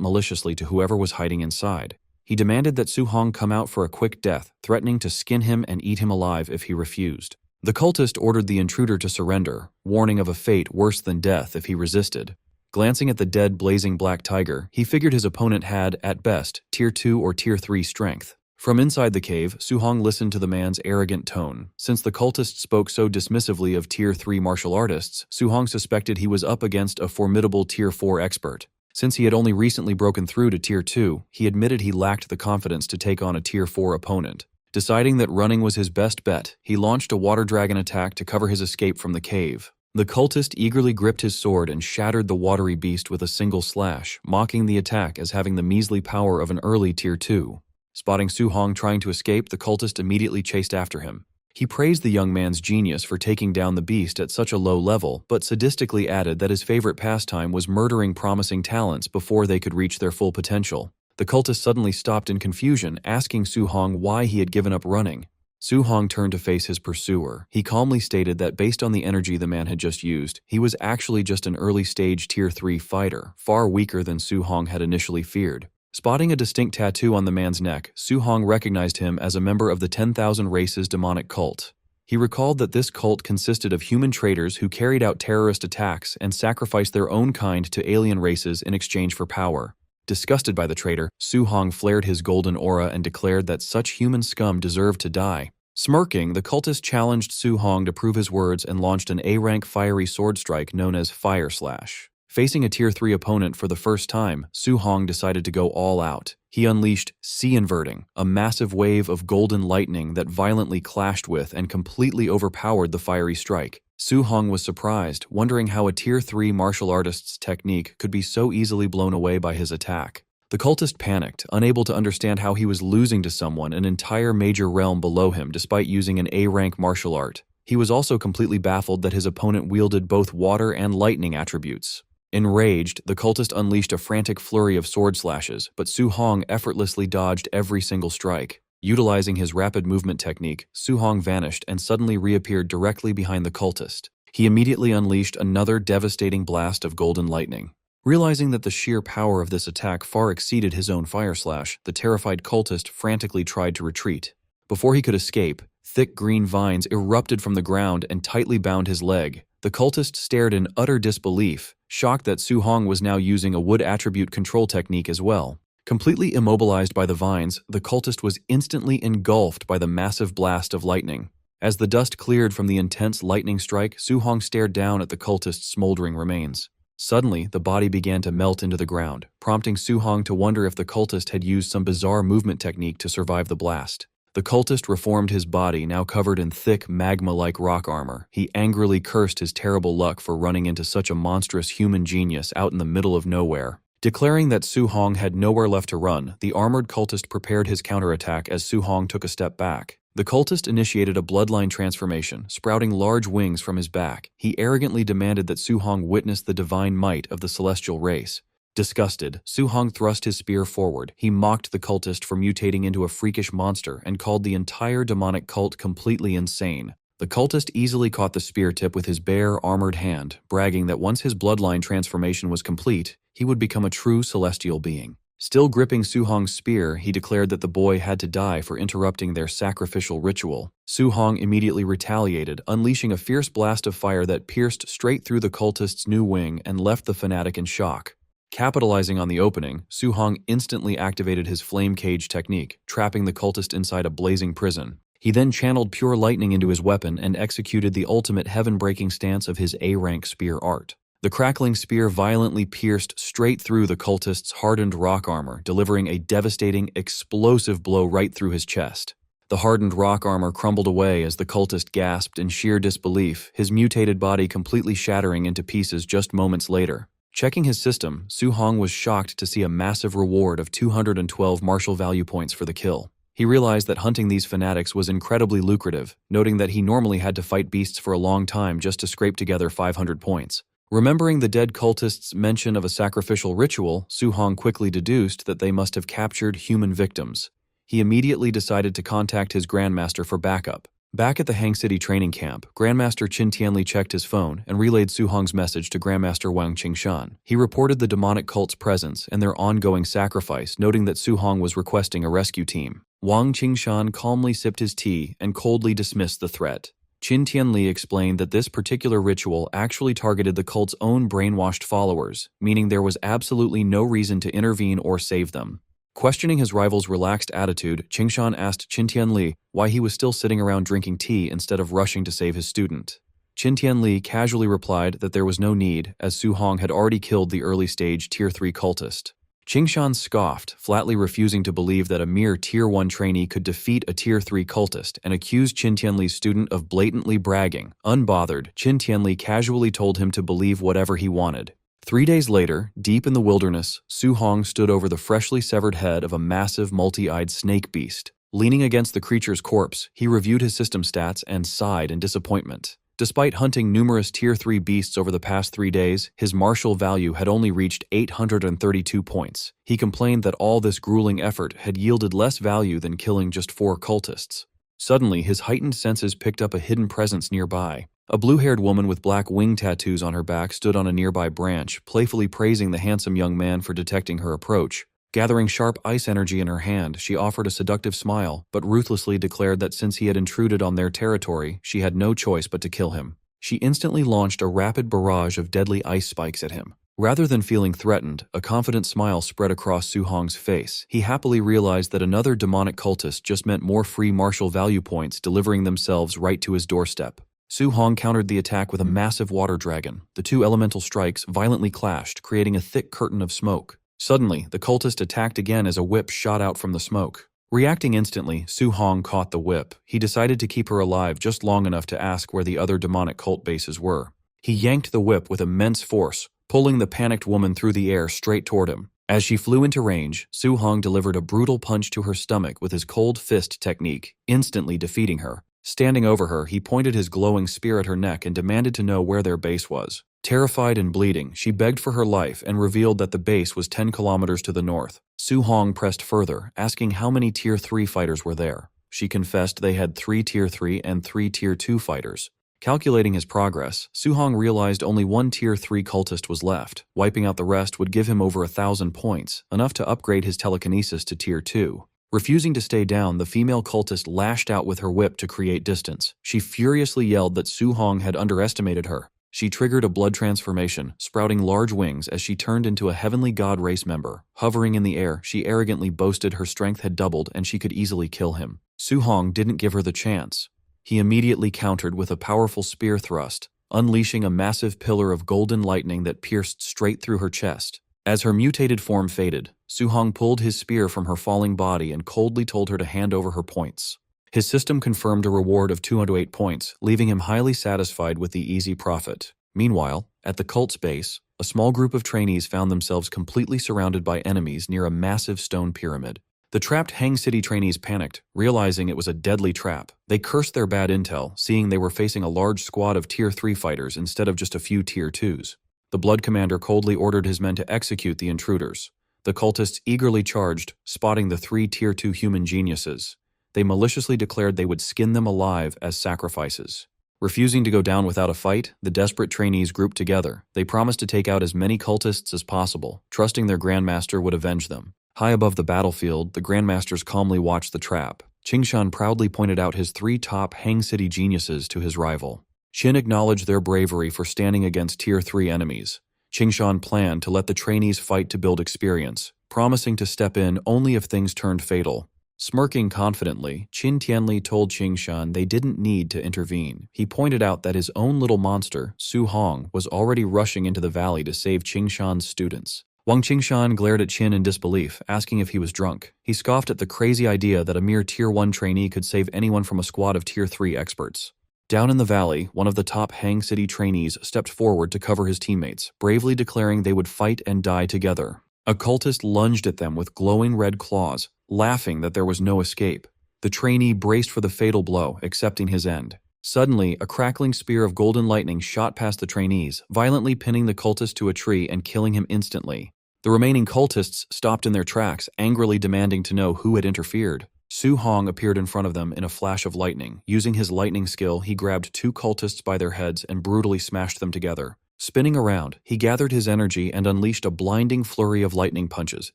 maliciously to whoever was hiding inside. He demanded that Su Hong come out for a quick death, threatening to skin him and eat him alive if he refused. The cultist ordered the intruder to surrender, warning of a fate worse than death if he resisted. Glancing at the dead blazing black tiger, he figured his opponent had, at best, Tier 2 or Tier 3 strength. From inside the cave, Su Hong listened to the man's arrogant tone. Since the cultist spoke so dismissively of Tier 3 martial artists, Su Hong suspected he was up against a formidable Tier 4 expert. Since he had only recently broken through to Tier 2, he admitted he lacked the confidence to take on a Tier 4 opponent. Deciding that running was his best bet, he launched a water dragon attack to cover his escape from the cave. The cultist eagerly gripped his sword and shattered the watery beast with a single slash, mocking the attack as having the measly power of an early Tier 2. Spotting Su Hong trying to escape, the cultist immediately chased after him. He praised the young man's genius for taking down the beast at such a low level, but sadistically added that his favorite pastime was murdering promising talents before they could reach their full potential. The cultist suddenly stopped in confusion, asking Su Hong why he had given up running. Su Hong turned to face his pursuer. He calmly stated that based on the energy the man had just used, he was actually just an early-stage Tier 3 fighter, far weaker than Su Hong had initially feared. Spotting a distinct tattoo on the man's neck, Su Hong recognized him as a member of the 10,000 Races demonic cult. He recalled that this cult consisted of human traitors who carried out terrorist attacks and sacrificed their own kind to alien races in exchange for power. Disgusted by the traitor, Su Hong flared his golden aura and declared that such human scum deserved to die. Smirking, the cultist challenged Su Hong to prove his words and launched an A-rank fiery sword strike known as Fire Slash. Facing a Tier 3 opponent for the first time, Su Hong decided to go all out. He unleashed Sea Inverting, a massive wave of golden lightning that violently clashed with and completely overpowered the fiery strike. Su Hong was surprised, wondering how a Tier 3 martial artist's technique could be so easily blown away by his attack. The cultist panicked, unable to understand how he was losing to someone an entire major realm below him despite using an A-rank martial art. He was also completely baffled that his opponent wielded both water and lightning attributes. Enraged, the cultist unleashed a frantic flurry of sword slashes, but Su Hong effortlessly dodged every single strike. Utilizing his rapid movement technique, Su Hong vanished and suddenly reappeared directly behind the cultist. He immediately unleashed another devastating blast of golden lightning. Realizing that the sheer power of this attack far exceeded his own fire slash, the terrified cultist frantically tried to retreat. Before he could escape, thick green vines erupted from the ground and tightly bound his leg. The cultist stared in utter disbelief, shocked that Su Hong was now using a wood attribute control technique as well. Completely immobilized by the vines, the cultist was instantly engulfed by the massive blast of lightning. As the dust cleared from the intense lightning strike, Su Hong stared down at the cultist's smoldering remains. Suddenly, the body began to melt into the ground, prompting Su Hong to wonder if the cultist had used some bizarre movement technique to survive the blast. The cultist reformed his body, now covered in thick, magma-like rock armor. He angrily cursed his terrible luck for running into such a monstrous human genius out in the middle of nowhere. Declaring that Su Hong had nowhere left to run, the armored cultist prepared his counterattack as Su Hong took a step back. The cultist initiated a bloodline transformation, sprouting large wings from his back. He arrogantly demanded that Su Hong witness the divine might of the celestial race. Disgusted, Su Hong thrust his spear forward. He mocked the cultist for mutating into a freakish monster and called the entire demonic cult completely insane. The cultist easily caught the spear tip with his bare, armored hand, bragging that once his bloodline transformation was complete, he would become a true celestial being. Still gripping Su Hong's spear, he declared that the boy had to die for interrupting their sacrificial ritual. Su Hong immediately retaliated, unleashing a fierce blast of fire that pierced straight through the cultist's new wing and left the fanatic in shock. Capitalizing on the opening, Su Hong instantly activated his flame cage technique, trapping the cultist inside a blazing prison. He then channeled pure lightning into his weapon and executed the ultimate heaven-breaking stance of his A-rank spear art. The crackling spear violently pierced straight through the cultist's hardened rock armor, delivering a devastating, explosive blow right through his chest. The hardened rock armor crumbled away as the cultist gasped in sheer disbelief, his mutated body completely shattering into pieces just moments later. Checking his system, Su Hong was shocked to see a massive reward of 212 martial value points for the kill. He realized that hunting these fanatics was incredibly lucrative, noting that he normally had to fight beasts for a long time just to scrape together 500 points. Remembering the dead cultists' mention of a sacrificial ritual, Su Hong quickly deduced that they must have captured human victims. He immediately decided to contact his grandmaster for backup. Back at the Hang City training camp, Grandmaster Qin Tianli checked his phone and relayed Su Hong's message to Grandmaster Wang Qingshan. He reported the demonic cult's presence and their ongoing sacrifice, noting that Su Hong was requesting a rescue team. Wang Qingshan calmly sipped his tea and coldly dismissed the threat. Qin Tianli explained that this particular ritual actually targeted the cult's own brainwashed followers, meaning there was absolutely no reason to intervene or save them. Questioning his rival's relaxed attitude, Qingshan asked Qin Tianli why he was still sitting around drinking tea instead of rushing to save his student. Qin Tianli casually replied that there was no need, as Su Hong had already killed the early-stage Tier 3 cultist. Qingshan scoffed, flatly refusing to believe that a mere Tier 1 trainee could defeat a Tier 3 cultist, and accused Qin Tianli's student of blatantly bragging. Unbothered, Qin Tianli casually told him to believe whatever he wanted. 3 days later, deep in the wilderness, Su Hong stood over the freshly severed head of a massive multi-eyed snake beast. Leaning against the creature's corpse, he reviewed his system stats and sighed in disappointment. Despite hunting numerous Tier 3 beasts over the past 3 days, his martial value had only reached 832 points. He complained that all this grueling effort had yielded less value than killing just 4 cultists. Suddenly, his heightened senses picked up a hidden presence nearby. A blue-haired woman with black wing tattoos on her back stood on a nearby branch, playfully praising the handsome young man for detecting her approach. Gathering sharp ice energy in her hand, she offered a seductive smile, but ruthlessly declared that since he had intruded on their territory, she had no choice but to kill him. She instantly launched a rapid barrage of deadly ice spikes at him. Rather than feeling threatened, a confident smile spread across Su Hong's face. He happily realized that another demonic cultist just meant more free martial value points delivering themselves right to his doorstep. Su Hong countered the attack with a massive water dragon. The 2 elemental strikes violently clashed, creating a thick curtain of smoke. Suddenly, the cultist attacked again as a whip shot out from the smoke. Reacting instantly, Su Hong caught the whip. He decided to keep her alive just long enough to ask where the other demonic cult bases were. He yanked the whip with immense force, pulling the panicked woman through the air straight toward him. As she flew into range, Su Hong delivered a brutal punch to her stomach with his cold fist technique, instantly defeating her. Standing over her, he pointed his glowing spear at her neck and demanded to know where their base was. Terrified and bleeding, she begged for her life and revealed that the base was 10 kilometers to the north. Su Hong pressed further, asking how many Tier 3 fighters were there. She confessed they had 3 Tier 3 and 3 Tier 2 fighters. Calculating his progress, Su Hong realized only 1 Tier 3 cultist was left. Wiping out the rest would give him over 1,000 points, enough to upgrade his telekinesis to Tier 2. Refusing to stay down, the female cultist lashed out with her whip to create distance. She furiously yelled that Su Hong had underestimated her. She triggered a blood transformation, sprouting large wings as she turned into a heavenly god race member. Hovering in the air, she arrogantly boasted her strength had doubled and she could easily kill him. Su Hong didn't give her the chance. He immediately countered with a powerful spear thrust, unleashing a massive pillar of golden lightning that pierced straight through her chest. As her mutated form faded, Su Hong pulled his spear from her falling body and coldly told her to hand over her points. His system confirmed a reward of 208 points, leaving him highly satisfied with the easy profit. Meanwhile, at the cult's base, a small group of trainees found themselves completely surrounded by enemies near a massive stone pyramid. The trapped Hang City trainees panicked, realizing it was a deadly trap. They cursed their bad intel, seeing they were facing a large squad of Tier 3 fighters instead of just a few Tier 2s. The Blood Commander coldly ordered his men to execute the intruders. The cultists eagerly charged, spotting the 3 Tier 2 human geniuses. They maliciously declared they would skin them alive as sacrifices. Refusing to go down without a fight, the desperate trainees grouped together. They promised to take out as many cultists as possible, trusting their Grandmaster would avenge them. High above the battlefield, the Grandmasters calmly watched the trap. Qingshan proudly pointed out his 3 top Hang City geniuses to his rival. Qin acknowledged their bravery for standing against Tier 3 enemies. Qingshan planned to let the trainees fight to build experience, promising to step in only if things turned fatal. Smirking confidently, Qin Tianli told Qingshan they didn't need to intervene. He pointed out that his own little monster, Su Hong, was already rushing into the valley to save Qingshan's students. Wang Qingshan glared at Qin in disbelief, asking if he was drunk. He scoffed at the crazy idea that a mere Tier 1 trainee could save anyone from a squad of Tier 3 experts. Down in the valley, one of the top Hang City trainees stepped forward to cover his teammates, bravely declaring they would fight and die together. A cultist lunged at them with glowing red claws, laughing that there was no escape. The trainee braced for the fatal blow, accepting his end. Suddenly, a crackling spear of golden lightning shot past the trainees, violently pinning the cultist to a tree and killing him instantly. The remaining cultists stopped in their tracks, angrily demanding to know who had interfered. Su Hong appeared in front of them in a flash of lightning. Using his lightning skill, he grabbed 2 cultists by their heads and brutally smashed them together. Spinning around, he gathered his energy and unleashed a blinding flurry of lightning punches,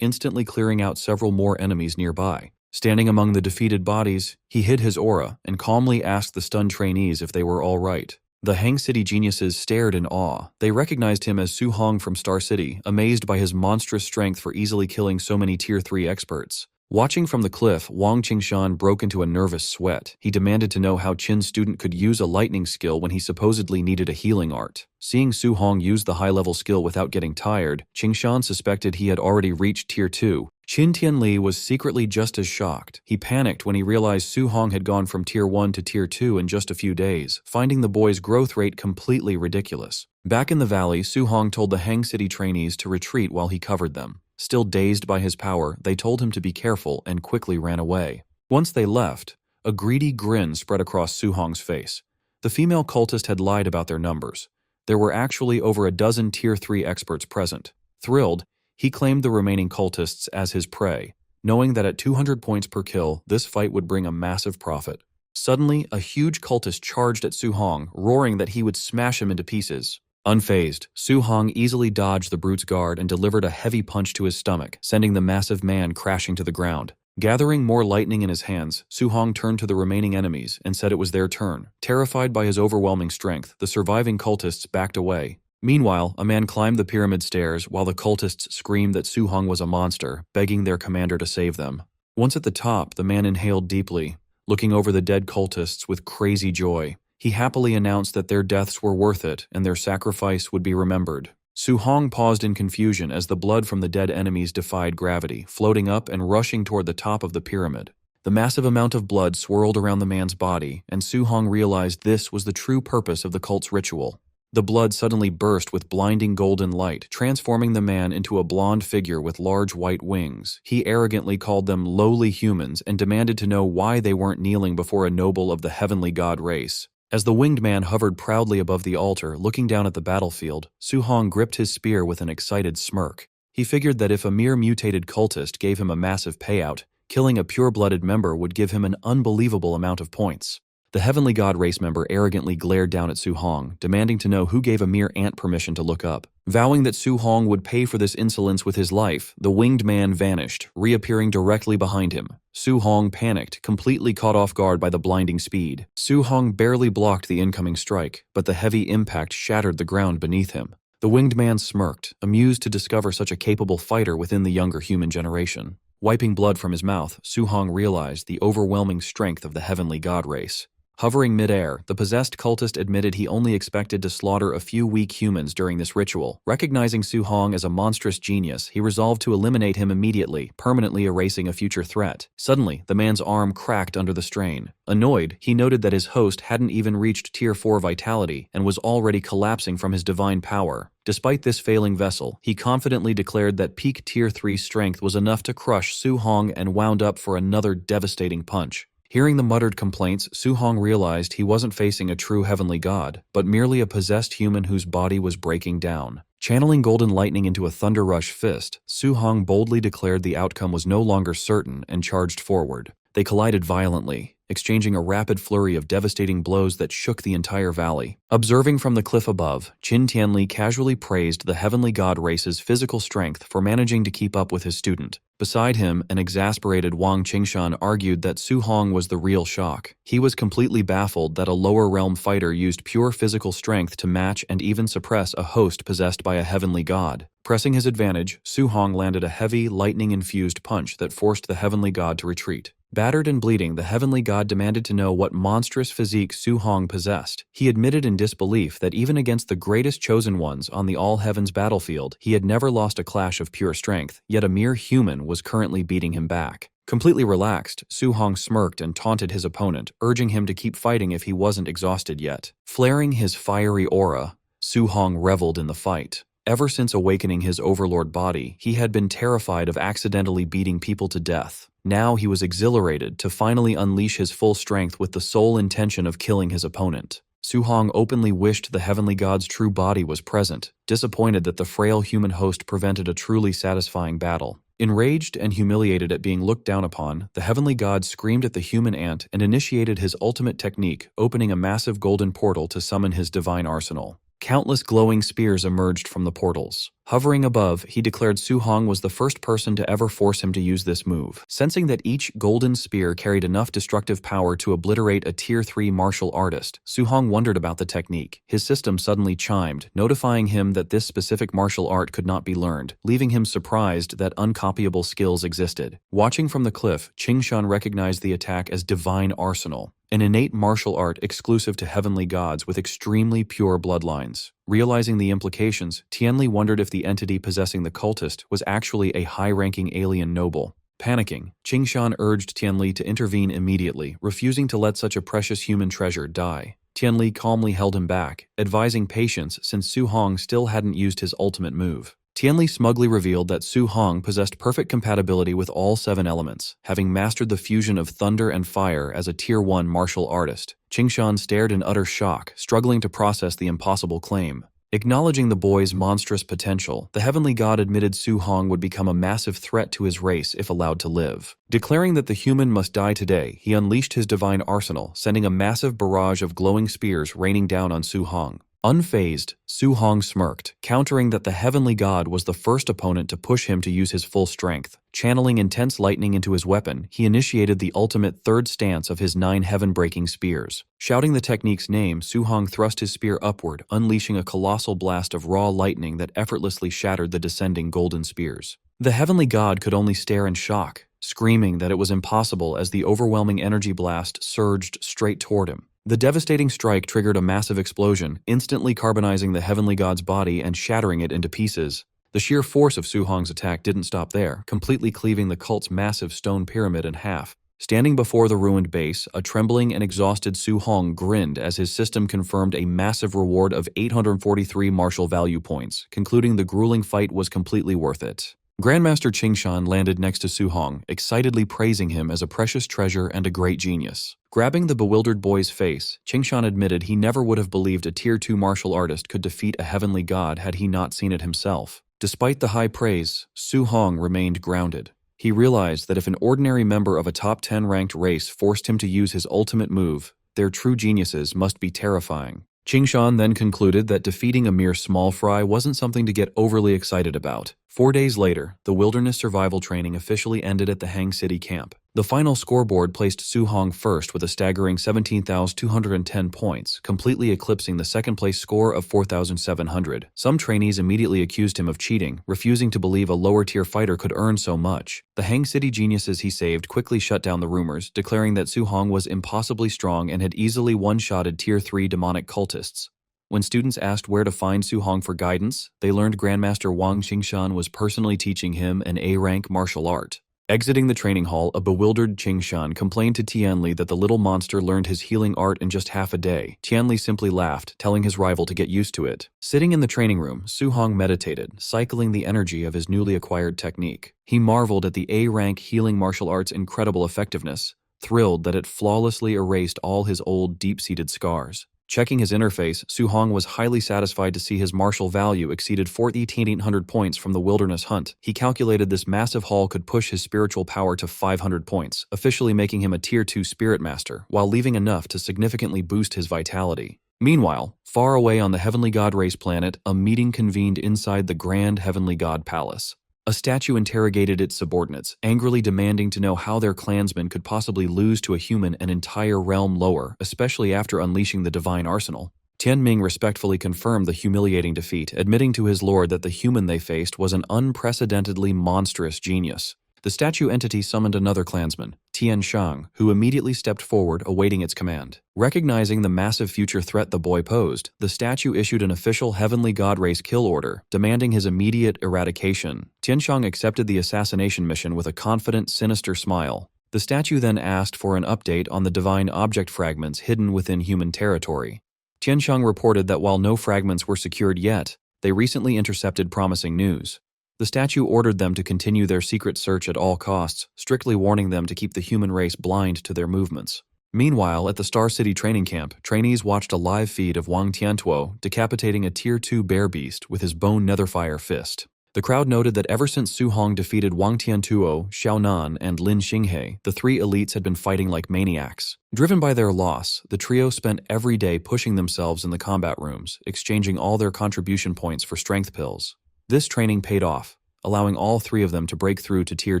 instantly clearing out several more enemies nearby. Standing among the defeated bodies, he hid his aura and calmly asked the stunned trainees if they were all right. The Hang City geniuses stared in awe. They recognized him as Su Hong from Star City, amazed by his monstrous strength for easily killing so many Tier 3 experts. Watching from the cliff, Wang Qingshan broke into a nervous sweat. He demanded to know how Qin's student could use a lightning skill when he supposedly needed a healing art. Seeing Su Hong use the high-level skill without getting tired, Qingshan suspected he had already reached Tier 2. Qin Tianli was secretly just as shocked. He panicked when he realized Su Hong had gone from Tier 1 to Tier 2 in just a few days, finding the boy's growth rate completely ridiculous. Back in the valley, Su Hong told the Hang City trainees to retreat while he covered them. Still dazed by his power, they told him to be careful and quickly ran away. Once they left, a greedy grin spread across Su Hong's face. The female cultist had lied about their numbers. There were actually over a dozen Tier 3 experts present. Thrilled, he claimed the remaining cultists as his prey, knowing that at 200 points per kill, this fight would bring a massive profit. Suddenly, a huge cultist charged at Su Hong, roaring that he would smash him into pieces. Unfazed, Su Hong easily dodged the brute's guard and delivered a heavy punch to his stomach, sending the massive man crashing to the ground. Gathering more lightning in his hands, Su Hong turned to the remaining enemies and said it was their turn. Terrified by his overwhelming strength, the surviving cultists backed away. Meanwhile, a man climbed the pyramid stairs while the cultists screamed that Su Hong was a monster, begging their commander to save them. Once at the top, the man inhaled deeply, looking over the dead cultists with crazy joy. He happily announced that their deaths were worth it and their sacrifice would be remembered. Su Hong paused in confusion as the blood from the dead enemies defied gravity, floating up and rushing toward the top of the pyramid. The massive amount of blood swirled around the man's body, and Su Hong realized this was the true purpose of the cult's ritual. The blood suddenly burst with blinding golden light, transforming the man into a blonde figure with large white wings. He arrogantly called them lowly humans and demanded to know why they weren't kneeling before a noble of the heavenly god race. As the winged man hovered proudly above the altar, looking down at the battlefield, Su Hong gripped his spear with an excited smirk. He figured that if a mere mutated cultist gave him a massive payout, killing a pure-blooded member would give him an unbelievable amount of points. The Heavenly God race member arrogantly glared down at Su Hong, demanding to know who gave a mere ant permission to look up. Vowing that Su Hong would pay for this insolence with his life, the winged man vanished, reappearing directly behind him. Su Hong panicked, completely caught off guard by the blinding speed. Su Hong barely blocked the incoming strike, but the heavy impact shattered the ground beneath him. The winged man smirked, amused to discover such a capable fighter within the younger human generation. Wiping blood from his mouth, Su Hong realized the overwhelming strength of the Heavenly God race. Hovering midair, the possessed cultist admitted he only expected to slaughter a few weak humans during this ritual. Recognizing Su Hong as a monstrous genius, he resolved to eliminate him immediately, permanently erasing a future threat. Suddenly, the man's arm cracked under the strain. Annoyed, he noted that his host hadn't even reached Tier 4 vitality and was already collapsing from his divine power. Despite this failing vessel, he confidently declared that peak Tier 3 strength was enough to crush Su Hong and wound up for another devastating punch. Hearing the muttered complaints, Su Hong realized he wasn't facing a true heavenly god, but merely a possessed human whose body was breaking down. Channeling golden lightning into a thunder rush fist, Su Hong boldly declared the outcome was no longer certain and charged forward. They collided violently, exchanging a rapid flurry of devastating blows that shook the entire valley. Observing from the cliff above, Qin Tianli casually praised the heavenly god race's physical strength for managing to keep up with his student. Beside him, an exasperated Wang Qingshan argued that Su Hong was the real shock. He was completely baffled that a lower realm fighter used pure physical strength to match and even suppress a host possessed by a heavenly god. Pressing his advantage, Su Hong landed a heavy, lightning-infused punch that forced the heavenly god to retreat. Battered and bleeding, the heavenly god demanded to know what monstrous physique Su Hong possessed. He admitted in disbelief that even against the greatest chosen ones on the all-heavens battlefield, he had never lost a clash of pure strength, yet a mere human was currently beating him back. Completely relaxed, Su Hong smirked and taunted his opponent, urging him to keep fighting if he wasn't exhausted yet. Flaring his fiery aura, Su Hong reveled in the fight. Ever since awakening his overlord body, he had been terrified of accidentally beating people to death. Now he was exhilarated to finally unleash his full strength with the sole intention of killing his opponent. Su Hong openly wished the heavenly god's true body was present, disappointed that the frail human host prevented a truly satisfying battle. Enraged and humiliated at being looked down upon, the heavenly god screamed at the human ant and initiated his ultimate technique, opening a massive golden portal to summon his divine arsenal. Countless glowing spears emerged from the portals. Hovering above, he declared Su Hong was the first person to ever force him to use this move. Sensing that each golden spear carried enough destructive power to obliterate a Tier 3 martial artist, Su Hong wondered about the technique. His system suddenly chimed, notifying him that this specific martial art could not be learned, leaving him surprised that uncopyable skills existed. Watching from the cliff, Qingshan recognized the attack as Divine Arsenal, an innate martial art exclusive to heavenly gods with extremely pure bloodlines. Realizing the implications, Tianli wondered if the entity possessing the cultist was actually a high-ranking alien noble. Panicking, Qingshan urged Tianli to intervene immediately, refusing to let such a precious human treasure die. Tianli calmly held him back, advising patience since Su Hong still hadn't used his ultimate move. Tianli smugly revealed that Su Hong possessed perfect compatibility with all 7 elements, having mastered the fusion of thunder and fire as a Tier 1 martial artist. Qingshan stared in utter shock, struggling to process the impossible claim. Acknowledging the boy's monstrous potential, the heavenly god admitted Su Hong would become a massive threat to his race if allowed to live. Declaring that the human must die today, he unleashed his divine arsenal, sending a massive barrage of glowing spears raining down on Su Hong. Unfazed, Su Hong smirked, countering that the heavenly god was the first opponent to push him to use his full strength. Channeling intense lightning into his weapon, he initiated the ultimate third stance of his 9 heaven-breaking spears. Shouting the technique's name, Su Hong thrust his spear upward, unleashing a colossal blast of raw lightning that effortlessly shattered the descending golden spears. The heavenly god could only stare in shock, screaming that it was impossible as the overwhelming energy blast surged straight toward him. The devastating strike triggered a massive explosion, instantly carbonizing the heavenly god's body and shattering it into pieces. The sheer force of Su Hong's attack didn't stop there, completely cleaving the cult's massive stone pyramid in half. Standing before the ruined base, a trembling and exhausted Su Hong grinned as his system confirmed a massive reward of 843 martial value points, concluding the grueling fight was completely worth it. Grandmaster Qingshan landed next to Su Hong, excitedly praising him as a precious treasure and a great genius. Grabbing the bewildered boy's face, Qingshan admitted he never would have believed a Tier 2 martial artist could defeat a heavenly god had he not seen it himself. Despite the high praise, Su Hong remained grounded. He realized that if an ordinary member of a top 10 ranked race forced him to use his ultimate move, Their true geniuses must be terrifying. Qingshan then concluded that defeating a mere small fry wasn't something to get overly excited about. 4 days later, the wilderness survival training officially ended at the Hang City camp. The final scoreboard placed Su Hong first with a staggering 17,210 points, completely eclipsing the second-place score of 4,700. Some trainees immediately accused him of cheating, refusing to believe a lower-tier fighter could earn so much. The Hang City geniuses he saved quickly shut down the rumors, declaring that Su Hong was impossibly strong and had easily one-shotted Tier 3 demonic cultists. When students asked where to find Su Hong for guidance, they learned Grandmaster Wang Qingshan was personally teaching him an A-rank martial art. Exiting the training hall, a bewildered Qingshan complained to Tianli that the little monster learned his healing art in just half a day. Tianli simply laughed, telling his rival to get used to it. Sitting in the training room, Su Hong meditated, cycling the energy of his newly acquired technique. He marveled at the A-rank healing martial art's incredible effectiveness, thrilled that it flawlessly erased all his old, deep-seated scars. Checking his interface, Su Hong was highly satisfied to see his martial value exceeded 4,800 points from the wilderness hunt. He calculated this massive haul could push his spiritual power to 500 points, officially making him a Tier 2 Spirit Master, while leaving enough to significantly boost his vitality. Meanwhile, far away on the Heavenly God race planet, a meeting convened inside the Grand Heavenly God Palace. A statue interrogated its subordinates, angrily demanding to know how their clansmen could possibly lose to a human an entire realm lower, especially after unleashing the divine arsenal. Tianming respectfully confirmed the humiliating defeat, admitting to his lord that the human they faced was an unprecedentedly monstrous genius. The statue entity summoned another clansman, Tian Shang, who immediately stepped forward, awaiting its command. Recognizing the massive future threat the boy posed, the statue issued an official Heavenly God Race kill order, demanding his immediate eradication. Tian Shang accepted the assassination mission with a confident, sinister smile. The statue then asked for an update on the divine object fragments hidden within human territory. Tian Shang reported that while no fragments were secured yet, they recently intercepted promising news. The statue ordered them to continue their secret search at all costs, strictly warning them to keep the human race blind to their movements. Meanwhile, at the Star City training camp, trainees watched a live feed of Wang Tiantuo decapitating a Tier 2 bear beast with his bone netherfire fist. The crowd noted that ever since Su Hong defeated Wang Tiantuo, Xiao Nan, and Lin Xinghe, the three elites had been fighting like maniacs. Driven by their loss, the trio spent every day pushing themselves in the combat rooms, exchanging all their contribution points for strength pills. This training paid off, allowing all three of them to break through to Tier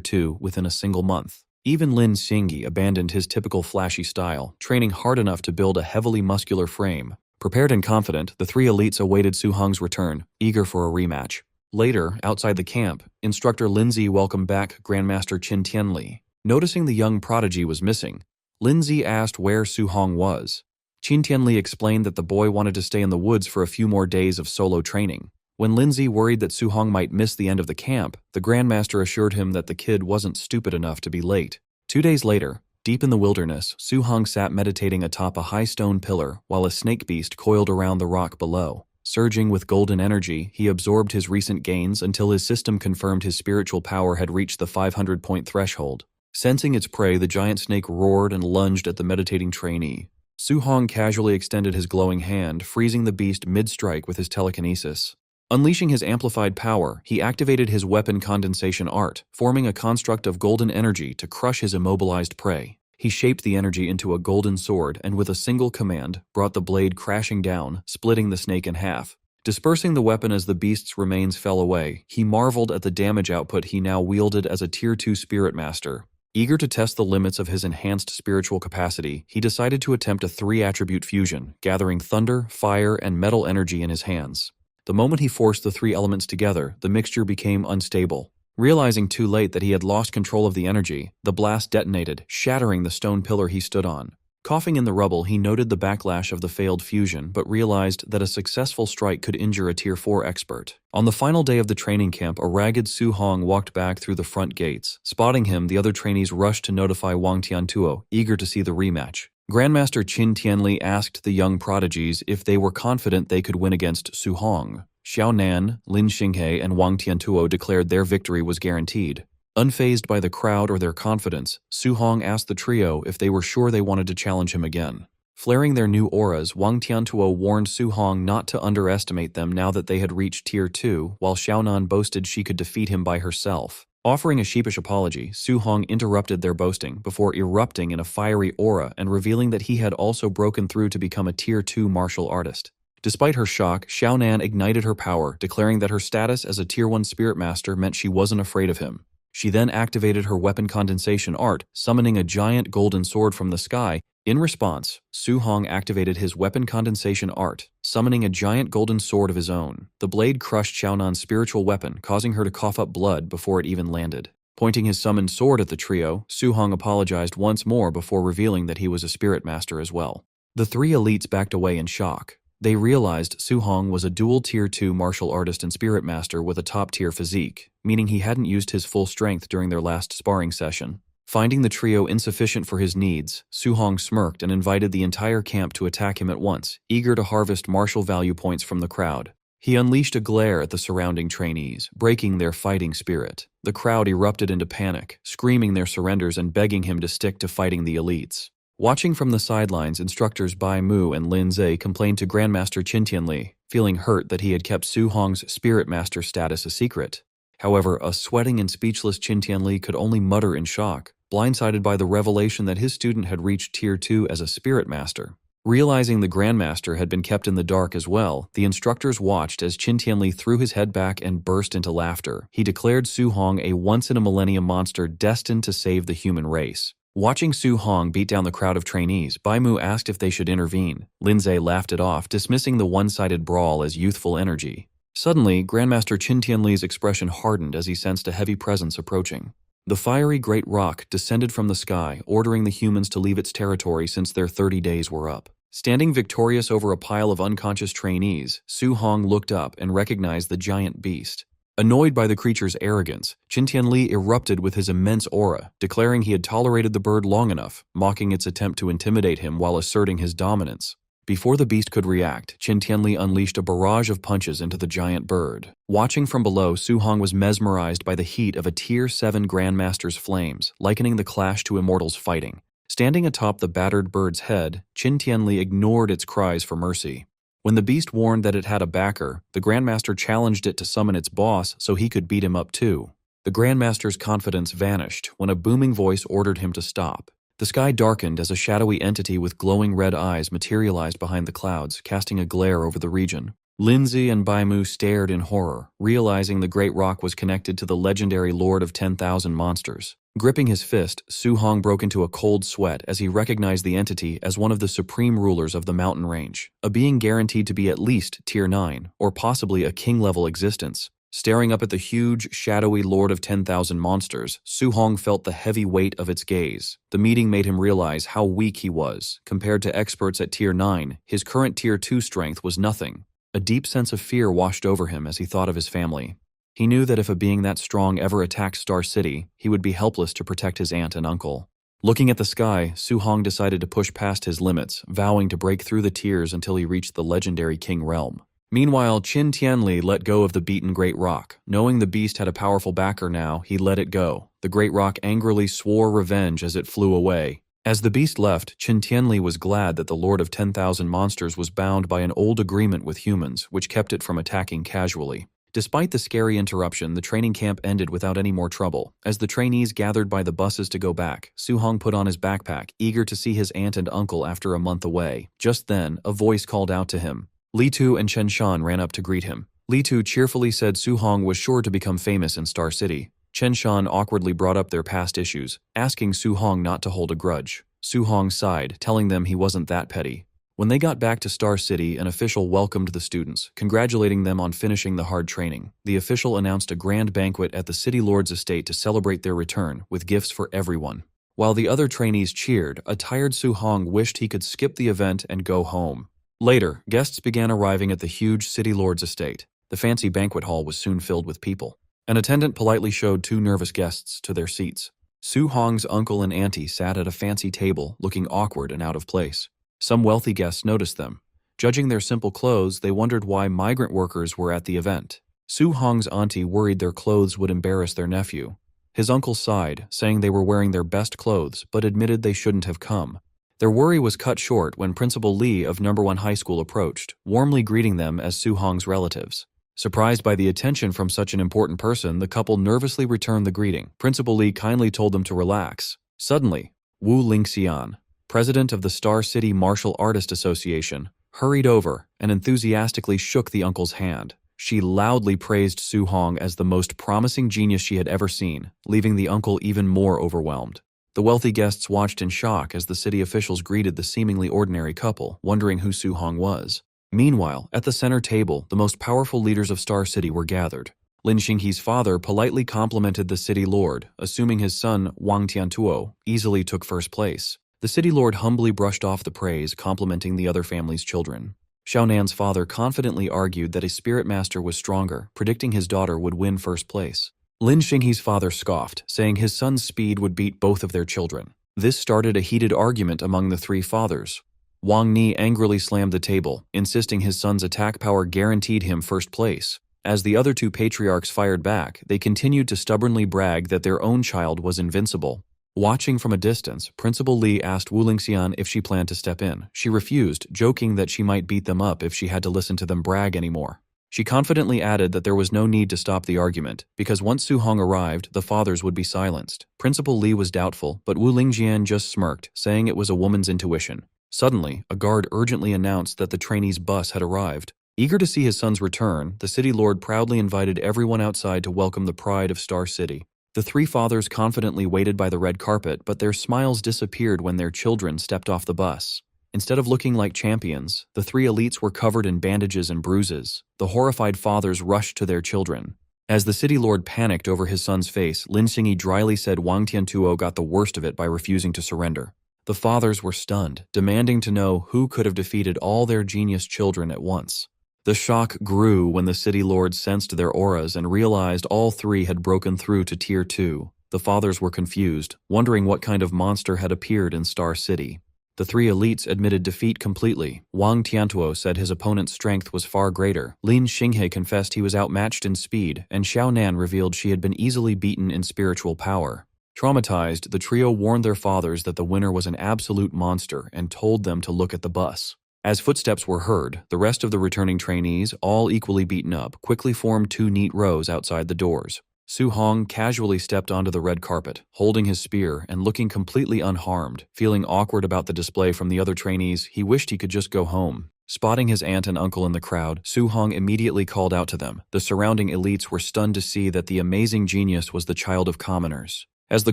2 within a single month. Even Lin Xinghe abandoned his typical flashy style, training hard enough to build a heavily muscular frame. Prepared and confident, the three elites awaited Su Hong's return, eager for a rematch. Later, outside the camp, instructor Lindsay welcomed back Grandmaster Qin Tianli. Noticing the young prodigy was missing, Lindsay asked where Su Hong was. Qin Tianli explained that the boy wanted to stay in the woods for a few more days of solo training. When Lindsay worried that Su Hong might miss the end of the camp, the Grandmaster assured him that the kid wasn't stupid enough to be late. 2 days later, deep in the wilderness, Su Hong sat meditating atop a high stone pillar while a snake beast coiled around the rock below. Surging with golden energy, he absorbed his recent gains until his system confirmed his spiritual power had reached the 500-point threshold. Sensing its prey, the giant snake roared and lunged at the meditating trainee. Su Hong casually extended his glowing hand, freezing the beast mid-strike with his telekinesis. Unleashing his amplified power, he activated his weapon condensation art, forming a construct of golden energy to crush his immobilized prey. He shaped the energy into a golden sword and with a single command, brought the blade crashing down, splitting the snake in half. Dispersing the weapon as the beast's remains fell away, he marveled at the damage output he now wielded as a Tier 2 Spirit Master. Eager to test the limits of his enhanced spiritual capacity, he decided to attempt a 3-attribute fusion, gathering thunder, fire, and metal energy in his hands. The moment he forced the 3 elements together, the mixture became unstable. Realizing too late that he had lost control of the energy, the blast detonated, shattering the stone pillar he stood on. Coughing in the rubble, he noted the backlash of the failed fusion, but realized that a successful strike could injure a Tier 4 expert. On the final day of the training camp, a ragged Su Hong walked back through the front gates. Spotting him, the other trainees rushed to notify Wang Tiantuo, eager to see the rematch. Grandmaster Qin Tianli asked the young prodigies if they were confident they could win against Su Hong. Xiao Nan, Lin Xinghe, and Wang Tiantuo declared their victory was guaranteed. Unfazed by the crowd or their confidence, Su Hong asked the trio if they were sure they wanted to challenge him again. Flaring their new auras, Wang Tiantuo warned Su Hong not to underestimate them now that they had reached Tier 2, while Xiao Nan boasted she could defeat him by herself. Offering a sheepish apology, Su Hong interrupted their boasting before erupting in a fiery aura and revealing that he had also broken through to become a Tier 2 martial artist. Despite her shock, Xiaonan ignited her power, declaring that her status as a Tier 1 Spirit Master meant she wasn't afraid of him. She then activated her weapon condensation art, summoning a giant golden sword from the sky. In response, Su Hong activated his weapon condensation art, summoning a giant golden sword of his own. The blade crushed Xiaonan's spiritual weapon, causing her to cough up blood before it even landed. Pointing his summoned sword at the trio, Su Hong apologized once more before revealing that he was a spirit master as well. The three elites backed away in shock. They realized Su Hong was a dual Tier 2 martial artist and spirit master with a top-tier physique, meaning he hadn't used his full strength during their last sparring session. Finding the trio insufficient for his needs, Su Hong smirked and invited the entire camp to attack him at once, eager to harvest martial value points from the crowd. He unleashed a glare at the surrounding trainees, breaking their fighting spirit. The crowd erupted into panic, screaming their surrenders and begging him to stick to fighting the elites. Watching from the sidelines, instructors Bai Mu and Lin Zhe complained to Grandmaster Qin Tianli, feeling hurt that he had kept Su Hong's Spirit Master status a secret. However, a sweating and speechless Qin Tianli could only mutter in shock, blindsided by the revelation that his student had reached Tier 2 as a Spirit Master. Realizing the Grandmaster had been kept in the dark as well, the instructors watched as Qin Tianli threw his head back and burst into laughter. He declared Su Hong a once-in-a-millennium monster destined to save the human race. Watching Su Hong beat down the crowd of trainees, Bai Mu asked if they should intervene. Lin Zhe laughed it off, dismissing the one-sided brawl as youthful energy. Suddenly, Grandmaster Qin Tianli's expression hardened as he sensed a heavy presence approaching. The fiery great rock descended from the sky, ordering the humans to leave its territory since their 30 days were up. Standing victorious over a pile of unconscious trainees, Su Hong looked up and recognized the giant beast. Annoyed by the creature's arrogance, Qin Tianli erupted with his immense aura, declaring he had tolerated the bird long enough, mocking its attempt to intimidate him while asserting his dominance. Before the beast could react, Qin Tianli unleashed a barrage of punches into the giant bird. Watching from below, Su Hong was mesmerized by the heat of a Tier 7 Grandmaster's flames, likening the clash to immortals fighting. Standing atop the battered bird's head, Qin Tianli ignored its cries for mercy. When the beast warned that it had a backer, the Grandmaster challenged it to summon its boss so he could beat him up too. The Grandmaster's confidence vanished when a booming voice ordered him to stop. The sky darkened as a shadowy entity with glowing red eyes materialized behind the clouds, casting a glare over the region. Lin Zhe and Bai Mu stared in horror, realizing the great rock was connected to the legendary Lord of 10,000 Monsters. Gripping his fist, Su Hong broke into a cold sweat as he recognized the entity as one of the supreme rulers of the mountain range, a being guaranteed to be at least Tier 9, or possibly a king-level existence. Staring up at the huge, shadowy Lord of 10,000 Monsters, Su Hong felt the heavy weight of its gaze. The meeting made him realize how weak he was. Compared to experts at Tier 9, his current Tier 2 strength was nothing. A deep sense of fear washed over him as he thought of his family. He knew that if a being that strong ever attacked Star City, he would be helpless to protect his aunt and uncle. Looking at the sky, Su Hong decided to push past his limits, vowing to break through the tiers until he reached the legendary King Realm. Meanwhile, Qin Tianli let go of the beaten Great Rock. Knowing the beast had a powerful backer now, he let it go. The Great Rock angrily swore revenge as it flew away. As the beast left, Qin Tianli was glad that the Lord of 10,000 Monsters was bound by an old agreement with humans, which kept it from attacking casually. Despite the scary interruption, the training camp ended without any more trouble. As the trainees gathered by the buses to go back, Su Hong put on his backpack, eager to see his aunt and uncle after a month away. Just then, a voice called out to him. Li Tu and Chen Shan ran up to greet him. Li Tu cheerfully said Su Hong was sure to become famous in Star City. Chen Shan awkwardly brought up their past issues, asking Su Hong not to hold a grudge. Su Hong sighed, telling them he wasn't that petty. When they got back to Star City, an official welcomed the students, congratulating them on finishing the hard training. The official announced a grand banquet at the City Lord's estate to celebrate their return, with gifts for everyone. While the other trainees cheered, a tired Su Hong wished he could skip the event and go home. Later, guests began arriving at the huge City Lord's estate. The fancy banquet hall was soon filled with people. An attendant politely showed two nervous guests to their seats. Su Hong's uncle and auntie sat at a fancy table, looking awkward and out of place. Some wealthy guests noticed them. Judging their simple clothes, they wondered why migrant workers were at the event. Su Hong's auntie worried their clothes would embarrass their nephew. His uncle sighed, saying they were wearing their best clothes, but admitted they shouldn't have come. Their worry was cut short when Principal Lee of No. 1 High School approached, warmly greeting them as Su Hong's relatives. Surprised by the attention from such an important person, the couple nervously returned the greeting. Principal Lee kindly told them to relax. Suddenly, Wu Lingxian, president of the Star City Martial Artist Association, hurried over and enthusiastically shook the uncle's hand. She loudly praised Su Hong as the most promising genius she had ever seen, leaving the uncle even more overwhelmed. The wealthy guests watched in shock as the city officials greeted the seemingly ordinary couple, wondering who Su Hong was. Meanwhile, at the center table, the most powerful leaders of Star City were gathered. Lin Xinghe's father politely complimented the city lord, assuming his son, Wang Tiantuo, easily took first place. The city lord humbly brushed off the praise, complimenting the other family's children. Xiaonan's father confidently argued that his spirit master was stronger, predicting his daughter would win first place. Lin Xinghe's father scoffed, saying his son's speed would beat both of their children. This started a heated argument among the three fathers. Wang Ni angrily slammed the table, insisting his son's attack power guaranteed him first place. As the other two patriarchs fired back, they continued to stubbornly brag that their own child was invincible. Watching from a distance, Principal Li asked Wu Lingxian if she planned to step in. She refused, joking that she might beat them up if she had to listen to them brag anymore. She confidently added that there was no need to stop the argument, because once Su Hong arrived, the fathers would be silenced. Principal Li was doubtful, but Wu Lingxian just smirked, saying it was a woman's intuition. Suddenly, a guard urgently announced that the trainee's bus had arrived. Eager to see his son's return, the city lord proudly invited everyone outside to welcome the pride of Star City. The three fathers confidently waited by the red carpet, but their smiles disappeared when their children stepped off the bus. Instead of looking like champions, the three elites were covered in bandages and bruises. The horrified fathers rushed to their children. As the city lord panicked over his son's face, Lin Xingyi dryly said Wang Tiantuo got the worst of it by refusing to surrender. The fathers were stunned, demanding to know who could have defeated all their genius children at once. The shock grew when the city lord sensed their auras and realized all three had broken through to Tier 2. The fathers were confused, wondering what kind of monster had appeared in Star City. The three elites admitted defeat completely. Wang Tiantuo said his opponent's strength was far greater. Lin Xinghe confessed he was outmatched in speed, and Xiaonan revealed she had been easily beaten in spiritual power. Traumatized, the trio warned their fathers that the winner was an absolute monster and told them to look at the bus. As footsteps were heard, the rest of the returning trainees, all equally beaten up, quickly formed two neat rows outside the doors. Su Hong casually stepped onto the red carpet, holding his spear and looking completely unharmed. Feeling awkward about the display from the other trainees, he wished he could just go home. Spotting his aunt and uncle in the crowd, Su Hong immediately called out to them. The surrounding elites were stunned to see that the amazing genius was the child of commoners. As the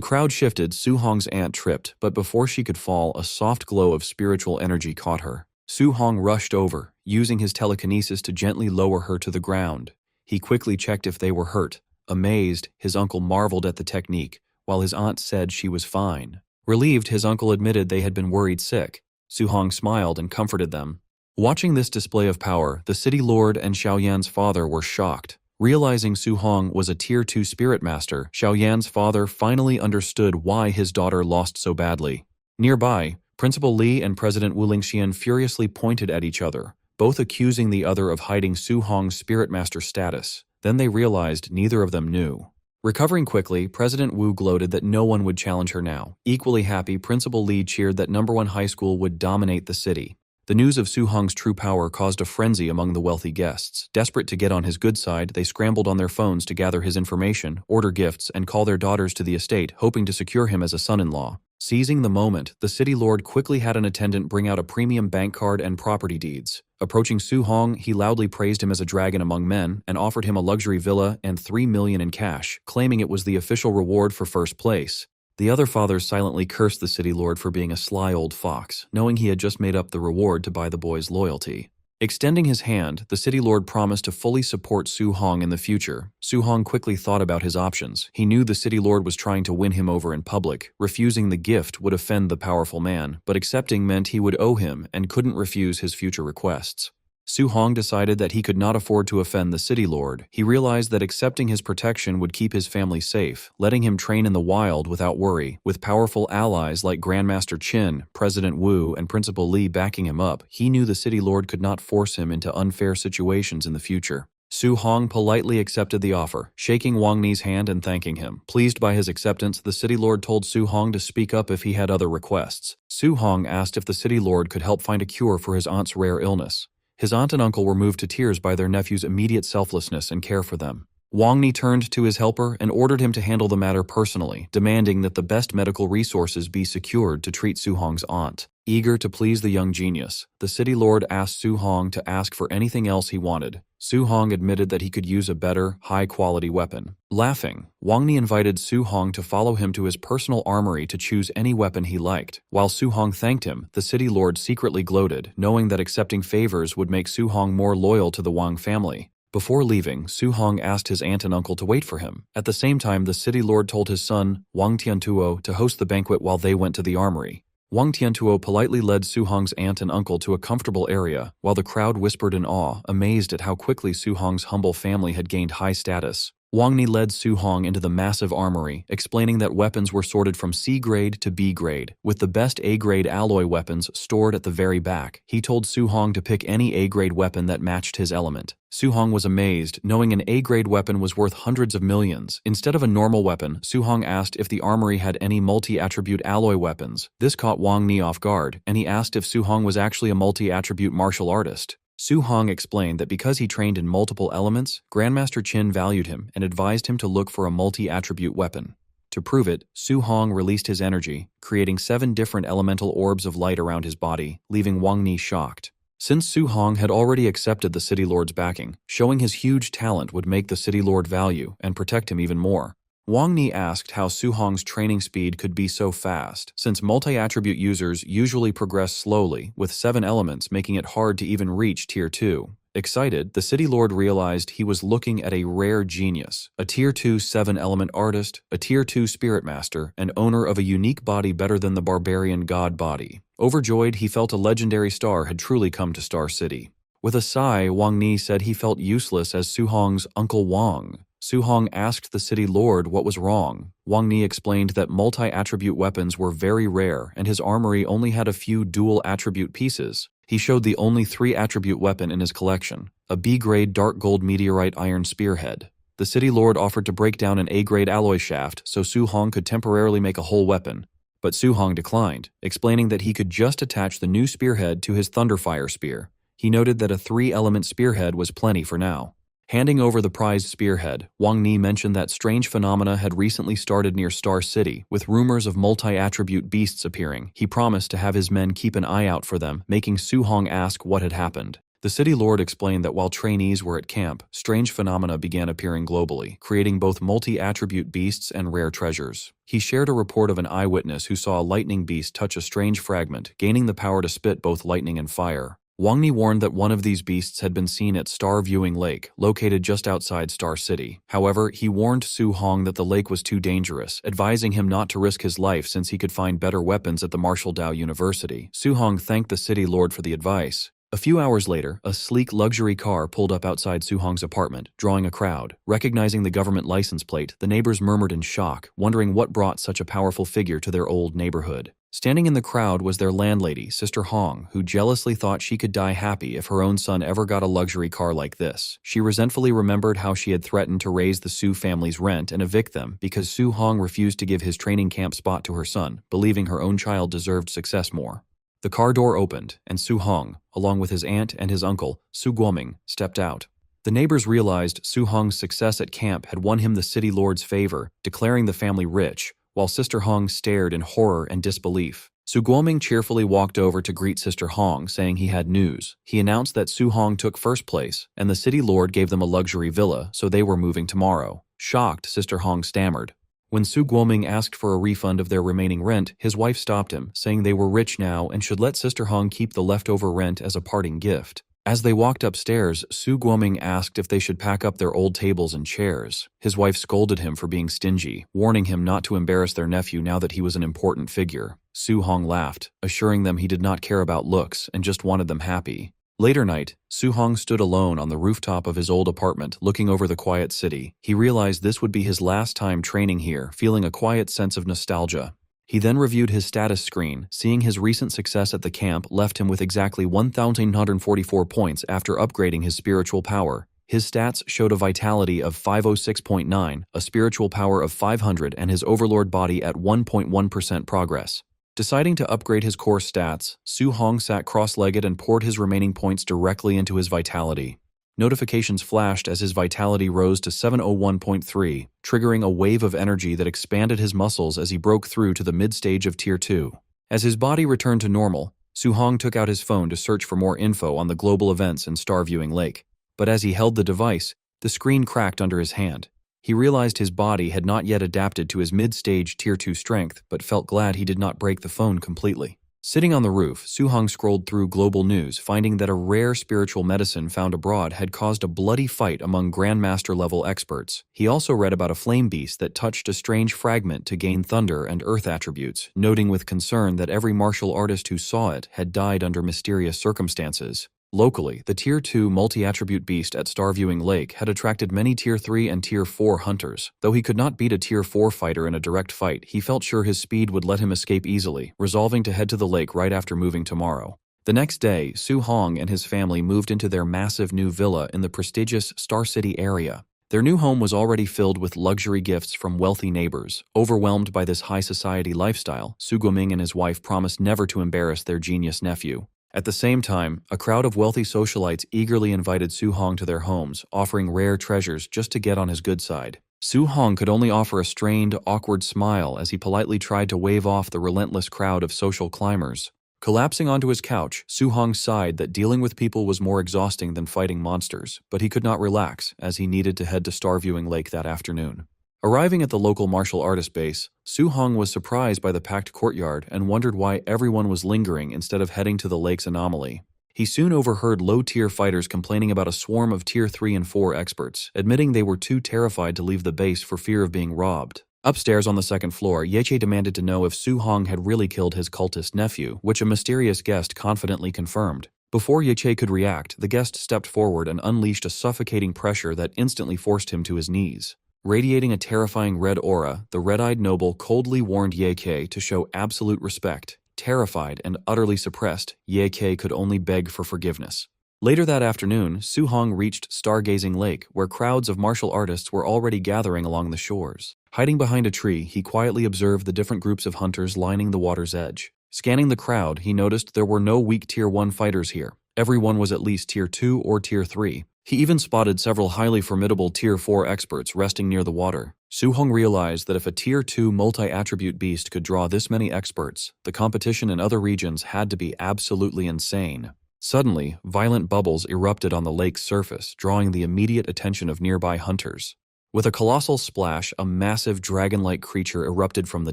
crowd shifted, Su Hong's aunt tripped, but before she could fall, a soft glow of spiritual energy caught her. Su Hong rushed over, using his telekinesis to gently lower her to the ground. He quickly checked if they were hurt. Amazed, his uncle marveled at the technique, while his aunt said she was fine. Relieved, his uncle admitted they had been worried sick. Su Hong smiled and comforted them. Watching this display of power, the city lord and Xiaoyan's father were shocked. Realizing Su Hong was a Tier 2 spirit master, Xiaoyan's father finally understood why his daughter lost so badly. Nearby, Principal Li and President Wu Lingxian furiously pointed at each other, both accusing the other of hiding Su Hong's spirit master status. Then they realized neither of them knew. Recovering quickly, President Wu gloated that no one would challenge her now. Equally happy, Principal Li cheered that No. 1 high school would dominate the city. The news of Su Hong's true power caused a frenzy among the wealthy guests. Desperate to get on his good side, they scrambled on their phones to gather his information, order gifts, and call their daughters to the estate, hoping to secure him as a son-in-law. Seizing the moment, the city lord quickly had an attendant bring out a premium bank card and property deeds. Approaching Su Hong, he loudly praised him as a dragon among men and offered him a luxury villa and $3 million in cash, claiming it was the official reward for first place. The other fathers silently cursed the city lord for being a sly old fox, knowing he had just made up the reward to buy the boy's loyalty. Extending his hand, the city lord promised to fully support Su Hong in the future. Su Hong quickly thought about his options. He knew the city lord was trying to win him over in public. Refusing the gift would offend the powerful man, but accepting meant he would owe him and couldn't refuse his future requests. Su Hong decided that he could not afford to offend the city lord. He realized that accepting his protection would keep his family safe, letting him train in the wild without worry. With powerful allies like Grandmaster Qin, President Wu, and Principal Li backing him up, he knew the city lord could not force him into unfair situations in the future. Su Hong politely accepted the offer, shaking Wang Ni's hand and thanking him. Pleased by his acceptance, the city lord told Su Hong to speak up if he had other requests. Su Hong asked if the city lord could help find a cure for his aunt's rare illness. His aunt and uncle were moved to tears by their nephew's immediate selflessness and care for them. Wang Ni turned to his helper and ordered him to handle the matter personally, demanding that the best medical resources be secured to treat Su Hong's aunt. Eager to please the young genius, the city lord asked Su Hong to ask for anything else he wanted. Su Hong admitted that he could use a better, high-quality weapon. Laughing, Wang Ni invited Su Hong to follow him to his personal armory to choose any weapon he liked. While Su Hong thanked him, the city lord secretly gloated, knowing that accepting favors would make Su Hong more loyal to the Wang family. Before leaving, Su Hong asked his aunt and uncle to wait for him. At the same time, the city lord told his son, Wang Tiantuo, to host the banquet while they went to the armory. Wang Tiantuo politely led Su Hong's aunt and uncle to a comfortable area, while the crowd whispered in awe, amazed at how quickly Su Hong's humble family had gained high status. Wang Ni led Su Hong into the massive armory, explaining that weapons were sorted from C grade to B grade, with the best A-grade alloy weapons stored at the very back. He told Su Hong to pick any A-grade weapon that matched his element. Su Hong was amazed, knowing an A-grade weapon was worth hundreds of millions. Instead of a normal weapon, Su Hong asked if the armory had any multi-attribute alloy weapons. This caught Wang Ni off guard, and he asked if Su Hong was actually a multi-attribute martial artist. Su Hong explained that because he trained in multiple elements, Grandmaster Qin valued him and advised him to look for a multi-attribute weapon. To prove it, Su Hong released his energy, creating 7 different elemental orbs of light around his body, leaving Wang Ni shocked. Since Su Hong had already accepted the city lord's backing, showing his huge talent would make the city lord value and protect him even more. Wang Ni asked how Su Hong's training speed could be so fast, since multi-attribute users usually progress slowly, with 7 elements making it hard to even reach Tier 2. Excited, the city lord realized he was looking at a rare genius, a Tier 2 7-element artist, a Tier 2 spirit master, and owner of a unique body better than the barbarian god body. Overjoyed, he felt a legendary star had truly come to Star City. With a sigh, Wang Ni said he felt useless as Su Hong's Uncle Wang. Su Hong asked the city lord what was wrong. Wang Ni explained that multi-attribute weapons were very rare and his armory only had a few dual-attribute pieces. He showed the only 3-attribute weapon in his collection, a B-grade dark gold meteorite iron spearhead. The city lord offered to break down an A-grade alloy shaft so Su Hong could temporarily make a whole weapon, but Su Hong declined, explaining that he could just attach the new spearhead to his Thunderfire spear. He noted that a 3-element spearhead was plenty for now. Handing over the prized spearhead, Wang Ni mentioned that strange phenomena had recently started near Star City, with rumors of multi-attribute beasts appearing. He promised to have his men keep an eye out for them, making Su Hong ask what had happened. The city lord explained that while trainees were at camp, strange phenomena began appearing globally, creating both multi-attribute beasts and rare treasures. He shared a report of an eyewitness who saw a lightning beast touch a strange fragment, gaining the power to spit both lightning and fire. Wang Ni warned that one of these beasts had been seen at Star Viewing Lake, located just outside Star City. However, he warned Su Hong that the lake was too dangerous, advising him not to risk his life since he could find better weapons at the Martial Dao University. Su Hong thanked the city lord for the advice. A few hours later, a sleek luxury car pulled up outside Su Hong's apartment, drawing a crowd. Recognizing the government license plate, the neighbors murmured in shock, wondering what brought such a powerful figure to their old neighborhood. Standing in the crowd was their landlady, Sister Hong, who jealously thought she could die happy if her own son ever got a luxury car like this. She resentfully remembered how she had threatened to raise the Su family's rent and evict them because Su Hong refused to give his training camp spot to her son, believing her own child deserved success more. The car door opened, and Su Hong, along with his aunt and his uncle, Su Guoming, stepped out. The neighbors realized Su Hong's success at camp had won him the city lord's favor, declaring the family rich, while Sister Hong stared in horror and disbelief. Su Guoming cheerfully walked over to greet Sister Hong, saying he had news. He announced that Su Hong took first place, and the city lord gave them a luxury villa, so they were moving tomorrow. Shocked, Sister Hong stammered. When Su Guoming asked for a refund of their remaining rent, his wife stopped him, saying they were rich now and should let Sister Hong keep the leftover rent as a parting gift. As they walked upstairs, Su Guoming asked if they should pack up their old tables and chairs. His wife scolded him for being stingy, warning him not to embarrass their nephew now that he was an important figure. Su Hong laughed, assuring them he did not care about looks and just wanted them happy. Later night, Su Hong stood alone on the rooftop of his old apartment, looking over the quiet city. He realized this would be his last time training here, feeling a quiet sense of nostalgia. He then reviewed his status screen, seeing his recent success at the camp left him with exactly 1,944 points after upgrading his spiritual power. His stats showed a vitality of 506.9, a spiritual power of 500, and his overlord body at 1.1% progress. Deciding to upgrade his core stats, Su Hong sat cross-legged and poured his remaining points directly into his vitality. Notifications flashed as his vitality rose to 701.3, triggering a wave of energy that expanded his muscles as he broke through to the mid-stage of Tier 2. As his body returned to normal, Su Hong took out his phone to search for more info on the global events in Star Viewing Lake. But as he held the device, the screen cracked under his hand. He realized his body had not yet adapted to his mid-stage Tier 2 strength, but felt glad he did not break the phone completely. Sitting on the roof, Su Hong scrolled through global news, finding that a rare spiritual medicine found abroad had caused a bloody fight among Grandmaster-level experts. He also read about a flame beast that touched a strange fragment to gain thunder and earth attributes, noting with concern that every martial artist who saw it had died under mysterious circumstances. Locally, the Tier 2 multi-attribute beast at Star Viewing Lake had attracted many Tier 3 and Tier 4 hunters. Though he could not beat a Tier 4 fighter in a direct fight, he felt sure his speed would let him escape easily, resolving to head to the lake right after moving tomorrow. The next day, Su Hong and his family moved into their massive new villa in the prestigious Star City area. Their new home was already filled with luxury gifts from wealthy neighbors. Overwhelmed by this high society lifestyle, Su Guoming and his wife promised never to embarrass their genius nephew. At the same time, a crowd of wealthy socialites eagerly invited Su Hong to their homes, offering rare treasures just to get on his good side. Su Hong could only offer a strained, awkward smile as he politely tried to wave off the relentless crowd of social climbers. Collapsing onto his couch, Su Hong sighed that dealing with people was more exhausting than fighting monsters, but he could not relax as he needed to head to Star Viewing Lake that afternoon. Arriving at the local martial artist base, Su Hong was surprised by the packed courtyard and wondered why everyone was lingering instead of heading to the lake's anomaly. He soon overheard low-tier fighters complaining about a swarm of Tier 3 and 4 experts, admitting they were too terrified to leave the base for fear of being robbed. Upstairs on the second floor, Yeche demanded to know if Su Hong had really killed his cultist nephew, which a mysterious guest confidently confirmed. Before Yeche could react, the guest stepped forward and unleashed a suffocating pressure that instantly forced him to his knees. Radiating a terrifying red aura, the red-eyed noble coldly warned Ye Ke to show absolute respect. Terrified and utterly suppressed, Ye Ke could only beg for forgiveness. Later that afternoon, Su Hong reached Stargazing Lake, where crowds of martial artists were already gathering along the shores. Hiding behind a tree, he quietly observed the different groups of hunters lining the water's edge. Scanning the crowd, he noticed there were no weak Tier 1 fighters here. Everyone was at least Tier 2 or Tier 3. He even spotted several highly formidable Tier 4 experts resting near the water. Su Hong realized that if a Tier 2 multi-attribute beast could draw this many experts, the competition in other regions had to be absolutely insane. Suddenly, violent bubbles erupted on the lake's surface, drawing the immediate attention of nearby hunters. With a colossal splash, a massive dragon-like creature erupted from the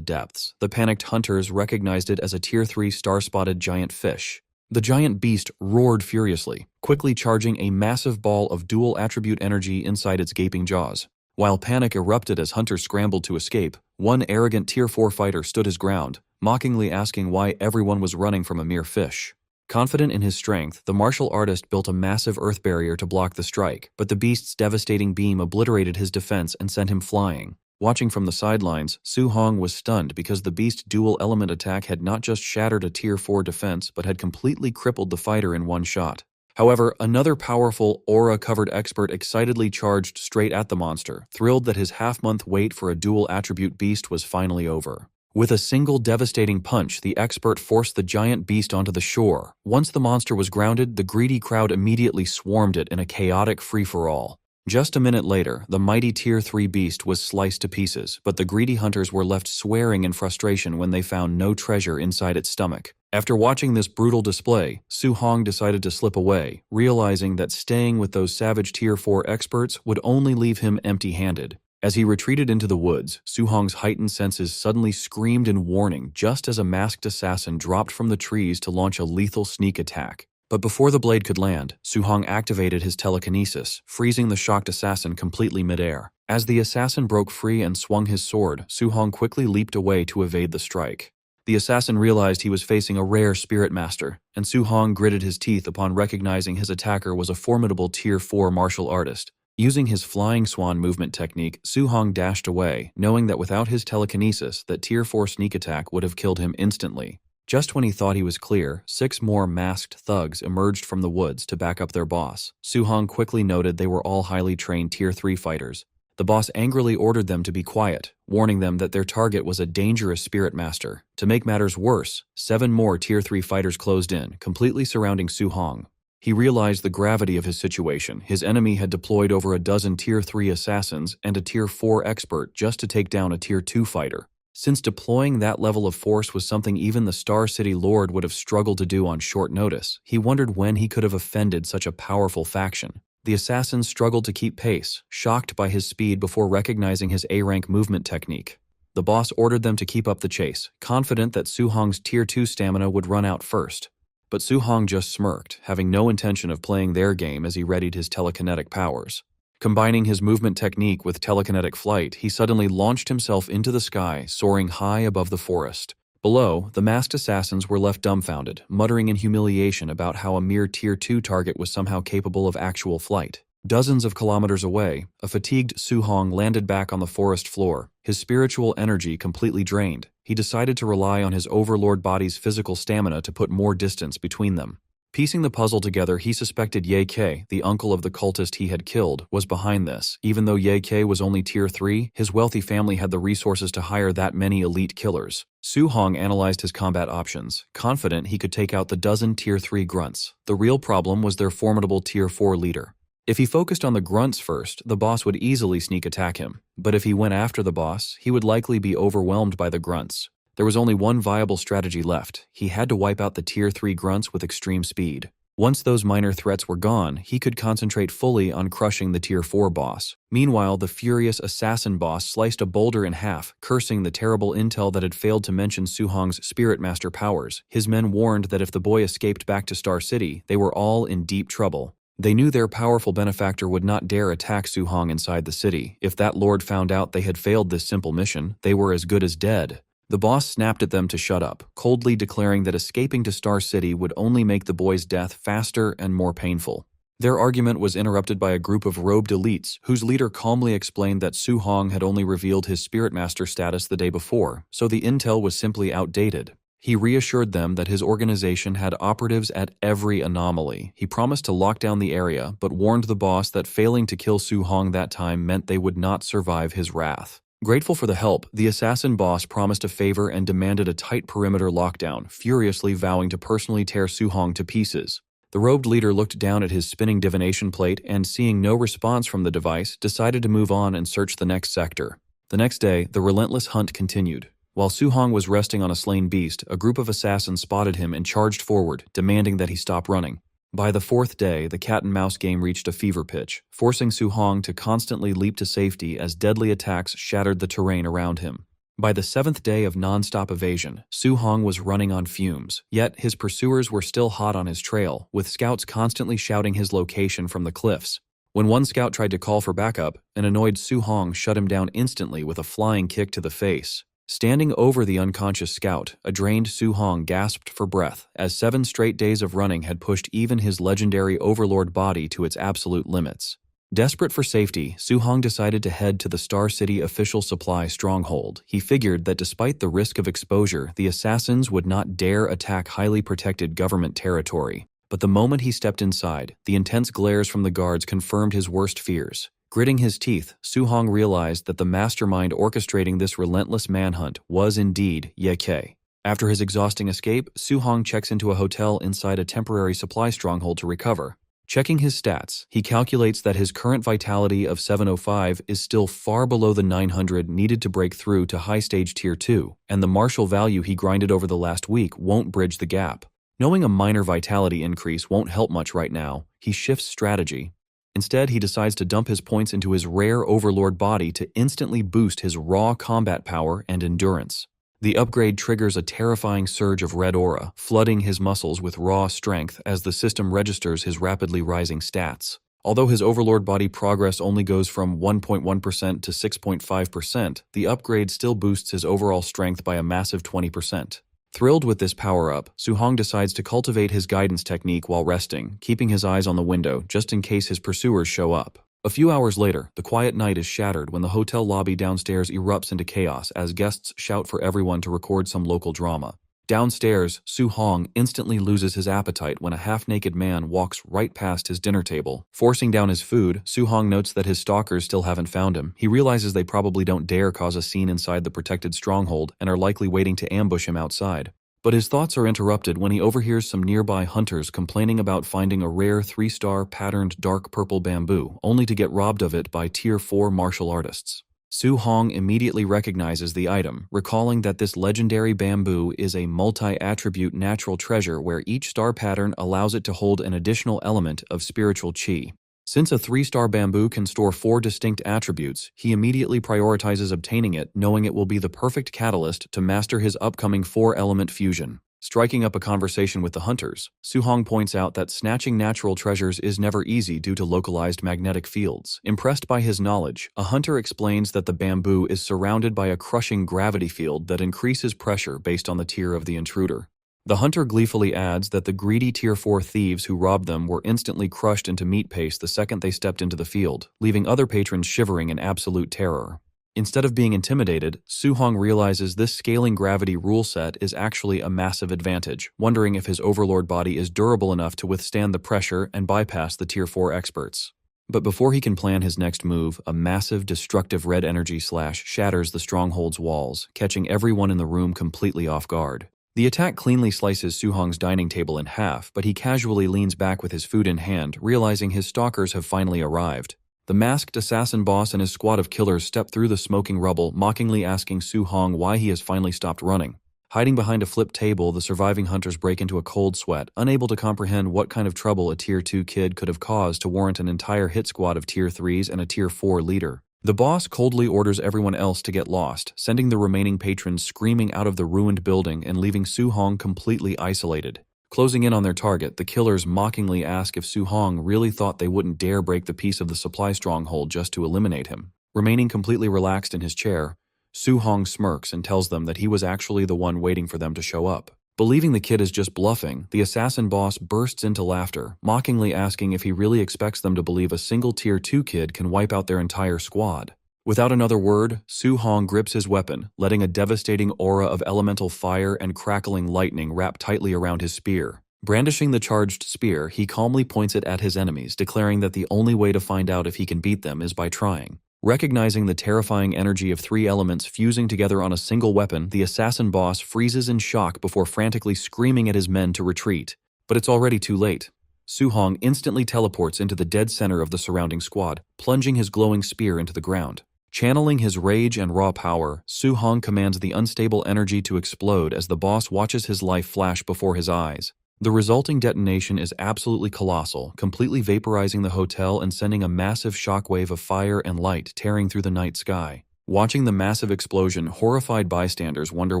depths. The panicked hunters recognized it as a Tier 3 star-spotted giant fish. The giant beast roared furiously, quickly charging a massive ball of dual-attribute energy inside its gaping jaws. While panic erupted as hunters scrambled to escape, one arrogant Tier 4 fighter stood his ground, mockingly asking why everyone was running from a mere fish. Confident in his strength, the martial artist built a massive earth barrier to block the strike, but the beast's devastating beam obliterated his defense and sent him flying. Watching from the sidelines, Su Hong was stunned because the beast's dual-element attack had not just shattered a Tier 4 defense but had completely crippled the fighter in one shot. However, another powerful, aura-covered expert excitedly charged straight at the monster, thrilled that his half-month wait for a dual-attribute beast was finally over. With a single devastating punch, the expert forced the giant beast onto the shore. Once the monster was grounded, the greedy crowd immediately swarmed it in a chaotic free-for-all. Just a minute later, the mighty Tier 3 beast was sliced to pieces, but the greedy hunters were left swearing in frustration when they found no treasure inside its stomach. After watching this brutal display, Su Hong decided to slip away, realizing that staying with those savage Tier 4 experts would only leave him empty-handed. As he retreated into the woods, Su Hong's heightened senses suddenly screamed in warning just as a masked assassin dropped from the trees to launch a lethal sneak attack. But before the blade could land, Su Hong activated his telekinesis, freezing the shocked assassin completely midair. As the assassin broke free and swung his sword, Su Hong quickly leaped away to evade the strike. The assassin realized he was facing a rare spirit master, and Su Hong gritted his teeth upon recognizing his attacker was a formidable Tier 4 martial artist. Using his flying swan movement technique, Su Hong dashed away, knowing that without his telekinesis, that Tier 4 sneak attack would have killed him instantly. Just when he thought he was clear, 6 more masked thugs emerged from the woods to back up their boss. Su Hong quickly noted they were all highly trained Tier 3 fighters. The boss angrily ordered them to be quiet, warning them that their target was a dangerous spirit master. To make matters worse, 7 more Tier 3 fighters closed in, completely surrounding Su Hong. He realized the gravity of his situation. His enemy had deployed over a dozen Tier 3 assassins and a Tier 4 expert just to take down a Tier 2 fighter. Since deploying that level of force was something even the Star City Lord would have struggled to do on short notice, he wondered when he could have offended such a powerful faction. The assassins struggled to keep pace, shocked by his speed before recognizing his A-rank movement technique. The boss ordered them to keep up the chase, confident that Su Hong's Tier 2 stamina would run out first. But Su Hong just smirked, having no intention of playing their game as he readied his telekinetic powers. Combining his movement technique with telekinetic flight, he suddenly launched himself into the sky, soaring high above the forest. Below, the masked assassins were left dumbfounded, muttering in humiliation about how a mere Tier 2 target was somehow capable of actual flight. Dozens of kilometers away, a fatigued Su Hong landed back on the forest floor, his spiritual energy completely drained. He decided to rely on his overlord body's physical stamina to put more distance between them. Piecing the puzzle together, he suspected Ye Ke, the uncle of the cultist he had killed, was behind this. Even though Ye Ke was only Tier 3, his wealthy family had the resources to hire that many elite killers. Su Hong analyzed his combat options, confident he could take out the dozen Tier 3 grunts. The real problem was their formidable Tier 4 leader. If he focused on the grunts first, the boss would easily sneak attack him. But if he went after the boss, he would likely be overwhelmed by the grunts. There was only one viable strategy left. He had to wipe out the Tier 3 grunts with extreme speed. Once those minor threats were gone, he could concentrate fully on crushing the Tier 4 boss. Meanwhile, the furious assassin boss sliced a boulder in half, cursing the terrible intel that had failed to mention Su Hong's Spirit Master powers. His men warned that if the boy escaped back to Star City, they were all in deep trouble. They knew their powerful benefactor would not dare attack Su Hong inside the city. If that lord found out they had failed this simple mission, they were as good as dead. The boss snapped at them to shut up, coldly declaring that escaping to Star City would only make the boy's death faster and more painful. Their argument was interrupted by a group of robed elites, whose leader calmly explained that Su Hong had only revealed his Spirit Master status the day before, so the intel was simply outdated. He reassured them that his organization had operatives at every anomaly. He promised to lock down the area, but warned the boss that failing to kill Su Hong that time meant they would not survive his wrath. Grateful for the help, the assassin boss promised a favor and demanded a tight perimeter lockdown, furiously vowing to personally tear Su Hong to pieces. The robed leader looked down at his spinning divination plate and, seeing no response from the device, decided to move on and search the next sector. The next day, the relentless hunt continued. While Su Hong was resting on a slain beast, a group of assassins spotted him and charged forward, demanding that he stop running. By the 4th day, the cat-and-mouse game reached a fever pitch, forcing Su Hong to constantly leap to safety as deadly attacks shattered the terrain around him. By the 7th day of non-stop evasion, Su Hong was running on fumes, yet his pursuers were still hot on his trail, with scouts constantly shouting his location from the cliffs. When one scout tried to call for backup, an annoyed Su Hong shut him down instantly with a flying kick to the face. Standing over the unconscious scout, a drained Su Hong gasped for breath, as 7 straight days of running had pushed even his legendary overlord body to its absolute limits. Desperate for safety, Su Hong decided to head to the Star City official supply stronghold. He figured that despite the risk of exposure, the assassins would not dare attack highly protected government territory. But the moment he stepped inside, the intense glares from the guards confirmed his worst fears. Gritting his teeth, Su Hong realized that the mastermind orchestrating this relentless manhunt was indeed Ye Ke. After his exhausting escape, Su Hong checks into a hotel inside a temporary supply stronghold to recover. Checking his stats, he calculates that his current vitality of 705 is still far below the 900 needed to break through to high stage Tier 2, and the martial value he grinded over the last week won't bridge the gap. Knowing a minor vitality increase won't help much right now, he shifts strategy. Instead, he decides to dump his points into his rare overlord body to instantly boost his raw combat power and endurance. The upgrade triggers a terrifying surge of red aura, flooding his muscles with raw strength as the system registers his rapidly rising stats. Although his overlord body progress only goes from 1.1% to 6.5%, the upgrade still boosts his overall strength by a massive 20%. Thrilled with this power-up, Su Hong decides to cultivate his guidance technique while resting, keeping his eyes on the window just in case his pursuers show up. A few hours later, the quiet night is shattered when the hotel lobby downstairs erupts into chaos as guests shout for everyone to record some local drama. Downstairs, Su Hong instantly loses his appetite when a half-naked man walks right past his dinner table. Forcing down his food, Su Hong notes that his stalkers still haven't found him. He realizes they probably don't dare cause a scene inside the protected stronghold and are likely waiting to ambush him outside. But his thoughts are interrupted when he overhears some nearby hunters complaining about finding a rare 3-star patterned dark purple bamboo, only to get robbed of it by Tier 4 martial artists. Su Hong immediately recognizes the item, recalling that this legendary bamboo is a multi-attribute natural treasure where each star pattern allows it to hold an additional element of spiritual qi. Since a 3-star bamboo can store 4 distinct attributes, he immediately prioritizes obtaining it, knowing it will be the perfect catalyst to master his upcoming 4-element fusion. Striking up a conversation with the hunters, Su Hong points out that snatching natural treasures is never easy due to localized magnetic fields. Impressed by his knowledge, a hunter explains that the bamboo is surrounded by a crushing gravity field that increases pressure based on the tier of the intruder. The hunter gleefully adds that the greedy Tier 4 thieves who robbed them were instantly crushed into meat paste the second they stepped into the field, leaving other patrons shivering in absolute terror. Instead of being intimidated, Su Hong realizes this scaling gravity rule set is actually a massive advantage, wondering if his overlord body is durable enough to withstand the pressure and bypass the Tier 4 experts. But before he can plan his next move, a massive destructive red energy slash shatters the stronghold's walls, catching everyone in the room completely off guard. The attack cleanly slices Su Hong's dining table in half, but he casually leans back with his food in hand, realizing his stalkers have finally arrived. The masked assassin boss and his squad of killers step through the smoking rubble, mockingly asking Su Hong why he has finally stopped running. Hiding behind a flipped table, the surviving hunters break into a cold sweat, unable to comprehend what kind of trouble a Tier 2 kid could have caused to warrant an entire hit squad of Tier 3s and a Tier 4 leader. The boss coldly orders everyone else to get lost, sending the remaining patrons screaming out of the ruined building and leaving Su Hong completely isolated. Closing in on their target, the killers mockingly ask if Su Hong really thought they wouldn't dare break the piece of the supply stronghold just to eliminate him. Remaining completely relaxed in his chair, Su Hong smirks and tells them that he was actually the one waiting for them to show up. Believing the kid is just bluffing, the assassin boss bursts into laughter, mockingly asking if he really expects them to believe a single Tier 2 kid can wipe out their entire squad. Without another word, Su Hong grips his weapon, letting a devastating aura of elemental fire and crackling lightning wrap tightly around his spear. Brandishing the charged spear, he calmly points it at his enemies, declaring that the only way to find out if he can beat them is by trying. Recognizing the terrifying energy of 3 elements fusing together on a single weapon, the assassin boss freezes in shock before frantically screaming at his men to retreat. But it's already too late. Su Hong instantly teleports into the dead center of the surrounding squad, plunging his glowing spear into the ground. Channeling his rage and raw power, Su Hong commands the unstable energy to explode as the boss watches his life flash before his eyes. The resulting detonation is absolutely colossal, completely vaporizing the hotel and sending a massive shockwave of fire and light tearing through the night sky. Watching the massive explosion, horrified bystanders wonder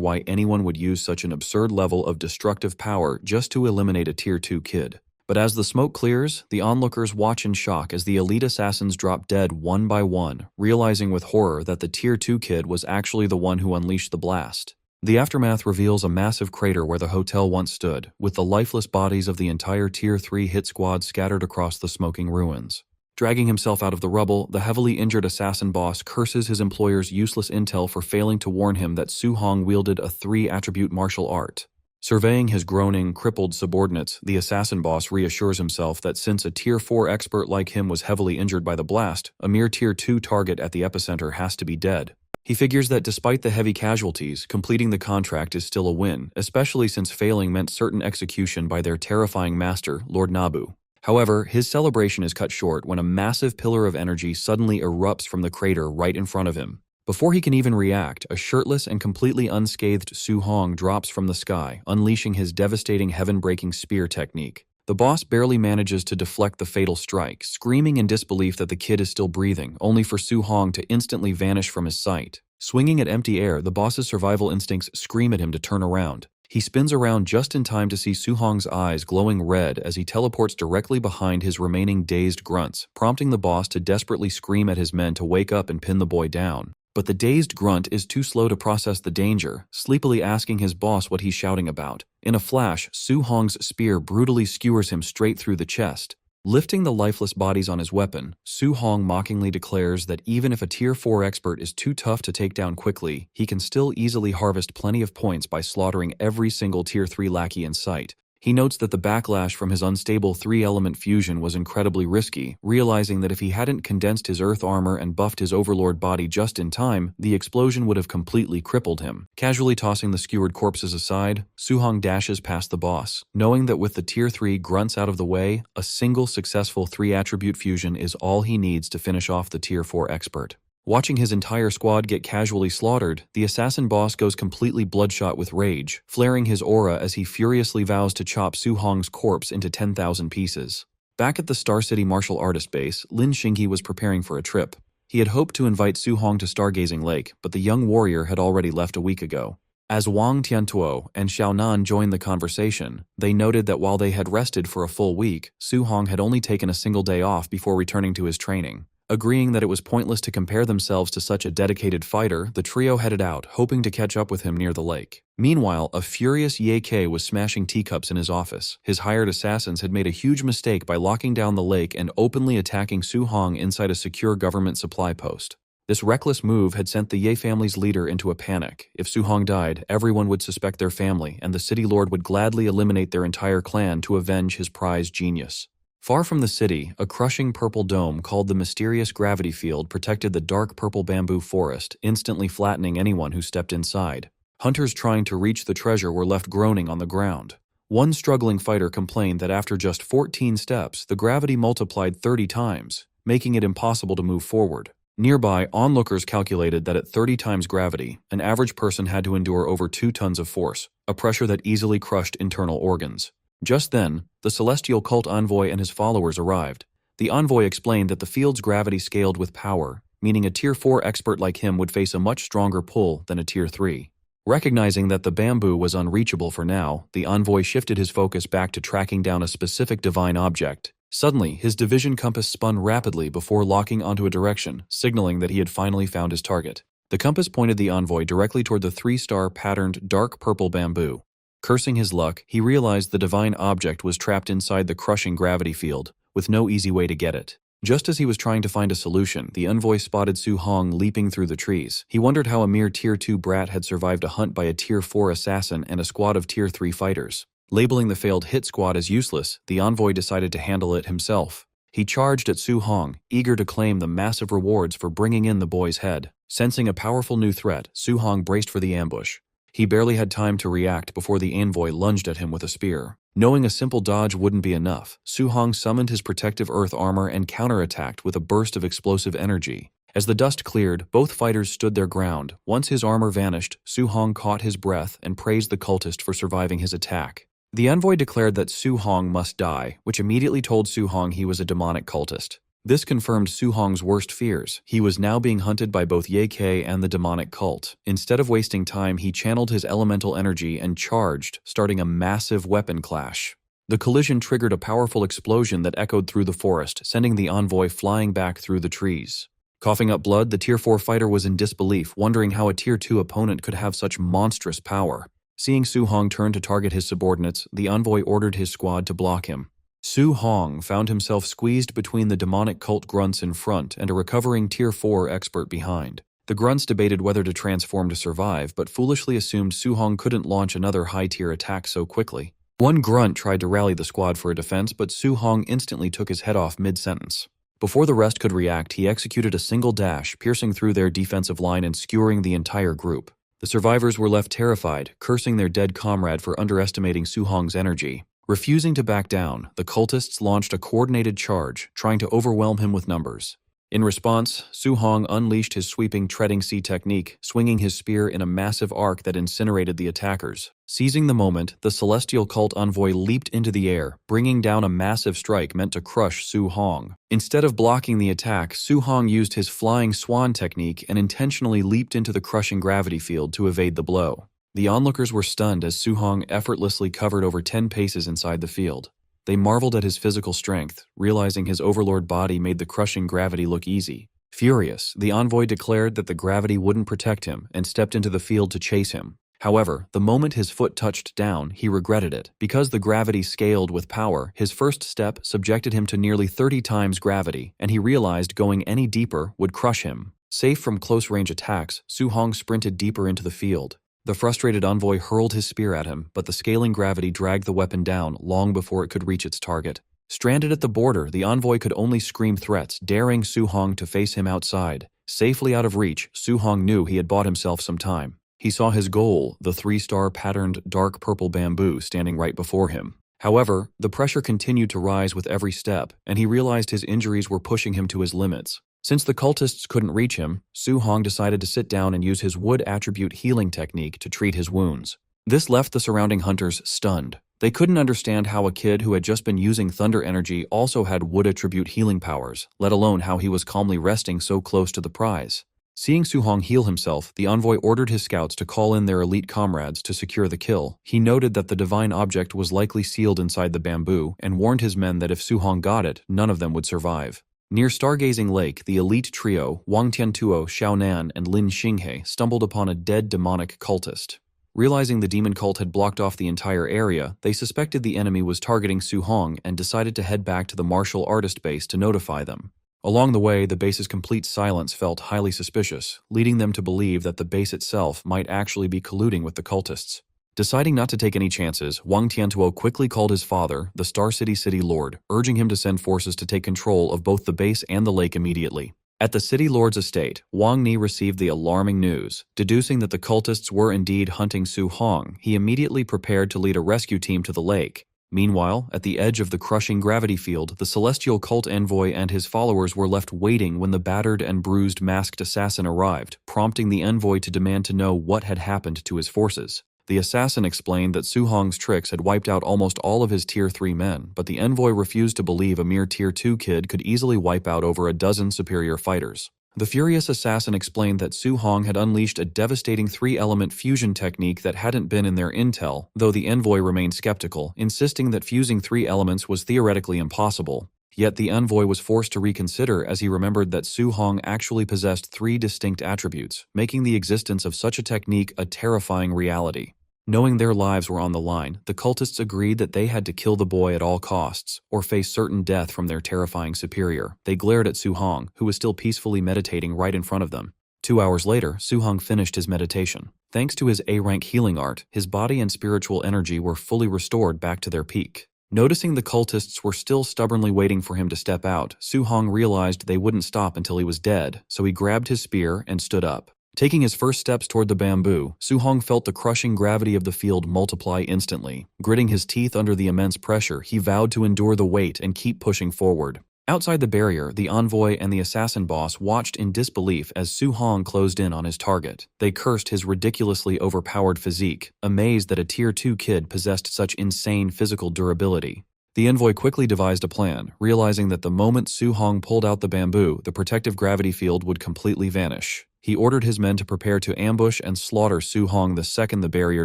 why anyone would use such an absurd level of destructive power just to eliminate a Tier 2 kid. But as the smoke clears, the onlookers watch in shock as the elite assassins drop dead one by one, realizing with horror that the Tier 2 kid was actually the one who unleashed the blast. The aftermath reveals a massive crater where the hotel once stood, with the lifeless bodies of the entire Tier 3 hit squad scattered across the smoking ruins. Dragging himself out of the rubble, the heavily injured assassin boss curses his employer's useless intel for failing to warn him that Su Hong wielded a 3-attribute martial art. Surveying his groaning, crippled subordinates, the assassin boss reassures himself that since a Tier 4 expert like him was heavily injured by the blast, a mere Tier 2 target at the epicenter has to be dead. He figures that despite the heavy casualties, completing the contract is still a win, especially since failing meant certain execution by their terrifying master, Lord Nabu. However, his celebration is cut short when a massive pillar of energy suddenly erupts from the crater right in front of him. Before he can even react, a shirtless and completely unscathed Su Hong drops from the sky, unleashing his devastating heaven-breaking spear technique. The boss barely manages to deflect the fatal strike, screaming in disbelief that the kid is still breathing, only for Su Hong to instantly vanish from his sight. Swinging at empty air, the boss's survival instincts scream at him to turn around. He spins around just in time to see Su Hong's eyes glowing red as he teleports directly behind his remaining dazed grunts, prompting the boss to desperately scream at his men to wake up and pin the boy down. But the dazed grunt is too slow to process the danger, sleepily asking his boss what he's shouting about. In a flash, Su Hong's spear brutally skewers him straight through the chest. Lifting the lifeless bodies on his weapon, Su Hong mockingly declares that even if a Tier 4 expert is too tough to take down quickly, he can still easily harvest plenty of points by slaughtering every single Tier 3 lackey in sight. He notes that the backlash from his unstable 3-element fusion was incredibly risky, realizing that if he hadn't condensed his earth armor and buffed his overlord body just in time, the explosion would have completely crippled him. Casually tossing the skewered corpses aside, Su Hong dashes past the boss, knowing that with the Tier 3 grunts out of the way, a single successful 3-attribute fusion is all he needs to finish off the Tier 4 expert. Watching his entire squad get casually slaughtered, the assassin boss goes completely bloodshot with rage, flaring his aura as he furiously vows to chop Su Hong's corpse into 10,000 pieces. Back at the Star City martial artist base, Lin Xingyi was preparing for a trip. He had hoped to invite Su Hong to Stargazing Lake, but the young warrior had already left a week ago. As Wang Tiantuo and Xiaonan joined the conversation, they noted that while they had rested for a full week, Su Hong had only taken a single day off before returning to his training. Agreeing that it was pointless to compare themselves to such a dedicated fighter, the trio headed out, hoping to catch up with him near the lake. Meanwhile, a furious Ye Kei was smashing teacups in his office. His hired assassins had made a huge mistake by locking down the lake and openly attacking Su Hong inside a secure government supply post. This reckless move had sent the Ye family's leader into a panic. If Su Hong died, everyone would suspect their family, and the city lord would gladly eliminate their entire clan to avenge his prized genius. Far from the city, a crushing purple dome called the Mysterious Gravity Field protected the dark purple bamboo forest, instantly flattening anyone who stepped inside. Hunters trying to reach the treasure were left groaning on the ground. One struggling fighter complained that after just 14 steps, the gravity multiplied 30 times, making it impossible to move forward. Nearby, onlookers calculated that at 30 times gravity, an average person had to endure over 2 tons of force, a pressure that easily crushed internal organs. Just then, the celestial cult envoy and his followers arrived. The envoy explained that the field's gravity scaled with power, meaning a Tier 4 expert like him would face a much stronger pull than a Tier 3. Recognizing that the bamboo was unreachable for now, the envoy shifted his focus back to tracking down a specific divine object. Suddenly, his division compass spun rapidly before locking onto a direction, signaling that he had finally found his target. The compass pointed the envoy directly toward the 3-star patterned dark purple bamboo. Cursing his luck, he realized the divine object was trapped inside the crushing gravity field, with no easy way to get it. Just as he was trying to find a solution, the envoy spotted Su Hong leaping through the trees. He wondered how a mere Tier 2 brat had survived a hunt by a Tier 4 assassin and a squad of Tier 3 fighters. Labeling the failed hit squad as useless, the envoy decided to handle it himself. He charged at Su Hong, eager to claim the massive rewards for bringing in the boy's head. Sensing a powerful new threat, Su Hong braced for the ambush. He barely had time to react before the envoy lunged at him with a spear. Knowing a simple dodge wouldn't be enough, Su Hong summoned his protective earth armor and counterattacked with a burst of explosive energy. As the dust cleared, both fighters stood their ground. Once his armor vanished, Su Hong caught his breath and praised the cultist for surviving his attack. The envoy declared that Su Hong must die, which immediately told Su Hong he was a demonic cultist. This confirmed Su Hong's worst fears. He was now being hunted by both Ye Kei and the demonic cult. Instead of wasting time, he channeled his elemental energy and charged, starting a massive weapon clash. The collision triggered a powerful explosion that echoed through the forest, sending the envoy flying back through the trees. Coughing up blood, the Tier 4 fighter was in disbelief, wondering how a Tier 2 opponent could have such monstrous power. Seeing Su Hong turn to target his subordinates, the envoy ordered his squad to block him. Su Hong found himself squeezed between the demonic cult grunts in front and a recovering Tier 4 expert behind. The grunts debated whether to transform to survive, but foolishly assumed Su Hong couldn't launch another high-tier attack so quickly. One grunt tried to rally the squad for a defense, but Su Hong instantly took his head off mid-sentence. Before the rest could react, he executed a single dash, piercing through their defensive line and skewering the entire group. The survivors were left terrified, cursing their dead comrade for underestimating Su Hong's energy. Refusing to back down, the cultists launched a coordinated charge, trying to overwhelm him with numbers. In response, Su Hong unleashed his sweeping treading sea technique, swinging his spear in a massive arc that incinerated the attackers. Seizing the moment, the celestial cult envoy leaped into the air, bringing down a massive strike meant to crush Su Hong. Instead of blocking the attack, Su Hong used his flying swan technique and intentionally leaped into the crushing gravity field to evade the blow. The onlookers were stunned as Su Hong effortlessly covered over 10 paces inside the field. They marveled at his physical strength, realizing his overlord body made the crushing gravity look easy. Furious, the envoy declared that the gravity wouldn't protect him and stepped into the field to chase him. However, the moment his foot touched down, he regretted it. Because the gravity scaled with power, his first step subjected him to nearly 30 times gravity, and he realized going any deeper would crush him. Safe from close-range attacks, Su-hong sprinted deeper into the field. The frustrated envoy hurled his spear at him, but the scaling gravity dragged the weapon down long before it could reach its target. Stranded at the border, the envoy could only scream threats, daring Su-hong to face him outside. Safely out of reach, Su-hong knew he had bought himself some time. He saw his goal, the 3-star patterned dark purple bamboo, standing right before him. However, the pressure continued to rise with every step, and he realized his injuries were pushing him to his limits. Since the cultists couldn't reach him, Su-hong decided to sit down and use his wood attribute healing technique to treat his wounds. This left the surrounding hunters stunned. They couldn't understand how a kid who had just been using thunder energy also had wood attribute healing powers, let alone how he was calmly resting so close to the prize. Seeing Su-hong heal himself, the envoy ordered his scouts to call in their elite comrades to secure the kill. He noted that the divine object was likely sealed inside the bamboo and warned his men that if Su-hong got it, none of them would survive. Near Stargazing Lake, the elite trio, Wang Tiantuo, Xiaonan, and Lin Xinghe, stumbled upon a dead demonic cultist. Realizing the demon cult had blocked off the entire area, they suspected the enemy was targeting Su-hong and decided to head back to the martial artist base to notify them. Along the way, the base's complete silence felt highly suspicious, leading them to believe that the base itself might actually be colluding with the cultists. Deciding not to take any chances, Wang Tiantuo quickly called his father, the Star City Lord, urging him to send forces to take control of both the base and the lake immediately. At the City Lord's estate, Wang Ni received the alarming news. Deducing that the cultists were indeed hunting Su-hong, he immediately prepared to lead a rescue team to the lake. Meanwhile, at the edge of the crushing gravity field, the celestial cult envoy and his followers were left waiting when the battered and bruised masked assassin arrived, prompting the envoy to demand to know what had happened to his forces. The assassin explained that Su-hong's tricks had wiped out almost all of his Tier 3 men, but the envoy refused to believe a mere Tier 2 kid could easily wipe out over a dozen superior fighters. The furious assassin explained that Su-hong had unleashed a devastating 3-element fusion technique that hadn't been in their intel, though the envoy remained skeptical, insisting that fusing 3 elements was theoretically impossible. Yet the envoy was forced to reconsider as he remembered that Su-hong actually possessed 3 distinct attributes, making the existence of such a technique a terrifying reality. Knowing their lives were on the line, the cultists agreed that they had to kill the boy at all costs, or face certain death from their terrifying superior. They glared at Su-hong, who was still peacefully meditating right in front of them. 2 hours later, Su-hong finished his meditation. Thanks to his A-rank healing art, his body and spiritual energy were fully restored back to their peak. Noticing the cultists were still stubbornly waiting for him to step out, Su-hong realized they wouldn't stop until he was dead, so he grabbed his spear and stood up. Taking his first steps toward the bamboo, Su-hong felt the crushing gravity of the field multiply instantly. Gritting his teeth under the immense pressure, he vowed to endure the weight and keep pushing forward. Outside the barrier, the envoy and the assassin boss watched in disbelief as Su-hong closed in on his target. They cursed his ridiculously overpowered physique, amazed that a Tier 2 kid possessed such insane physical durability. The envoy quickly devised a plan, realizing that the moment Su-hong pulled out the bamboo, the protective gravity field would completely vanish. He ordered his men to prepare to ambush and slaughter Su-hong the second the barrier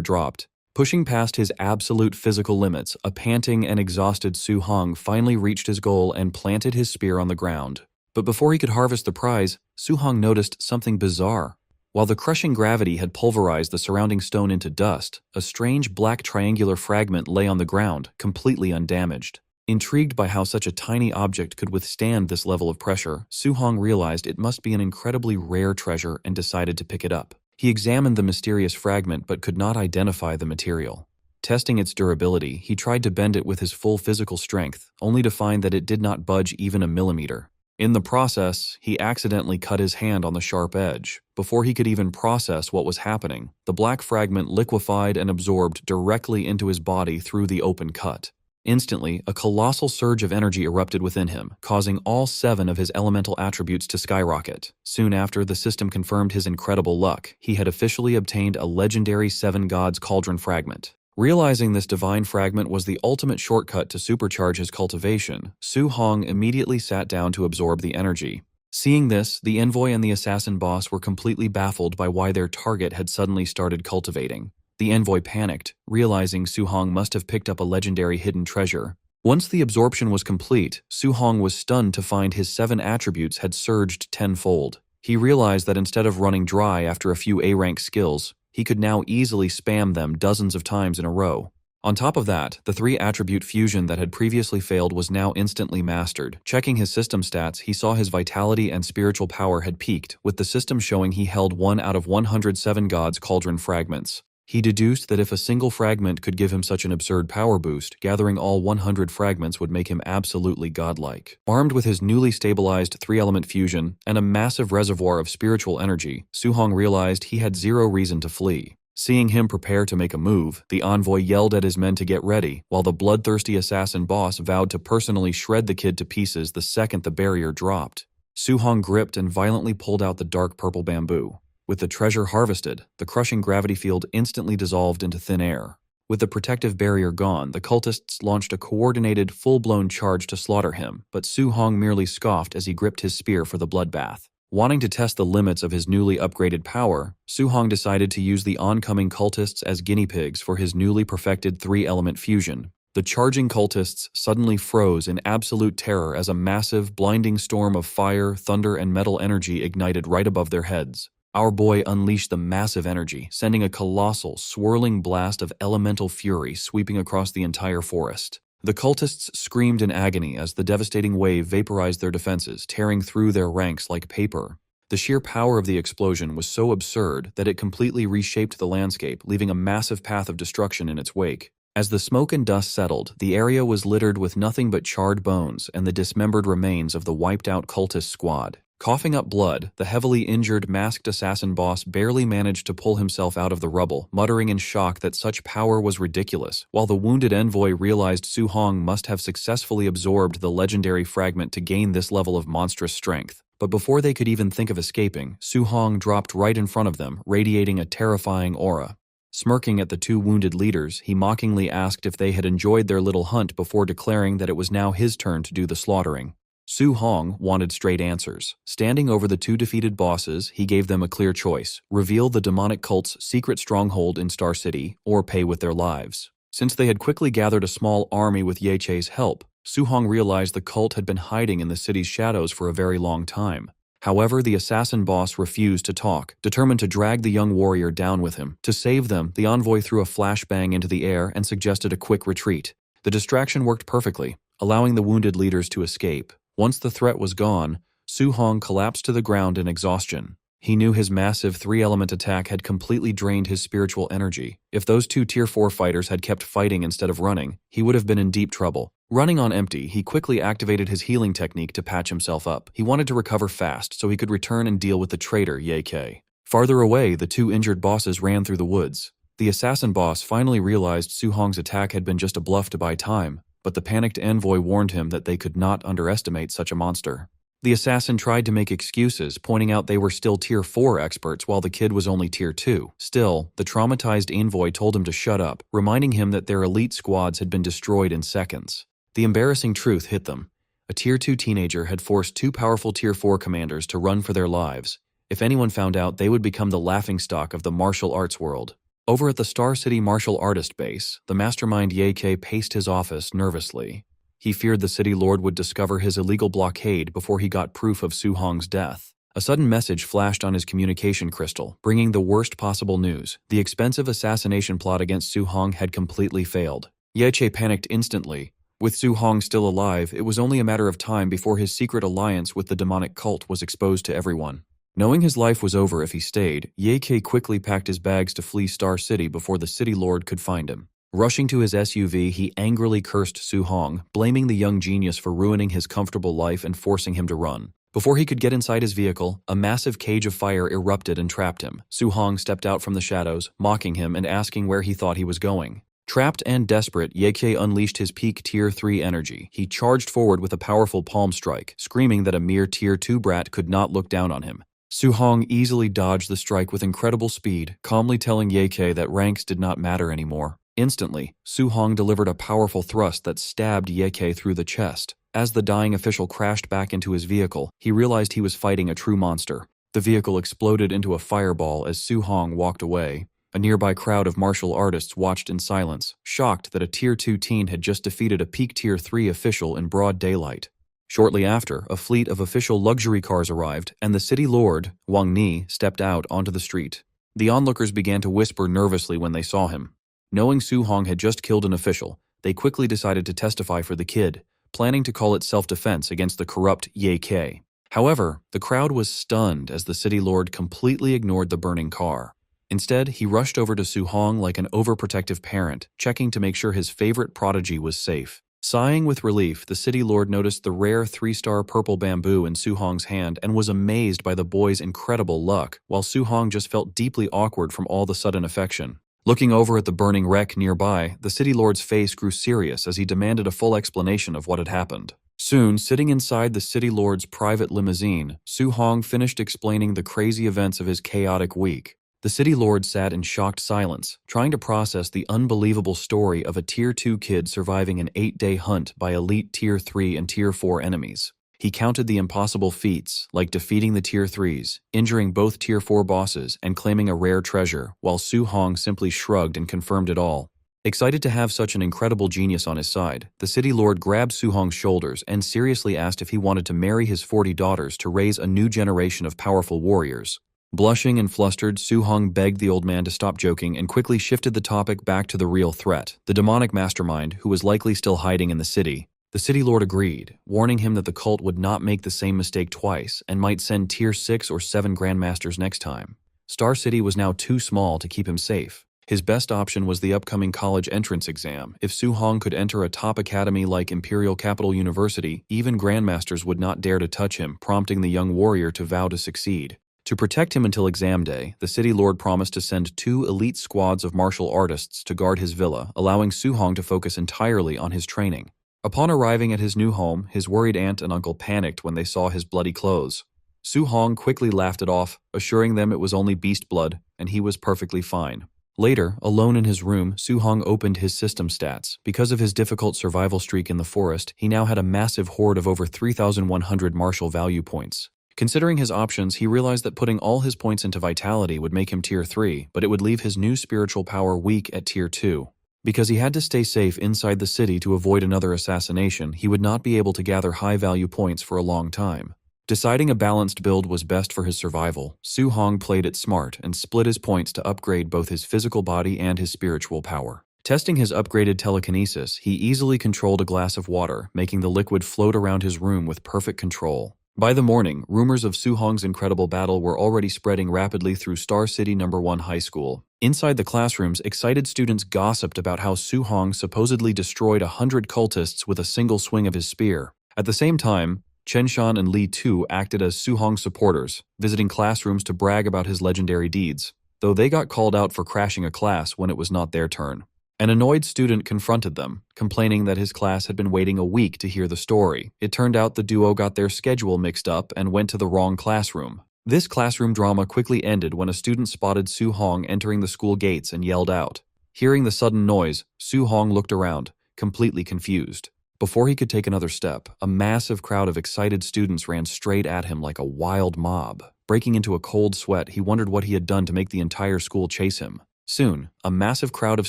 dropped. Pushing past his absolute physical limits, a panting and exhausted Su-hong finally reached his goal and planted his spear on the ground. But before he could harvest the prize, Su-hong noticed something bizarre. While the crushing gravity had pulverized the surrounding stone into dust, a strange black triangular fragment lay on the ground, completely undamaged. Intrigued by how such a tiny object could withstand this level of pressure, Su-hong realized it must be an incredibly rare treasure and decided to pick it up. He examined the mysterious fragment but could not identify the material. Testing its durability, he tried to bend it with his full physical strength, only to find that it did not budge even a millimeter. In the process, he accidentally cut his hand on the sharp edge. Before he could even process what was happening, the black fragment liquefied and absorbed directly into his body through the open cut. Instantly, a colossal surge of energy erupted within him, causing all 7 of his elemental attributes to skyrocket. Soon after, the system confirmed his incredible luck. He had officially obtained a legendary 7 Gods Cauldron fragment. Realizing this divine fragment was the ultimate shortcut to supercharge his cultivation, Su-hong immediately sat down to absorb the energy. Seeing this, the envoy and the assassin boss were completely baffled by why their target had suddenly started cultivating. The envoy panicked, realizing Su-hong must have picked up a legendary hidden treasure. Once the absorption was complete, Su-hong was stunned to find his 7 attributes had surged tenfold. He realized that instead of running dry after a few A-rank skills, he could now easily spam them dozens of times in a row. On top of that, the 3-attribute fusion that had previously failed was now instantly mastered. Checking his system stats, he saw his vitality and spiritual power had peaked, with the system showing he held 1 out of 107 God's Cauldron fragments. He deduced that if a single fragment could give him such an absurd power boost, gathering all 100 fragments would make him absolutely godlike. Armed with his newly stabilized 3-element fusion and a massive reservoir of spiritual energy, Su-hong realized he had zero reason to flee. Seeing him prepare to make a move, the envoy yelled at his men to get ready, while the bloodthirsty assassin boss vowed to personally shred the kid to pieces the second the barrier dropped. Su-hong gripped and violently pulled out the dark purple bamboo. With the treasure harvested, the crushing gravity field instantly dissolved into thin air. With the protective barrier gone, the cultists launched a coordinated, full-blown charge to slaughter him, but Su-hong merely scoffed as he gripped his spear for the bloodbath. Wanting to test the limits of his newly upgraded power, Su-hong decided to use the oncoming cultists as guinea pigs for his newly perfected 3-element fusion. The charging cultists suddenly froze in absolute terror as a massive, blinding storm of fire, thunder, and metal energy ignited right above their heads. Our boy unleashed the massive energy, sending a colossal, swirling blast of elemental fury sweeping across the entire forest. The cultists screamed in agony as the devastating wave vaporized their defenses, tearing through their ranks like paper. The sheer power of the explosion was so absurd that it completely reshaped the landscape, leaving a massive path of destruction in its wake. As the smoke and dust settled, the area was littered with nothing but charred bones and the dismembered remains of the wiped-out cultist squad. Coughing up blood, the heavily injured masked assassin boss barely managed to pull himself out of the rubble, muttering in shock that such power was ridiculous, while the wounded envoy realized Su-hong must have successfully absorbed the legendary fragment to gain this level of monstrous strength. But before they could even think of escaping, Su-hong dropped right in front of them, radiating a terrifying aura. Smirking at the 2 wounded leaders, he mockingly asked if they had enjoyed their little hunt before declaring that it was now his turn to do the slaughtering. Su-hong wanted straight answers. Standing over the 2 defeated bosses, he gave them a clear choice: reveal the demonic cult's secret stronghold in Star City, or pay with their lives. Since they had quickly gathered a small army with Ye Che's help, Su-hong realized the cult had been hiding in the city's shadows for a very long time. However, the assassin boss refused to talk, determined to drag the young warrior down with him. To save them, the envoy threw a flashbang into the air and suggested a quick retreat. The distraction worked perfectly, allowing the wounded leaders to escape. Once the threat was gone, Su-hong collapsed to the ground in exhaustion. He knew his massive 3-element attack had completely drained his spiritual energy. If those 2 Tier 4 fighters had kept fighting instead of running, he would have been in deep trouble. Running on empty, he quickly activated his healing technique to patch himself up. He wanted to recover fast so he could return and deal with the traitor Ye Che. Farther away, the 2 injured bosses ran through the woods. The assassin boss finally realized Su-hong's attack had been just a bluff to buy time, but the panicked envoy warned him that they could not underestimate such a monster. The assassin tried to make excuses, pointing out they were still Tier 4 experts while the kid was only Tier 2. Still, the traumatized envoy told him to shut up, reminding him that their elite squads had been destroyed in seconds. The embarrassing truth hit them. A Tier 2 teenager had forced 2 powerful Tier 4 commanders to run for their lives. If anyone found out, they would become the laughingstock of the martial arts world. Over at the Star City martial artist base, the mastermind Ye Che paced his office nervously. He feared the city lord would discover his illegal blockade before he got proof of Su-hong's death. A sudden message flashed on his communication crystal, bringing the worst possible news. The expensive assassination plot against Su-hong had completely failed. Ye Che panicked instantly. With Su-hong still alive, it was only a matter of time before his secret alliance with the demonic cult was exposed to everyone. Knowing his life was over if he stayed, Ye Che quickly packed his bags to flee Star City before the city lord could find him. Rushing to his SUV, he angrily cursed Su-hong, blaming the young genius for ruining his comfortable life and forcing him to run. Before he could get inside his vehicle, a massive cage of fire erupted and trapped him. Su-hong stepped out from the shadows, mocking him and asking where he thought he was going. Trapped and desperate, Ye Che unleashed his peak Tier 3 energy. He charged forward with a powerful palm strike, screaming that a mere Tier 2 brat could not look down on him. Su-hong easily dodged the strike with incredible speed, calmly telling Ye Che that ranks did not matter anymore. Instantly, Su-hong delivered a powerful thrust that stabbed Ye Che through the chest. As the dying official crashed back into his vehicle, he realized he was fighting a true monster. The vehicle exploded into a fireball as Su-hong walked away. A nearby crowd of martial artists watched in silence, shocked that a Tier 2 teen had just defeated a peak Tier 3 official in broad daylight. Shortly after, a fleet of official luxury cars arrived, and the city lord, Wang Ni, stepped out onto the street. The onlookers began to whisper nervously when they saw him. Knowing Su Hong had just killed an official, they quickly decided to testify for the kid, planning to call it self-defense against the corrupt Ye K. However, the crowd was stunned as the city lord completely ignored the burning car. Instead, he rushed over to Su Hong like an overprotective parent, checking to make sure his favorite prodigy was safe. Sighing with relief, the city lord noticed the rare 3-star purple bamboo in Su Hong's hand and was amazed by the boy's incredible luck, while Su Hong just felt deeply awkward from all the sudden affection. Looking over at the burning wreck nearby, the city lord's face grew serious as he demanded a full explanation of what had happened. Soon, sitting inside the city lord's private limousine, Su Hong finished explaining the crazy events of his chaotic week. The city lord sat in shocked silence, trying to process the unbelievable story of a Tier 2 kid surviving an 8-day hunt by elite Tier 3 and Tier 4 enemies. He counted the impossible feats, like defeating the Tier 3s, injuring both Tier 4 bosses, and claiming a rare treasure, while Su Hong simply shrugged and confirmed it all. Excited to have such an incredible genius on his side, the city lord grabbed Su Hong's shoulders and seriously asked if he wanted to marry his 40 daughters to raise a new generation of powerful warriors. Blushing and flustered, Su Hong begged the old man to stop joking and quickly shifted the topic back to the real threat, the demonic mastermind who was likely still hiding in the city. The city lord agreed, warning him that the cult would not make the same mistake twice and might send Tier 6 or 7 grandmasters next time. Star City was now too small to keep him safe. His best option was the upcoming college entrance exam. If Su Hong could enter a top academy like Imperial Capital University, even grandmasters would not dare to touch him, prompting the young warrior to vow to succeed. To protect him until exam day, the city lord promised to send 2 elite squads of martial artists to guard his villa, allowing Su Hong to focus entirely on his training. Upon arriving at his new home, his worried aunt and uncle panicked when they saw his bloody clothes. Su Hong quickly laughed it off, assuring them it was only beast blood, and he was perfectly fine. Later, alone in his room, Su Hong opened his system stats. Because of his difficult survival streak in the forest, he now had a massive hoard of over 3,100 martial value points. Considering his options, he realized that putting all his points into vitality would make him Tier 3, but it would leave his new spiritual power weak at Tier 2. Because he had to stay safe inside the city to avoid another assassination, he would not be able to gather high-value points for a long time. Deciding a balanced build was best for his survival, Su Hong played it smart and split his points to upgrade both his physical body and his spiritual power. Testing his upgraded telekinesis, he easily controlled a glass of water, making the liquid float around his room with perfect control. By the morning, rumors of Su Hong's incredible battle were already spreading rapidly through Star City No. 1 High School. Inside the classrooms, excited students gossiped about how Su Hong supposedly destroyed 100 cultists with a single swing of his spear. At the same time, Chen Shan and Li Tu acted as Su Hong supporters, visiting classrooms to brag about his legendary deeds, though they got called out for crashing a class when it was not their turn. An annoyed student confronted them, complaining that his class had been waiting a week to hear the story. It turned out the duo got their schedule mixed up and went to the wrong classroom. This classroom drama quickly ended when a student spotted Su Hong entering the school gates and yelled out. Hearing the sudden noise, Su Hong looked around, completely confused. Before he could take another step, a massive crowd of excited students ran straight at him like a wild mob. Breaking into a cold sweat, he wondered what he had done to make the entire school chase him. Soon, a massive crowd of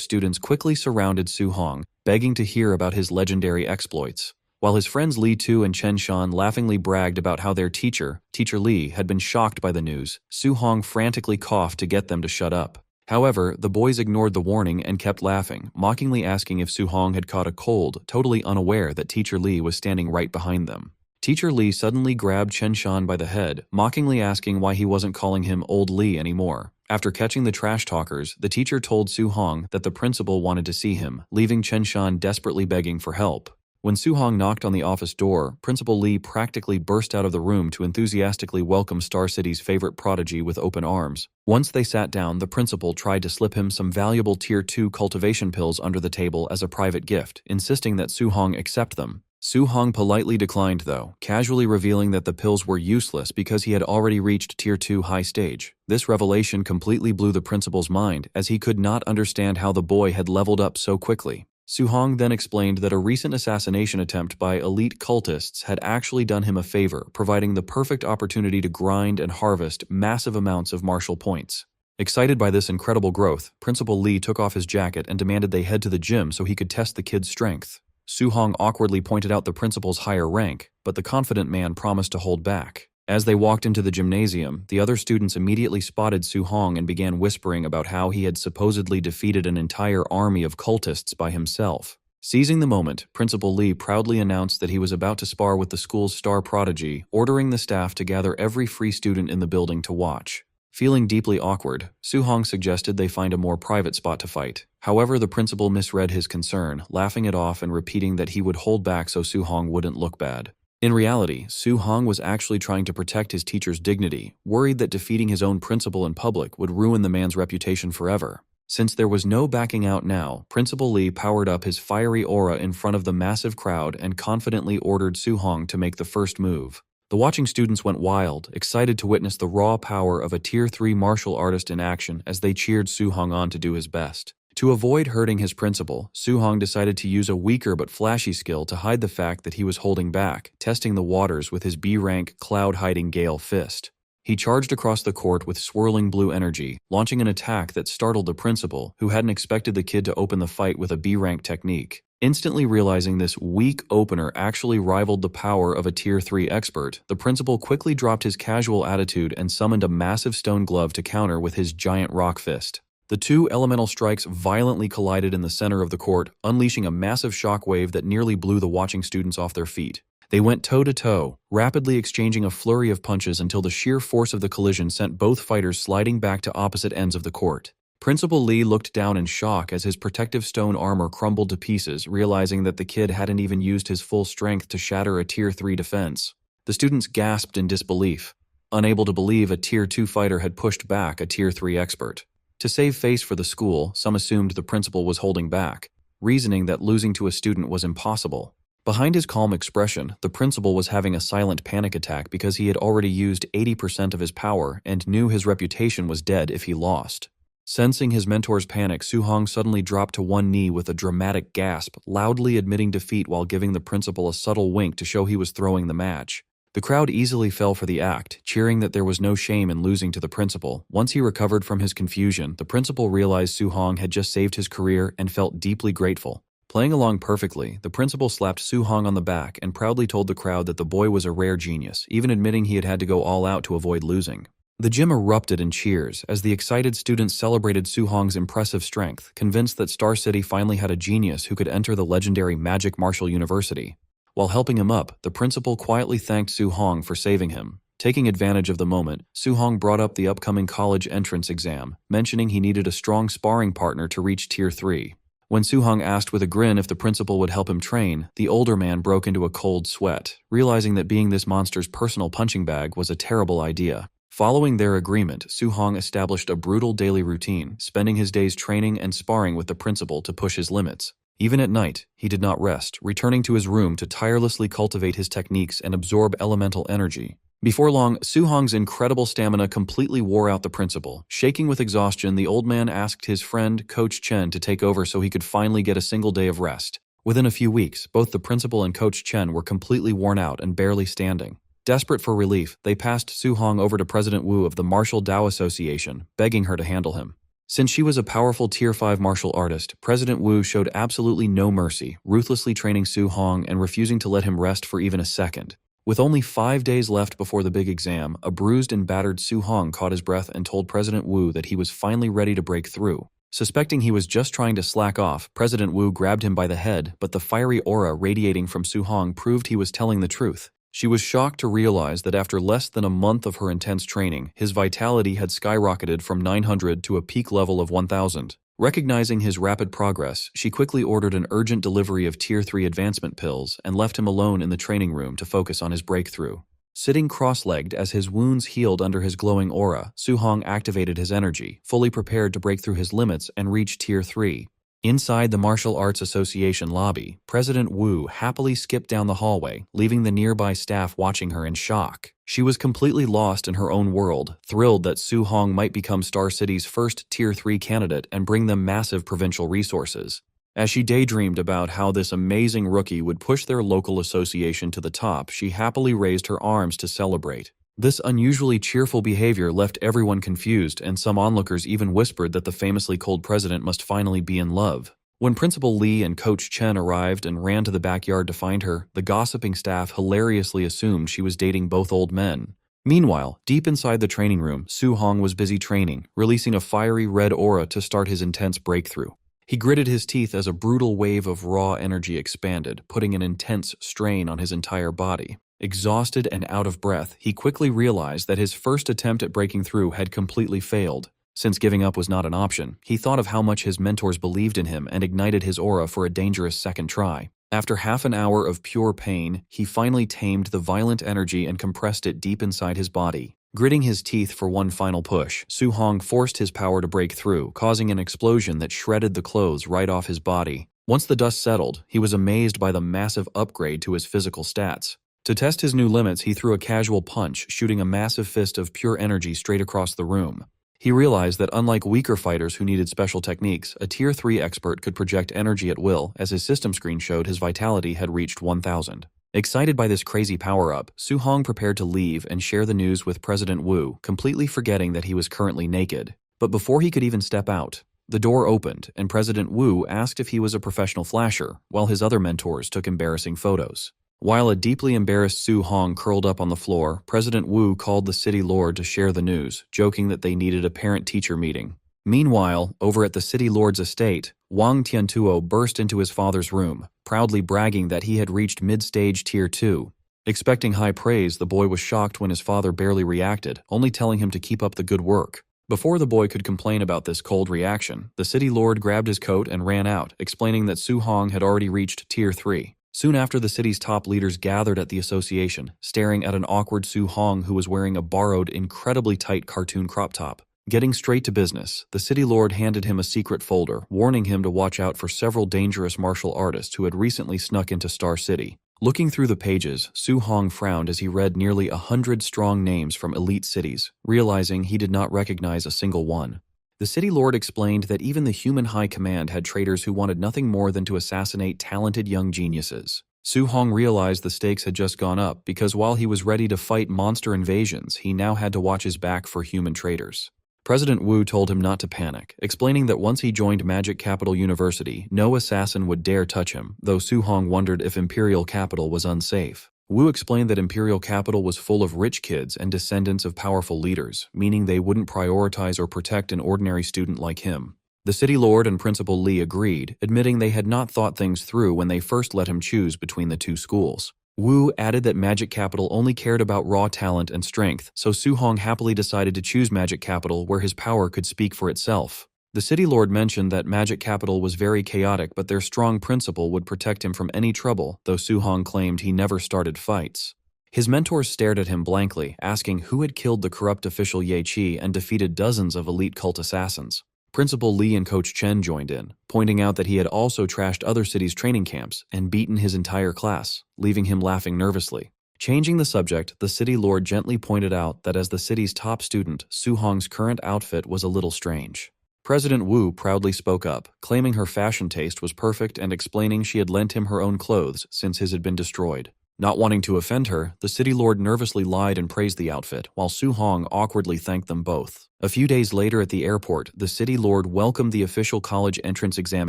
students quickly surrounded Su Hong, begging to hear about his legendary exploits. While his friends Li Tu and Chen Shan laughingly bragged about how their teacher, Teacher Li, had been shocked by the news, Su Hong frantically coughed to get them to shut up. However, the boys ignored the warning and kept laughing, mockingly asking if Su Hong had caught a cold, totally unaware that Teacher Li was standing right behind them. Teacher Li suddenly grabbed Chen Shan by the head, mockingly asking why he wasn't calling him Old Li anymore. After catching the trash talkers, the teacher told Su Hong that the principal wanted to see him, leaving Chen Shan desperately begging for help. When Su Hong knocked on the office door, Principal Li practically burst out of the room to enthusiastically welcome Star City's favorite prodigy with open arms. Once they sat down, the principal tried to slip him some valuable Tier 2 cultivation pills under the table as a private gift, insisting that Su Hong accept them. Su Hong politely declined though, casually revealing that the pills were useless because he had already reached Tier 2 high stage. This revelation completely blew the principal's mind, as he could not understand how the boy had leveled up so quickly. Su Hong then explained that a recent assassination attempt by elite cultists had actually done him a favor, providing the perfect opportunity to grind and harvest massive amounts of martial points. Excited by this incredible growth, Principal Li took off his jacket and demanded they head to the gym so he could test the kid's strength. Su Hong awkwardly pointed out the principal's higher rank, but the confident man promised to hold back. As they walked into the gymnasium, the other students immediately spotted Su Hong and began whispering about how he had supposedly defeated an entire army of cultists by himself. Seizing the moment, Principal Lee proudly announced that he was about to spar with the school's star prodigy, ordering the staff to gather every free student in the building to watch. Feeling deeply awkward, Su Hong suggested they find a more private spot to fight. However, the principal misread his concern, laughing it off and repeating that he would hold back so Su Hong wouldn't look bad. In reality, Su Hong was actually trying to protect his teacher's dignity, worried that defeating his own principal in public would ruin the man's reputation forever. Since there was no backing out now, Principal Lee powered up his fiery aura in front of the massive crowd and confidently ordered Su Hong to make the first move. The watching students went wild, excited to witness the raw power of a Tier 3 martial artist in action as they cheered Su Hong on to do his best. To avoid hurting his principal, Su Hong decided to use a weaker but flashy skill to hide the fact that he was holding back, testing the waters with his B-rank cloud-hiding Gale Fist. He charged across the court with swirling blue energy, launching an attack that startled the principal, who hadn't expected the kid to open the fight with a B-rank technique. Instantly realizing this weak opener actually rivaled the power of a Tier 3 expert, the principal quickly dropped his casual attitude and summoned a massive stone glove to counter with his giant rock fist. The two elemental strikes violently collided in the center of the court, unleashing a massive shockwave that nearly blew the watching students off their feet. They went toe-to-toe, rapidly exchanging a flurry of punches until the sheer force of the collision sent both fighters sliding back to opposite ends of the court. Principal Lee looked down in shock as his protective stone armor crumbled to pieces, realizing that the kid hadn't even used his full strength to shatter a Tier 3 defense. The students gasped in disbelief, unable to believe a Tier 2 fighter had pushed back a Tier 3 expert. To save face for the school, some assumed the principal was holding back, reasoning that losing to a student was impossible. Behind his calm expression, the principal was having a silent panic attack because he had already used 80% of his power and knew his reputation was dead if he lost. Sensing his mentor's panic, Su Hong suddenly dropped to one knee with a dramatic gasp, loudly admitting defeat while giving the principal a subtle wink to show he was throwing the match. The crowd easily fell for the act, cheering that there was no shame in losing to the principal. Once he recovered from his confusion, the principal realized Su Hong had just saved his career and felt deeply grateful. Playing along perfectly, the principal slapped Su Hong on the back and proudly told the crowd that the boy was a rare genius, even admitting he had to go all out to avoid losing. The gym erupted in cheers as the excited students celebrated Su Hong's impressive strength, convinced that Star City finally had a genius who could enter the legendary Magic Martial University. While helping him up, the principal quietly thanked Su Hong for saving him. Taking advantage of the moment, Su Hong brought up the upcoming college entrance exam, mentioning he needed a strong sparring partner to reach Tier 3. When Su Hong asked with a grin if the principal would help him train, the older man broke into a cold sweat, realizing that being this monster's personal punching bag was a terrible idea. Following their agreement, Su Hong established a brutal daily routine, spending his days training and sparring with the principal to push his limits. Even at night, he did not rest, returning to his room to tirelessly cultivate his techniques and absorb elemental energy. Before long, Su Hong's incredible stamina completely wore out the principal. Shaking with exhaustion, the old man asked his friend, Coach Chen, to take over so he could finally get a single day of rest. Within a few weeks, both the principal and Coach Chen were completely worn out and barely standing. Desperate for relief, they passed Su Hong over to President Wu of the Martial Dao Association, begging her to handle him. Since she was a powerful Tier 5 martial artist, President Wu showed absolutely no mercy, ruthlessly training Su Hong and refusing to let him rest for even a second. With only 5 days left before the big exam, a bruised and battered Su Hong caught his breath and told President Wu that he was finally ready to break through. Suspecting he was just trying to slack off, President Wu grabbed him by the head, but the fiery aura radiating from Su Hong proved he was telling the truth. She was shocked to realize that after less than a month of her intense training, his vitality had skyrocketed from 900 to a peak level of 1,000. Recognizing his rapid progress, she quickly ordered an urgent delivery of Tier 3 advancement pills and left him alone in the training room to focus on his breakthrough. Sitting cross-legged as his wounds healed under his glowing aura, Su Hong activated his energy, fully prepared to break through his limits and reach Tier 3. Inside the Martial Arts Association lobby, President Wu happily skipped down the hallway, leaving the nearby staff watching her in shock. She was completely lost in her own world, thrilled that Su Hong might become Star City's first Tier 3 candidate and bring them massive provincial resources. As she daydreamed about how this amazing rookie would push their local association to the top, she happily raised her arms to celebrate. This unusually cheerful behavior left everyone confused, and some onlookers even whispered that the famously cold president must finally be in love. When Principal Lee and Coach Chen arrived and ran to the backyard to find her, the gossiping staff hilariously assumed she was dating both old men. Meanwhile, deep inside the training room, Su Hong was busy training, releasing a fiery red aura to start his intense breakthrough. He gritted his teeth as a brutal wave of raw energy expanded, putting an intense strain on his entire body. Exhausted and out of breath, he quickly realized that his first attempt at breaking through had completely failed. Since giving up was not an option, he thought of how much his mentors believed in him and ignited his aura for a dangerous second try. After half an hour of pure pain, he finally tamed the violent energy and compressed it deep inside his body. Gritting his teeth for one final push, Su Hong forced his power to break through, causing an explosion that shredded the clothes right off his body. Once the dust settled, he was amazed by the massive upgrade to his physical stats. To test his new limits, he threw a casual punch, shooting a massive fist of pure energy straight across the room. He realized that unlike weaker fighters who needed special techniques, a Tier 3 expert could project energy at will, as his system screen showed his vitality had reached 1,000. Excited by this crazy power-up, Su Hong prepared to leave and share the news with President Wu, completely forgetting that he was currently naked. But before he could even step out, the door opened, and President Wu asked if he was a professional flasher, while his other mentors took embarrassing photos. While a deeply embarrassed Su Hong curled up on the floor, President Wu called the city lord to share the news, joking that they needed a parent-teacher meeting. Meanwhile, over at the city lord's estate, Wang Tiantuo burst into his father's room, proudly bragging that he had reached mid-stage Tier 2. Expecting high praise, the boy was shocked when his father barely reacted, only telling him to keep up the good work. Before the boy could complain about this cold reaction, the city lord grabbed his coat and ran out, explaining that Su Hong had already reached Tier 3. Soon after, the city's top leaders gathered at the association, staring at an awkward Su Hong who was wearing a borrowed, incredibly tight cartoon crop top. Getting straight to business, the city lord handed him a secret folder, warning him to watch out for several dangerous martial artists who had recently snuck into Star City. Looking through the pages, Su Hong frowned as he read nearly 100 strong names from elite cities, realizing he did not recognize a single one. The city lord explained that even the human high command had traitors who wanted nothing more than to assassinate talented young geniuses. Su Hong realized the stakes had just gone up because while he was ready to fight monster invasions, he now had to watch his back for human traitors. President Wu told him not to panic, explaining that once he joined Magic Capital University, no assassin would dare touch him, though Su Hong wondered if Imperial Capital was unsafe. Wu explained that Imperial Capital was full of rich kids and descendants of powerful leaders, meaning they wouldn't prioritize or protect an ordinary student like him. The city lord and Principal Li agreed, admitting they had not thought things through when they first let him choose between the two schools. Wu added that Magic Capital only cared about raw talent and strength, so Su Hong happily decided to choose Magic Capital where his power could speak for itself. The city lord mentioned that Magic Capital was very chaotic, but their strong principal would protect him from any trouble, though Su Hong claimed he never started fights. His mentors stared at him blankly, asking who had killed the corrupt official Ye Qi and defeated dozens of elite cult assassins. Principal Li and Coach Chen joined in, pointing out that he had also trashed other cities' training camps and beaten his entire class, leaving him laughing nervously. Changing the subject, the city lord gently pointed out that as the city's top student, Su Hong's current outfit was a little strange. President Wu proudly spoke up, claiming her fashion taste was perfect and explaining she had lent him her own clothes since his had been destroyed. Not wanting to offend her, the city lord nervously lied and praised the outfit, while Su Hong awkwardly thanked them both. A few days later at the airport, the city lord welcomed the official college entrance exam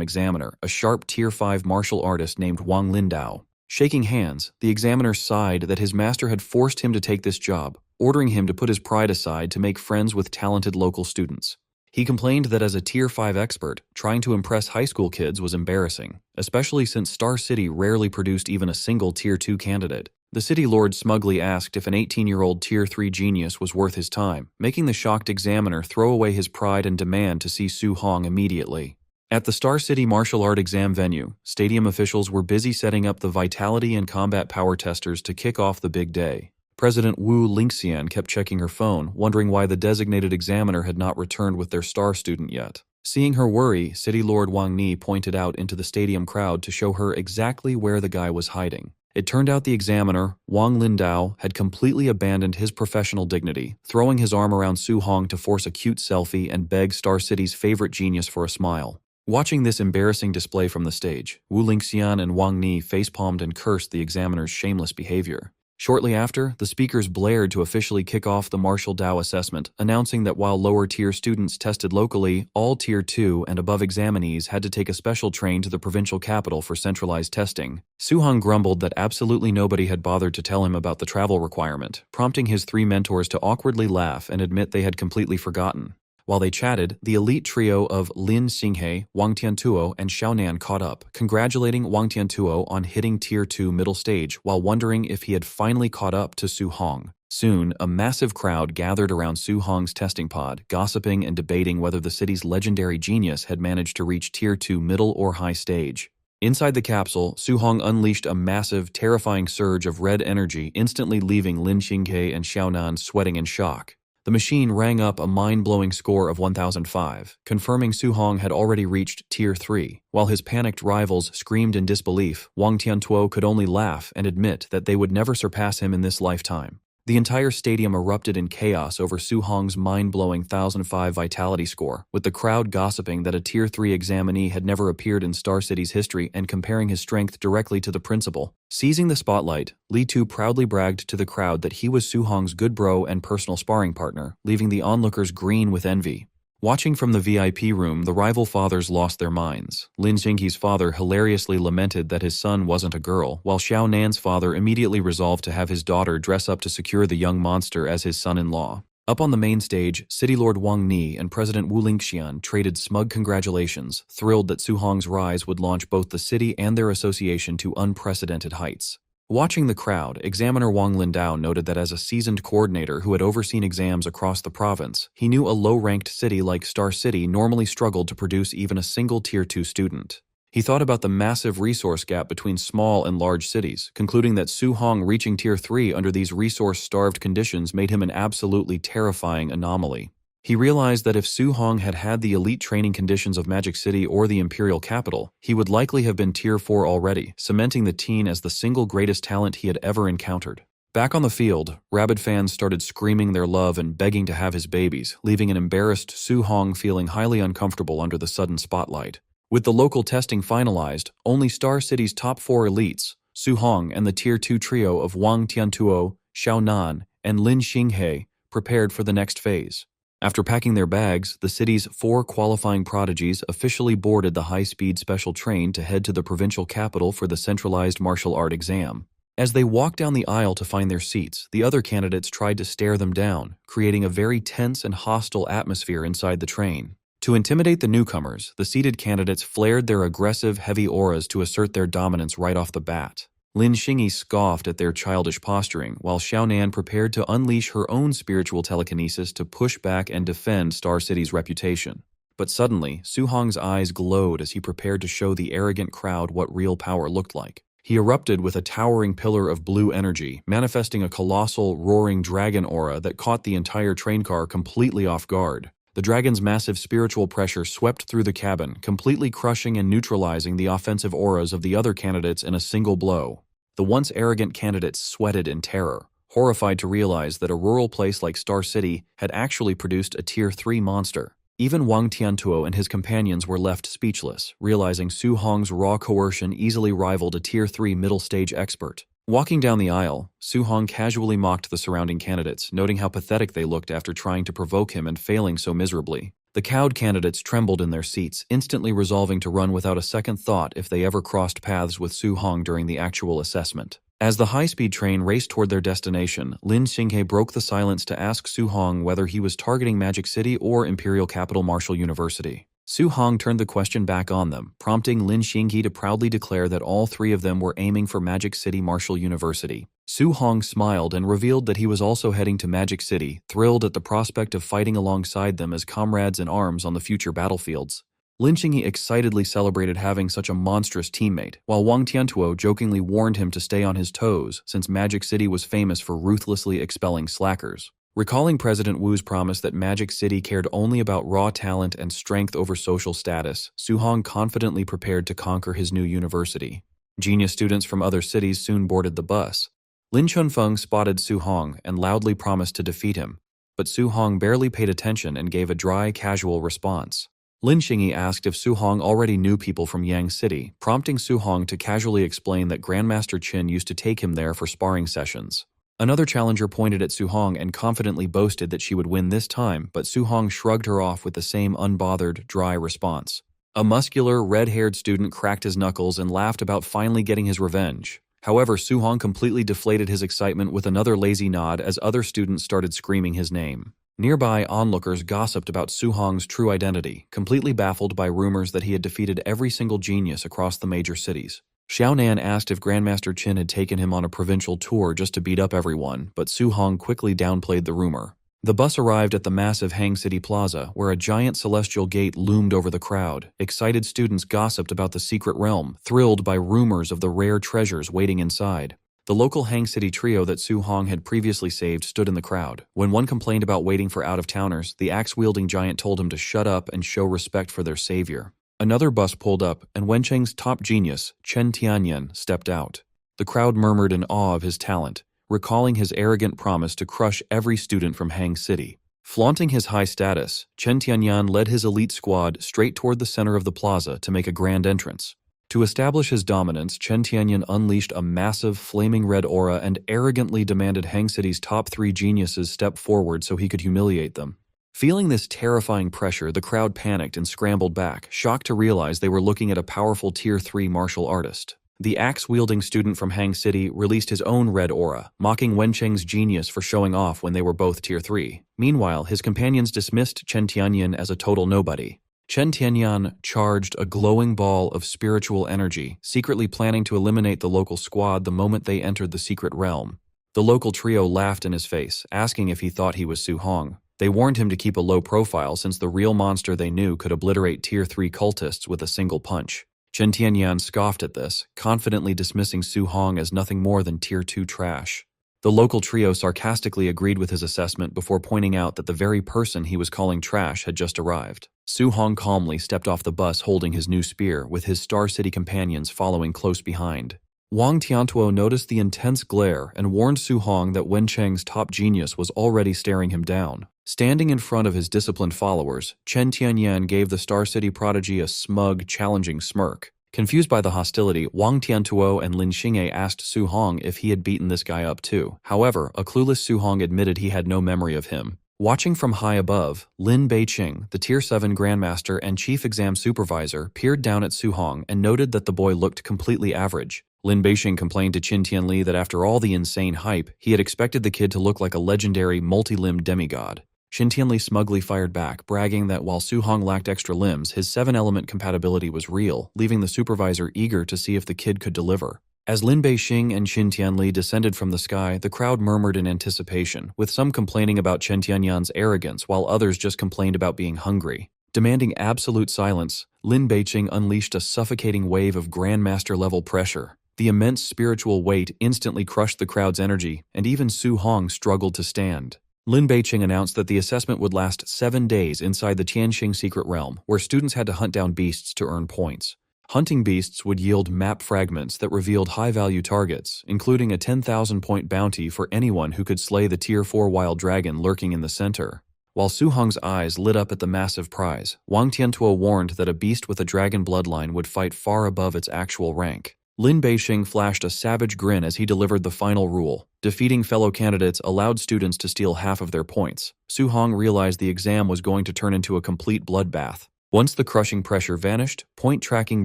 examiner, a sharp Tier 5 martial artist named Wang Lindao. Shaking hands, the examiner sighed that his master had forced him to take this job, ordering him to put his pride aside to make friends with talented local students. He complained that as a Tier 5 expert, trying to impress high school kids was embarrassing, especially since Star City rarely produced even a single Tier 2 candidate. The city lord smugly asked if an 18-year-old Tier 3 genius was worth his time, making the shocked examiner throw away his pride and demand to see Su Hong immediately. At the Star City martial art exam venue, stadium officials were busy setting up the vitality and combat power testers to kick off the big day. President Wu Lingxian kept checking her phone, wondering why the designated examiner had not returned with their star student yet. Seeing her worry, City Lord Wang Ni pointed out into the stadium crowd to show her exactly where the guy was hiding. It turned out the examiner, Wang Lindao, had completely abandoned his professional dignity, throwing his arm around Su Hong to force a cute selfie and beg Star City's favorite genius for a smile. Watching this embarrassing display from the stage, Wu Lingxian and Wang Ni facepalmed and cursed the examiner's shameless behavior. Shortly after, the speakers blared to officially kick off the Martial Dao assessment, announcing that while lower-tier students tested locally, all Tier 2 and above examinees had to take a special train to the provincial capital for centralized testing. Su-hong grumbled that absolutely nobody had bothered to tell him about the travel requirement, prompting his three mentors to awkwardly laugh and admit they had completely forgotten. While they chatted, the elite trio of Lin Xinghe, Wang Tiantuo, and Xiaonan caught up, congratulating Wang Tiantuo on hitting Tier 2 middle stage while wondering if he had finally caught up to Su-hong. Soon, a massive crowd gathered around Su-hong's testing pod, gossiping and debating whether the city's legendary genius had managed to reach Tier 2 middle or high stage. Inside the capsule, Su-hong unleashed a massive, terrifying surge of red energy, instantly leaving Lin Xinghe and Xiaonan sweating in shock. The machine rang up a mind-blowing score of 1005, confirming Su-hong had already reached Tier 3. While his panicked rivals screamed in disbelief, Wang Tiantuo could only laugh and admit that they would never surpass him in this lifetime. The entire stadium erupted in chaos over Su-hong's mind-blowing 1005 vitality score, with the crowd gossiping that a Tier 3 examinee had never appeared in Star City's history and comparing his strength directly to the principal. Seizing the spotlight, Li Tu proudly bragged to the crowd that he was Su-hong's good bro and personal sparring partner, leaving the onlookers green with envy. Watching from the VIP room, the rival fathers lost their minds. Lin Xinghe's father hilariously lamented that his son wasn't a girl, while Xiao Nan's father immediately resolved to have his daughter dress up to secure the young monster as his son-in-law. Up on the main stage, City Lord Wang Ni and President Wu Lingxian traded smug congratulations, thrilled that Su-hong's rise would launch both the city and their association to unprecedented heights. Watching the crowd, examiner Wang Lindao noted that as a seasoned coordinator who had overseen exams across the province, he knew a low-ranked city like Star City normally struggled to produce even a single Tier 2 student. He thought about the massive resource gap between small and large cities, concluding that Su-hong reaching Tier 3 under these resource-starved conditions made him an absolutely terrifying anomaly. He realized that if Su-hong had had the elite training conditions of Magic City or the Imperial Capital, he would likely have been Tier 4 already, cementing the teen as the single greatest talent he had ever encountered. Back on the field, rabid fans started screaming their love and begging to have his babies, leaving an embarrassed Su-hong feeling highly uncomfortable under the sudden spotlight. With the local testing finalized, only Star City's top 4 elites, Su-hong and the Tier 2 trio of Wang Tiantuo, Xiaonan, and Lin Xinghe, prepared for the next phase. After packing their bags, the city's 4 qualifying prodigies officially boarded the high-speed special train to head to the provincial capital for the centralized martial art exam. As they walked down the aisle to find their seats, the other candidates tried to stare them down, creating a very tense and hostile atmosphere inside the train. To intimidate the newcomers, the seated candidates flared their aggressive, heavy auras to assert their dominance right off the bat. Lin Xinghe scoffed at their childish posturing, while Xiaonan prepared to unleash her own spiritual telekinesis to push back and defend Star City's reputation. But suddenly, Su-hong's eyes glowed as he prepared to show the arrogant crowd what real power looked like. He erupted with a towering pillar of blue energy, manifesting a colossal, roaring dragon aura that caught the entire train car completely off guard. The dragon's massive spiritual pressure swept through the cabin, completely crushing and neutralizing the offensive auras of the other candidates in a single blow. The once arrogant candidates sweated in terror, horrified to realize that a rural place like Star City had actually produced a Tier 3 monster. Even Wang Tiantuo and his companions were left speechless, realizing Su-hong's raw coercion easily rivaled a Tier 3 middle-stage expert. Walking down the aisle, Su-hong casually mocked the surrounding candidates, noting how pathetic they looked after trying to provoke him and failing so miserably. The cowed candidates trembled in their seats, instantly resolving to run without a second thought if they ever crossed paths with Su-hong during the actual assessment. As the high-speed train raced toward their destination, Lin Xinghe broke the silence to ask Su-hong whether he was targeting Magic City or Imperial Capital Martial University. Su-hong turned the question back on them, prompting Lin Xinghe to proudly declare that all 3 of them were aiming for Magic City Martial University. Su-hong smiled and revealed that he was also heading to Magic City, thrilled at the prospect of fighting alongside them as comrades in arms on the future battlefields. Lin Xinghe excitedly celebrated having such a monstrous teammate, while Wang Tiantuo jokingly warned him to stay on his toes since Magic City was famous for ruthlessly expelling slackers. Recalling President Wu's promise that Magic City cared only about raw talent and strength over social status, Su-hong confidently prepared to conquer his new university. Genius students from other cities soon boarded the bus. Lin Chunfeng spotted Su-hong and loudly promised to defeat him, but Su-hong barely paid attention and gave a dry, casual response. Lin Xingyi asked if Su Hong already knew people from Yang City, prompting Su Hong to casually explain that Grandmaster Qin used to take him there for sparring sessions. Another challenger pointed at Su Hong and confidently boasted that she would win this time, but Su Hong shrugged her off with the same unbothered, dry response. A muscular, red-haired student cracked his knuckles and laughed about finally getting his revenge. However, Su Hong completely deflated his excitement with another lazy nod as other students started screaming his name. Nearby, onlookers gossiped about Su Hong's true identity, completely baffled by rumors that he had defeated every single genius across the major cities. Xiaonan asked if Grandmaster Qin had taken him on a provincial tour just to beat up everyone, but Su Hong quickly downplayed the rumor. The bus arrived at the massive Hang City Plaza, where a giant celestial gate loomed over the crowd. Excited students gossiped about the secret realm, thrilled by rumors of the rare treasures waiting inside. The local Hang City trio that Su Hong had previously saved stood in the crowd. When one complained about waiting for out-of-towners, the axe-wielding giant told him to shut up and show respect for their savior. Another bus pulled up, and Wencheng's top genius, Chen Tianyan, stepped out. The crowd murmured in awe of his talent, recalling his arrogant promise to crush every student from Hang City. Flaunting his high status, Chen Tianyan led his elite squad straight toward the center of the plaza to make a grand entrance. To establish his dominance, Chen Tianyan unleashed a massive, flaming red aura and arrogantly demanded Hang City's top 3 geniuses step forward so he could humiliate them. Feeling this terrifying pressure, the crowd panicked and scrambled back, shocked to realize they were looking at a powerful Tier 3 martial artist. The axe-wielding student from Hang City released his own red aura, mocking Wencheng's genius for showing off when they were both Tier 3. Meanwhile, his companions dismissed Chen Tianyan as a total nobody. Chen Tianyan charged a glowing ball of spiritual energy, secretly planning to eliminate the local squad the moment they entered the secret realm. The local trio laughed in his face, asking if he thought he was Su Hong. They warned him to keep a low profile since the real monster they knew could obliterate Tier 3 cultists with a single punch. Chen Tianyan scoffed at this, confidently dismissing Su Hong as nothing more than Tier 2 trash. The local trio sarcastically agreed with his assessment before pointing out that the very person he was calling trash had just arrived. Su Hong calmly stepped off the bus holding his new spear, with his Star City companions following close behind. Wang Tiantuo noticed the intense glare and warned Su Hong that Wencheng's top genius was already staring him down. Standing in front of his disciplined followers, Chen Tianyan gave the Star City prodigy a smug, challenging smirk. Confused by the hostility, Wang Tiantuo and Lin Xingyi asked Su Hong if he had beaten this guy up too. However, a clueless Su Hong admitted he had no memory of him. Watching from high above, Lin Beiqing, the Tier 7 Grandmaster and Chief Exam Supervisor, peered down at Su Hong and noted that the boy looked completely average. Lin Beiqing complained to Qin Tianli that after all the insane hype, he had expected the kid to look like a legendary, multi-limbed demigod. Qin Tianli smugly fired back, bragging that while Su Hong lacked extra limbs, his 7-element compatibility was real, leaving the supervisor eager to see if the kid could deliver. As Lin Beiqing and Qin Tianli descended from the sky, the crowd murmured in anticipation, with some complaining about Chen Tianyan's arrogance while others just complained about being hungry. Demanding absolute silence, Lin Beiqing unleashed a suffocating wave of Grandmaster-level pressure. The immense spiritual weight instantly crushed the crowd's energy, and even Su Hong struggled to stand. Lin Beiqing announced that the assessment would last 7 days inside the Tianxing secret realm, where students had to hunt down beasts to earn points. Hunting beasts would yield map fragments that revealed high-value targets, including a 10,000-point bounty for anyone who could slay the Tier 4 wild dragon lurking in the center. While Su Hong's eyes lit up at the massive prize, Wang Tiantuo warned that a beast with a dragon bloodline would fight far above its actual rank. Lin Beiqing flashed a savage grin as he delivered the final rule. Defeating fellow candidates allowed students to steal half of their points. Su Hong realized the exam was going to turn into a complete bloodbath. Once the crushing pressure vanished, point-tracking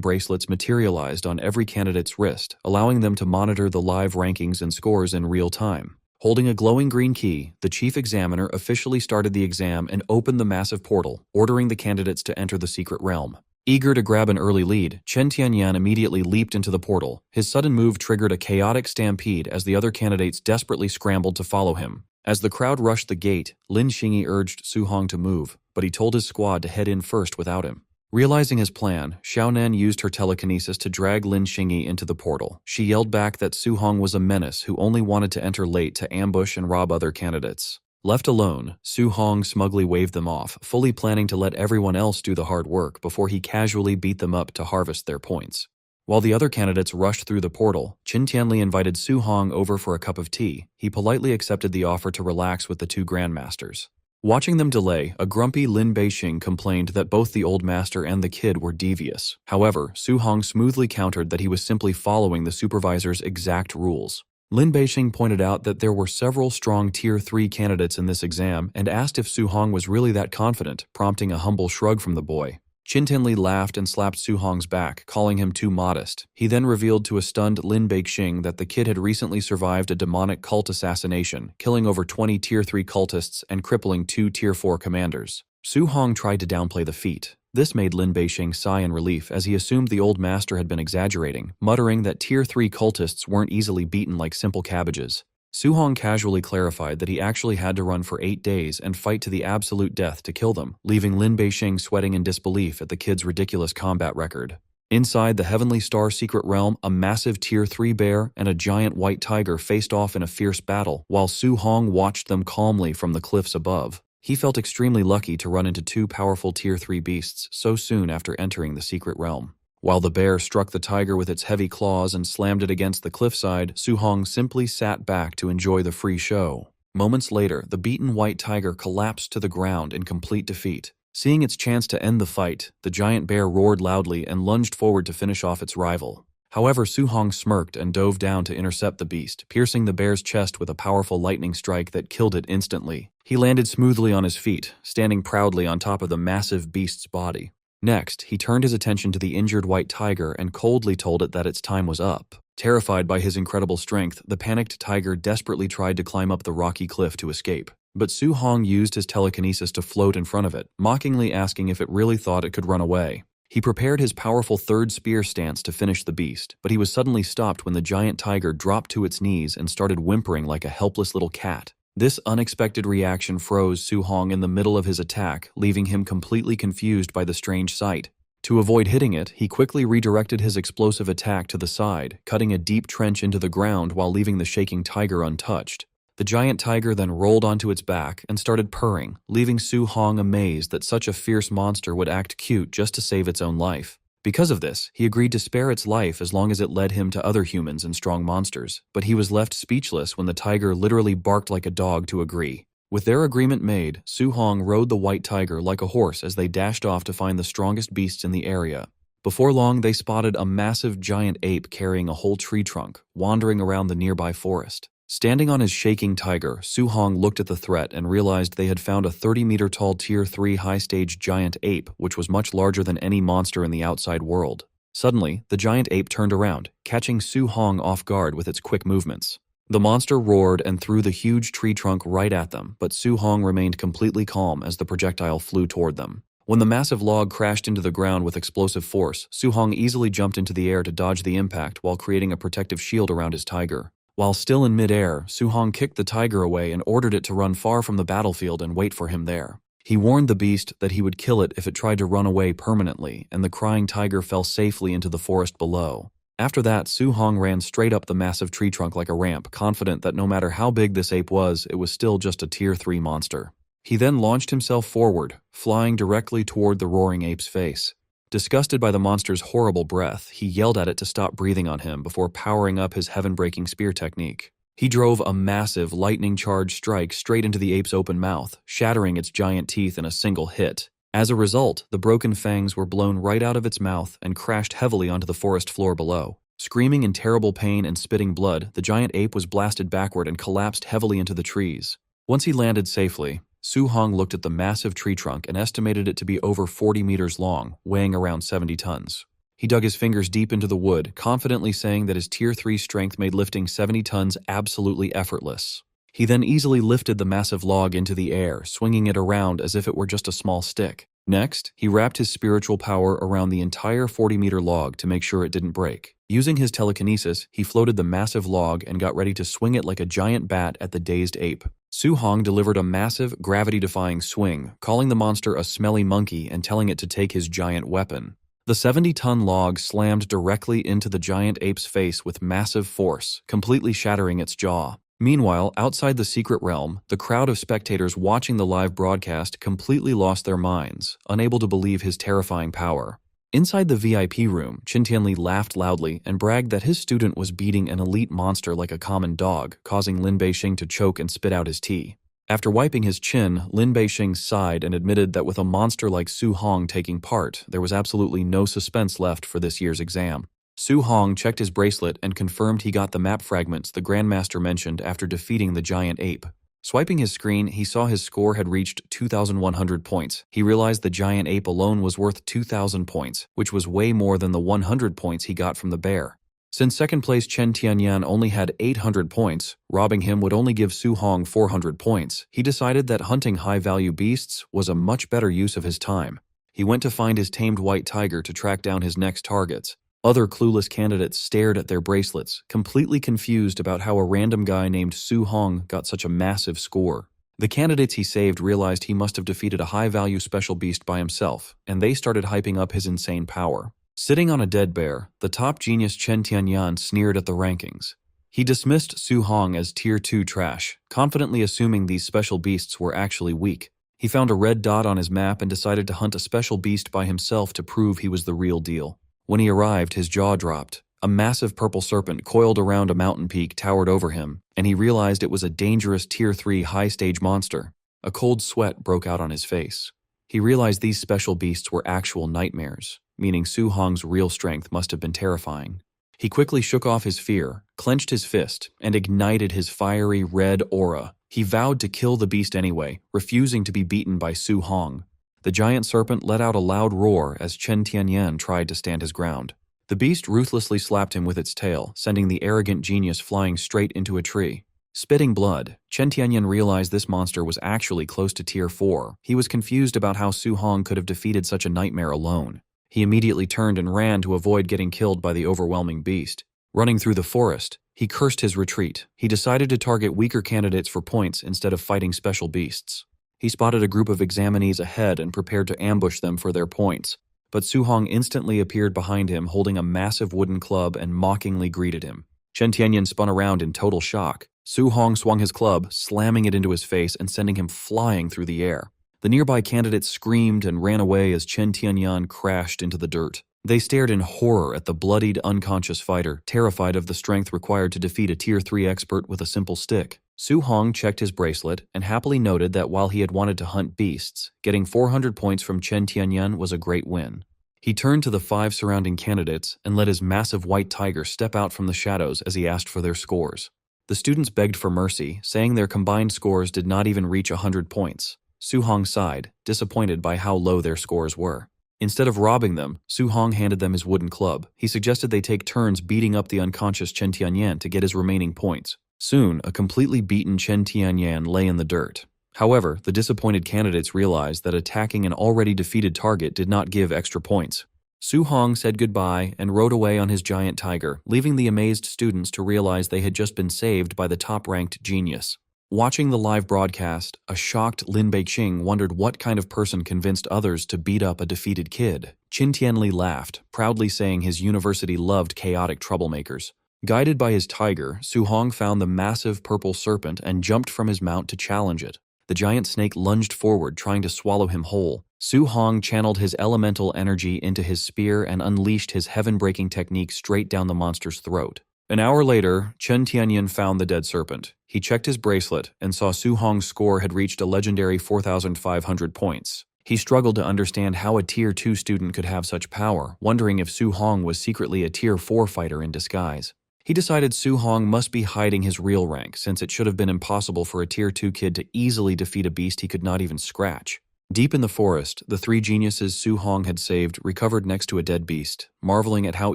bracelets materialized on every candidate's wrist, allowing them to monitor the live rankings and scores in real time. Holding a glowing green key, the chief examiner officially started the exam and opened the massive portal, ordering the candidates to enter the secret realm. Eager to grab an early lead, Chen Tianyan immediately leaped into the portal. His sudden move triggered a chaotic stampede as the other candidates desperately scrambled to follow him. As the crowd rushed the gate, Lin Xingyi urged Su Hong to move, but he told his squad to head in first without him. Realizing his plan, Xiaonan used her telekinesis to drag Lin Xingyi into the portal. She yelled back that Su Hong was a menace who only wanted to enter late to ambush and rob other candidates. Left alone, Su Hong smugly waved them off, fully planning to let everyone else do the hard work before he casually beat them up to harvest their points. While the other candidates rushed through the portal, Qin Tianli invited Su Hong over for a cup of tea. He politely accepted the offer to relax with the 2 grandmasters. Watching them delay, a grumpy Lin Beixing complained that both the old master and the kid were devious. However, Su Hong smoothly countered that he was simply following the supervisor's exact rules. Lin Beixing pointed out that there were several strong Tier 3 candidates in this exam and asked if Su Hong was really that confident, prompting a humble shrug from the boy. Qin Tianli laughed and slapped Su Hong's back, calling him too modest. He then revealed to a stunned Lin Beixing that the kid had recently survived a demonic cult assassination, killing over 20 Tier 3 cultists and crippling 2 Tier 4 commanders. Su Hong tried to downplay the feat. This made Lin Beixing sigh in relief as he assumed the old master had been exaggerating, muttering that Tier 3 cultists weren't easily beaten like simple cabbages. Su Hong casually clarified that he actually had to run for 8 days and fight to the absolute death to kill them, leaving Lin Beixing sweating in disbelief at the kid's ridiculous combat record. Inside the Heavenly Star secret realm, a massive Tier 3 bear and a giant white tiger faced off in a fierce battle, while Su Hong watched them calmly from the cliffs above. He felt extremely lucky to run into 2 powerful Tier 3 beasts so soon after entering the secret realm. While the bear struck the tiger with its heavy claws and slammed it against the cliffside, Su Hong simply sat back to enjoy the free show. Moments later, the beaten white tiger collapsed to the ground in complete defeat. Seeing its chance to end the fight, the giant bear roared loudly and lunged forward to finish off its rival. However, Su Hong smirked and dove down to intercept the beast, piercing the bear's chest with a powerful lightning strike that killed it instantly. He landed smoothly on his feet, standing proudly on top of the massive beast's body. Next, he turned his attention to the injured white tiger and coldly told it that its time was up. Terrified by his incredible strength, the panicked tiger desperately tried to climb up the rocky cliff to escape. But Su Hong used his telekinesis to float in front of it, mockingly asking if it really thought it could run away. He prepared his powerful third spear stance to finish the beast, but he was suddenly stopped when the giant tiger dropped to its knees and started whimpering like a helpless little cat. This unexpected reaction froze Su Hong in the middle of his attack, leaving him completely confused by the strange sight. To avoid hitting it, he quickly redirected his explosive attack to the side, cutting a deep trench into the ground while leaving the shaking tiger untouched. The giant tiger then rolled onto its back and started purring, leaving Su Hong amazed that such a fierce monster would act cute just to save its own life. Because of this, he agreed to spare its life as long as it led him to other humans and strong monsters, but he was left speechless when the tiger literally barked like a dog to agree. With their agreement made, Su Hong rode the white tiger like a horse as they dashed off to find the strongest beasts in the area. Before long, they spotted a massive giant ape carrying a whole tree trunk, wandering around the nearby forest. Standing on his shaking tiger, Su Hong looked at the threat and realized they had found a 30-meter-tall Tier 3 high-stage giant ape, which was much larger than any monster in the outside world. Suddenly, the giant ape turned around, catching Su Hong off guard with its quick movements. The monster roared and threw the huge tree trunk right at them, but Su Hong remained completely calm as the projectile flew toward them. When the massive log crashed into the ground with explosive force, Su Hong easily jumped into the air to dodge the impact while creating a protective shield around his tiger. While still in mid-air, Su Hong kicked the tiger away and ordered it to run far from the battlefield and wait for him there. He warned the beast that he would kill it if it tried to run away permanently, and the crying tiger fell safely into the forest below. After that, Su Hong ran straight up the massive tree trunk like a ramp, confident that no matter how big this ape was, it was still just a Tier 3 monster. He then launched himself forward, flying directly toward the roaring ape's face. Disgusted by the monster's horrible breath, he yelled at it to stop breathing on him before powering up his heaven-breaking spear technique. He drove a massive, lightning-charged strike straight into the ape's open mouth, shattering its giant teeth in a single hit. As a result, the broken fangs were blown right out of its mouth and crashed heavily onto the forest floor below. Screaming in terrible pain and spitting blood, the giant ape was blasted backward and collapsed heavily into the trees. Once he landed safely, Su Hong looked at the massive tree trunk and estimated it to be over 40 meters long, weighing around 70 tons. He dug his fingers deep into the wood, confidently saying that his Tier 3 strength made lifting 70 tons absolutely effortless. He then easily lifted the massive log into the air, swinging it around as if it were just a small stick. Next, he wrapped his spiritual power around the entire 40-meter log to make sure it didn't break. Using his telekinesis, he floated the massive log and got ready to swing it like a giant bat at the dazed ape. Su Hong delivered a massive, gravity-defying swing, calling the monster a smelly monkey and telling it to take his giant weapon. The 70-ton log slammed directly into the giant ape's face with massive force, completely shattering its jaw. Meanwhile, outside the secret realm, the crowd of spectators watching the live broadcast completely lost their minds, unable to believe his terrifying power. Inside the VIP room, Qin Tianli laughed loudly and bragged that his student was beating an elite monster like a common dog, causing Lin Beixing to choke and spit out his tea. After wiping his chin, Lin Beixing sighed and admitted that with a monster like Su Hong taking part, there was absolutely no suspense left for this year's exam. Su Hong checked his bracelet and confirmed he got the map fragments the Grandmaster mentioned after defeating the giant ape. Swiping his screen, he saw his score had reached 2,100 points. He realized the giant ape alone was worth 2,000 points, which was way more than the 100 points he got from the bear. Since second place Chen Tianyan only had 800 points, robbing him would only give Su Hong 400 points, he decided that hunting high-value beasts was a much better use of his time. He went to find his tamed white tiger to track down his next targets. Other clueless candidates stared at their bracelets, completely confused about how a random guy named Su Hong got such a massive score. The candidates he saved realized he must have defeated a high-value special beast by himself, and they started hyping up his insane power. Sitting on a dead bear, the top genius Chen Tianyan sneered at the rankings. He dismissed Su Hong as Tier 2 trash, confidently assuming these special beasts were actually weak. He found a red dot on his map and decided to hunt a special beast by himself to prove he was the real deal. When he arrived, his jaw dropped. A massive purple serpent coiled around a mountain peak towered over him, and he realized it was a dangerous Tier 3 high-stage monster. A cold sweat broke out on his face. He realized these special beasts were actual nightmares, meaning Su Hong's real strength must have been terrifying. He quickly shook off his fear, clenched his fist, and ignited his fiery red aura. He vowed to kill the beast anyway, refusing to be beaten by Su Hong. The giant serpent let out a loud roar as Chen Tianyan tried to stand his ground. The beast ruthlessly slapped him with its tail, sending the arrogant genius flying straight into a tree. Spitting blood, Chen Tianyan realized this monster was actually close to Tier 4. He was confused about how Su Hong could have defeated such a nightmare alone. He immediately turned and ran to avoid getting killed by the overwhelming beast. Running through the forest, he cursed his retreat. He decided to target weaker candidates for points instead of fighting special beasts. He spotted a group of examinees ahead and prepared to ambush them for their points. But Su Hong instantly appeared behind him holding a massive wooden club and mockingly greeted him. Chen Tianyan spun around in total shock. Su Hong swung his club, slamming it into his face and sending him flying through the air. The nearby candidates screamed and ran away as Chen Tianyan crashed into the dirt. They stared in horror at the bloodied, unconscious fighter, terrified of the strength required to defeat a Tier 3 expert with a simple stick. Su Hong checked his bracelet and happily noted that while he had wanted to hunt beasts, getting 400 points from Chen Tianyan was a great win. He turned to the 5 surrounding candidates and let his massive white tiger step out from the shadows as he asked for their scores. The students begged for mercy, saying their combined scores did not even reach 100 points. Su Hong sighed, disappointed by how low their scores were. Instead of robbing them, Su Hong handed them his wooden club. He suggested they take turns beating up the unconscious Chen Tianyan to get his remaining points. Soon, a completely beaten Chen Tianyan lay in the dirt. However, the disappointed candidates realized that attacking an already defeated target did not give extra points. Su Hong said goodbye and rode away on his giant tiger, leaving the amazed students to realize they had just been saved by the top-ranked genius. Watching the live broadcast, a shocked Lin Beixing wondered what kind of person convinced others to beat up a defeated kid. Qin Tianli laughed, proudly saying his university loved chaotic troublemakers. Guided by his tiger, Su Hong found the massive purple serpent and jumped from his mount to challenge it. The giant snake lunged forward, trying to swallow him whole. Su Hong channeled his elemental energy into his spear and unleashed his heaven-breaking technique straight down the monster's throat. An hour later, Chen Tianyan found the dead serpent. He checked his bracelet and saw Su Hong's score had reached a legendary 4,500 points. He struggled to understand how a Tier 2 student could have such power, wondering if Su Hong was secretly a Tier 4 fighter in disguise. He decided Su Hong must be hiding his real rank, since it should have been impossible for a Tier 2 kid to easily defeat a beast he could not even scratch. Deep in the forest, the 3 geniuses Su Hong had saved recovered next to a dead beast, marveling at how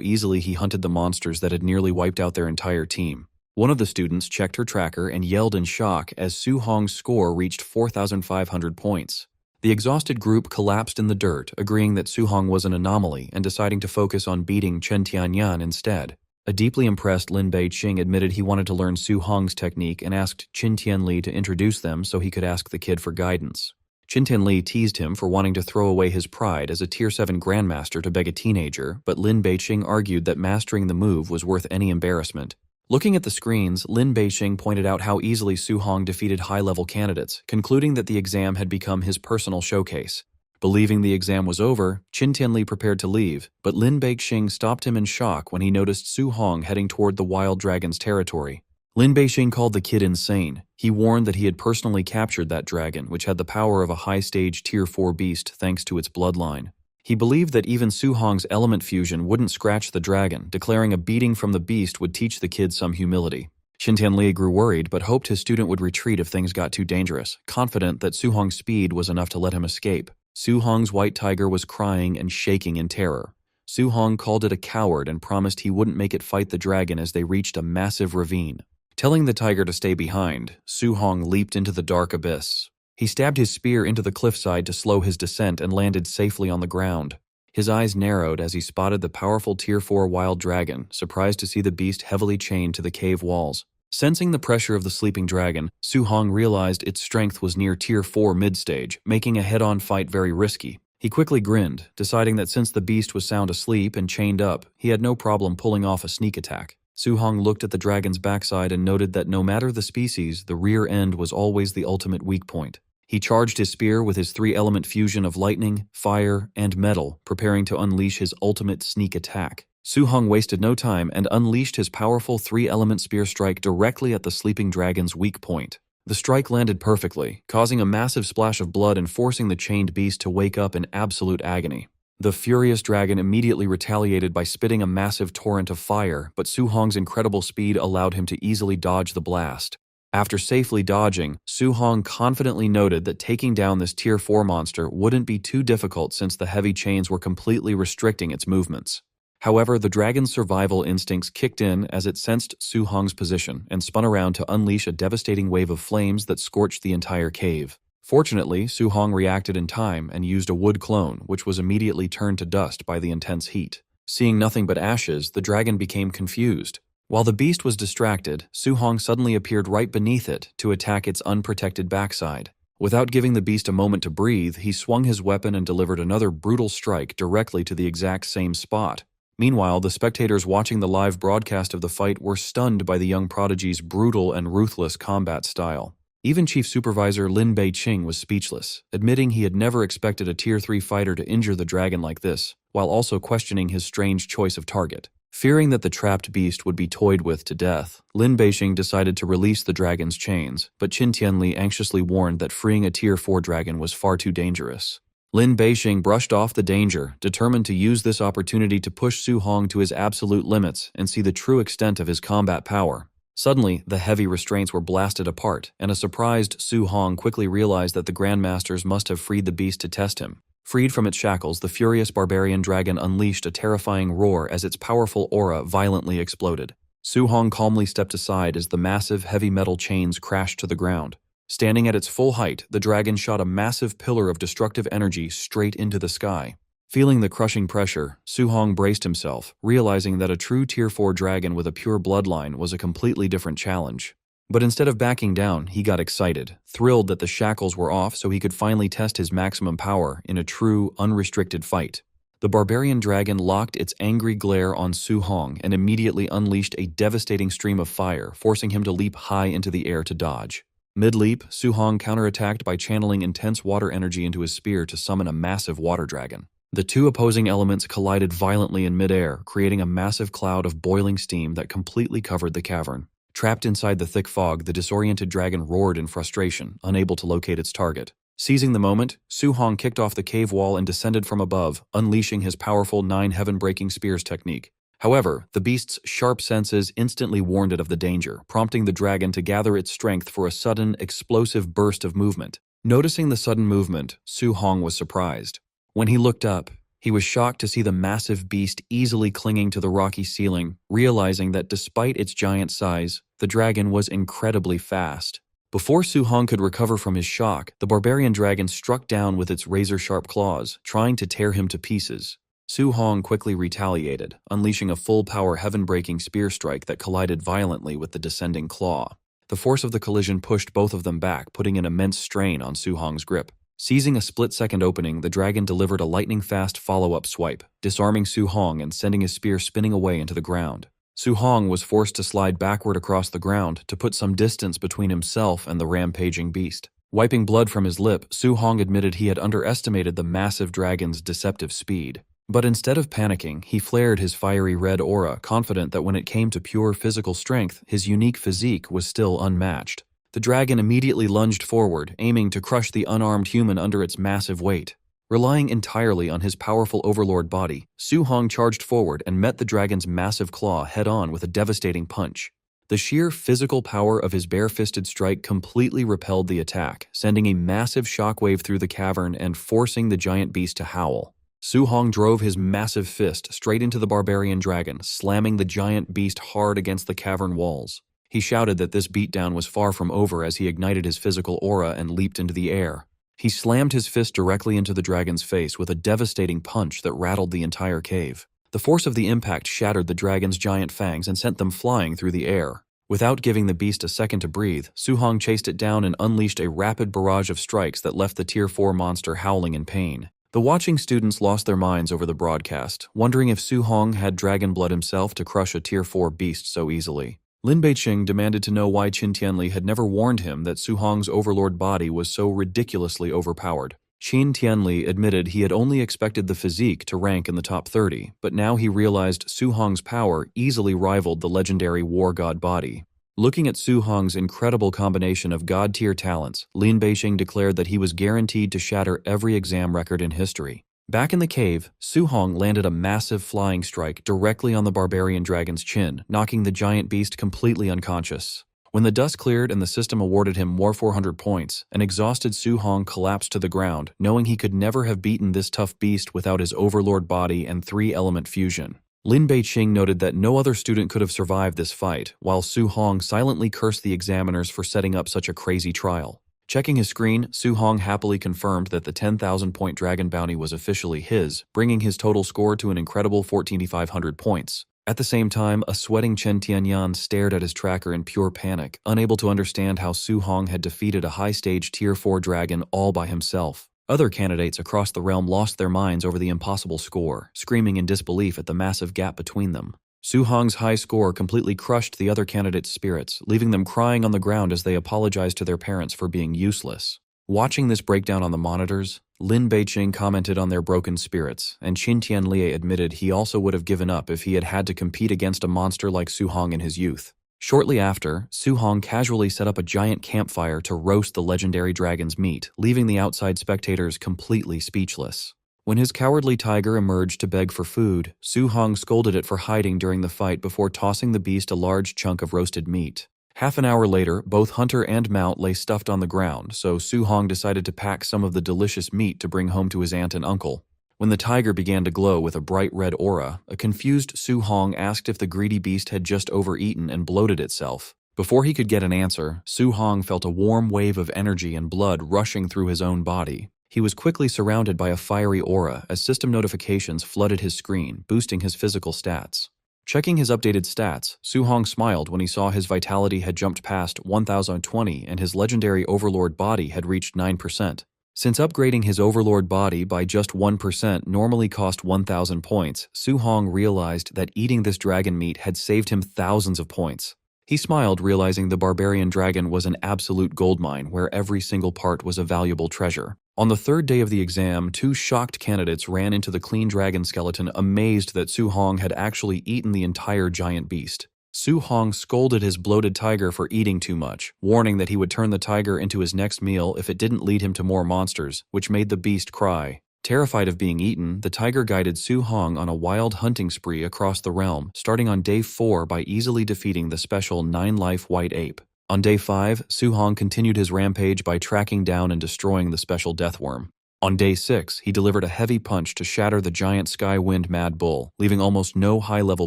easily he hunted the monsters that had nearly wiped out their entire team. One of the students checked her tracker and yelled in shock as Su Hong's score reached 4,500 points. The exhausted group collapsed in the dirt, agreeing that Su Hong was an anomaly and deciding to focus on beating Chen Tianyan instead. A deeply impressed Lin Beixing admitted he wanted to learn Su Hong's technique and asked Qin Tianli to introduce them so he could ask the kid for guidance. Qin Tianli teased him for wanting to throw away his pride as a Tier 7 grandmaster to beg a teenager, but Lin Beixing argued that mastering the move was worth any embarrassment. Looking at the screens, Lin Beixing pointed out how easily Su Hong defeated high-level candidates, concluding that the exam had become his personal showcase. Believing the exam was over, Qin Tianli prepared to leave, but Lin Beixing stopped him in shock when he noticed Su Hong heading toward the wild dragon's territory. Lin Beixing called the kid insane. He warned that he had personally captured that dragon, which had the power of a high-stage Tier 4 beast thanks to its bloodline. He believed that even Su Hong's element fusion wouldn't scratch the dragon, declaring a beating from the beast would teach the kid some humility. Xin Tianli grew worried but hoped his student would retreat if things got too dangerous, confident that Su Hong's speed was enough to let him escape. Su Hong's white tiger was crying and shaking in terror. Su Hong called it a coward and promised he wouldn't make it fight the dragon as they reached a massive ravine. Telling the tiger to stay behind, Su Hong leaped into the dark abyss. He stabbed his spear into the cliffside to slow his descent and landed safely on the ground. His eyes narrowed as he spotted the powerful Tier 4 wild dragon, surprised to see the beast heavily chained to the cave walls. Sensing the pressure of the sleeping dragon, Su Hong realized its strength was near Tier 4 mid-stage, making a head-on fight very risky. He quickly grinned, deciding that since the beast was sound asleep and chained up, he had no problem pulling off a sneak attack. Su Hong looked at the dragon's backside and noted that no matter the species, the rear end was always the ultimate weak point. He charged his spear with his three-element fusion of lightning, fire, and metal, preparing to unleash his ultimate sneak attack. Su Hong wasted no time and unleashed his powerful three-element spear strike directly at the sleeping dragon's weak point. The strike landed perfectly, causing a massive splash of blood and forcing the chained beast to wake up in absolute agony. The furious dragon immediately retaliated by spitting a massive torrent of fire, but Su Hong's incredible speed allowed him to easily dodge the blast. After safely dodging, Su Hong confidently noted that taking down this Tier 4 monster wouldn't be too difficult since the heavy chains were completely restricting its movements. However, the dragon's survival instincts kicked in as it sensed Su Hong's position and spun around to unleash a devastating wave of flames that scorched the entire cave. Fortunately, Su Hong reacted in time and used a wood clone, which was immediately turned to dust by the intense heat. Seeing nothing but ashes, the dragon became confused. While the beast was distracted, Su Hong suddenly appeared right beneath it to attack its unprotected backside. Without giving the beast a moment to breathe, he swung his weapon and delivered another brutal strike directly to the exact same spot. Meanwhile, the spectators watching the live broadcast of the fight were stunned by the young prodigy's brutal and ruthless combat style. Even Chief Supervisor Lin Beixing was speechless, admitting he had never expected a Tier 3 fighter to injure the dragon like this, while also questioning his strange choice of target. Fearing that the trapped beast would be toyed with to death, Lin Beixing decided to release the dragon's chains, but Qin Tianli anxiously warned that freeing a Tier 4 dragon was far too dangerous. Lin Beixing brushed off the danger, determined to use this opportunity to push Su Hong to his absolute limits and see the true extent of his combat power. Suddenly, the heavy restraints were blasted apart, and a surprised Su Hong quickly realized that the Grandmasters must have freed the beast to test him. Freed from its shackles, the furious barbarian dragon unleashed a terrifying roar as its powerful aura violently exploded. Su Hong calmly stepped aside as the massive heavy metal chains crashed to the ground. Standing at its full height, the dragon shot a massive pillar of destructive energy straight into the sky. Feeling the crushing pressure, Su Hong braced himself, realizing that a true Tier 4 dragon with a pure bloodline was a completely different challenge. But instead of backing down, he got excited, thrilled that the shackles were off so he could finally test his maximum power in a true, unrestricted fight. The barbarian dragon locked its angry glare on Su Hong and immediately unleashed a devastating stream of fire, forcing him to leap high into the air to dodge. Mid-leap, Su Hong counterattacked by channeling intense water energy into his spear to summon a massive water dragon. The two opposing elements collided violently in midair, creating a massive cloud of boiling steam that completely covered the cavern. Trapped inside the thick fog, the disoriented dragon roared in frustration, unable to locate its target. Seizing the moment, Su Hong kicked off the cave wall and descended from above, unleashing his powerful 9 heaven-breaking spears technique. However, the beast's sharp senses instantly warned it of the danger, prompting the dragon to gather its strength for a sudden, explosive burst of movement. Noticing the sudden movement, Su Hong was surprised. When he looked up, he was shocked to see the massive beast easily clinging to the rocky ceiling, realizing that despite its giant size, the dragon was incredibly fast. Before Su Hong could recover from his shock, the barbarian dragon struck down with its razor-sharp claws, trying to tear him to pieces. Su Hong quickly retaliated, unleashing a full-power heaven-breaking spear strike that collided violently with the descending claw. The force of the collision pushed both of them back, putting an immense strain on Su Hong's grip. Seizing a split-second opening, the dragon delivered a lightning-fast follow-up swipe, disarming Su Hong and sending his spear spinning away into the ground. Su Hong was forced to slide backward across the ground to put some distance between himself and the rampaging beast. Wiping blood from his lip, Su Hong admitted he had underestimated the massive dragon's deceptive speed. But instead of panicking, he flared his fiery red aura, confident that when it came to pure physical strength, his unique physique was still unmatched. The dragon immediately lunged forward, aiming to crush the unarmed human under its massive weight. Relying entirely on his powerful overlord body, Su Hong charged forward and met the dragon's massive claw head-on with a devastating punch. The sheer physical power of his bare-fisted strike completely repelled the attack, sending a massive shockwave through the cavern and forcing the giant beast to howl. Su Hong drove his massive fist straight into the barbarian dragon, slamming the giant beast hard against the cavern walls. He shouted that this beatdown was far from over as he ignited his physical aura and leaped into the air. He slammed his fist directly into the dragon's face with a devastating punch that rattled the entire cave. The force of the impact shattered the dragon's giant fangs and sent them flying through the air. Without giving the beast a second to breathe, Su Hong chased it down and unleashed a rapid barrage of strikes that left the Tier 4 monster howling in pain. The watching students lost their minds over the broadcast, wondering if Su Hong had dragon blood himself to crush a Tier 4 beast so easily. Lin Beiqing demanded to know why Qin Tianli had never warned him that Su Hong's overlord body was so ridiculously overpowered. Qin Tianli admitted he had only expected the physique to rank in the top 30, but now he realized Su Hong's power easily rivaled the legendary war god body. Looking at Su Hong's incredible combination of god-tier talents, Lin Beiqing declared that he was guaranteed to shatter every exam record in history. Back in the cave, Su Hong landed a massive flying strike directly on the barbarian dragon's chin, knocking the giant beast completely unconscious. When the dust cleared and the system awarded him more 400 points, an exhausted Su Hong collapsed to the ground, knowing he could never have beaten this tough beast without his overlord body and 3-element fusion. Lin Beiqing noted that no other student could have survived this fight, while Su Hong silently cursed the examiners for setting up such a crazy trial. Checking his screen, Su Hong happily confirmed that the 10,000-point dragon bounty was officially his, bringing his total score to an incredible 14,500 points. At the same time, a sweating Chen Tianyan stared at his tracker in pure panic, unable to understand how Su Hong had defeated a high-stage Tier 4 dragon all by himself. Other candidates across the realm lost their minds over the impossible score, screaming in disbelief at the massive gap between them. Su Hong's high score completely crushed the other candidates' spirits, leaving them crying on the ground as they apologized to their parents for being useless. Watching this breakdown on the monitors, Lin Beiqing commented on their broken spirits, and Qin Tianli admitted he also would have given up if he had had to compete against a monster like Su Hong in his youth. Shortly after, Su Hong casually set up a giant campfire to roast the legendary dragon's meat, leaving the outside spectators completely speechless. When his cowardly tiger emerged to beg for food, Su Hong scolded it for hiding during the fight before tossing the beast a large chunk of roasted meat. Half an hour later, both hunter and mount lay stuffed on the ground, so Su Hong decided to pack some of the delicious meat to bring home to his aunt and uncle. When the tiger began to glow with a bright red aura, a confused Su Hong asked if the greedy beast had just overeaten and bloated itself. Before he could get an answer, Su Hong felt a warm wave of energy and blood rushing through his own body. He was quickly surrounded by a fiery aura as system notifications flooded his screen, boosting his physical stats. Checking his updated stats, Su Hong smiled when he saw his vitality had jumped past 1020 and his legendary overlord body had reached 9%. Since upgrading his overlord body by just 1% normally cost 1,000 points, Su Hong realized that eating this dragon meat had saved him thousands of points. He smiled, realizing the barbarian dragon was an absolute goldmine where every single part was a valuable treasure. On the third day of the exam, 2 shocked candidates ran into the clean dragon skeleton, amazed that Su Hong had actually eaten the entire giant beast. Su Hong scolded his bloated tiger for eating too much, warning that he would turn the tiger into his next meal if it didn't lead him to more monsters, which made the beast cry. Terrified of being eaten, the tiger guided Su Hong on a wild hunting spree across the realm, starting on day 4 by easily defeating the special 9-life white ape. On day 5, Su Hong continued his rampage by tracking down and destroying the special deathworm. On day 6, he delivered a heavy punch to shatter the giant sky wind mad bull, leaving almost no high-level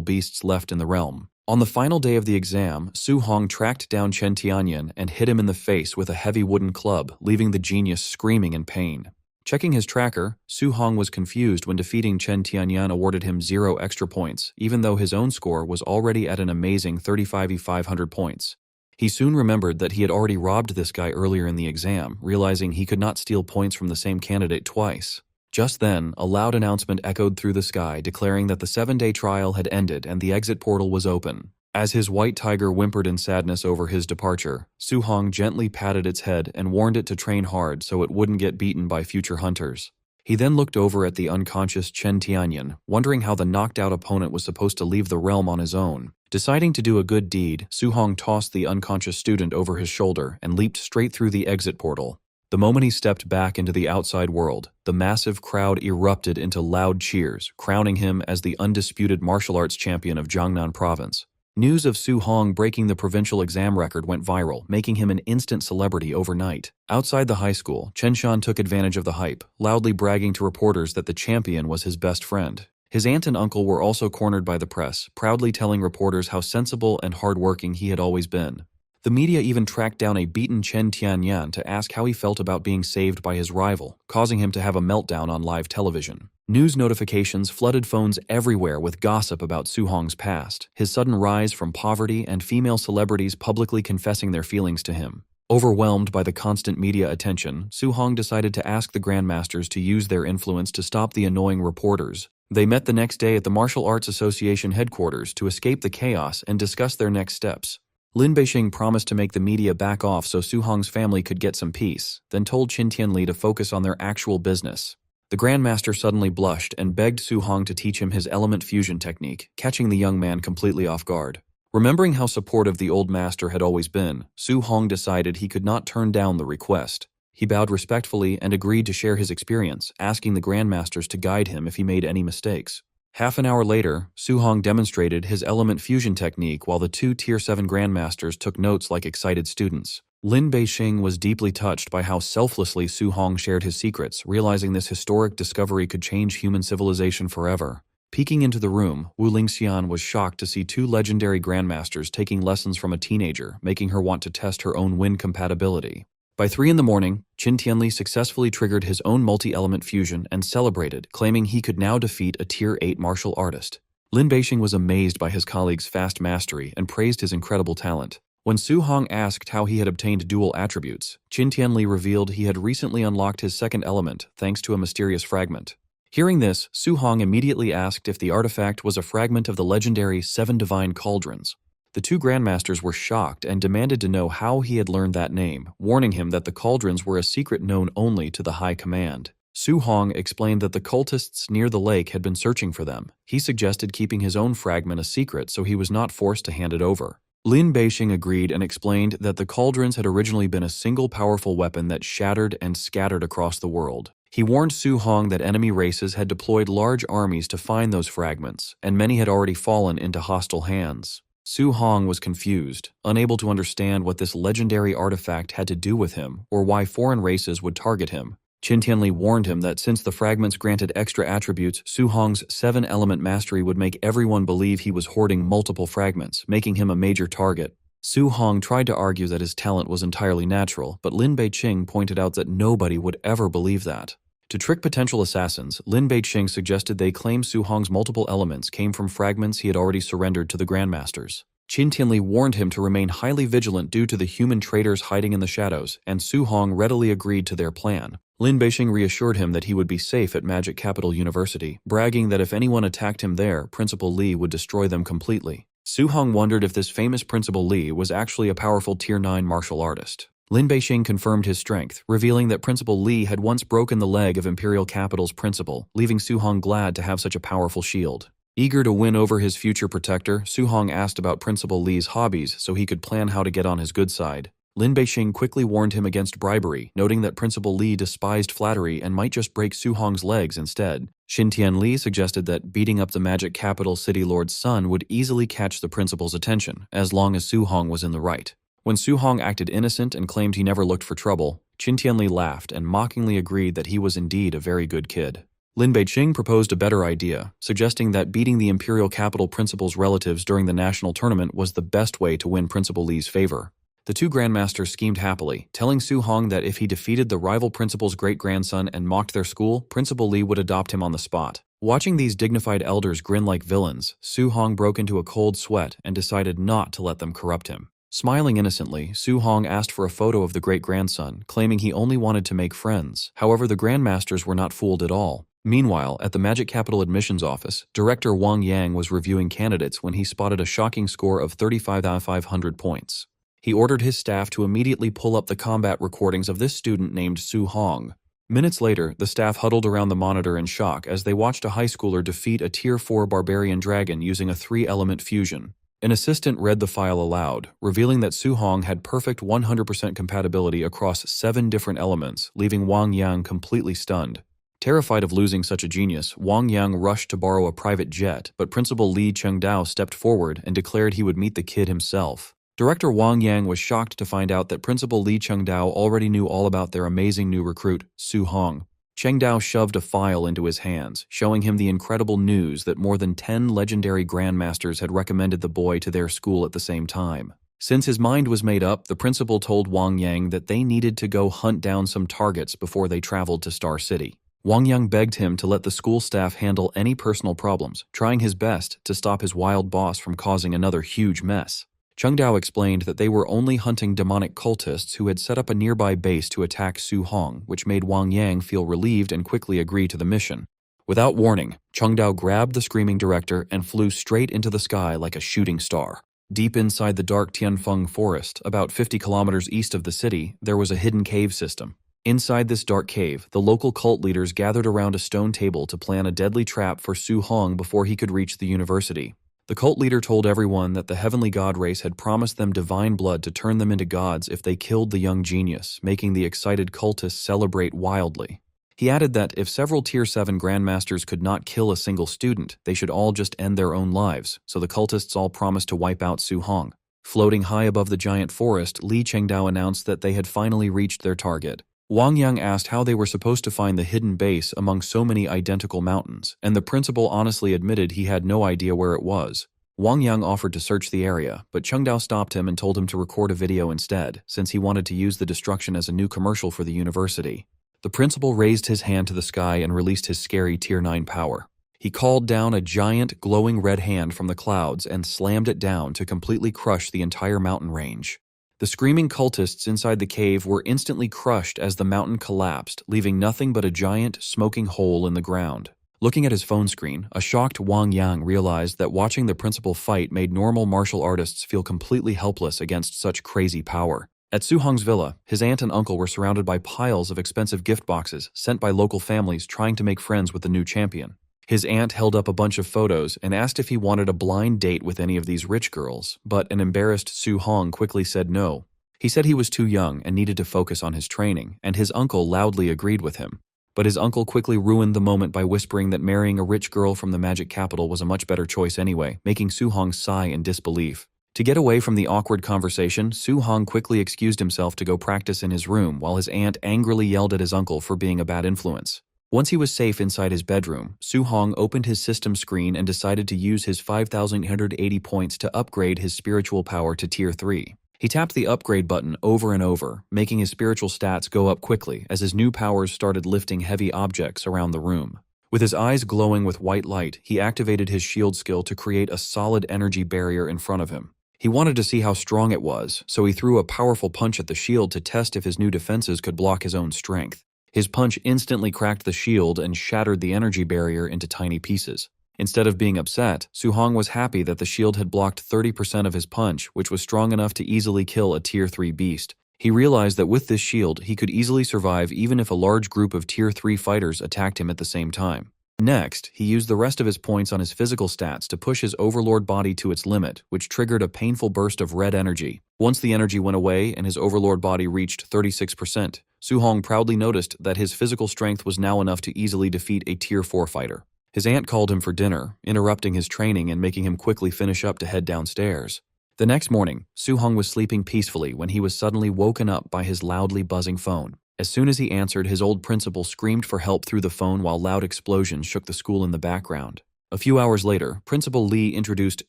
beasts left in the realm. On the final day of the exam, Su Hong tracked down Chen Tianyan and hit him in the face with a heavy wooden club, leaving the genius screaming in pain. Checking his tracker, Su Hong was confused when defeating Chen Tianyan awarded him 0 extra points, even though his own score was already at an amazing 35,500 points. He soon remembered that he had already robbed this guy earlier in the exam, realizing he could not steal points from the same candidate twice. Just then, a loud announcement echoed through the sky declaring that the 7-day trial had ended and the exit portal was open. As his white tiger whimpered in sadness over his departure, Su Hong gently patted its head and warned it to train hard so it wouldn't get beaten by future hunters. He then looked over at the unconscious Chen Tianyan, wondering how the knocked-out opponent was supposed to leave the realm on his own. Deciding to do a good deed, Su Hong tossed the unconscious student over his shoulder and leaped straight through the exit portal. The moment he stepped back into the outside world, the massive crowd erupted into loud cheers, crowning him as the undisputed martial arts champion of Jiangnan Province. News of Su Hong breaking the provincial exam record went viral, making him an instant celebrity overnight. Outside the high school, Chen Shan took advantage of the hype, loudly bragging to reporters that the champion was his best friend. His aunt and uncle were also cornered by the press, proudly telling reporters how sensible and hardworking he had always been. The media even tracked down a beaten Chen Tianyan to ask how he felt about being saved by his rival, causing him to have a meltdown on live television. News notifications flooded phones everywhere with gossip about Su Hong's past, his sudden rise from poverty, and female celebrities publicly confessing their feelings to him. Overwhelmed by the constant media attention, Su Hong decided to ask the Grandmasters to use their influence to stop the annoying reporters. They met the next day at the Martial Arts Association headquarters to escape the chaos and discuss their next steps. Lin Beixing promised to make the media back off so Su Hong's family could get some peace, then told Qin Tianli to focus on their actual business. The Grandmaster suddenly blushed and begged Su Hong to teach him his element fusion technique, catching the young man completely off guard. Remembering how supportive the old master had always been, Su Hong decided he could not turn down the request. He bowed respectfully and agreed to share his experience, asking the Grandmasters to guide him if he made any mistakes. Half an hour later, Su Hong demonstrated his element fusion technique while the two Tier 7 Grandmasters took notes like excited students. Lin Beixing was deeply touched by how selflessly Su Hong shared his secrets, realizing this historic discovery could change human civilization forever. Peeking into the room, Wu Lingxian was shocked to see two legendary Grandmasters taking lessons from a teenager, making her want to test her own wind compatibility. By 3 in the morning, Qin Tianli successfully triggered his own multi-element fusion and celebrated, claiming he could now defeat a Tier 8 martial artist. Lin Beixing was amazed by his colleague's fast mastery and praised his incredible talent. When Su Hong asked how he had obtained dual attributes, Qin Tianli revealed he had recently unlocked his second element thanks to a mysterious fragment. Hearing this, Su Hong immediately asked if the artifact was a fragment of the legendary 7 Divine Cauldrons. The two Grandmasters were shocked and demanded to know how he had learned that name, warning him that the cauldrons were a secret known only to the High Command. Su Hong explained that the cultists near the lake had been searching for them. He suggested keeping his own fragment a secret so he was not forced to hand it over. Lin Beixing agreed and explained that the cauldrons had originally been a single powerful weapon that shattered and scattered across the world. He warned Su Hong that enemy races had deployed large armies to find those fragments, and many had already fallen into hostile hands. Su Hong was confused, unable to understand what this legendary artifact had to do with him or why foreign races would target him. Qin Tianli warned him that since the fragments granted extra attributes, Su Hong's 7-element mastery would make everyone believe he was hoarding multiple fragments, making him a major target. Su Hong tried to argue that his talent was entirely natural, but Lin Beixing pointed out that nobody would ever believe that. To trick potential assassins, Lin Beixing suggested they claim Su Hong's multiple elements came from fragments he had already surrendered to the Grandmasters. Qin Tianli warned him to remain highly vigilant due to the human traitors hiding in the shadows, and Su Hong readily agreed to their plan. Lin Beixing reassured him that he would be safe at Magic Capital University, bragging that if anyone attacked him there, Principal Li would destroy them completely. Su Hong wondered if this famous Principal Li was actually a powerful Tier 9 martial artist. Lin Beixing confirmed his strength, revealing that Principal Li had once broken the leg of Imperial Capital's principal, leaving Su Hong glad to have such a powerful shield. Eager to win over his future protector, Su Hong asked about Principal Li's hobbies so he could plan how to get on his good side. Lin Beixing quickly warned him against bribery, noting that Principal Li despised flattery and might just break Su Hong's legs instead. Qin Tianli suggested that beating up the Magic Capital City Lord's son would easily catch the principal's attention, as long as Su Hong was in the right. When Su Hong acted innocent and claimed he never looked for trouble, Qin Tianli laughed and mockingly agreed that he was indeed a very good kid. Lin Beixing proposed a better idea, suggesting that beating the Imperial Capital Principal's relatives during the national tournament was the best way to win Principal Li's favor. The two Grandmasters schemed happily, telling Su Hong that if he defeated the rival principal's great-grandson and mocked their school, Principal Li would adopt him on the spot. Watching these dignified elders grin like villains, Su Hong broke into a cold sweat and decided not to let them corrupt him. Smiling innocently, Su Hong asked for a photo of the great-grandson, claiming he only wanted to make friends. However, the Grandmasters were not fooled at all. Meanwhile, at the Magic Capital admissions office, Director Wang Yang was reviewing candidates when he spotted a shocking score of 35,500 points. He ordered his staff to immediately pull up the combat recordings of this student named Su Hong. Minutes later, the staff huddled around the monitor in shock as they watched a high schooler defeat a Tier 4 barbarian dragon using a 3-element fusion. An assistant read the file aloud, revealing that Su Hong had perfect 100% compatibility across 7 different elements, leaving Wang Yang completely stunned. Terrified of losing such a genius, Wang Yang rushed to borrow a private jet, but Principal Li Chengdao stepped forward and declared he would meet the kid himself. Director Wang Yang was shocked to find out that Principal Li Chengdao already knew all about their amazing new recruit, Su Hong. Chengdao shoved a file into his hands, showing him the incredible news that more than 10 legendary grandmasters had recommended the boy to their school at the same time. Since his mind was made up, the principal told Wang Yang that they needed to go hunt down some targets before they traveled to Star City. Wang Yang begged him to let the school staff handle any personal problems, trying his best to stop his wild boss from causing another huge mess. Chengdao explained that they were only hunting demonic cultists who had set up a nearby base to attack Su Hong, which made Wang Yang feel relieved and quickly agree to the mission. Without warning, Chengdao grabbed the screaming director and flew straight into the sky like a shooting star. Deep inside the dark Tianfeng forest, about 50 kilometers east of the city, there was a hidden cave system. Inside this dark cave, the local cult leaders gathered around a stone table to plan a deadly trap for Su Hong before he could reach the university. The cult leader told everyone that the heavenly god race had promised them divine blood to turn them into gods if they killed the young genius, making the excited cultists celebrate wildly. He added that if several Tier 7 grandmasters could not kill a single student, they should all just end their own lives, so the cultists all promised to wipe out Su Hong. Floating high above the giant forest, Li Chengdao announced that they had finally reached their target. Wang Yang asked how they were supposed to find the hidden base among so many identical mountains, and the principal honestly admitted he had no idea where it was. Wang Yang offered to search the area, but Chengdao stopped him and told him to record a video instead, since he wanted to use the destruction as a new commercial for the university. The principal raised his hand to the sky and released his scary Tier 9 power. He called down a giant, glowing red hand from the clouds and slammed it down to completely crush the entire mountain range. The screaming cultists inside the cave were instantly crushed as the mountain collapsed, leaving nothing but a giant, smoking hole in the ground. Looking at his phone screen, a shocked Wang Yang realized that watching the principal fight made normal martial artists feel completely helpless against such crazy power. At Su Hong's villa, his aunt and uncle were surrounded by piles of expensive gift boxes sent by local families trying to make friends with the new champion. His aunt held up a bunch of photos and asked if he wanted a blind date with any of these rich girls, but an embarrassed Su Hong quickly said no. He said he was too young and needed to focus on his training, and his uncle loudly agreed with him. But his uncle quickly ruined the moment by whispering that marrying a rich girl from the magic capital was a much better choice anyway, making Su Hong sigh in disbelief. To get away from the awkward conversation, Su Hong quickly excused himself to go practice in his room while his aunt angrily yelled at his uncle for being a bad influence. Once he was safe inside his bedroom, Su Hong opened his system screen and decided to use his 5,880 points to upgrade his spiritual power to Tier 3. He tapped the upgrade button over and over, making his spiritual stats go up quickly as his new powers started lifting heavy objects around the room. With his eyes glowing with white light, he activated his shield skill to create a solid energy barrier in front of him. He wanted to see how strong it was, so he threw a powerful punch at the shield to test if his new defenses could block his own strength. His punch instantly cracked the shield and shattered the energy barrier into tiny pieces. Instead of being upset, Su Hong was happy that the shield had blocked 30% of his punch, which was strong enough to easily kill a Tier 3 beast. He realized that with this shield, he could easily survive even if a large group of Tier 3 fighters attacked him at the same time. Next, he used the rest of his points on his physical stats to push his overlord body to its limit, which triggered a painful burst of red energy. Once the energy went away and his overlord body reached 36%, Su Hong proudly noticed that his physical strength was now enough to easily defeat a Tier 4 fighter. His aunt called him for dinner, interrupting his training and making him quickly finish up to head downstairs. The next morning, Su Hong was sleeping peacefully when he was suddenly woken up by his loudly buzzing phone. As soon as he answered, his old principal screamed for help through the phone while loud explosions shook the school in the background. A few hours later, Principal Li introduced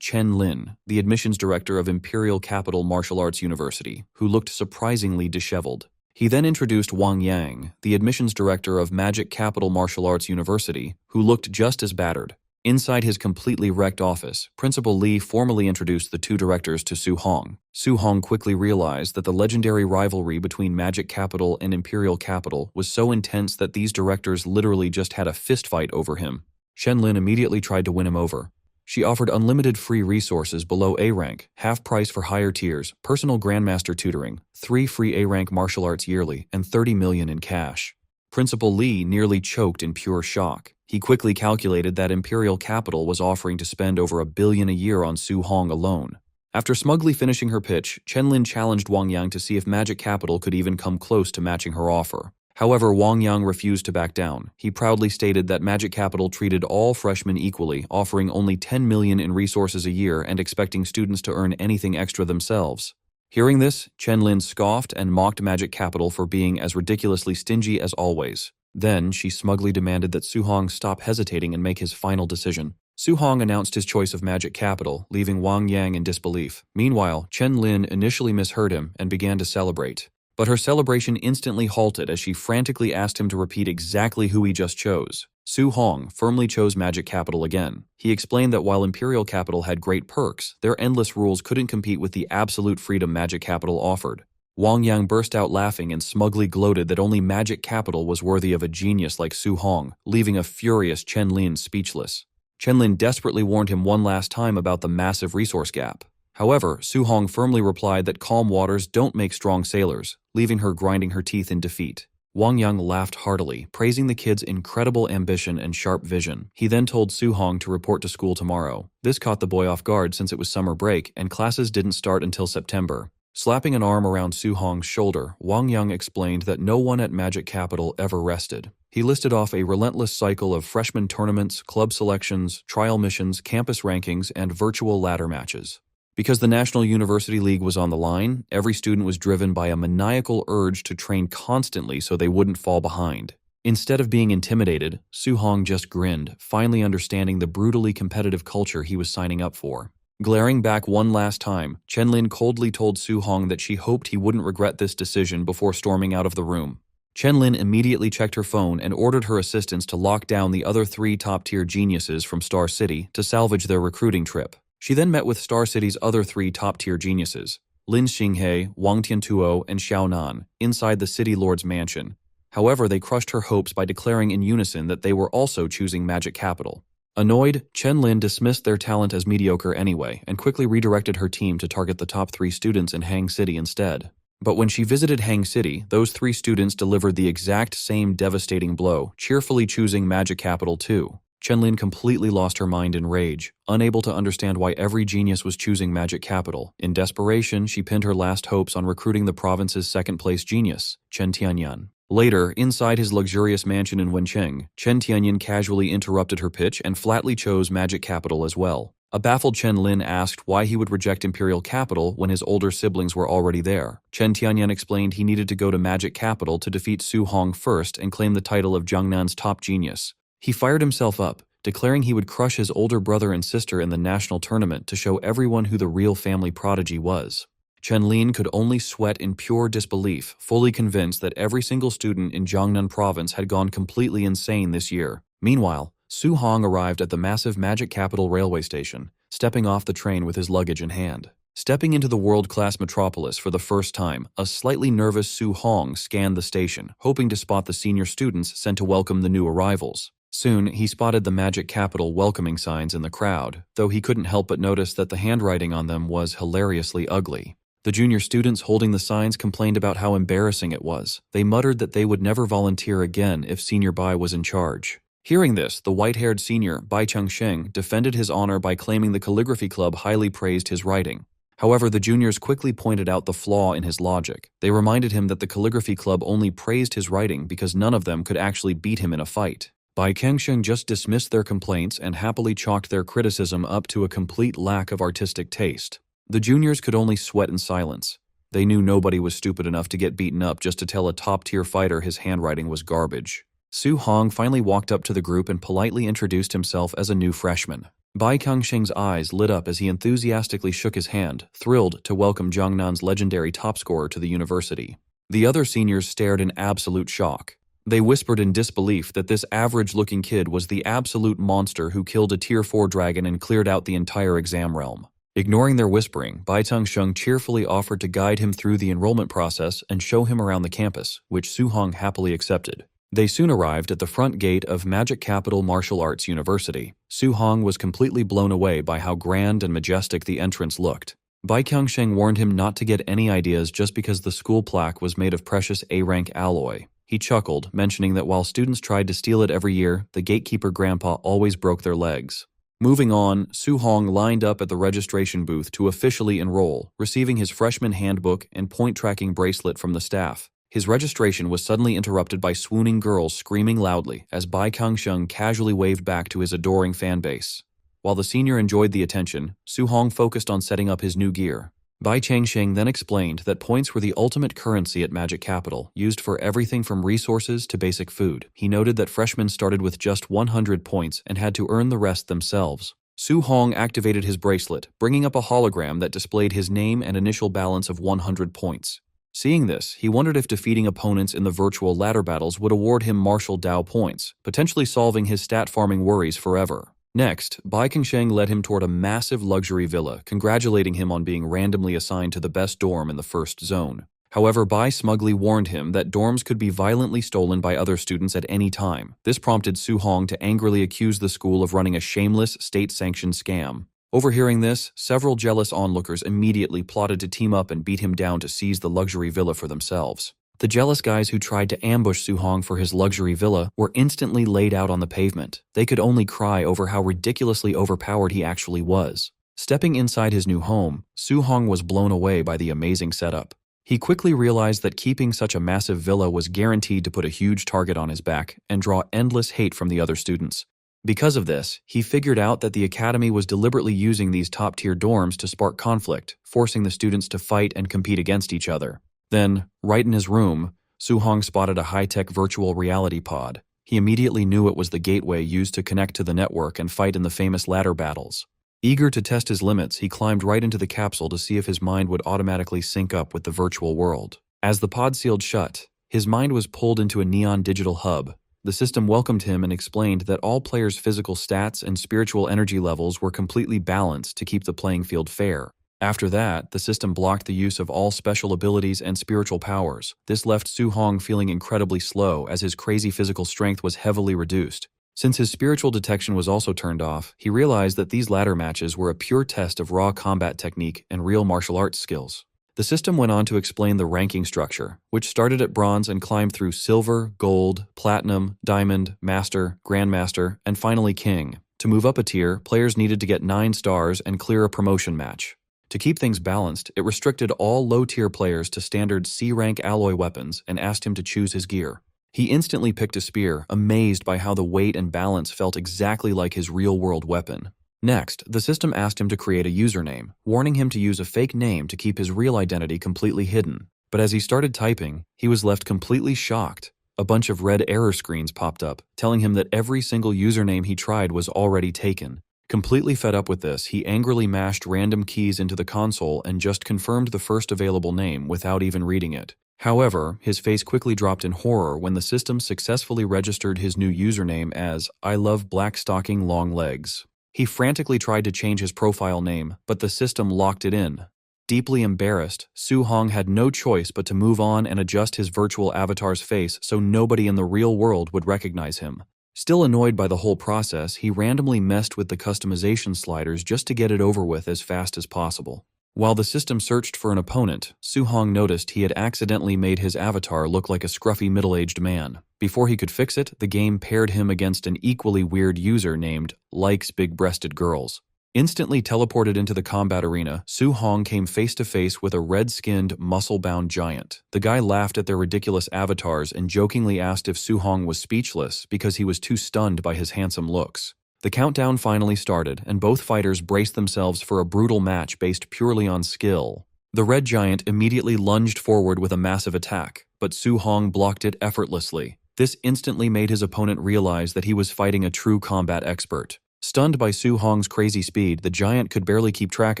Chen Lin, the admissions director of Imperial Capital Martial Arts University, who looked surprisingly disheveled. He then introduced Wang Yang, the admissions director of Magic Capital Martial Arts University, who looked just as battered. Inside his completely wrecked office, Principal Li formally introduced the two directors to Su Hong. Su Hong quickly realized that the legendary rivalry between Magic Capital and Imperial Capital was so intense that these directors literally just had a fistfight over him. Chen Lin immediately tried to win him over. She offered unlimited free resources below A rank, half price for higher tiers, personal grandmaster tutoring, 3 free A rank martial arts yearly, and 30 million in cash. Principal Li nearly choked in pure shock. He quickly calculated that Imperial Capital was offering to spend over $1 billion a year on Su Hong alone. After smugly finishing her pitch, Chen-Lin challenged Wang Yang to see if Magic Capital could even come close to matching her offer. However, Wang Yang refused to back down. He proudly stated that Magic Capital treated all freshmen equally, offering only $10 million in resources a year and expecting students to earn anything extra themselves. Hearing this, Chen-Lin scoffed and mocked Magic Capital for being as ridiculously stingy as always. Then, she smugly demanded that Su Hong stop hesitating and make his final decision. Su Hong announced his choice of Magic Capital, leaving Wang Yang in disbelief. Meanwhile, Chen-Lin initially misheard him and began to celebrate. But her celebration instantly halted as she frantically asked him to repeat exactly who he just chose. Su Hong firmly chose Magic Capital again. He explained that while Imperial Capital had great perks, their endless rules couldn't compete with the absolute freedom Magic Capital offered. Wang Yang burst out laughing and smugly gloated that only Magic Capital was worthy of a genius like Su Hong, leaving a furious Chen-Lin speechless. Chen-Lin desperately warned him one last time about the massive resource gap. However, Su Hong firmly replied that calm waters don't make strong sailors, leaving her grinding her teeth in defeat. Wang Yang laughed heartily, praising the kid's incredible ambition and sharp vision. He then told Su Hong to report to school tomorrow. This caught the boy off guard since it was summer break and classes didn't start until September. Slapping an arm around Su Hong's shoulder, Wang Yang explained that no one at Magic Capital ever rested. He listed off a relentless cycle of freshman tournaments, club selections, trial missions, campus rankings, and virtual ladder matches. Because the National University League was on the line, every student was driven by a maniacal urge to train constantly so they wouldn't fall behind. Instead of being intimidated, Su Hong just grinned, finally understanding the brutally competitive culture he was signing up for. Glaring back one last time, Chen-Lin coldly told Su Hong that she hoped he wouldn't regret this decision before storming out of the room. Chen-Lin immediately checked her phone and ordered her assistants to lock down the other 3 top-tier geniuses from Star City to salvage their recruiting trip. She then met with Star City's other 3 top-tier geniuses, Lin Xinghe, Wang Tiantuo, and Xiao Nan, inside the City Lord's mansion. However, they crushed her hopes by declaring in unison that they were also choosing Magic Capital. Annoyed, Chen-Lin dismissed their talent as mediocre anyway and quickly redirected her team to target the top 3 students in Hang City instead. But when she visited Hang City, those 3 students delivered the exact same devastating blow, cheerfully choosing Magic Capital too. Chen-Lin completely lost her mind in rage, unable to understand why every genius was choosing Magic Capital. In desperation, she pinned her last hopes on recruiting the province's second-place genius, Chen Tianyan. Later, inside his luxurious mansion in Wencheng, Chen Tianyan casually interrupted her pitch and flatly chose Magic Capital as well. A baffled Chen-Lin asked why he would reject Imperial Capital when his older siblings were already there. Chen Tianyan explained he needed to go to Magic Capital to defeat Su Hong first and claim the title of Jiangnan's top genius. He fired himself up, declaring he would crush his older brother and sister in the national tournament to show everyone who the real family prodigy was. Chen-Lin could only sweat in pure disbelief, fully convinced that every single student in Jiangnan province had gone completely insane this year. Meanwhile, Su Hong arrived at the massive Magic Capital railway station, stepping off the train with his luggage in hand. Stepping into the world-class metropolis for the first time, a slightly nervous Su Hong scanned the station, hoping to spot the senior students sent to welcome the new arrivals. Soon, he spotted the Magic Capital welcoming signs in the crowd, though he couldn't help but notice that the handwriting on them was hilariously ugly. The junior students holding the signs complained about how embarrassing it was. They muttered that they would never volunteer again if Senior Bai was in charge. Hearing this, the white-haired senior, Bai Chengsheng, defended his honor by claiming the calligraphy club highly praised his writing. However, the juniors quickly pointed out the flaw in his logic. They reminded him that the calligraphy club only praised his writing because none of them could actually beat him in a fight. Bai Chengsheng just dismissed their complaints and happily chalked their criticism up to a complete lack of artistic taste. The juniors could only sweat in silence. They knew nobody was stupid enough to get beaten up just to tell a top-tier fighter his handwriting was garbage. Su Hong finally walked up to the group and politely introduced himself as a new freshman. Bai Chengsheng's eyes lit up as he enthusiastically shook his hand, thrilled to welcome Jiangnan's legendary top scorer to the university. The other seniors stared in absolute shock. They whispered in disbelief that this average-looking kid was the absolute monster who killed a Tier 4 dragon and cleared out the entire exam realm. Ignoring their whispering, Bai Chengsheng cheerfully offered to guide him through the enrollment process and show him around the campus, which Su Hong happily accepted. They soon arrived at the front gate of Magic Capital Martial Arts University. Su Hong was completely blown away by how grand and majestic the entrance looked. Bai Chengsheng warned him not to get any ideas just because the school plaque was made of precious A-rank alloy. He chuckled, mentioning that while students tried to steal it every year, the gatekeeper grandpa always broke their legs. Moving on, Su-hong lined up at the registration booth to officially enroll, receiving his freshman handbook and point-tracking bracelet from the staff. His registration was suddenly interrupted by swooning girls screaming loudly as Bai Kangsheng casually waved back to his adoring fanbase. While the senior enjoyed the attention, Su-hong focused on setting up his new gear. Bai Changsheng then explained that points were the ultimate currency at Magic Capital, used for everything from resources to basic food. He noted that freshmen started with just 100 points and had to earn the rest themselves. Su-hong activated his bracelet, bringing up a hologram that displayed his name and initial balance of 100 points. Seeing this, he wondered if defeating opponents in the virtual ladder battles would award him martial Dao points, potentially solving his stat farming worries forever. Next, Bai Kingsheng led him toward a massive luxury villa, congratulating him on being randomly assigned to the best dorm in the first zone. However, Bai smugly warned him that dorms could be violently stolen by other students at any time. This prompted Su-hong to angrily accuse the school of running a shameless, state-sanctioned scam. Overhearing this, several jealous onlookers immediately plotted to team up and beat him down to seize the luxury villa for themselves. The jealous guys who tried to ambush Su-hong for his luxury villa were instantly laid out on the pavement. They could only cry over how ridiculously overpowered he actually was. Stepping inside his new home, Su-hong was blown away by the amazing setup. He quickly realized that keeping such a massive villa was guaranteed to put a huge target on his back and draw endless hate from the other students. Because of this, he figured out that the academy was deliberately using these top-tier dorms to spark conflict, forcing the students to fight and compete against each other. Then, right in his room, Su-hong spotted a high-tech virtual reality pod. He immediately knew it was the gateway used to connect to the network and fight in the famous ladder battles. Eager to test his limits, he climbed right into the capsule to see if his mind would automatically sync up with the virtual world. As the pod sealed shut, his mind was pulled into a neon digital hub. The system welcomed him and explained that all players' physical stats and spiritual energy levels were completely balanced to keep the playing field fair. After that, the system blocked the use of all special abilities and spiritual powers. This left Su-hong feeling incredibly slow as his crazy physical strength was heavily reduced. Since his spiritual detection was also turned off, he realized that these ladder matches were a pure test of raw combat technique and real martial arts skills. The system went on to explain the ranking structure, which started at bronze and climbed through silver, gold, platinum, diamond, master, grandmaster, and finally king. To move up a tier, players needed to get 9 stars and clear a promotion match. To keep things balanced, it restricted all low-tier players to standard C-rank alloy weapons and asked him to choose his gear. He instantly picked a spear, amazed by how the weight and balance felt exactly like his real-world weapon. Next, the system asked him to create a username, warning him to use a fake name to keep his real identity completely hidden. But as he started typing, he was left completely shocked. A bunch of red error screens popped up, telling him that every single username he tried was already taken. Completely fed up with this, he angrily mashed random keys into the console and just confirmed the first available name without even reading it. However, his face quickly dropped in horror when the system successfully registered his new username as I love black stocking long legs. He frantically tried to change his profile name, but the system locked it in. Deeply embarrassed, Su-hong had no choice but to move on and adjust his virtual avatar's face so nobody in the real world would recognize him. Still annoyed by the whole process, he randomly messed with the customization sliders just to get it over with as fast as possible. While the system searched for an opponent, Su-hong noticed he had accidentally made his avatar look like a scruffy middle-aged man. Before he could fix it, the game paired him against an equally weird user named Likes Big-Breasted Girls. Instantly teleported into the combat arena, Su-hong came face-to-face with a red-skinned, muscle-bound giant. The guy laughed at their ridiculous avatars and jokingly asked if Su-hong was speechless because he was too stunned by his handsome looks. The countdown finally started, and both fighters braced themselves for a brutal match based purely on skill. The red giant immediately lunged forward with a massive attack, but Su-hong blocked it effortlessly. This instantly made his opponent realize that he was fighting a true combat expert. Stunned by Su-hong's crazy speed, the giant could barely keep track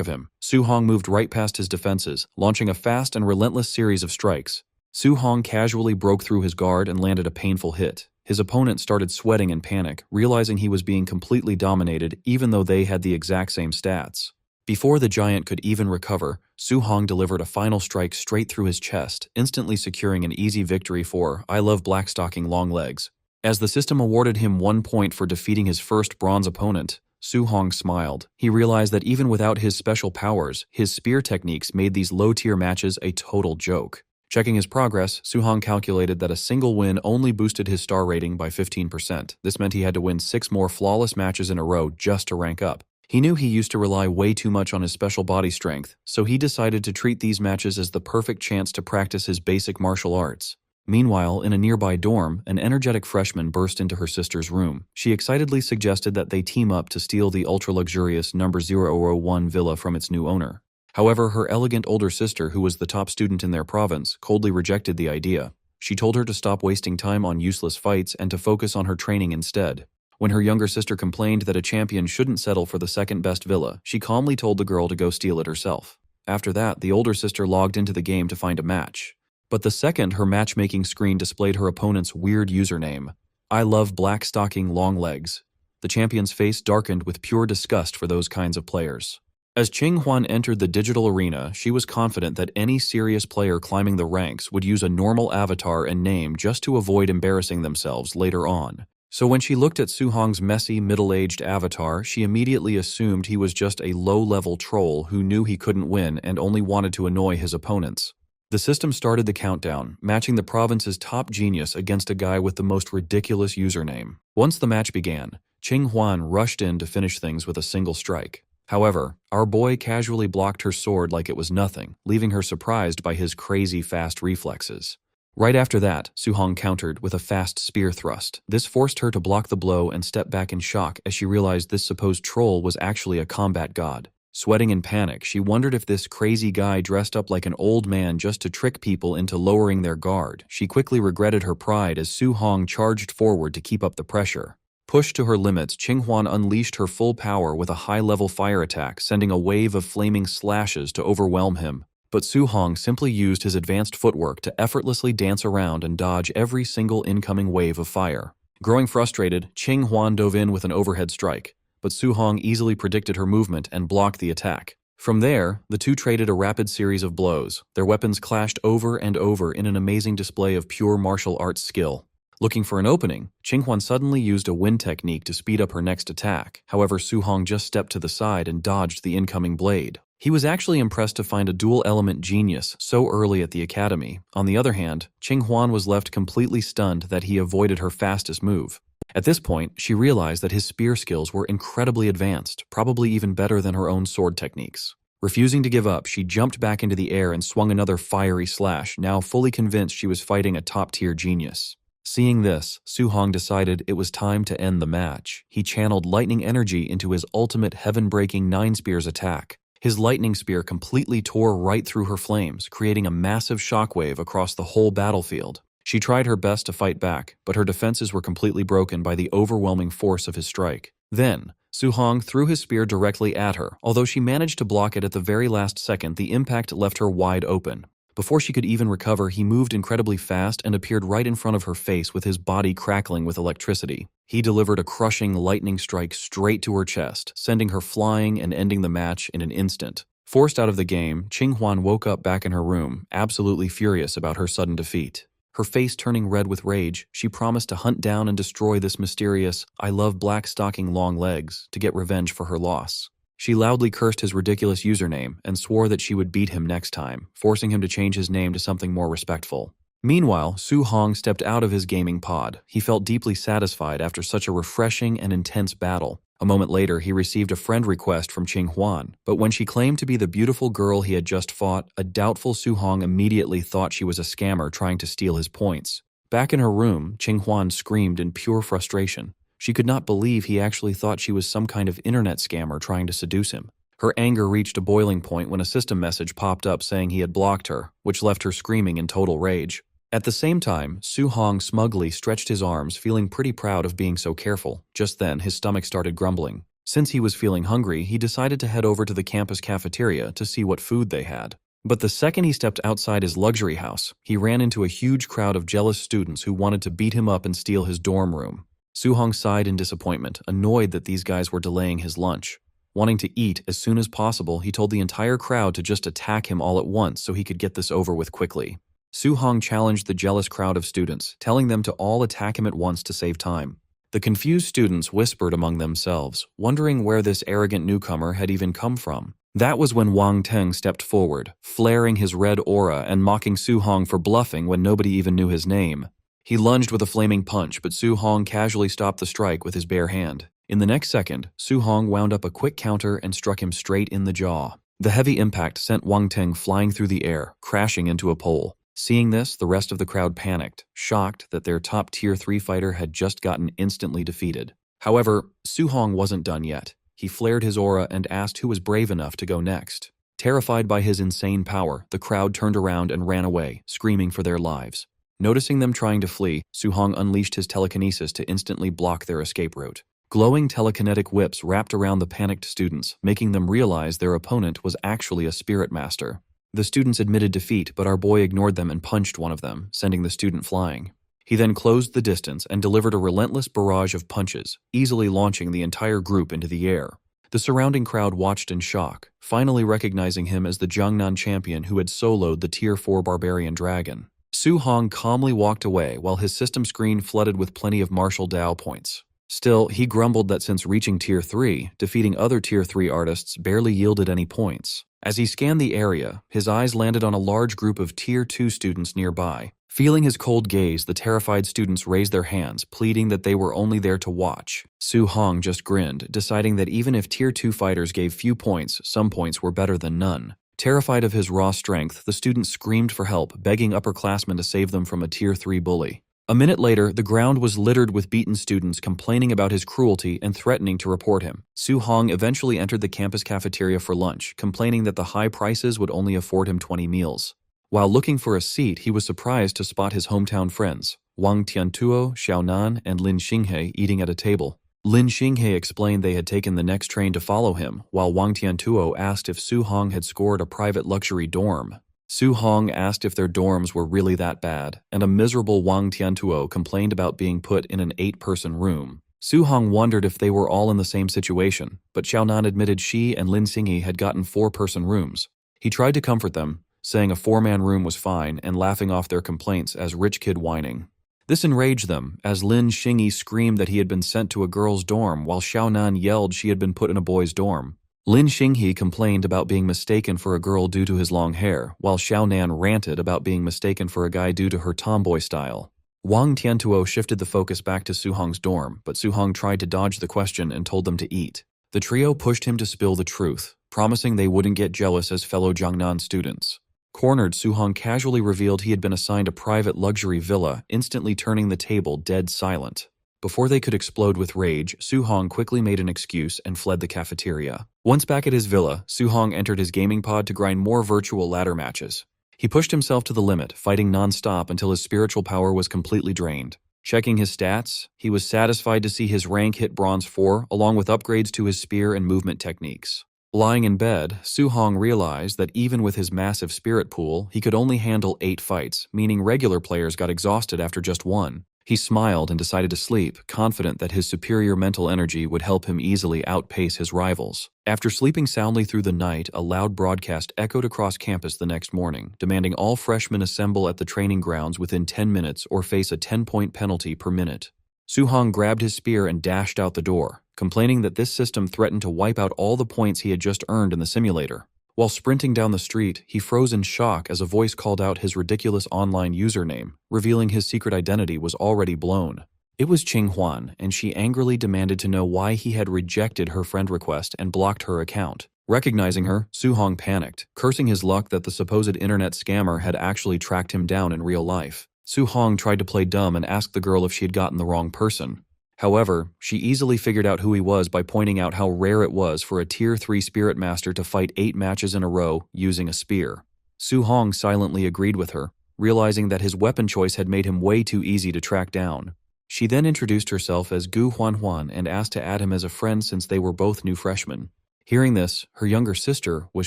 of him. Su-hong moved right past his defenses, launching a fast and relentless series of strikes. Su-hong casually broke through his guard and landed a painful hit. His opponent started sweating in panic, realizing he was being completely dominated even though they had the exact same stats. Before the giant could even recover, Su-hong delivered a final strike straight through his chest, instantly securing an easy victory for I love black stocking long legs. As the system awarded him 1 point for defeating his first bronze opponent, Su-hong smiled. He realized that even without his special powers, his spear techniques made these low-tier matches a total joke. Checking his progress, Suhong calculated that a single win only boosted his star rating by 15%. This meant he had to win 6 more flawless matches in a row just to rank up. He knew he used to rely way too much on his special body strength, so he decided to treat these matches as the perfect chance to practice his basic martial arts. Meanwhile, in a nearby dorm, an energetic freshman burst into her sister's room. She excitedly suggested that they team up to steal the ultra-luxurious number 001 villa from its new owner. However, her elegant older sister, who was the top student in their province, coldly rejected the idea. She told her to stop wasting time on useless fights and to focus on her training instead. When her younger sister complained that a champion shouldn't settle for the second-best villa, she calmly told the girl to go steal it herself. After that, the older sister logged into the game to find a match. But the second her matchmaking screen displayed her opponent's weird username, "I love black stocking long legs," the champion's face darkened with pure disgust for those kinds of players. As Qing Huan entered the digital arena, she was confident that any serious player climbing the ranks would use a normal avatar and name just to avoid embarrassing themselves later on. So when she looked at Suhong's messy, middle-aged avatar, she immediately assumed he was just a low-level troll who knew he couldn't win and only wanted to annoy his opponents. The system started the countdown, matching the province's top genius against a guy with the most ridiculous username. Once the match began, Qing Huan rushed in to finish things with a single strike. However, our boy casually blocked her sword like it was nothing, leaving her surprised by his crazy fast reflexes. Right after that, Suhong countered with a fast spear thrust. This forced her to block the blow and step back in shock as she realized this supposed troll was actually a combat god. Sweating in panic, she wondered if this crazy guy dressed up like an old man just to trick people into lowering their guard. She quickly regretted her pride as Suhong charged forward to keep up the pressure. Pushed to her limits, Qing Huan unleashed her full power with a high-level fire attack, sending a wave of flaming slashes to overwhelm him. But Suhong simply used his advanced footwork to effortlessly dance around and dodge every single incoming wave of fire. Growing frustrated, Qing Huan dove in with an overhead strike, but Suhong easily predicted her movement and blocked the attack. From there, the two traded a rapid series of blows. Their weapons clashed over and over in an amazing display of pure martial arts skill. Looking for an opening, Qing Huan suddenly used a wind technique to speed up her next attack. However, Suhong just stepped to the side and dodged the incoming blade. He was actually impressed to find a dual-element genius so early at the academy. On the other hand, Qing Huan was left completely stunned that he avoided her fastest move. At this point, she realized that his spear skills were incredibly advanced, probably even better than her own sword techniques. Refusing to give up, she jumped back into the air and swung another fiery slash, now fully convinced she was fighting a top-tier genius. Seeing this, Suhong decided it was time to end the match. He channeled lightning energy into his ultimate heaven-breaking 9 spears attack. His lightning spear completely tore right through her flames, creating a massive shockwave across the whole battlefield. She tried her best to fight back, but her defenses were completely broken by the overwhelming force of his strike. Then, Suhong threw his spear directly at her. Although she managed to block it at the very last second, the impact left her wide open. Before she could even recover, he moved incredibly fast and appeared right in front of her face with his body crackling with electricity. He delivered a crushing lightning strike straight to her chest, sending her flying and ending the match in an instant. Forced out of the game, Qing Huan woke up back in her room, absolutely furious about her sudden defeat. Her face turning red with rage, she promised to hunt down and destroy this mysterious, "I love black stocking long legs," to get revenge for her loss. She loudly cursed his ridiculous username and swore that she would beat him next time, forcing him to change his name to something more respectful. Meanwhile, Suhong stepped out of his gaming pod. He felt deeply satisfied after such a refreshing and intense battle. A moment later, he received a friend request from Qing Huan, but when she claimed to be the beautiful girl he had just fought, a doubtful Suhong immediately thought she was a scammer trying to steal his points. Back in her room, Qing Huan screamed in pure frustration. She could not believe he actually thought she was some kind of internet scammer trying to seduce him. Her anger reached a boiling point when a system message popped up saying he had blocked her, which left her screaming in total rage. At the same time, Suhong smugly stretched his arms, feeling pretty proud of being so careful. Just then, his stomach started grumbling. Since he was feeling hungry, he decided to head over to the campus cafeteria to see what food they had. But the second he stepped outside his luxury house, he ran into a huge crowd of jealous students who wanted to beat him up and steal his dorm room. Suhong sighed in disappointment, annoyed that these guys were delaying his lunch. Wanting to eat as soon as possible, he told the entire crowd to just attack him all at once so he could get this over with quickly. Suhong challenged the jealous crowd of students, telling them to all attack him at once to save time. The confused students whispered among themselves, wondering where this arrogant newcomer had even come from. That was when Wang Teng stepped forward, flaring his red aura and mocking Su Hong for bluffing when nobody even knew his name. He lunged with a flaming punch, but Su Hong casually stopped the strike with his bare hand. In the next second, Su Hong wound up a quick counter and struck him straight in the jaw. The heavy impact sent Wang Teng flying through the air, crashing into a pole. Seeing this, the rest of the crowd panicked, shocked that their top Tier 3 fighter had just gotten instantly defeated. However, Su Hong wasn't done yet. He flared his aura and asked who was brave enough to go next. Terrified by his insane power, the crowd turned around and ran away, screaming for their lives. Noticing them trying to flee, Su Hong unleashed his telekinesis to instantly block their escape route. Glowing telekinetic whips wrapped around the panicked students, making them realize their opponent was actually a spirit master. The students admitted defeat, but our boy ignored them and punched one of them, sending the student flying. He then closed the distance and delivered a relentless barrage of punches, easily launching the entire group into the air. The surrounding crowd watched in shock, finally recognizing him as the Jiangnan champion who had soloed the Tier 4 barbarian dragon. Su Hong calmly walked away while his system screen flooded with plenty of martial Dao points. Still, he grumbled that since reaching Tier 3, defeating other Tier 3 artists barely yielded any points. As he scanned the area, his eyes landed on a large group of Tier 2 students nearby. Feeling his cold gaze, the terrified students raised their hands, pleading that they were only there to watch. Su Hong just grinned, deciding that even if Tier 2 fighters gave few points, some points were better than none. Terrified of his raw strength, the students screamed for help, begging upperclassmen to save them from a Tier 3 bully. A minute later, the ground was littered with beaten students complaining about his cruelty and threatening to report him. Su Hong eventually entered the campus cafeteria for lunch, complaining that the high prices would only afford him 20 meals. While looking for a seat, he was surprised to spot his hometown friends, Wang Tiantuo, Xiaonan, and Lin Xinghe, eating at a table. Lin Xinghe explained they had taken the next train to follow him, while Wang Tiantuo asked if Su Hong had scored a private luxury dorm. Su Hong asked if their dorms were really that bad, and a miserable Wang Tiantuo complained about being put in an 8-person room. Su Hong wondered if they were all in the same situation, but Xiaonan admitted she and Lin Xinghe had gotten 4-person rooms. He tried to comfort them, saying a 4-man room was fine and laughing off their complaints as rich kid whining. This enraged them, as Lin Xinghe screamed that he had been sent to a girl's dorm while Xiaonan yelled she had been put in a boy's dorm. Lin Xinghe complained about being mistaken for a girl due to his long hair, while Xiaonan ranted about being mistaken for a guy due to her tomboy style. Wang Tiantuo shifted the focus back to Su Hong's dorm, but Su Hong tried to dodge the question and told them to eat. The trio pushed him to spill the truth, promising they wouldn't get jealous as fellow Jiangnan students. Cornered, Su Hong casually revealed he had been assigned a private luxury villa, instantly turning the table dead silent. Before they could explode with rage, Su Hong quickly made an excuse and fled the cafeteria. Once back at his villa, Su Hong entered his gaming pod to grind more virtual ladder matches. He pushed himself to the limit, fighting non-stop until his spiritual power was completely drained. Checking his stats, he was satisfied to see his rank hit Bronze 4, along with upgrades to his spear and movement techniques. Lying in bed, Su Hong realized that even with his massive spirit pool, he could only handle 8 fights, meaning regular players got exhausted after just 1. He smiled and decided to sleep, confident that his superior mental energy would help him easily outpace his rivals. After sleeping soundly through the night, a loud broadcast echoed across campus the next morning, demanding all freshmen assemble at the training grounds within 10 minutes or face a 10-point penalty per minute. Su Hong grabbed his spear and dashed out the door, complaining that this system threatened to wipe out all the points he had just earned in the simulator. While sprinting down the street, he froze in shock as a voice called out his ridiculous online username, revealing his secret identity was already blown. It was Qing Huan, and she angrily demanded to know why he had rejected her friend request and blocked her account. Recognizing her, Su Hong panicked, cursing his luck that the supposed internet scammer had actually tracked him down in real life. Su Hong tried to play dumb and asked the girl if she had gotten the wrong person. However, she easily figured out who he was by pointing out how rare it was for a Tier 3 Spirit Master to fight 8 matches in a row using a spear. Su Hong silently agreed with her, realizing that his weapon choice had made him way too easy to track down. She then introduced herself as Gu Huanhuan and asked to add him as a friend since they were both new freshmen. Hearing this, her younger sister was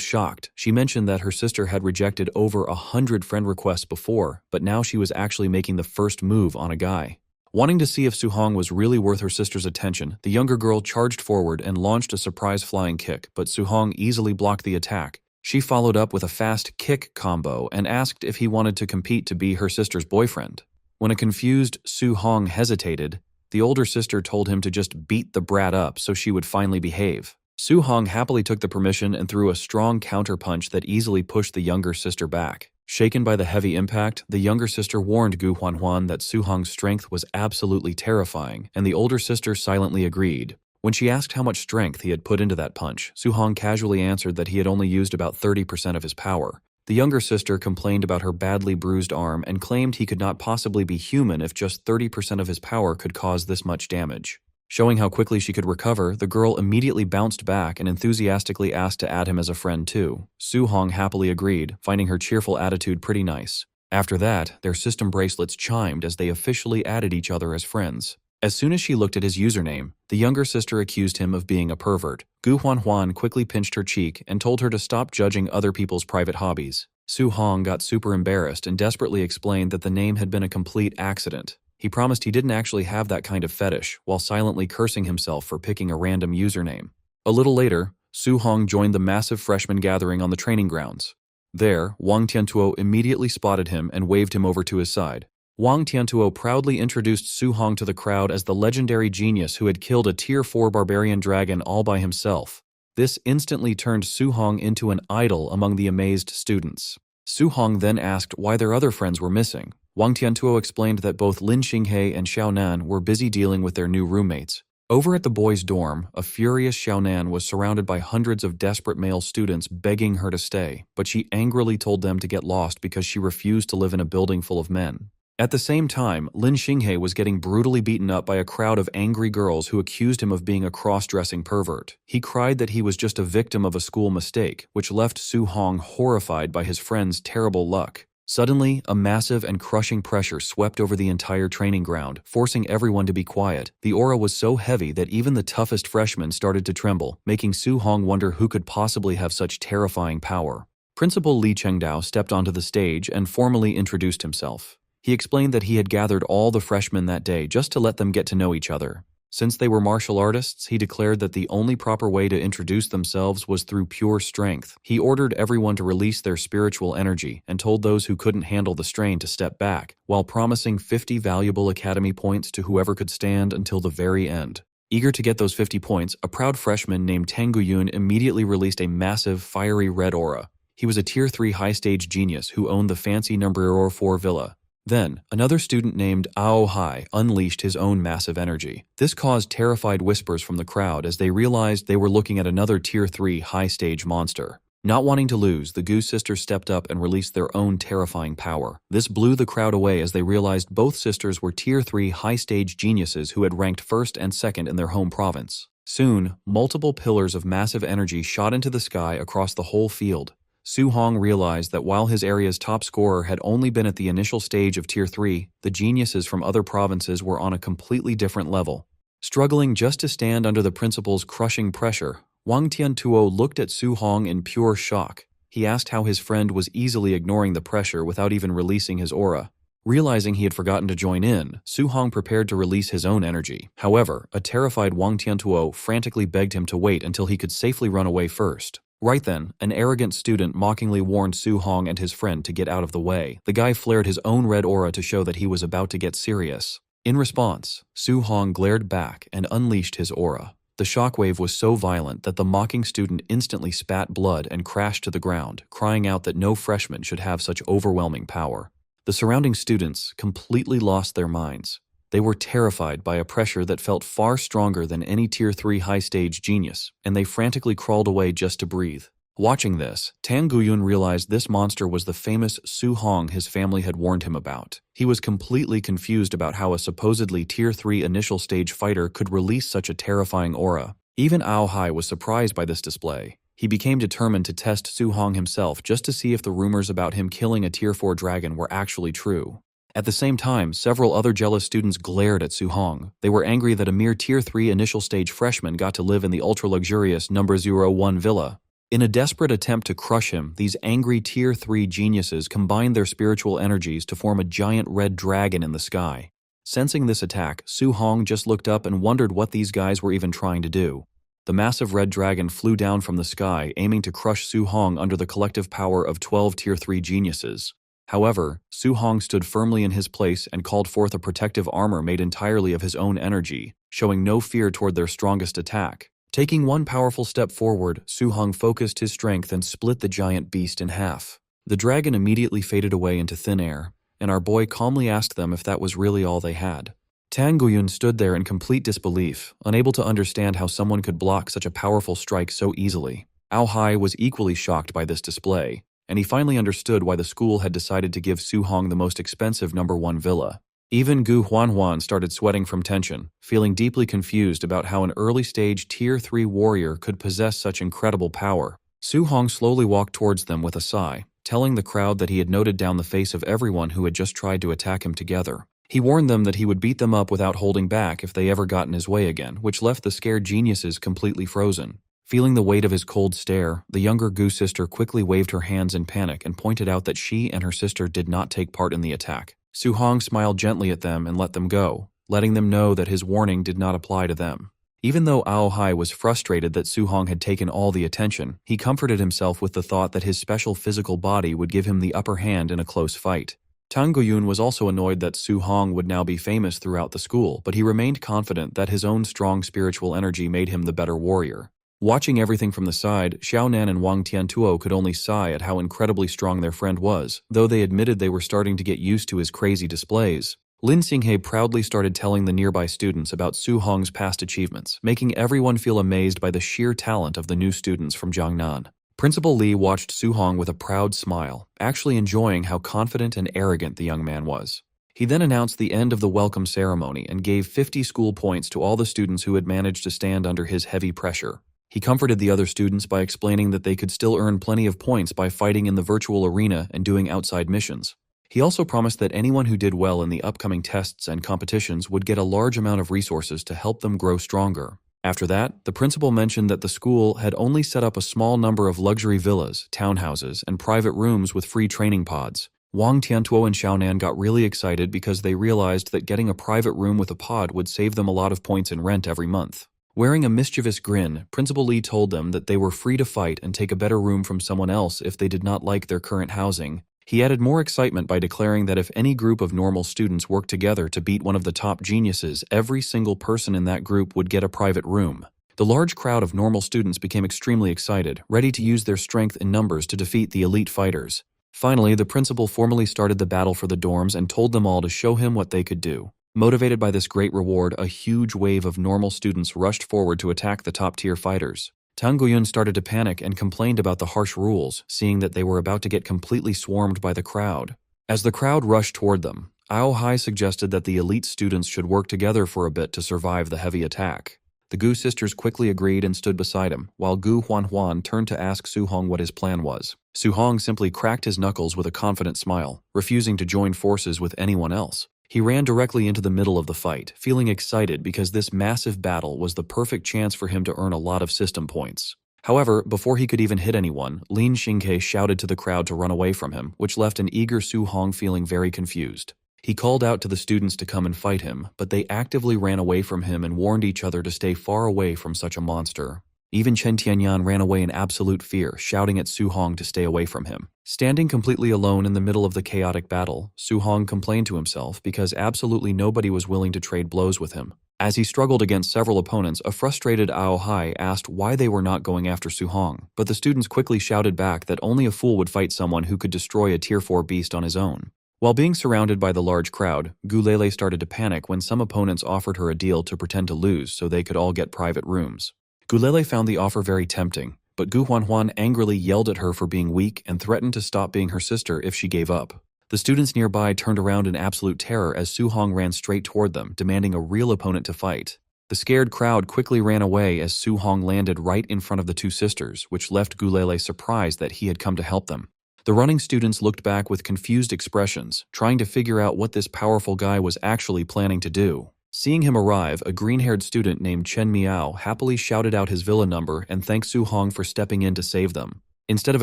shocked. She mentioned that her sister had rejected over 100 friend requests before, but now she was actually making the first move on a guy. Wanting to see if Su Hong was really worth her sister's attention, the younger girl charged forward and launched a surprise flying kick, but Su Hong easily blocked the attack. She followed up with a fast kick combo and asked if he wanted to compete to be her sister's boyfriend. When a confused Su Hong hesitated, the older sister told him to just beat the brat up so she would finally behave. Su Hong happily took the permission and threw a strong counter-punch that easily pushed the younger sister back. Shaken by the heavy impact, the younger sister warned Gu Huanhuan that Su Hong's strength was absolutely terrifying, and the older sister silently agreed. When she asked how much strength he had put into that punch, Su Hong casually answered that he had only used about 30% of his power. The younger sister complained about her badly bruised arm and claimed he could not possibly be human if just 30% of his power could cause this much damage. Showing how quickly she could recover, the girl immediately bounced back and enthusiastically asked to add him as a friend too. Su Hong happily agreed, finding her cheerful attitude pretty nice. After that, their system bracelets chimed as they officially added each other as friends. As soon as she looked at his username, the younger sister accused him of being a pervert. Gu Huanhuan quickly pinched her cheek and told her to stop judging other people's private hobbies. Su Hong got super embarrassed and desperately explained that the name had been a complete accident. He promised he didn't actually have that kind of fetish, while silently cursing himself for picking a random username. A little later, Su Hong joined the massive freshman gathering on the training grounds. There, Wang Tiantuo immediately spotted him and waved him over to his side. Wang Tiantuo proudly introduced Su Hong to the crowd as the legendary genius who had killed a Tier 4 barbarian dragon all by himself. This instantly turned Su Hong into an idol among the amazed students. Su Hong then asked why their other friends were missing. Wang Tiantuo explained that both Lin Xinghe and Xiaonan were busy dealing with their new roommates. Over at the boys' dorm, a furious Xiaonan was surrounded by hundreds of desperate male students begging her to stay, but she angrily told them to get lost because she refused to live in a building full of men. At the same time, Lin Xinghe was getting brutally beaten up by a crowd of angry girls who accused him of being a cross-dressing pervert. He cried that he was just a victim of a school mistake, which left Su Hong horrified by his friend's terrible luck. Suddenly, a massive and crushing pressure swept over the entire training ground, forcing everyone to be quiet. The aura was so heavy that even the toughest freshmen started to tremble, making Su Hong wonder who could possibly have such terrifying power. Principal Li Chengdao stepped onto the stage and formally introduced himself. He explained that he had gathered all the freshmen that day just to let them get to know each other. Since they were martial artists, he declared that the only proper way to introduce themselves was through pure strength. He ordered everyone to release their spiritual energy and told those who couldn't handle the strain to step back, while promising 50 valuable academy points to whoever could stand until the very end. Eager to get those 50 points, a proud freshman named Tang Guyun immediately released a massive, fiery red aura. He was a Tier 3 high-stage genius who owned the fancy number 4 villa. Then, another student named Ao Hai unleashed his own massive energy. This caused terrified whispers from the crowd as they realized they were looking at another Tier 3 high-stage monster. Not wanting to lose, the Gu sisters stepped up and released their own terrifying power. This blew the crowd away as they realized both sisters were Tier 3 high-stage geniuses who had ranked first and second in their home province. Soon, multiple pillars of massive energy shot into the sky across the whole field. Su Hong realized that while his area's top scorer had only been at the initial stage of Tier 3, the geniuses from other provinces were on a completely different level. Struggling just to stand under the principal's crushing pressure, Wang Tiantuo looked at Su Hong in pure shock. He asked how his friend was easily ignoring the pressure without even releasing his aura. Realizing he had forgotten to join in, Su Hong prepared to release his own energy. However, a terrified Wang Tiantuo frantically begged him to wait until he could safely run away first. Right then, an arrogant student mockingly warned Su Hong and his friend to get out of the way. The guy flared his own red aura to show that he was about to get serious. In response, Su Hong glared back and unleashed his aura. The shockwave was so violent that the mocking student instantly spat blood and crashed to the ground, crying out that no freshman should have such overwhelming power. The surrounding students completely lost their minds. They were terrified by a pressure that felt far stronger than any Tier 3 high-stage genius, and they frantically crawled away just to breathe. Watching this, Tang Guyun realized this monster was the famous Su Hong his family had warned him about. He was completely confused about how a supposedly Tier 3 initial stage fighter could release such a terrifying aura. Even Ao Hai was surprised by this display. He became determined to test Su Hong himself just to see if the rumors about him killing a Tier 4 dragon were actually true. At the same time, several other jealous students glared at Su Hong. They were angry that a mere Tier 3 initial stage freshman got to live in the ultra-luxurious number 1 villa. In a desperate attempt to crush him, these angry Tier 3 geniuses combined their spiritual energies to form a giant red dragon in the sky. Sensing this attack, Su Hong just looked up and wondered what these guys were even trying to do. The massive red dragon flew down from the sky, aiming to crush Su Hong under the collective power of 12 Tier 3 geniuses. However, Su Hong stood firmly in his place and called forth a protective armor made entirely of his own energy, showing no fear toward their strongest attack. Taking one powerful step forward, Su Hong focused his strength and split the giant beast in half. The dragon immediately faded away into thin air, and our boy calmly asked them if that was really all they had. Tang Guyun stood there in complete disbelief, unable to understand how someone could block such a powerful strike so easily. Ao Hai was equally shocked by this display, and he finally understood why the school had decided to give Su Hong the most expensive #1 villa. Even Gu Huanhuan started sweating from tension, feeling deeply confused about how an early-stage Tier 3 warrior could possess such incredible power. Su Hong slowly walked towards them with a sigh, telling the crowd that he had noted down the face of everyone who had just tried to attack him together. He warned them that he would beat them up without holding back if they ever got in his way again, which left the scared geniuses completely frozen. Feeling the weight of his cold stare, the younger Gu sister quickly waved her hands in panic and pointed out that she and her sister did not take part in the attack. Su Hong smiled gently at them and let them go, letting them know that his warning did not apply to them. Even though Ao Hai was frustrated that Su Hong had taken all the attention, he comforted himself with the thought that his special physical body would give him the upper hand in a close fight. Tang Guyun was also annoyed that Su Hong would now be famous throughout the school, but he remained confident that his own strong spiritual energy made him the better warrior. Watching everything from the side, Xiaonan and Wang Tiantuo could only sigh at how incredibly strong their friend was, though they admitted they were starting to get used to his crazy displays. Lin Xinghe proudly started telling the nearby students about Su Hong's past achievements, making everyone feel amazed by the sheer talent of the new students from Jiangnan. Principal Li watched Su Hong with a proud smile, actually enjoying how confident and arrogant the young man was. He then announced the end of the welcome ceremony and gave 50 school points to all the students who had managed to stand under his heavy pressure. He comforted the other students by explaining that they could still earn plenty of points by fighting in the virtual arena and doing outside missions. He also promised that anyone who did well in the upcoming tests and competitions would get a large amount of resources to help them grow stronger. After that, the principal mentioned that the school had only set up a small number of luxury villas, townhouses, and private rooms with free training pods. Wang Tiantuo and Xiaonan got really excited because they realized that getting a private room with a pod would save them a lot of points in rent every month. Wearing a mischievous grin, Principal Li told them that they were free to fight and take a better room from someone else if they did not like their current housing. He added more excitement by declaring that if any group of normal students worked together to beat one of the top geniuses, every single person in that group would get a private room. The large crowd of normal students became extremely excited, ready to use their strength in numbers to defeat the elite fighters. Finally, the principal formally started the battle for the dorms and told them all to show him what they could do. Motivated by this great reward, a huge wave of normal students rushed forward to attack the top-tier fighters. Tang Guyun started to panic and complained about the harsh rules, seeing that they were about to get completely swarmed by the crowd. As the crowd rushed toward them, Ao Hai suggested that the elite students should work together for a bit to survive the heavy attack. The Gu sisters quickly agreed and stood beside him, while Gu Huanhuan turned to ask Su Hong what his plan was. Su Hong simply cracked his knuckles with a confident smile, refusing to join forces with anyone else. He ran directly into the middle of the fight, feeling excited because this massive battle was the perfect chance for him to earn a lot of system points. However, before he could even hit anyone, Lin Xinghe shouted to the crowd to run away from him, which left an eager Su Hong feeling very confused. He called out to the students to come and fight him, but they actively ran away from him and warned each other to stay far away from such a monster. Even Chen Tianyan ran away in absolute fear, shouting at Su Hong to stay away from him. Standing completely alone in the middle of the chaotic battle, Su Hong complained to himself because absolutely nobody was willing to trade blows with him. As he struggled against several opponents, a frustrated Ao Hai asked why they were not going after Su Hong, but the students quickly shouted back that only a fool would fight someone who could destroy a Tier 4 beast on his own. While being surrounded by the large crowd, Gulele started to panic when some opponents offered her a deal to pretend to lose so they could all get private rooms. Gulele found the offer very tempting, but Gu Huanhuan angrily yelled at her for being weak and threatened to stop being her sister if she gave up. The students nearby turned around in absolute terror as Su Hong ran straight toward them, demanding a real opponent to fight. The scared crowd quickly ran away as Su Hong landed right in front of the two sisters, which left Gulele surprised that he had come to help them. The running students looked back with confused expressions, trying to figure out what this powerful guy was actually planning to do. Seeing him arrive, a green-haired student named Chen Miao happily shouted out his villa number and thanked Su Hong for stepping in to save them. Instead of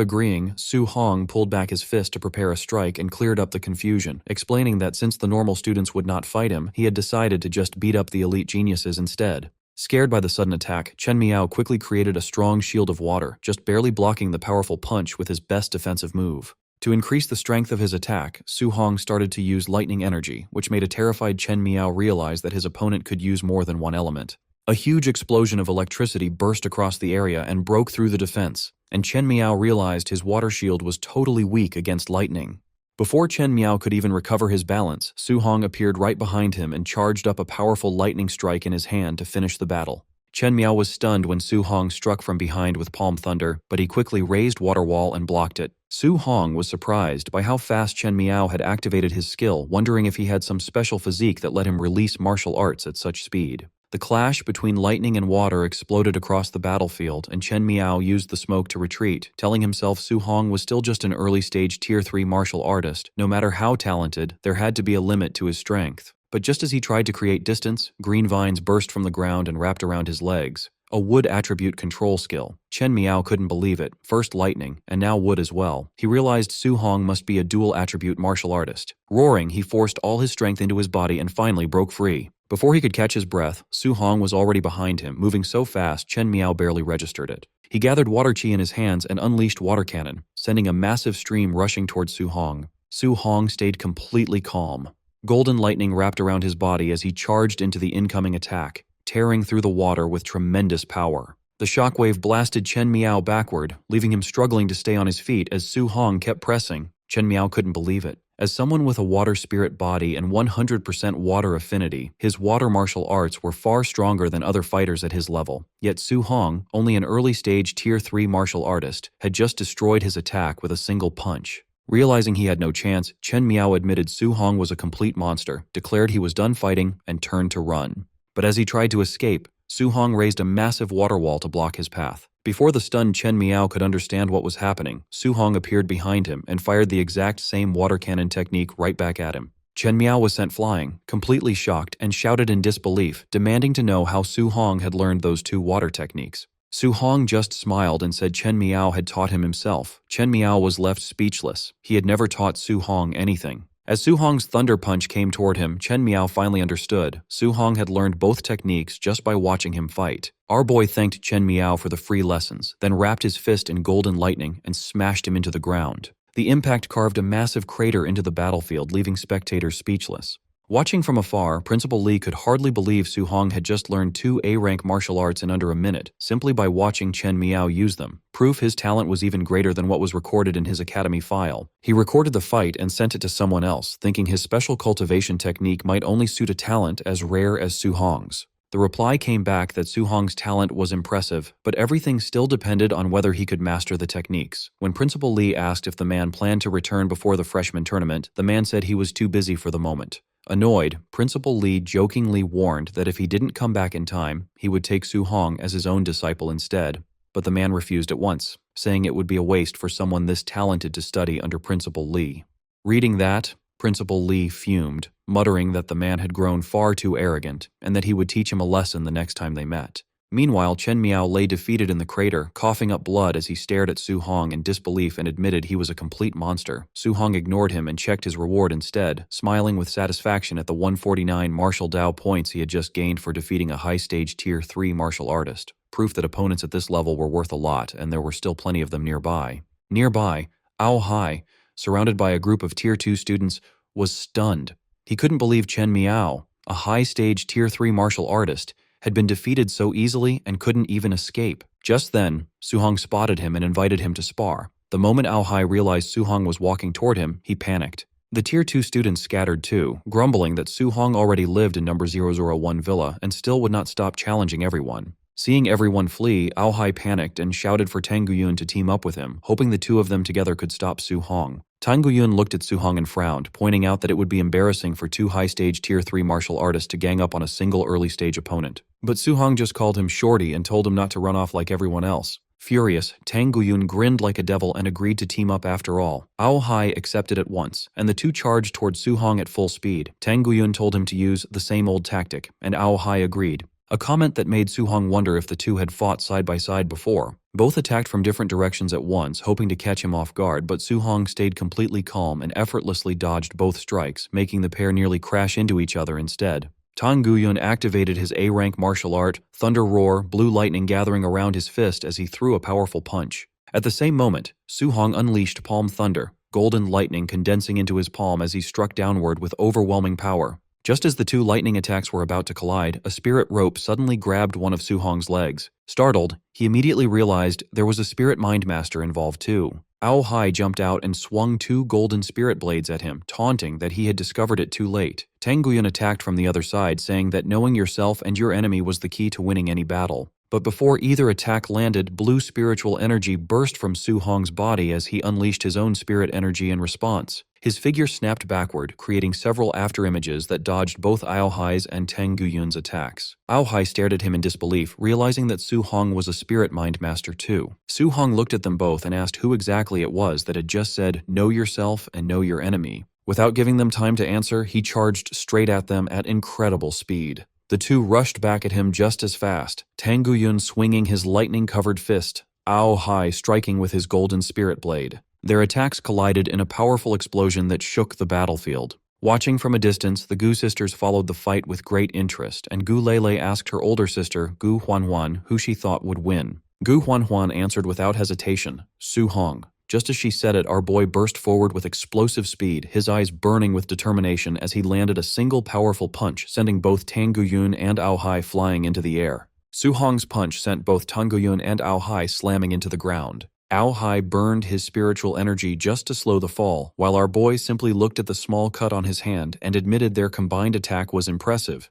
agreeing, Su Hong pulled back his fist to prepare a strike and cleared up the confusion, explaining that since the normal students would not fight him, he had decided to just beat up the elite geniuses instead. Scared by the sudden attack, Chen Miao quickly created a strong shield of water, just barely blocking the powerful punch with his best defensive move. To increase the strength of his attack, Su Hong started to use lightning energy, which made a terrified Chen Miao realize that his opponent could use more than one element. A huge explosion of electricity burst across the area and broke through the defense, and Chen Miao realized his water shield was totally weak against lightning. Before Chen Miao could even recover his balance, Su Hong appeared right behind him and charged up a powerful lightning strike in his hand to finish the battle. Chen Miao was stunned when Su Hong struck from behind with palm thunder, but he quickly raised water wall and blocked it. Su Hong was surprised by how fast Chen Miao had activated his skill, wondering if he had some special physique that let him release martial arts at such speed. The clash between lightning and water exploded across the battlefield, and Chen Miao used the smoke to retreat, telling himself Su Hong was still just an early-stage Tier 3 martial artist. No matter how talented, there had to be a limit to his strength. But just as he tried to create distance, green vines burst from the ground and wrapped around his legs. A wood attribute control skill. Chen Miao couldn't believe it. First lightning, and now wood as well. He realized Su Hong must be a dual attribute martial artist. Roaring, he forced all his strength into his body and finally broke free. Before he could catch his breath, Su Hong was already behind him, moving so fast Chen Miao barely registered it. He gathered water chi in his hands and unleashed water cannon, sending a massive stream rushing towards Su Hong. Su Hong stayed completely calm. Golden lightning wrapped around his body as he charged into the incoming attack, tearing through the water with tremendous power. The shockwave blasted Chen Miao backward, leaving him struggling to stay on his feet as Su Hong kept pressing. Chen Miao couldn't believe it. As someone with a water spirit body and 100% water affinity, his water martial arts were far stronger than other fighters at his level. Yet Su Hong, only an early-stage Tier 3 martial artist, had just destroyed his attack with a single punch. Realizing he had no chance, Chen Miao admitted Su Hong was a complete monster, declared he was done fighting, and turned to run. But as he tried to escape, Su Hong raised a massive water wall to block his path. Before the stunned Chen Miao could understand what was happening, Su Hong appeared behind him and fired the exact same water cannon technique right back at him. Chen Miao was sent flying, completely shocked, and shouted in disbelief, demanding to know how Su Hong had learned those two water techniques. Su Hong just smiled and said Chen Miao had taught him himself. Chen Miao was left speechless. He had never taught Su Hong anything. As Su Hong's thunder punch came toward him, Chen Miao finally understood. Su Hong had learned both techniques just by watching him fight. Our boy thanked Chen Miao for the free lessons, then wrapped his fist in golden lightning and smashed him into the ground. The impact carved a massive crater into the battlefield, leaving spectators speechless. Watching from afar, Principal Lee could hardly believe Su Hong had just learned 2 A-rank martial arts in under a minute, simply by watching Chen Miao use them. Proof his talent was even greater than what was recorded in his academy file. He recorded the fight and sent it to someone else, thinking his special cultivation technique might only suit a talent as rare as Su Hong's. The reply came back that Su Hong's talent was impressive, but everything still depended on whether he could master the techniques. When Principal Lee asked if the man planned to return before the freshman tournament, the man said he was too busy for the moment. Annoyed, Principal Lee jokingly warned that if he didn't come back in time, he would take Su Hong as his own disciple instead. But the man refused at once, saying it would be a waste for someone this talented to study under Principal Lee. Reading that, Principal Lee fumed, muttering that the man had grown far too arrogant and that he would teach him a lesson the next time they met. Meanwhile, Chen Miao lay defeated in the crater, coughing up blood as he stared at Su Hong in disbelief and admitted he was a complete monster. Su Hong ignored him and checked his reward instead, smiling with satisfaction at the 149 martial Dao points he had just gained for defeating a high-stage Tier 3 martial artist. Proof that opponents at this level were worth a lot, and there were still plenty of them nearby. Nearby, Ao Hai, surrounded by a group of Tier 2 students, was stunned. He couldn't believe Chen Miao, a high-stage Tier 3 martial artist, had been defeated so easily and couldn't even escape. Just then, Su Hong spotted him and invited him to spar. The moment Ao Hai realized Su Hong was walking toward him, he panicked. The Tier 2 students scattered too, grumbling that Su Hong already lived in number 001 Villa and still would not stop challenging everyone. Seeing everyone flee, Ao Hai panicked and shouted for Tang Guyun to team up with him, hoping the two of them together could stop Su Hong. Tang Guyun looked at Su Hong and frowned, pointing out that it would be embarrassing for 2 high-stage Tier 3 martial artists to gang up on a single early-stage opponent. But Su Hong just called him shorty and told him not to run off like everyone else. Furious, Tang Guyun grinned like a devil and agreed to team up after all. Ao Hai accepted at once, and the two charged toward Su Hong at full speed. Tang Guyun told him to use the same old tactic, and Ao Hai agreed. A comment that made Su Hong wonder if the two had fought side by side before. Both attacked from different directions at once, hoping to catch him off guard, but Su Hong stayed completely calm and effortlessly dodged both strikes, making the pair nearly crash into each other instead. Tang Guyun activated his A-rank martial art, Thunder Roar, blue lightning gathering around his fist as he threw a powerful punch. At the same moment, Su Hong unleashed Palm Thunder, golden lightning condensing into his palm as he struck downward with overwhelming power. Just as the two lightning attacks were about to collide, a spirit rope suddenly grabbed one of Su-hong's legs. Startled, he immediately realized there was a spirit mind master involved too. Ao Hai jumped out and swung two golden spirit blades at him, taunting that he had discovered it too late. Tang Guiyun attacked from the other side, saying that knowing yourself and your enemy was the key to winning any battle. But before either attack landed, blue spiritual energy burst from Su-hong's body as he unleashed his own spirit energy in response. His figure snapped backward, creating several afterimages that dodged both Ao Hai's and Tang Guiyun's attacks. Ao Hai stared at him in disbelief, realizing that Su-hong was a spirit mind master too. Su-hong looked at them both and asked who exactly it was that had just said, "Know yourself and know your enemy." Without giving them time to answer, he charged straight at them at incredible speed. The two rushed back at him just as fast, Tang Guiyun swinging his lightning-covered fist, Ao Hai striking with his golden spirit blade. Their attacks collided in a powerful explosion that shook the battlefield. Watching from a distance, the Gu sisters followed the fight with great interest, and Gu Lele asked her older sister, Gu Huanhuan, who she thought would win. Gu Huanhuan answered without hesitation, Su-hong. Just as she said it, our boy burst forward with explosive speed, his eyes burning with determination as he landed a single powerful punch, sending both Tang Guiyun and Ao Hai flying into the air. Su-hong's punch sent both Tang Guiyun and Ao Hai slamming into the ground. Ao Hai burned his spiritual energy just to slow the fall, while our boy simply looked at the small cut on his hand and admitted their combined attack was impressive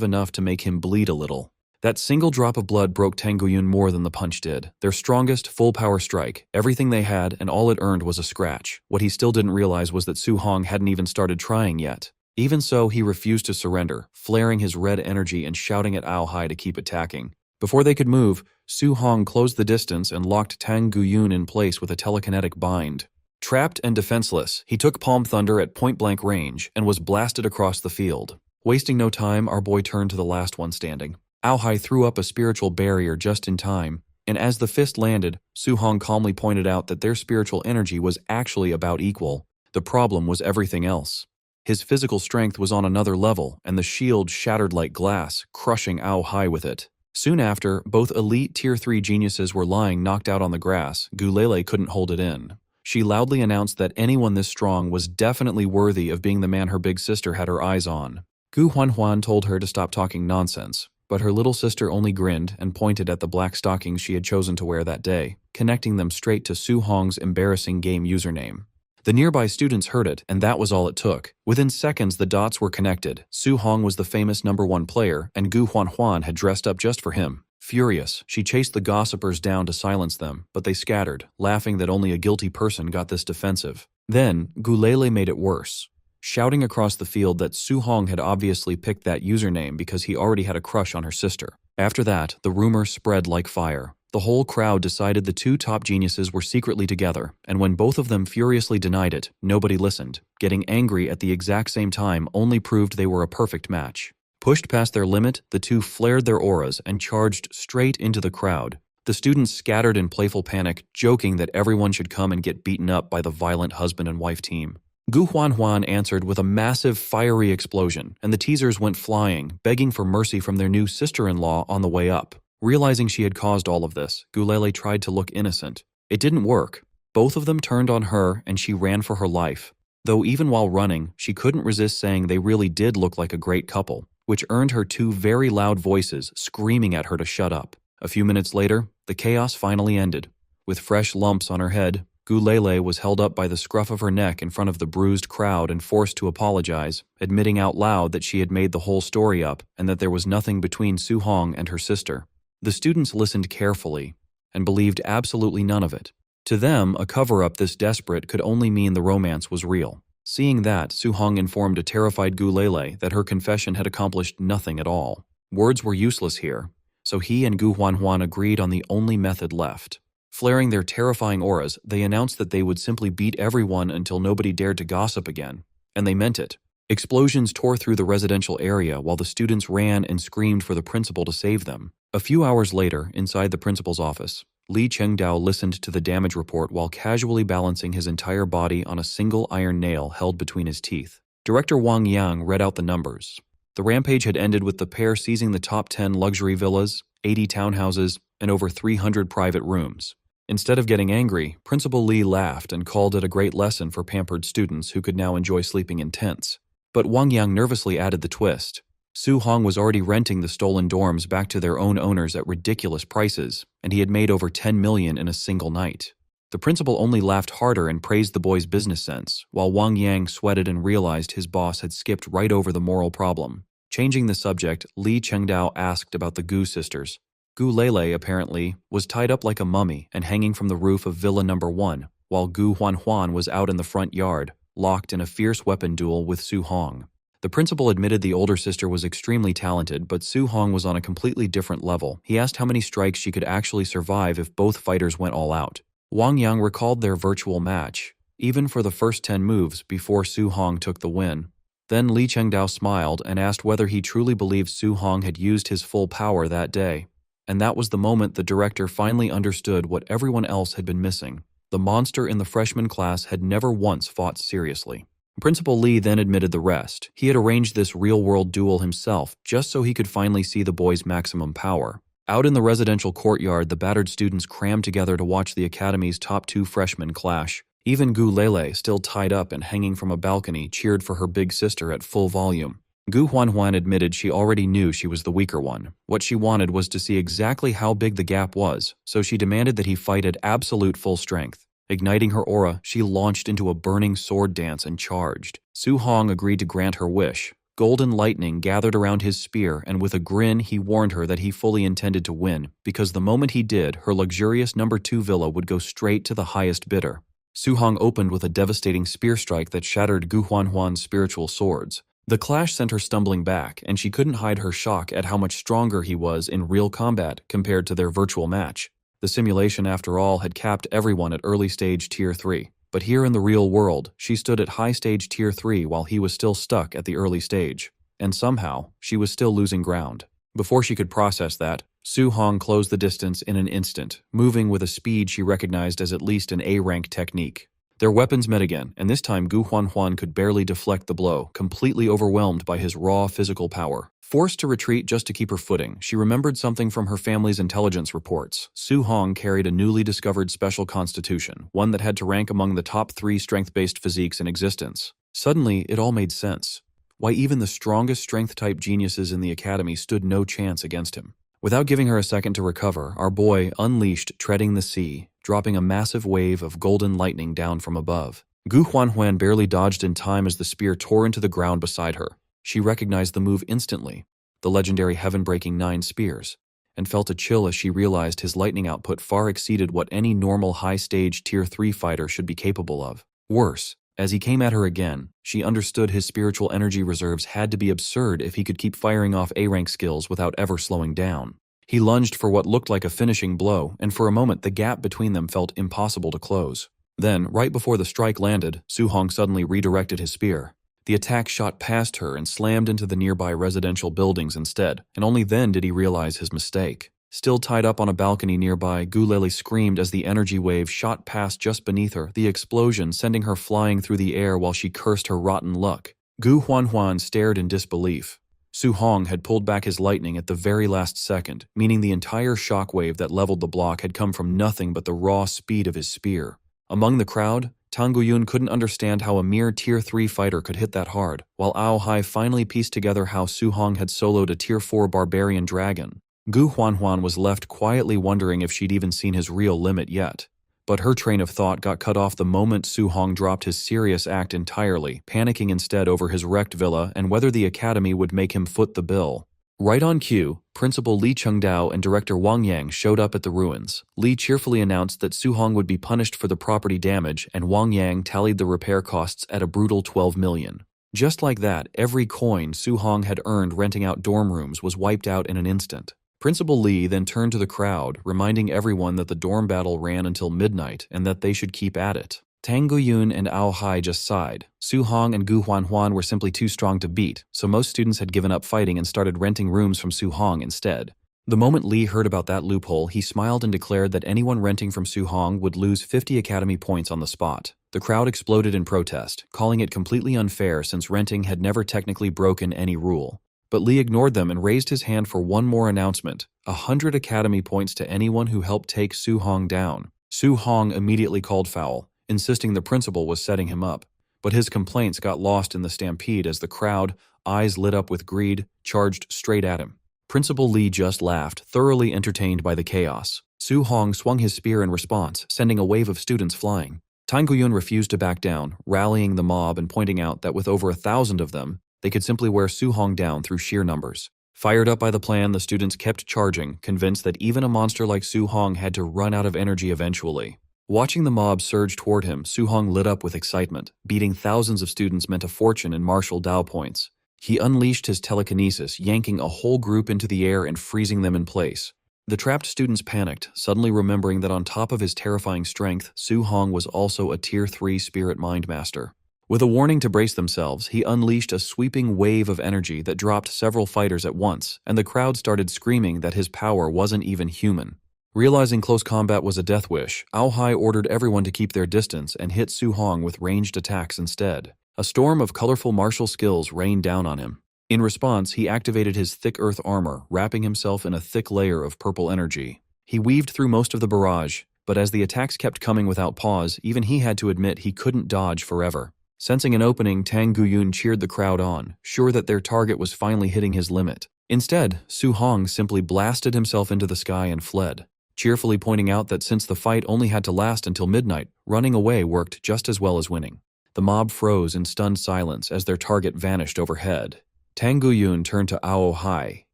enough to make him bleed a little. That single drop of blood broke Tang Guiyun more than the punch did. Their strongest, full-power strike, everything they had, and all it earned was a scratch. What he still didn't realize was that Su-hong hadn't even started trying yet. Even so, he refused to surrender, flaring his red energy and shouting at Ao Hai to keep attacking. Before they could move, Su-hong closed the distance and locked Tang Guiyun in place with a telekinetic bind. Trapped and defenseless, he took Palm Thunder at point-blank range and was blasted across the field. Wasting no time, our boy turned to the last one standing. Ao Hai threw up a spiritual barrier just in time, and as the fist landed, Su-hong calmly pointed out that their spiritual energy was actually about equal. The problem was everything else. His physical strength was on another level, and the shield shattered like glass, crushing Ao Hai with it. Soon after, both elite Tier 3 geniuses were lying knocked out on the grass. Gu Lele couldn't hold it in. She loudly announced that anyone this strong was definitely worthy of being the man her big sister had her eyes on. Gu Huanhuan told her to stop talking nonsense, but her little sister only grinned and pointed at the black stockings she had chosen to wear that day, connecting them straight to Su-hong's embarrassing game username. The nearby students heard it, and that was all it took. Within seconds, the dots were connected. Su-hong was the famous #1 player, and Gu Huanhuan had dressed up just for him. Furious, she chased the gossipers down to silence them, but they scattered, laughing that only a guilty person got this defensive. Then, Gu Lele made it worse, shouting across the field that Su-hong had obviously picked that username because he already had a crush on her sister. After that, the rumor spread like fire. The whole crowd decided the two top geniuses were secretly together, and when both of them furiously denied it, nobody listened. Getting angry at the exact same time only proved they were a perfect match. Pushed past their limit, the two flared their auras and charged straight into the crowd. The students scattered in playful panic, joking that everyone should come and get beaten up by the violent husband and wife team. Gu Huanhuan answered with a massive fiery explosion, and the teasers went flying, begging for mercy from their new sister-in-law on the way up. Realizing she had caused all of this, Gu Lele tried to look innocent. It didn't work. Both of them turned on her, and she ran for her life. Though even while running, she couldn't resist saying they really did look like a great couple, which earned her two very loud voices screaming at her to shut up. A few minutes later, the chaos finally ended. With fresh lumps on her head, Gu Lele was held up by the scruff of her neck in front of the bruised crowd and forced to apologize, admitting out loud that she had made the whole story up and that there was nothing between Su-hong and her sister. The students listened carefully and believed absolutely none of it. To them, a cover-up this desperate could only mean the romance was real. Seeing that, Su-hong informed a terrified Gu Lele that her confession had accomplished nothing at all. Words were useless here, so he and Gu Huanhuan agreed on the only method left. Flaring their terrifying auras, they announced that they would simply beat everyone until nobody dared to gossip again. And they meant it. Explosions tore through the residential area while the students ran and screamed for the principal to save them. A few hours later, inside the principal's office, Li Chengdao listened to the damage report while casually balancing his entire body on a single iron nail held between his teeth. Director Wang Yang read out the numbers. The rampage had ended with the pair seizing the top 10 luxury villas, 80 townhouses, and over 300 private rooms. Instead of getting angry, Principal Li laughed and called it a great lesson for pampered students who could now enjoy sleeping in tents. But Wang Yang nervously added the twist. Su Hong was already renting the stolen dorms back to their own owners at ridiculous prices, and he had made over 10 million in a single night. The principal only laughed harder and praised the boy's business sense, while Wang Yang sweated and realized his boss had skipped right over the moral problem. Changing the subject, Li Chengdao asked about the Gu sisters. Gu Lele, apparently, was tied up like a mummy and hanging from the roof of Villa Number 1, while Gu Huan was out in the front yard, locked in a fierce weapon duel with Su Hong. The principal admitted the older sister was extremely talented, but Su Hong was on a completely different level. He asked how many strikes she could actually survive if both fighters went all out. Wang Yang recalled their virtual match, even for the first 10 moves before Su Hong took the win. Then Li Chengdao smiled and asked whether he truly believed Su Hong had used his full power that day. And that was the moment the director finally understood what everyone else had been missing. The monster in the freshman class had never once fought seriously. Principal Li then admitted the rest. He had arranged this real-world duel himself just so he could finally see the boy's maximum power. Out in the residential courtyard, the battered students crammed together to watch the academy's top 2 freshmen clash. Even Gu Lele, still tied up and hanging from a balcony, cheered for her big sister at full volume. Gu Huan admitted she already knew she was the weaker one. What she wanted was to see exactly how big the gap was, so she demanded that he fight at absolute full strength. Igniting her aura, she launched into a burning sword dance and charged. Su Hong agreed to grant her wish. Golden lightning gathered around his spear, and with a grin he warned her that he fully intended to win, because the moment he did, her luxurious number 2 villa would go straight to the highest bidder. Su Hong opened with a devastating spear strike that shattered Gu Huan's spiritual swords. The clash sent her stumbling back, and she couldn't hide her shock at how much stronger he was in real combat compared to their virtual match. The simulation, after all, had capped everyone at early stage Tier 3. But here in the real world, she stood at high stage Tier 3 while he was still stuck at the early stage. And somehow, she was still losing ground. Before she could process that, Su Hong closed the distance in an instant, moving with a speed she recognized as at least an A-rank technique. Their weapons met again, and this time Gu Huan could barely deflect the blow, completely overwhelmed by his raw physical power. Forced to retreat just to keep her footing, she remembered something from her family's intelligence reports. Su Hong carried a newly discovered special constitution, one that had to rank among the top 3 strength-based physiques in existence. Suddenly, it all made sense. Why even the strongest strength-type geniuses in the academy stood no chance against him. Without giving her a second to recover, our boy unleashed treading the sea, dropping a massive wave of golden lightning down from above. Gu Huan barely dodged in time as the spear tore into the ground beside her. She recognized the move instantly, the legendary heaven-breaking 9 spears, and felt a chill as she realized his lightning output far exceeded what any normal high-stage Tier 3 fighter should be capable of. Worse, as he came at her again, she understood his spiritual energy reserves had to be absurd if he could keep firing off A-rank skills without ever slowing down. He lunged for what looked like a finishing blow, and for a moment the gap between them felt impossible to close. Then, right before the strike landed, Su Hong suddenly redirected his spear. The attack shot past her and slammed into the nearby residential buildings instead, and only then did he realize his mistake. Still tied up on a balcony nearby, Gu Lele screamed as the energy wave shot past just beneath her, the explosion sending her flying through the air while she cursed her rotten luck. Gu Huan stared in disbelief. Su Hong had pulled back his lightning at the very last second, meaning the entire shockwave that leveled the block had come from nothing but the raw speed of his spear. Among the crowd, Tang Guyun couldn't understand how a mere Tier 3 fighter could hit that hard, while Ao Hai finally pieced together how Su Hong had soloed a Tier 4 barbarian dragon. Gu Huan was left quietly wondering if she'd even seen his real limit yet. But her train of thought got cut off the moment Su Hong dropped his serious act entirely, panicking instead over his wrecked villa and whether the academy would make him foot the bill. Right on cue, Principal Li Chengdao and Director Wang Yang showed up at the ruins. Li cheerfully announced that Su Hong would be punished for the property damage, and Wang Yang tallied the repair costs at a brutal 12 million. Just like that, every coin Su Hong had earned renting out dorm rooms was wiped out in an instant. Principal Li then turned to the crowd, reminding everyone that the dorm battle ran until midnight and that they should keep at it. Tang Guyun and Ao Hai just sighed. Su Hong and Gu Huan were simply too strong to beat, so most students had given up fighting and started renting rooms from Su Hong instead. The moment Li heard about that loophole, he smiled and declared that anyone renting from Su Hong would lose 50 academy points on the spot. The crowd exploded in protest, calling it completely unfair since renting had never technically broken any rule. But Li ignored them and raised his hand for one more announcement: 100 academy points to anyone who helped take Su Hong down. Su Hong immediately called foul, insisting the principal was setting him up. but his complaints got lost in the stampede as the crowd, eyes lit up with greed, charged straight at him. Principal Lee just laughed, thoroughly entertained by the chaos. Su Hong swung his spear in response, sending a wave of students flying. Tang Guyun refused to back down, rallying the mob and pointing out that with over 1,000 of them, they could simply wear Su Hong down through sheer numbers. Fired up by the plan, the students kept charging, convinced that even a monster like Su Hong had to run out of energy eventually. Watching the mob surge toward him, Su Hong lit up with excitement. Beating thousands of students meant a fortune in martial Dao points. He unleashed his telekinesis, yanking a whole group into the air and freezing them in place. The trapped students panicked, suddenly remembering that on top of his terrifying strength, Su Hong was also a Tier 3 Spirit Mind Master. With a warning to brace themselves, he unleashed a sweeping wave of energy that dropped several fighters at once, and the crowd started screaming that his power wasn't even human. Realizing close combat was a death wish, Ao Hai ordered everyone to keep their distance and hit Su Hong with ranged attacks instead. A storm of colorful martial skills rained down on him. In response, he activated his thick earth armor, wrapping himself in a thick layer of purple energy. He weaved through most of the barrage, but as the attacks kept coming without pause, even he had to admit he couldn't dodge forever. Sensing an opening, Tang Guyun cheered the crowd on, sure that their target was finally hitting his limit. Instead, Su Hong simply blasted himself into the sky and fled, cheerfully pointing out that since the fight only had to last until midnight, running away worked just as well as winning. The mob froze in stunned silence as their target vanished overhead. Tang Guyun turned to Ao Hai,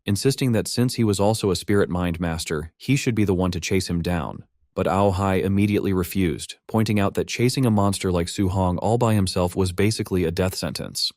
insisting that since he was also a spirit mind master, he should be the one to chase him down. But Ao Hai immediately refused, pointing out that chasing a monster like Su Hong all by himself was basically a death sentence.